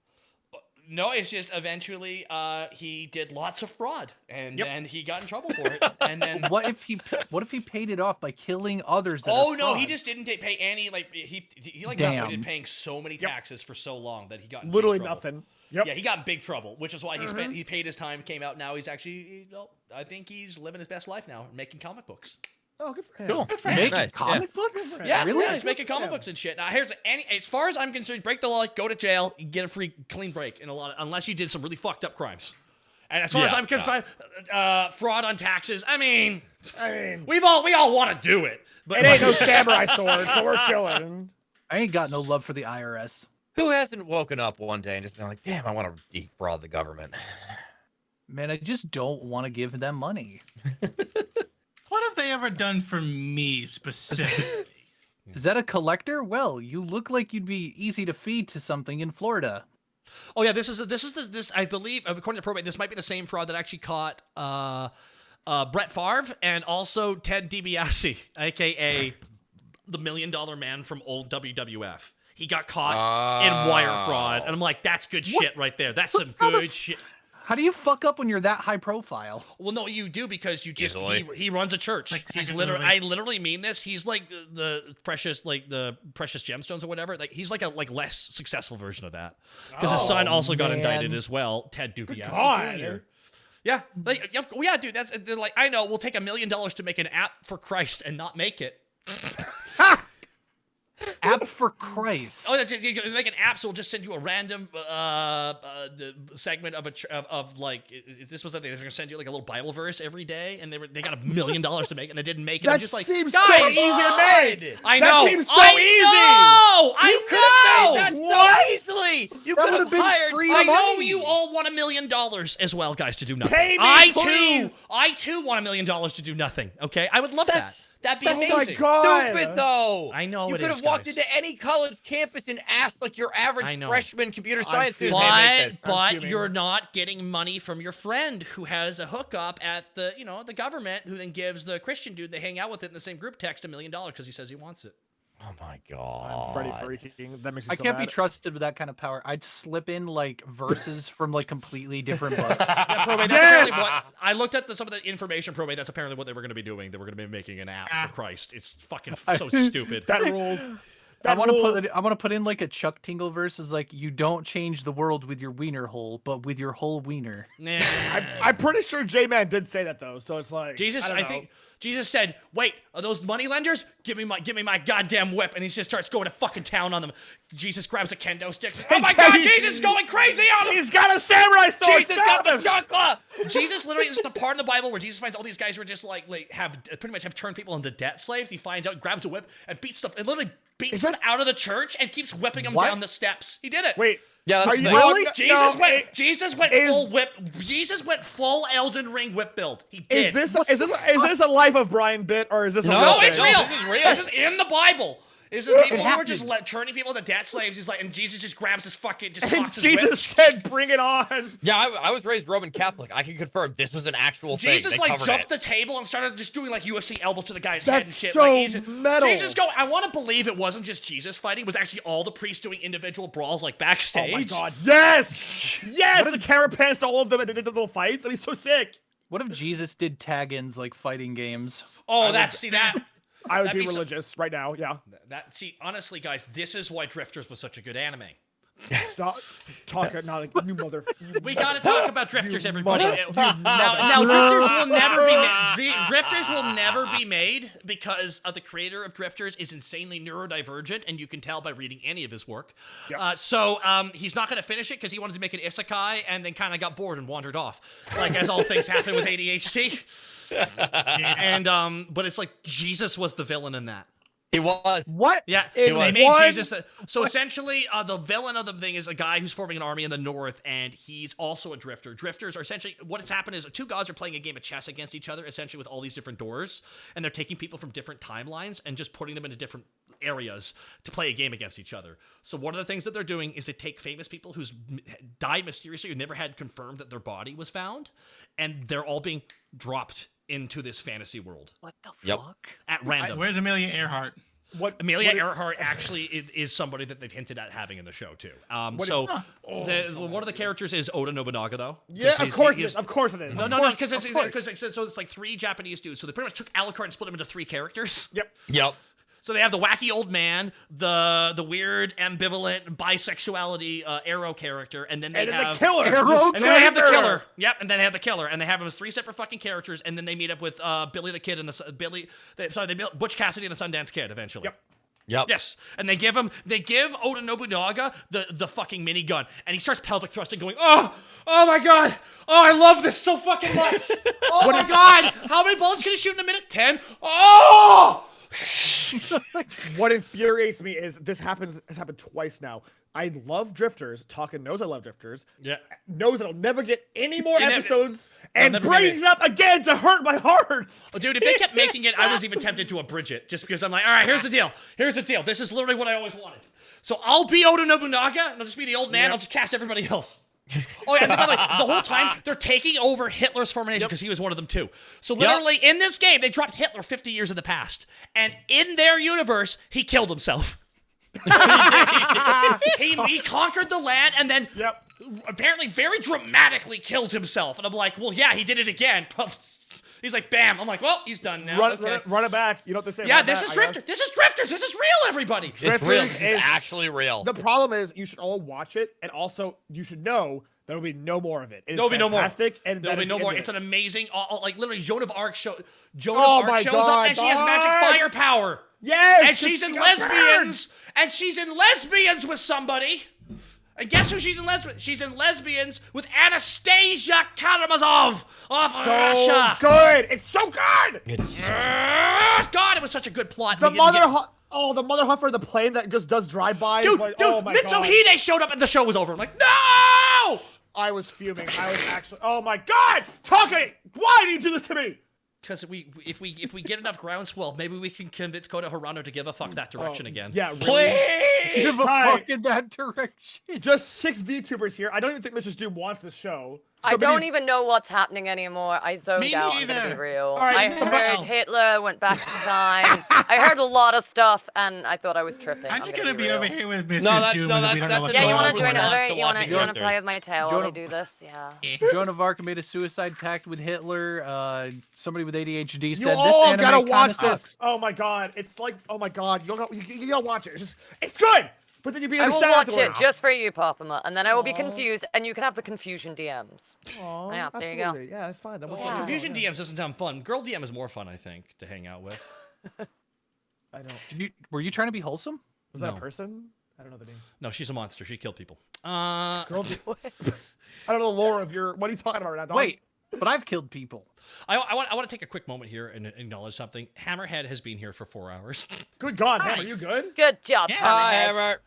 No, it's just eventually he did lots of fraud, and Yep. then he got in trouble for it. And then What if he paid it off by killing others? That oh are no, he frauds? just didn't pay any. Like he like Damn. avoided paying so many taxes for so long that he got in big Literally trouble. nothing. Yep. Yeah, he got in big trouble, which is why he paid his time, came out. Now he's actually, I think he's living his best life now, making comic books. Oh, good for him. Cool. Good for him. Making Nice, comic books? Yeah, really? yeah, he's making comic books and shit. Now, here's as far as I'm concerned, break the law, go to jail, you get a free clean break in unless you did some really fucked up crimes. And as far as I'm concerned, fraud on taxes. I mean, we all want to do it, but It ain't no samurai sword, so we're chilling. I ain't got no love for the IRS. Who hasn't woken up one day and just been like, damn, I want to defraud the government? Man, I just don't want to give them money. What have they ever done for me specifically? Is that a collector? Well, you look like you'd be easy to feed to something in Florida. Oh yeah, this I believe, according to probate, this might be the same fraud that actually caught Brett Favre and also Ted DiBiase, aka the $1 Million Man from old WWF. He got caught in wire fraud, and I'm like, that's good shit right there. That's some good shit. How do you fuck up when you're that high profile? Well, no, you do because you just Easily. he runs a church. Like, He's technically. I literally mean this. He's like the precious gemstones or whatever. Like he's like a less successful version of that because his son also got indicted as well. Ted DiBiase God. Jr. Yeah, like yeah, dude. They're like, I know. We'll take $1 million to make an app for Christ and not make it. App for Christ. Oh, you make an app, so we'll just send you a random segment of like this was the thing. They're gonna send you like a little Bible verse every day, and they got $1 million to make, it, and they didn't make it. I'm That just like, seems guys, so easy to make. I That know. seems so I know. That What? so easily. You That could have would've been hired. free I know money. you all want $1 million as well, guys, to do nothing. Pay me, I please. too want $1 million to do nothing. Okay, I would love That's- that. That'd be that's amazing. Oh my God. Stupid though. I know You it could is, have walked guys. into any college campus and asked like your I average know. freshman computer science fuming. student. Hey, make this. But fuming. you're not getting money from your friend who has a hookup at the the government, who then gives the Christian dude they hang out with it in the same group text $1 million because he says he wants it. Oh my god. Freddie freaking. That makes me I so can't be mad. trusted with that kind of power. I'd slip in like verses from like completely different books. Yeah, probate. That's Yes! apparently what I looked at some of the information. Probate. That's apparently what they were going to be doing. They were going to be making an app for Christ. It's fucking so stupid. That rules. I That want to rules. put in like a Chuck Tingle verse is like, you don't change the world with your wiener hole, but with your whole wiener. Nah. I'm pretty sure J-Man did say that though, so it's like Jesus, I, don't I know. think Jesus said, "Wait, are those money lenders? Give me my goddamn whip!" And he just starts going to fucking town on them. Jesus grabs a kendo stick. Oh my God, Jesus is going crazy on him! He's got a samurai sword. Jesus Stop got the him! chancla! Jesus literally, there's a part in the Bible where Jesus finds all these guys who are just like have pretty much have turned people into debt slaves. He finds out, grabs a whip, and beats stuff, and literally beats them out of the church and keeps whipping them down the steps. He did it. Wait. Yeah, Are you really? Jesus went full whip. Jesus went full Elden Ring whip build. He did. Is this a Life of Brian bit or is this a No, real it's thing? real. This is real. This is in the Bible. Is the people who are just turning people into debt slaves? He's like, and Jesus just grabs his fucking And cocks his Jesus whip. said, "Bring it on." Yeah, I was raised Roman Catholic. I can confirm this was an actual thing. Jesus They like covered jumped it. the table and started just doing like UFC elbows to the guy's head and That's shit. so Like, metal. Jesus go. I want to believe it wasn't just Jesus fighting. It was actually all the priests doing individual brawls like backstage. Oh my god. Yes. Yes. The camera pans all of them and did the little fights. That'd be so sick. What if Jesus did tag-ins like fighting games? Oh, see that. I would That'd be be so- religious right now. Yeah. Honestly, guys, this is why Drifters was such a good anime. Stop talking. Not like you mother. We gotta talk about Drifters, everybody. mother- Now, Drifters will never be made. Drifters will never be made because the creator of Drifters is insanely neurodivergent, and you can tell by reading any of his work. Yep. So he's not gonna finish it because he wanted to make an isekai, and then kind of got bored and wandered off, like as all things happen with ADHD. And but it's like Jesus was the villain in that. He was. What? Yeah, He they was. made One- Jesus. So essentially, the villain of the thing is a guy who's forming an army in the north, and he's also a drifter. Drifters are essentially what has happened is two gods are playing a game of chess against each other, essentially with all these different doors, and they're taking people from different timelines and just putting them into different areas to play a game against each other. So one of the things that they're doing is they take famous people who's died mysteriously, who never had confirmed that their body was found, and they're all being dropped into this fantasy world. What the Yep. fuck? At random. Where's Amelia Earhart? Amelia Earhart actually is somebody that they've hinted at having in the show too. One of the characters is Oda Nobunaga, though. Yeah, of course it is. Of course it is. No, because it's like three Japanese dudes. So they pretty much took Alucard and split them into three characters. Yep. So they have the wacky old man, the weird ambivalent bisexuality Arrow character, and then they have the killer. and then they have the killer. Yep, and then they have the killer, and they have them as three separate fucking characters, and then they meet up with Billy the Kid and they built Butch Cassidy and the Sundance Kid eventually. Yep. Yes, and they give Oda Nobunaga the fucking minigun, and he starts pelvic thrusting, going, oh my god, oh I love this so fucking much, oh my god, how many bullets can he shoot in a minute? 10. Oh. What infuriates me is this has happened twice now. I love Drifters. Talkin knows I love Drifters. Yeah. Knows I'll never get any more never- episodes I'll and never brings get it up again to hurt my heart. Well, dude, if they kept making it, I was even tempted to abridge it, just because I'm like, all right, here's the deal. This is literally what I always wanted. So I'll be Oda Nobunaga, and I'll just be the old man. Yep. I'll just cast everybody else. Oh yeah, and by the way, the whole time they're taking over Hitler's formation because he was one of them too. So literally in this game, they dropped Hitler 50 years in the past, and in their universe, he killed himself. he conquered the land and then apparently very dramatically killed himself. And I'm like, well, yeah, he did it again. He's like, bam. I'm like, well, he's done now. Run it back. You know what they say? Yeah, this is Drifters. This is Drifters. This is real, everybody. It's real. It's actually real. The problem is you should all watch it, and also you should know there will be no more of it. It is There'll be no more. fantastic, and There'll that be is no the more. end of It's it. an amazing, like literally Joan of Arc shows Oh my up, God, and she has magic God. firepower. Yes, and she's in she got lesbians, and she's in lesbians with somebody. And guess who she's in lesbians? She's in lesbians with Anastasia Karamazov of Russia. Good. It's so good. God, it was such a good plot. The mother huffer, the plane that just does drive-bys. Dude, like, oh my God. Mitsuhide showed up and the show was over. I'm like, no! I was fuming. I was actually. Oh my God! Talking. Why do you do this to me? Because if we get enough groundswell, maybe we can convince Kota Hirano to give a fuck that direction again. Yeah, really. Please give a fuck in that direction. Just 6 VTubers here. I don't even think Mr. Doom wants this show. I don't even know what's happening anymore. I zoned out. I'm gonna be real. All right, I heard Hitler went back in time. I heard a lot of stuff, and I thought I was tripping. I'm just gonna be over here with Mr. Doom, No, and we don't know what's Yeah, going you on. want to join We're another? not You want watching to Drifters. play with my tail while we do this? Yeah. Joan of Arc made a suicide pact with Hitler. Somebody with ADHD You said this all anime gotta kinda watch sucks. this. Oh my God! It's like, oh my God! You gotta watch it. It's good. But then you'd be I will sad watch it afterwards. just for you, Papama, and then I will be confused, and you can have the confusion DMs. Aw, Yeah, there you go. absolutely. Yeah, that's fine. Then we'll Well, Confusion DMs doesn't sound fun. Girl DM is more fun, I think, to hang out with. I don't. Were you trying to be wholesome? Was that No. a person? I don't know the names. No, she's a monster. She killed people. Girl, I don't know the lore of your. What are you talking about right now? Dom? Wait, But I've killed people. I want to take a quick moment here and acknowledge something. Hammerhead has been here for 4 hours. Good God, Hammer, you good? Good job, Hi, Hammerhead.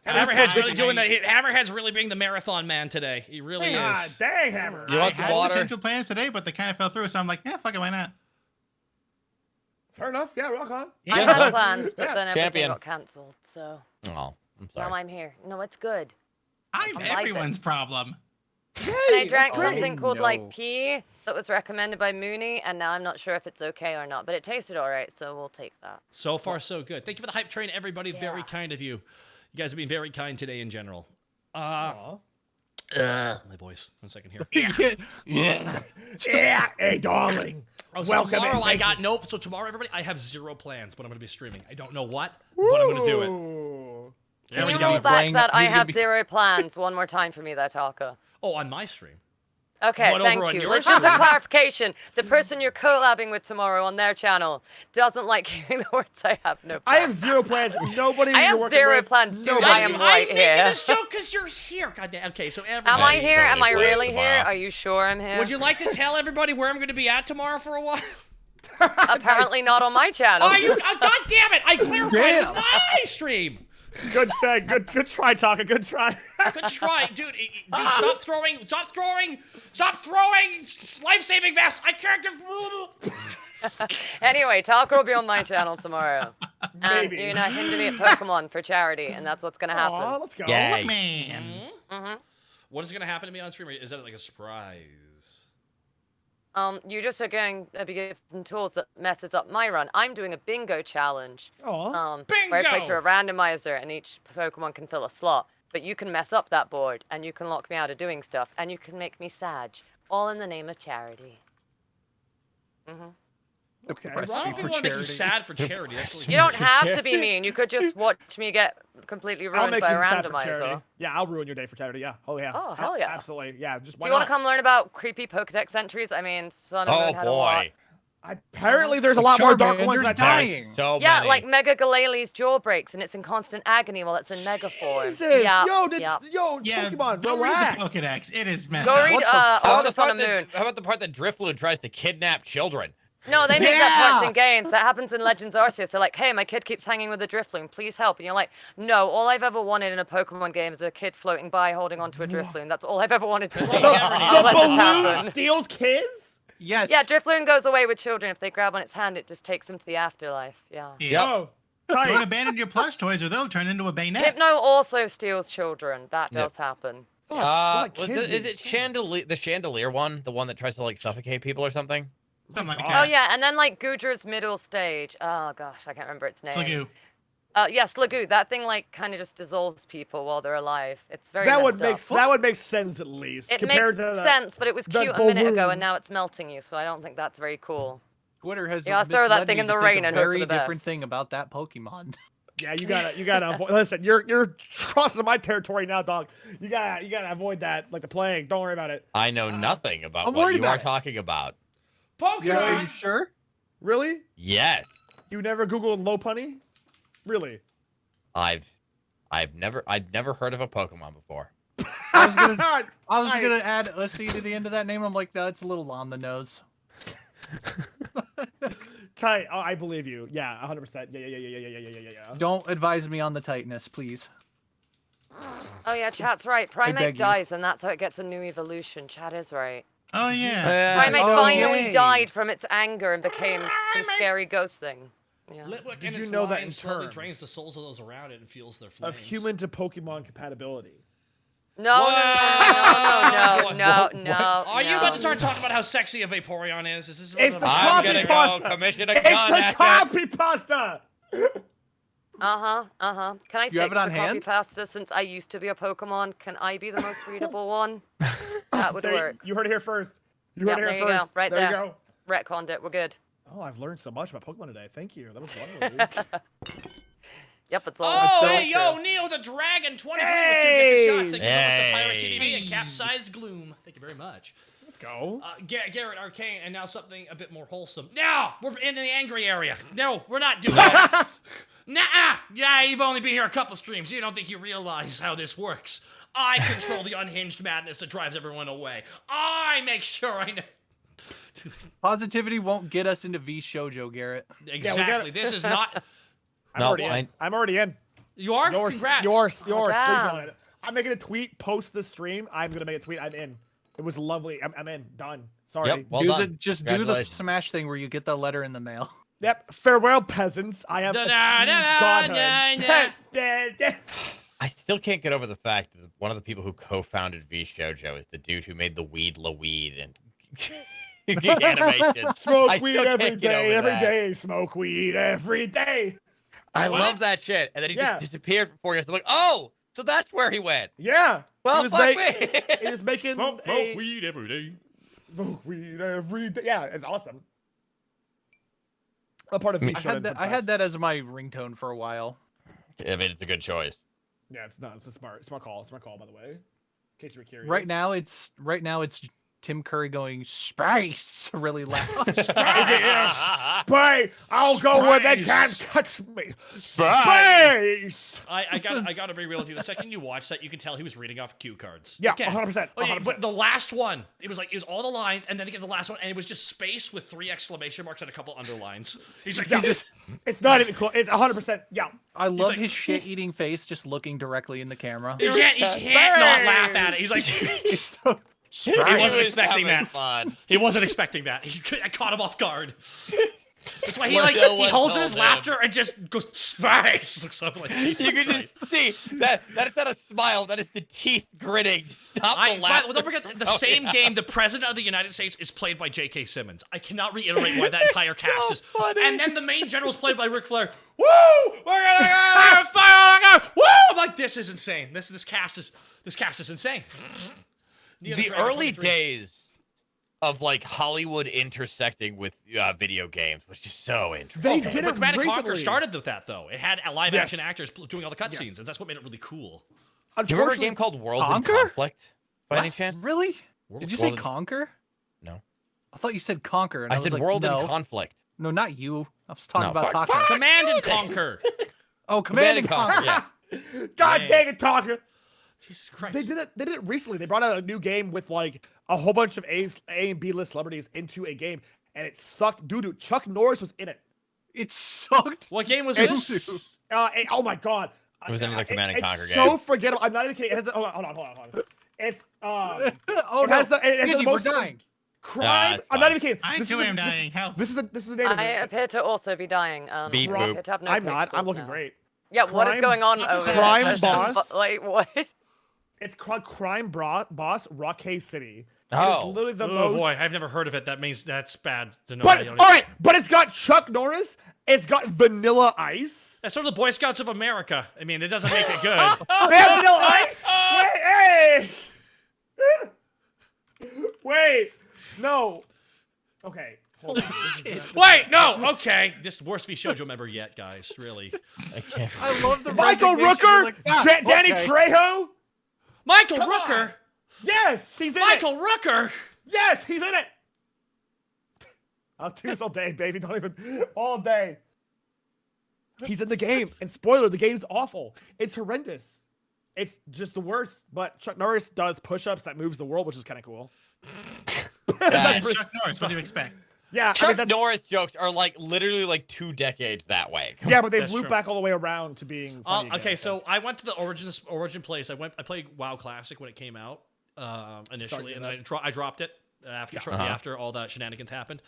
Hammer. Hammerhead's really doing the. Hammerhead's really being the marathon man today. He really God is. dang, Hammer. You I want some had water? potential plans today, but they kind of fell through, so I'm like, yeah, fuck it, why not? Fair enough. Yeah, rock on. I Yeah. had plans, but Yeah. then everything Champion. got cancelled, so Oh, I'm now sorry. I'm here. No, it's good. I'm I like everyone's problem. And I drank great. something called No. like pea that was recommended by Mooney, and now I'm not sure if it's okay or not, but it tasted all right, so we'll take that. So far, so good. Thank you for the hype train, everybody. Very Yeah. kind of you. You guys have been very kind today in general. Aw. My voice. 1 second here. Yeah, hey, darling. Oh, so Welcome in, tomorrow I thank got you. nope. So tomorrow, everybody, I have 0 plans, but I'm gonna be streaming. I don't know what, but I'm gonna do it. Ooh. Can He's you gonna roll be back playing- that I he's gonna have be- 0 plans one more time for me there, Taka? Oh, on my stream. Okay, What, over thank on you. yours? Just a clarification. The person you're collabing with tomorrow on their channel doesn't like hearing the words I have no plans. I have 0 plans. Nobody I you're have working 0 with, plans, dude. nobody. I am right making here. this joke because you're here. God damn. Okay, so everybody. Am I you here? totally Am I plans really here? tomorrow. Are you sure I'm here? Would you like to tell everybody where I'm going to be at tomorrow for a while? Apparently not on my channel. Are you? Oh, God damn it! I clarified it was my stream. Good say. Good try, Taka. Good try. Good try, dude. Stop throwing! Stop throwing! Stop throwing! Life-saving vests! I can't get. Anyway, Taka will be on my channel tomorrow. And Maybe. you're gonna hinder me at Pokemon for charity, and that's what's gonna happen. Aw, let's go. Yay. Man. Mm-hmm. What is going to happen to me on stream? Or is that like a surprise? You just are going to be given tools that messes up my run. I'm doing a bingo challenge. Aw. Where I play Bingo! to a randomizer, and each Pokemon can fill a slot. But you can mess up that board, and you can lock me out of doing stuff, and you can make me sad, all in the name of charity. Mm-hmm. Okay. Well, I don't Recipe think for we want to make you charity. sad for charity. That's really You don't have to be mean. You could just watch me get completely I'll ruined make by you a sad for randomizer. charity. Yeah, I'll ruin your day for charity. Yeah. Oh yeah. Oh, hell yeah. Absolutely. Yeah. Just Do why you want not? to come learn about creepy Pokedex entries? I mean, Sun and Oh Moon had a lot. boy. Apparently, there's a lot more darker ones Charmander's than I thought. dying. So Yeah, many. like Mega Galaley's jaw breaks and it's in constant agony while it's in Mega form. Jesus. Yeah, Yo, yeah. Yeah, Pokemon, don't relax. read the Pokedex. It is messed Go up. read What the How about Oldest the on a part that- Moon. How about the part that Drifloon tries to kidnap children? No, they make that parts Yeah. in games. That happens in Legends Arceus. They're like, hey, my kid keeps hanging with a Drifloon. Please help. And you're like, no, all I've ever wanted in a Pokemon game is a kid floating by holding onto a Drifloon. That's all I've ever wanted to see. The I'll let this balloon happen. steals kids? Yes. Yeah, Drifloon goes away with children. If they grab on its hand, it just takes them to the afterlife. Yeah. Yeah. Oh. Don't Tight. abandon your plush toys or they'll turn into a bayonet. Hypno also steals children. That Yep. does happen. like Was kids is being it Chandelier? The Chandelier one, the one that tries to like suffocate people or something? Something like Oh that. yeah, and then like Gudra's middle stage. Oh gosh, I can't remember its name. Slugoo. Yes, Slugoo. That thing like kind of just dissolves people while they're alive. It's very That would messed make up. that would make sense at least It compared makes to the, sense, but it was the cute a minute ago, balloon. and now it's melting you. So I don't think that's very cool. Twitter has Yeah, I'll throw that misled thing me in to the think rain a and hope for very the different best. thing about that Pokemon. Yeah, you gotta avoid. Listen, you're crossing my territory now, dog. You gotta avoid that, like the plague. Don't worry about it. I know nothing about I'm what worried you are about it. talking about. Pokemon. Yeah, are you sure? Really? Yes, You never Googled Lopunny? Really? I've never heard of a Pokemon before. I was Tight. gonna add a C to the end of that name. I'm like, that's a little on the nose. Tight. Oh, I believe you. Yeah, 100%. Yeah. Don't advise me on the tightness, please. Oh yeah, Chat's right. beg Primate you. dies, and that's how it gets a new evolution. Chat is right. Oh, yeah. Primate oh, finally yay. died from its anger and became some scary ghost thing. Yeah. Litwick Did and you its know that line in slowly terms drains the souls of those around it and fuels their flames. Of human to Pokemon compatibility. No. Are you about to start talking about how sexy a Vaporeon is? Is this It's the I'm copy gonna pasta. go commission a It's gun the at copy pasta. Can I You fix have it on the copy hand? pasta since I used to be a Pokemon? Can I be the most breedable one? That would There, work. you heard it here first. You Yep, heard it there here you go. first. Right there. You there. go. Retconned it. We're good. Oh, I've learned so much about Pokemon today. Thank you. That was wonderful. dude. Yep, it's all. Oh, so hey, true. yo, Neo the Dragon 23 Hey! with 2 gifted shots. Thank you so much for Piracy Hey. TV and capsized gloom. Thank you very much. Let's go. Garrett Arcane, and now something a bit more wholesome. Now we're in the angry area. No, we're not doing that. Nah, yeah, you've only been here a couple streams. You don't think you realize how this works. I control the unhinged madness that drives everyone away. I make sure I know. Positivity won't get us into V Shoujo, Garrett. Exactly. This is not. I'm already in. You are? Congrats. Yours. Sleep damn. on it. I'm making a tweet post the stream. I'm gonna make a tweet. I'm in. It was lovely. I'm in. Done. Sorry. Yep, well done. Just do the Smash thing where you get the letter in the mail. Yep. Farewell, peasants. I have achieved godhood. I still can't get over the fact that one of the people who co-founded V Shoujo is the dude who made the Weed La Weed and animation. Smoke weed every day. Smoke weed every day. I love that shit. And then he just disappeared for 4 years. I'm like, oh, so that's where he went. Yeah. Well, fuck me. He was making smoke weed every day. Smoke weed every day. Yeah, it's awesome. A part of V Shoujo. I had that as my ringtone for a while. I mean, it's a good choice. Yeah, it's not. It's a smart call. Smart call, by the way. In case you're curious. Right now, it's Tim Curry going space really loud. Space! I'll go where they can't catch me. Space! I gotta be real with you. The second you watch that, you can tell he was reading off cue cards. Yeah, 100%. But the last one, it was all the lines, and then again the last one, and it was just space with 3 exclamation marks and a couple underlines. He's like, it's not even close. It's 100%. Yeah. I love his shit-eating face, just looking directly in the camera. He can't not laugh at it. He's like, it's so. He wasn't expecting that. He wasn't expecting that. I caught him off guard. That's why he holds in his laughter and just goes space. Looks up like Jesus you can Christ. just see that is not a smile. That is the teeth gritting. Stop the laughter. Don't forget the same game. The president of the United States is played by J.K. Simmons. I cannot reiterate why that entire cast is. Funny. And then the main general is played by Ric Flair. Woo! We're gonna go fire! Woo! I'm like, this is insane. This cast is insane. The early days of like Hollywood intersecting with video games was just so interesting. They did it Command & Conquer recently. started with that though. It had live action actors doing all the cutscenes, and that's what made it really cool. Do you remember a game called World in Conflict? By any chance? Really? Did you say Conquer? No. I thought you said Conquer. And I said was like, World no. in Conflict. No, not you. I was talking about Taka. Command & Conquer. Oh, Command & Conquer. Yeah. God dang it, Tonka. Jesus Christ. They did it recently. They brought out a new game with like a whole bunch of A and B list celebrities into a game, and it sucked. Dude, Chuck Norris was in it. It sucked. What game was this? Oh my god. It was another Command & Conquer It's game. so forgettable. I'm not even kidding. It has hold on. It's oh it no. has the we're most dying. crime. I'm not even kidding. I too am dying. Help. This is the name of I it. appear to also be dying. Beep I boop. appear to have no I'm not. I'm pixels looking now. great. Yeah, what is going on over there? Crime There's boss. some- Like, what? It's called Crime Boss Rockay City. Oh. It's literally the Oh most. boy, I've never heard of it. That means that's bad to know. But all right, but it's got Chuck Norris. It's got Vanilla Ice. That's sort of the Boy Scouts of America. I mean, it doesn't make it good. They have Vanilla Ice. Wait, hey. Wait, no. Okay, hold on. Wait, no. Okay, this worst V Shoujo member yet, guys. Really. I can't. I love the Michael resignation. You're Rooker, like, ah, Danny okay. Trejo. Michael Come on. Rooker. Yes, he's in Michael it. Rooker. Yes, he's in it. I'll do this all day, baby. Don't even all day. He's in the game, and spoiler: the game's awful. It's horrendous. It's just the worst. But Chuck Norris does push-ups that moves the world, which is kind of cool. That's Chuck Norris. What do you expect? Yeah, Chuck Norris jokes are like literally like 2 decades that way. Yeah, but they've That's looped true. back all the way around to being funny. Okay, again, so I went to the origin place. I played WoW Classic when it came out initially, and then I dropped it shortly after all the shenanigans happened.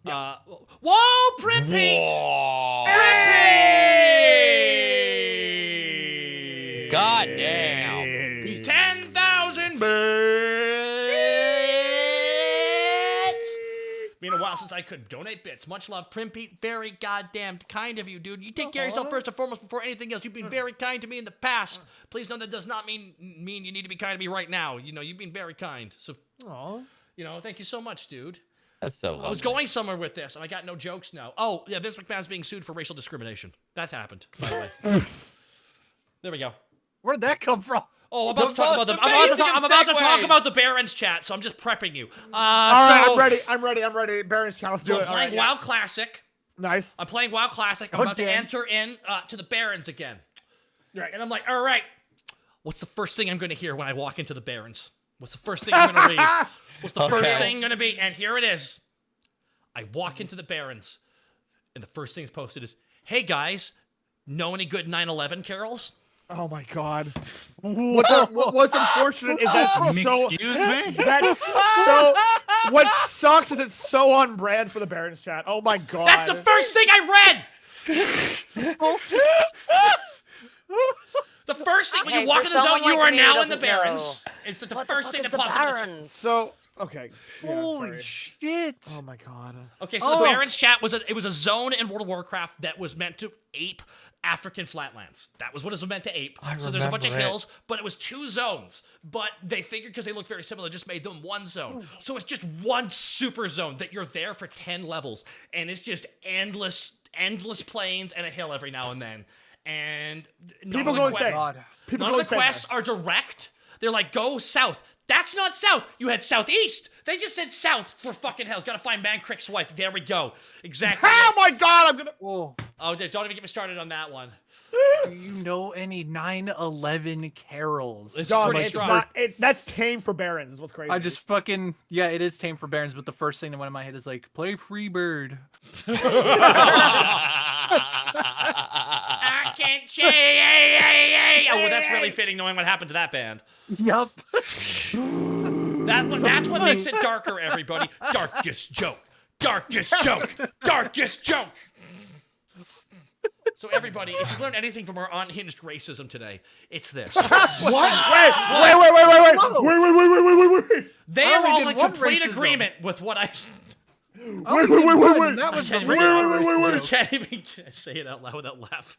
Whoa, Print Pete! God damn. 10,000 bits! Been a while since I could donate bits. Much love, Print Pete. Very goddamn kind of you, dude. You take care of yourself first and foremost before anything else. You've been very kind to me in the past. Please know that does not mean you need to be kind to me right now. You know, you've been very kind. So, thank you so much, dude. That's so lovely. I was going somewhere with this, and I got no jokes now. Oh, yeah, Vince McMahon's being sued for racial discrimination. That happened, by the way. There we go. Where'd that come from? Oh, I'm about to talk about the Barons chat, so I'm just prepping you. all right, I'm ready. Baron's chat. Let's do it. I'm playing WoW Classic. Nice. I'm playing WoW Classic. I'm about to enter in to the Barons again. Right. And I'm like, all right, What's the first thing I'm going to hear when I walk into the Barrens? What's the first thing I'm going to read? What's the first thing going to be? And here it is. I walk into the Barrens, and the first thing that's posted is, "Hey guys, know any good 9/11 carols?" Oh my god. What's unfortunate is that so. Excuse me? That's so. What sucks is it's so on brand for the Barons chat. Oh my god. That's the first thing I read! The first thing when you walk in the zone, you are now in the Barrens. It's the first thing that pops up. So, okay. Yeah, Holy shit. Oh my god. Okay, so the Barrens chat was a zone in World of Warcraft that was meant to ape African flatlands. That was what it was meant to ape. So there's a bunch of hills, but it was 2 zones. But they figured because they look very similar, just made them 1 zone. So it's just 1 super zone that you're there for 10 levels, and it's just endless plains and a hill every now and then. And people go insane. None of the quests are direct. They're like, go south. That's not south. You head southeast. They just said south for fucking hell. Gotta find Man Crick's wife. There we go. Exactly. Oh my god, I'm gonna. Whoa. Oh, don't even get me started on that one. Do you know any 9/11 carols? It's Dog, pretty it's strong. not. That's tame for Barons. Is what's crazy. I just fucking it is tame for Barons, but the first thing that went in my head is like, play Freebird. I can't change. Oh, well, that's really fitting knowing what happened to that band. Yup. That's what makes it darker, everybody. Darkest joke. Darkest joke. Darkest joke. So everybody, if you've learned anything from our unhinged racism today, it's this. Wait. They are all in complete agreement with what I said. Wait. That was I can't even say it out loud without laughing.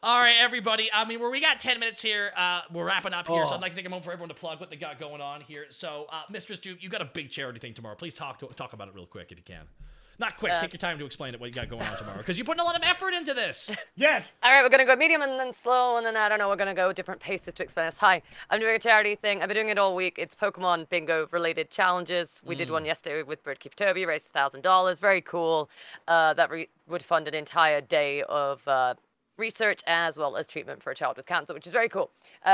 All right, everybody. I mean, we got 10 minutes here. We're wrapping up here, so I'd like to take a moment for everyone to plug what they got going on here. So, Mistress Duke, you got a big charity thing tomorrow. Please talk about it real quick if you can. Not quick. Take your time to explain it, what you got going on tomorrow, because you're putting a lot of effort into this. Yes. All right, we're going to go medium and then slow, and then, I don't know, we're going to go different paces to explain this. Hi, I'm doing a charity thing. I've been doing it all week. It's Pokemon bingo-related challenges. We did one yesterday with Birdkeeper Toby, raised $1,000. Very cool. That would fund an entire day of research as well as treatment for a child with cancer, which is very cool.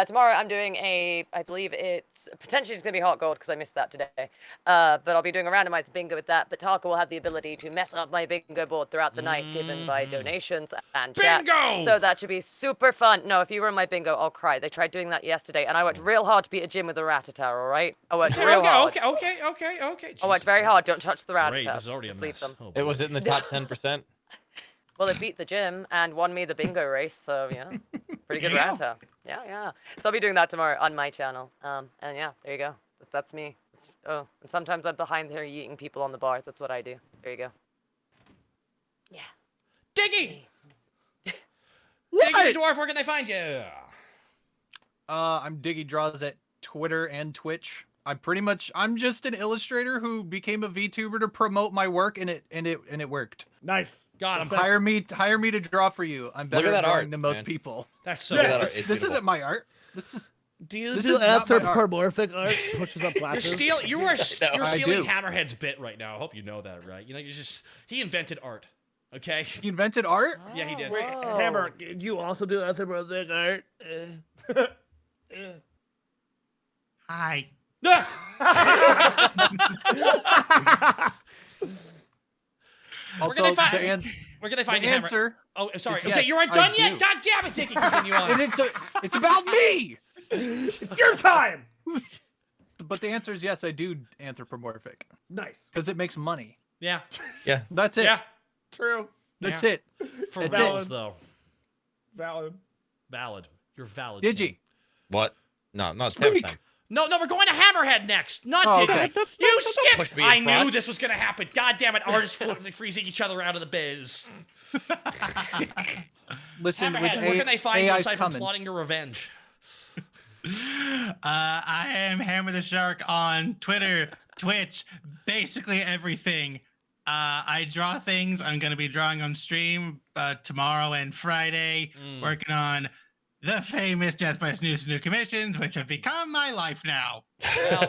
Tomorrow I'm doing I believe it's potentially just going to be hot gold because I missed that today. But I'll be doing a randomized bingo with that. But Taka will have the ability to mess up my bingo board throughout the night, given by donations and chat. Bingo! So that should be super fun. No, if you were in my bingo, I'll cry. They tried doing that yesterday, and I worked real hard to beat a gym with a Rattata, all right? I worked real hard. Okay. I worked very hard. Don't touch the Rattata. Great, this is already Just a leave mess. them. Oh, It was in the top 10%. Well, it beat the gym and won me the bingo race, so yeah, pretty good Rattata. Yeah. So I'll be doing that tomorrow on my channel. And yeah, there you go. That's me. And sometimes I'm behind there eating people on the bar. That's what I do. There you go. Yeah. Diggy! Diggy the Dwarf, where can they find you? I'm Diggy Draws at Twitter and Twitch. I'm just an illustrator who became a VTuber to promote my work, and it worked. Nice. Got him. Hire me to draw for you. I'm better at drawing than most people. That's so Look at good. that art. This isn't my art. This is Do you This do is not my art. anthropomorphic art? Pushes up glasses. You're I stealing do. Hammerhead's bit right now. I hope you know that, right? You know, he invented art. Okay. You invented art? Yeah, he did. Wait, Hammer, you also do anthropomorphic art? Hi. Also, Where can they find the you, Hammer? answer. Oh, sorry. is Okay, yes, you aren't I done do. yet? God damn it, Dickie. Continue on. And it's about me. It's your time. But the answer is yes, I do anthropomorphic Nice. because it makes money. Yeah. That's it. Yeah. True. That's Yeah. it. For That's vowels, it. though. Valid. Valid. You're valid. Digi. What? No, not Speak. time. No, we're going to Hammerhead next. Not Oh, Dickie. okay. You push skipped. me in I knew front. this was going to happen. God damn it. Artists freezing each other out of the biz. Listen, Hammerhead, with where can they find you AI's aside from coming. plotting your revenge? I am Hammer the Shark on Twitter, Twitch, basically everything. I draw things. I'm going to be drawing on stream tomorrow and Friday, working on the famous Death by Snooze New Commissions, which have become my life now. Well,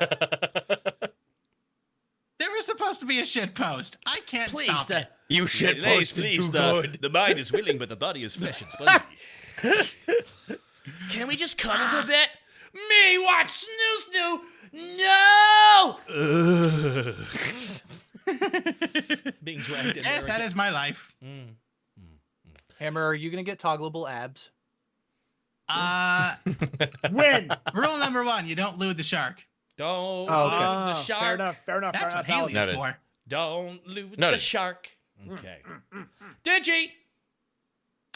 There was supposed to be a shit post. I can't stop it. You shit posted too good. The mind is willing, but the body is flesh and spongy. Can we just cuddle for a bit? Me watch Snoo Snoo. No. Being dragged in. Yes, that is my life. Hammer, are you gonna get toggleable abs? Win. Rule number 1: you don't lose the shark. Don't Oh, okay. lose the shark. Fair enough. Fair enough. That's fair what enough. Haley is Noted. for. Don't lose the Noted. shark. Okay. Digi.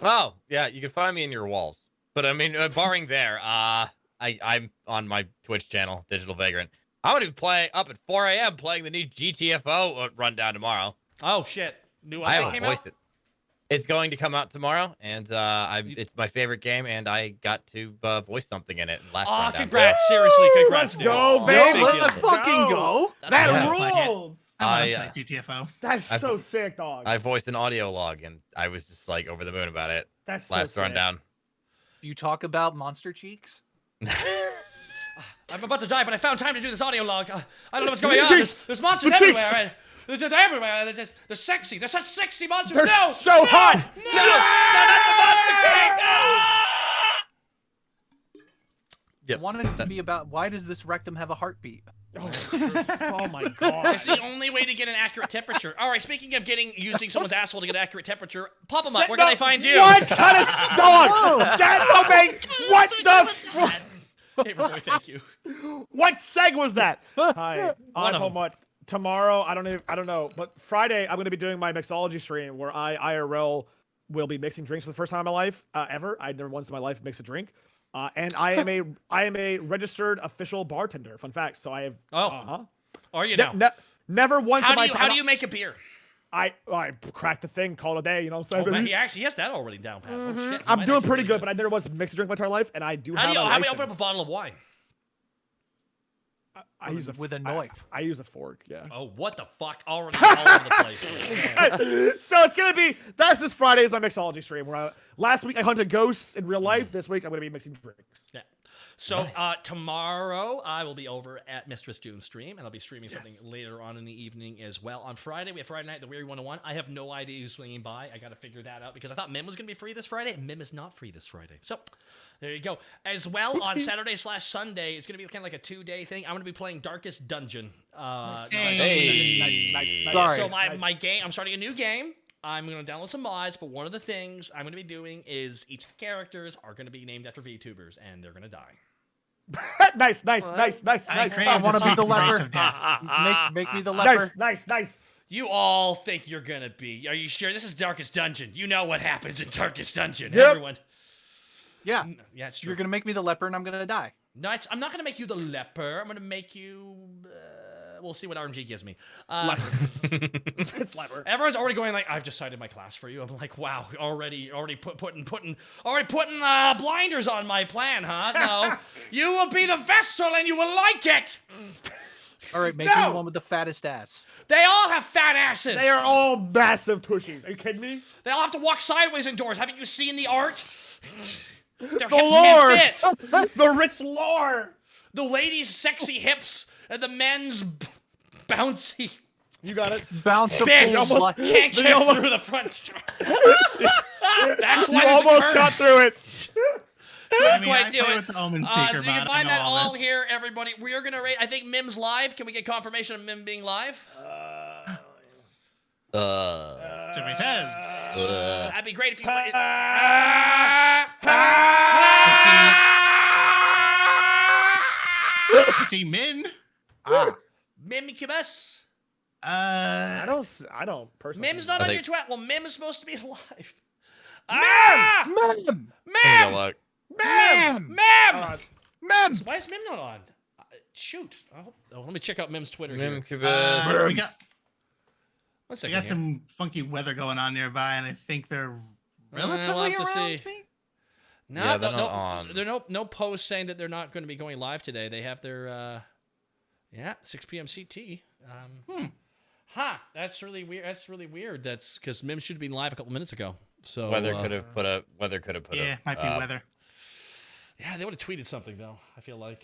Oh, yeah, you can find me in your walls. But I mean, barring there, I'm on my Twitch channel, Digital Vagrant. I'm gonna be playing up at 4 a.m. playing the new GTFO rundown tomorrow. Oh shit. New I update haven't came voiced out? it. It's going to come out tomorrow, and it's my favorite game, and I got to voice something in it last Oh, rundown. congrats. Seriously, congrats. Let's dude. go, Oh, baby. thank you. Let's fucking go. That Yeah. rules. I I, want to play GTFO. That's I've- so sick, dog. I voiced an audio log, and I was just like over the moon about it That's so last sick. rundown. You talk about monster cheeks? I'm about to die, but I found time to do this audio log. I don't know what's going on. Cheeks! There's monsters The cheeks! everywhere. They're everywhere. They're sexy. They're such sexy monsters. They're no! so hot. I wanted it to be about why does this rectum have a heartbeat? Oh my god. It's the only way to get an accurate temperature. All right, speaking of using someone's asshole to get an accurate temperature, pop them up. Where can they find you? What kind of dog? That don't make. What the? Hey, boy, thank you. What seg was that? Hi, One I'm of 'em. Homut. Tomorrow, I don't know, but Friday I'm gonna be doing my mixology stream where I IRL will be mixing drinks for the first time in my life ever. I never once in my life mixed a drink, and I am a registered official bartender. Fun fact. So I have. Are you now? Never once in my time. How do you make a beer? I cracked the thing, call it a day. You know what I'm saying? Oh, he actually has that already down pat. Oh, shit. I'm doing pretty good, but I never once mixed a drink my entire life, and I do have a How do you license. open up a bottle of wine? I use with a knife. I use a fork. Yeah. Oh, what the fuck? Already all over the place. So it's gonna be this Friday is my mixology stream. Where last week I hunted ghosts in real life. This week I'm gonna be mixing drinks. Yeah. So tomorrow I will be over at Mistress Doom stream, and I'll be streaming something later on in the evening as well. On Friday, we have Friday Night, the Weary 101. I have no idea who's swinging by. I got to figure that out because I thought Mim was going to be free this Friday, and Mim is not free this Friday. So there you go. As well, on Saturday/Sunday, it's going to be kind of like a 2-day thing. I'm going to be playing Darkest Dungeon. Nice. Sorry. So my game, I'm starting a new game. I'm going to download some mods, but one of the things I'm going to be doing is each of the characters are going to be named after VTubers, and they're going to die. nice. I want to be the leper. Make me the leper. Nice. You all think you're gonna be. Are you sure? This is Darkest Dungeon. You know what happens in Darkest Dungeon. Yep. Everyone. Yeah. Yeah, it's true. You're gonna make me the leper, and I'm gonna die. No, I'm not gonna make you the leper. I'm gonna make you. We'll see what RNG gives me. It's leper. Everyone's already going like, I've decided my class for you. I'm like, wow, already putting blinders on my plan, huh? No, you will be the Vestal, and you will like it. All right, make me the one with the fattest ass. They all have fat asses. They are all massive tushies. Are you kidding me? They all have to walk sideways indoors. Haven't you seen the art? Their The hips lore. can't fit. The rich lore. The ladies' sexy hips and the men's bouncy You got it. Bountiful. bits Almost, can't get through the front. That's why You almost got through it. I mean, quite I do play it. with the Omen So Seeker you mod. can I find know that all this. here, everybody. We are gonna rate. I think Mim's live. Can we get confirmation of Mim being live? Survey says. That'd be great if you. See Min. Mim Cubus. I don't personally. Mim's not I on think- your twat. Well, Mim is supposed to be live. Mem! Mim! Mem! Mem! Mem! Why is Mim not on? Shoot. Let me check out Mim's Twitter Mim here. Cubus. We got One second we got here. some funky weather going on nearby, and I think they're we'll relatively have to around see. me. No, Yeah, they're no, not on. There are no posts saying that they're not going to be going live today. They have their 6 p.m. CT. That's really weird. That's really weird. That's because Mim should have been live a couple minutes ago. So Weather could have put a. Yeah, might be weather. Yeah, they would have tweeted something though. I feel like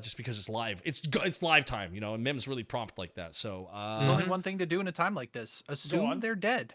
just because it's live, it's live time, and Mim's really prompt like that. So There's only one thing to do in a time like this. Assume they're dead.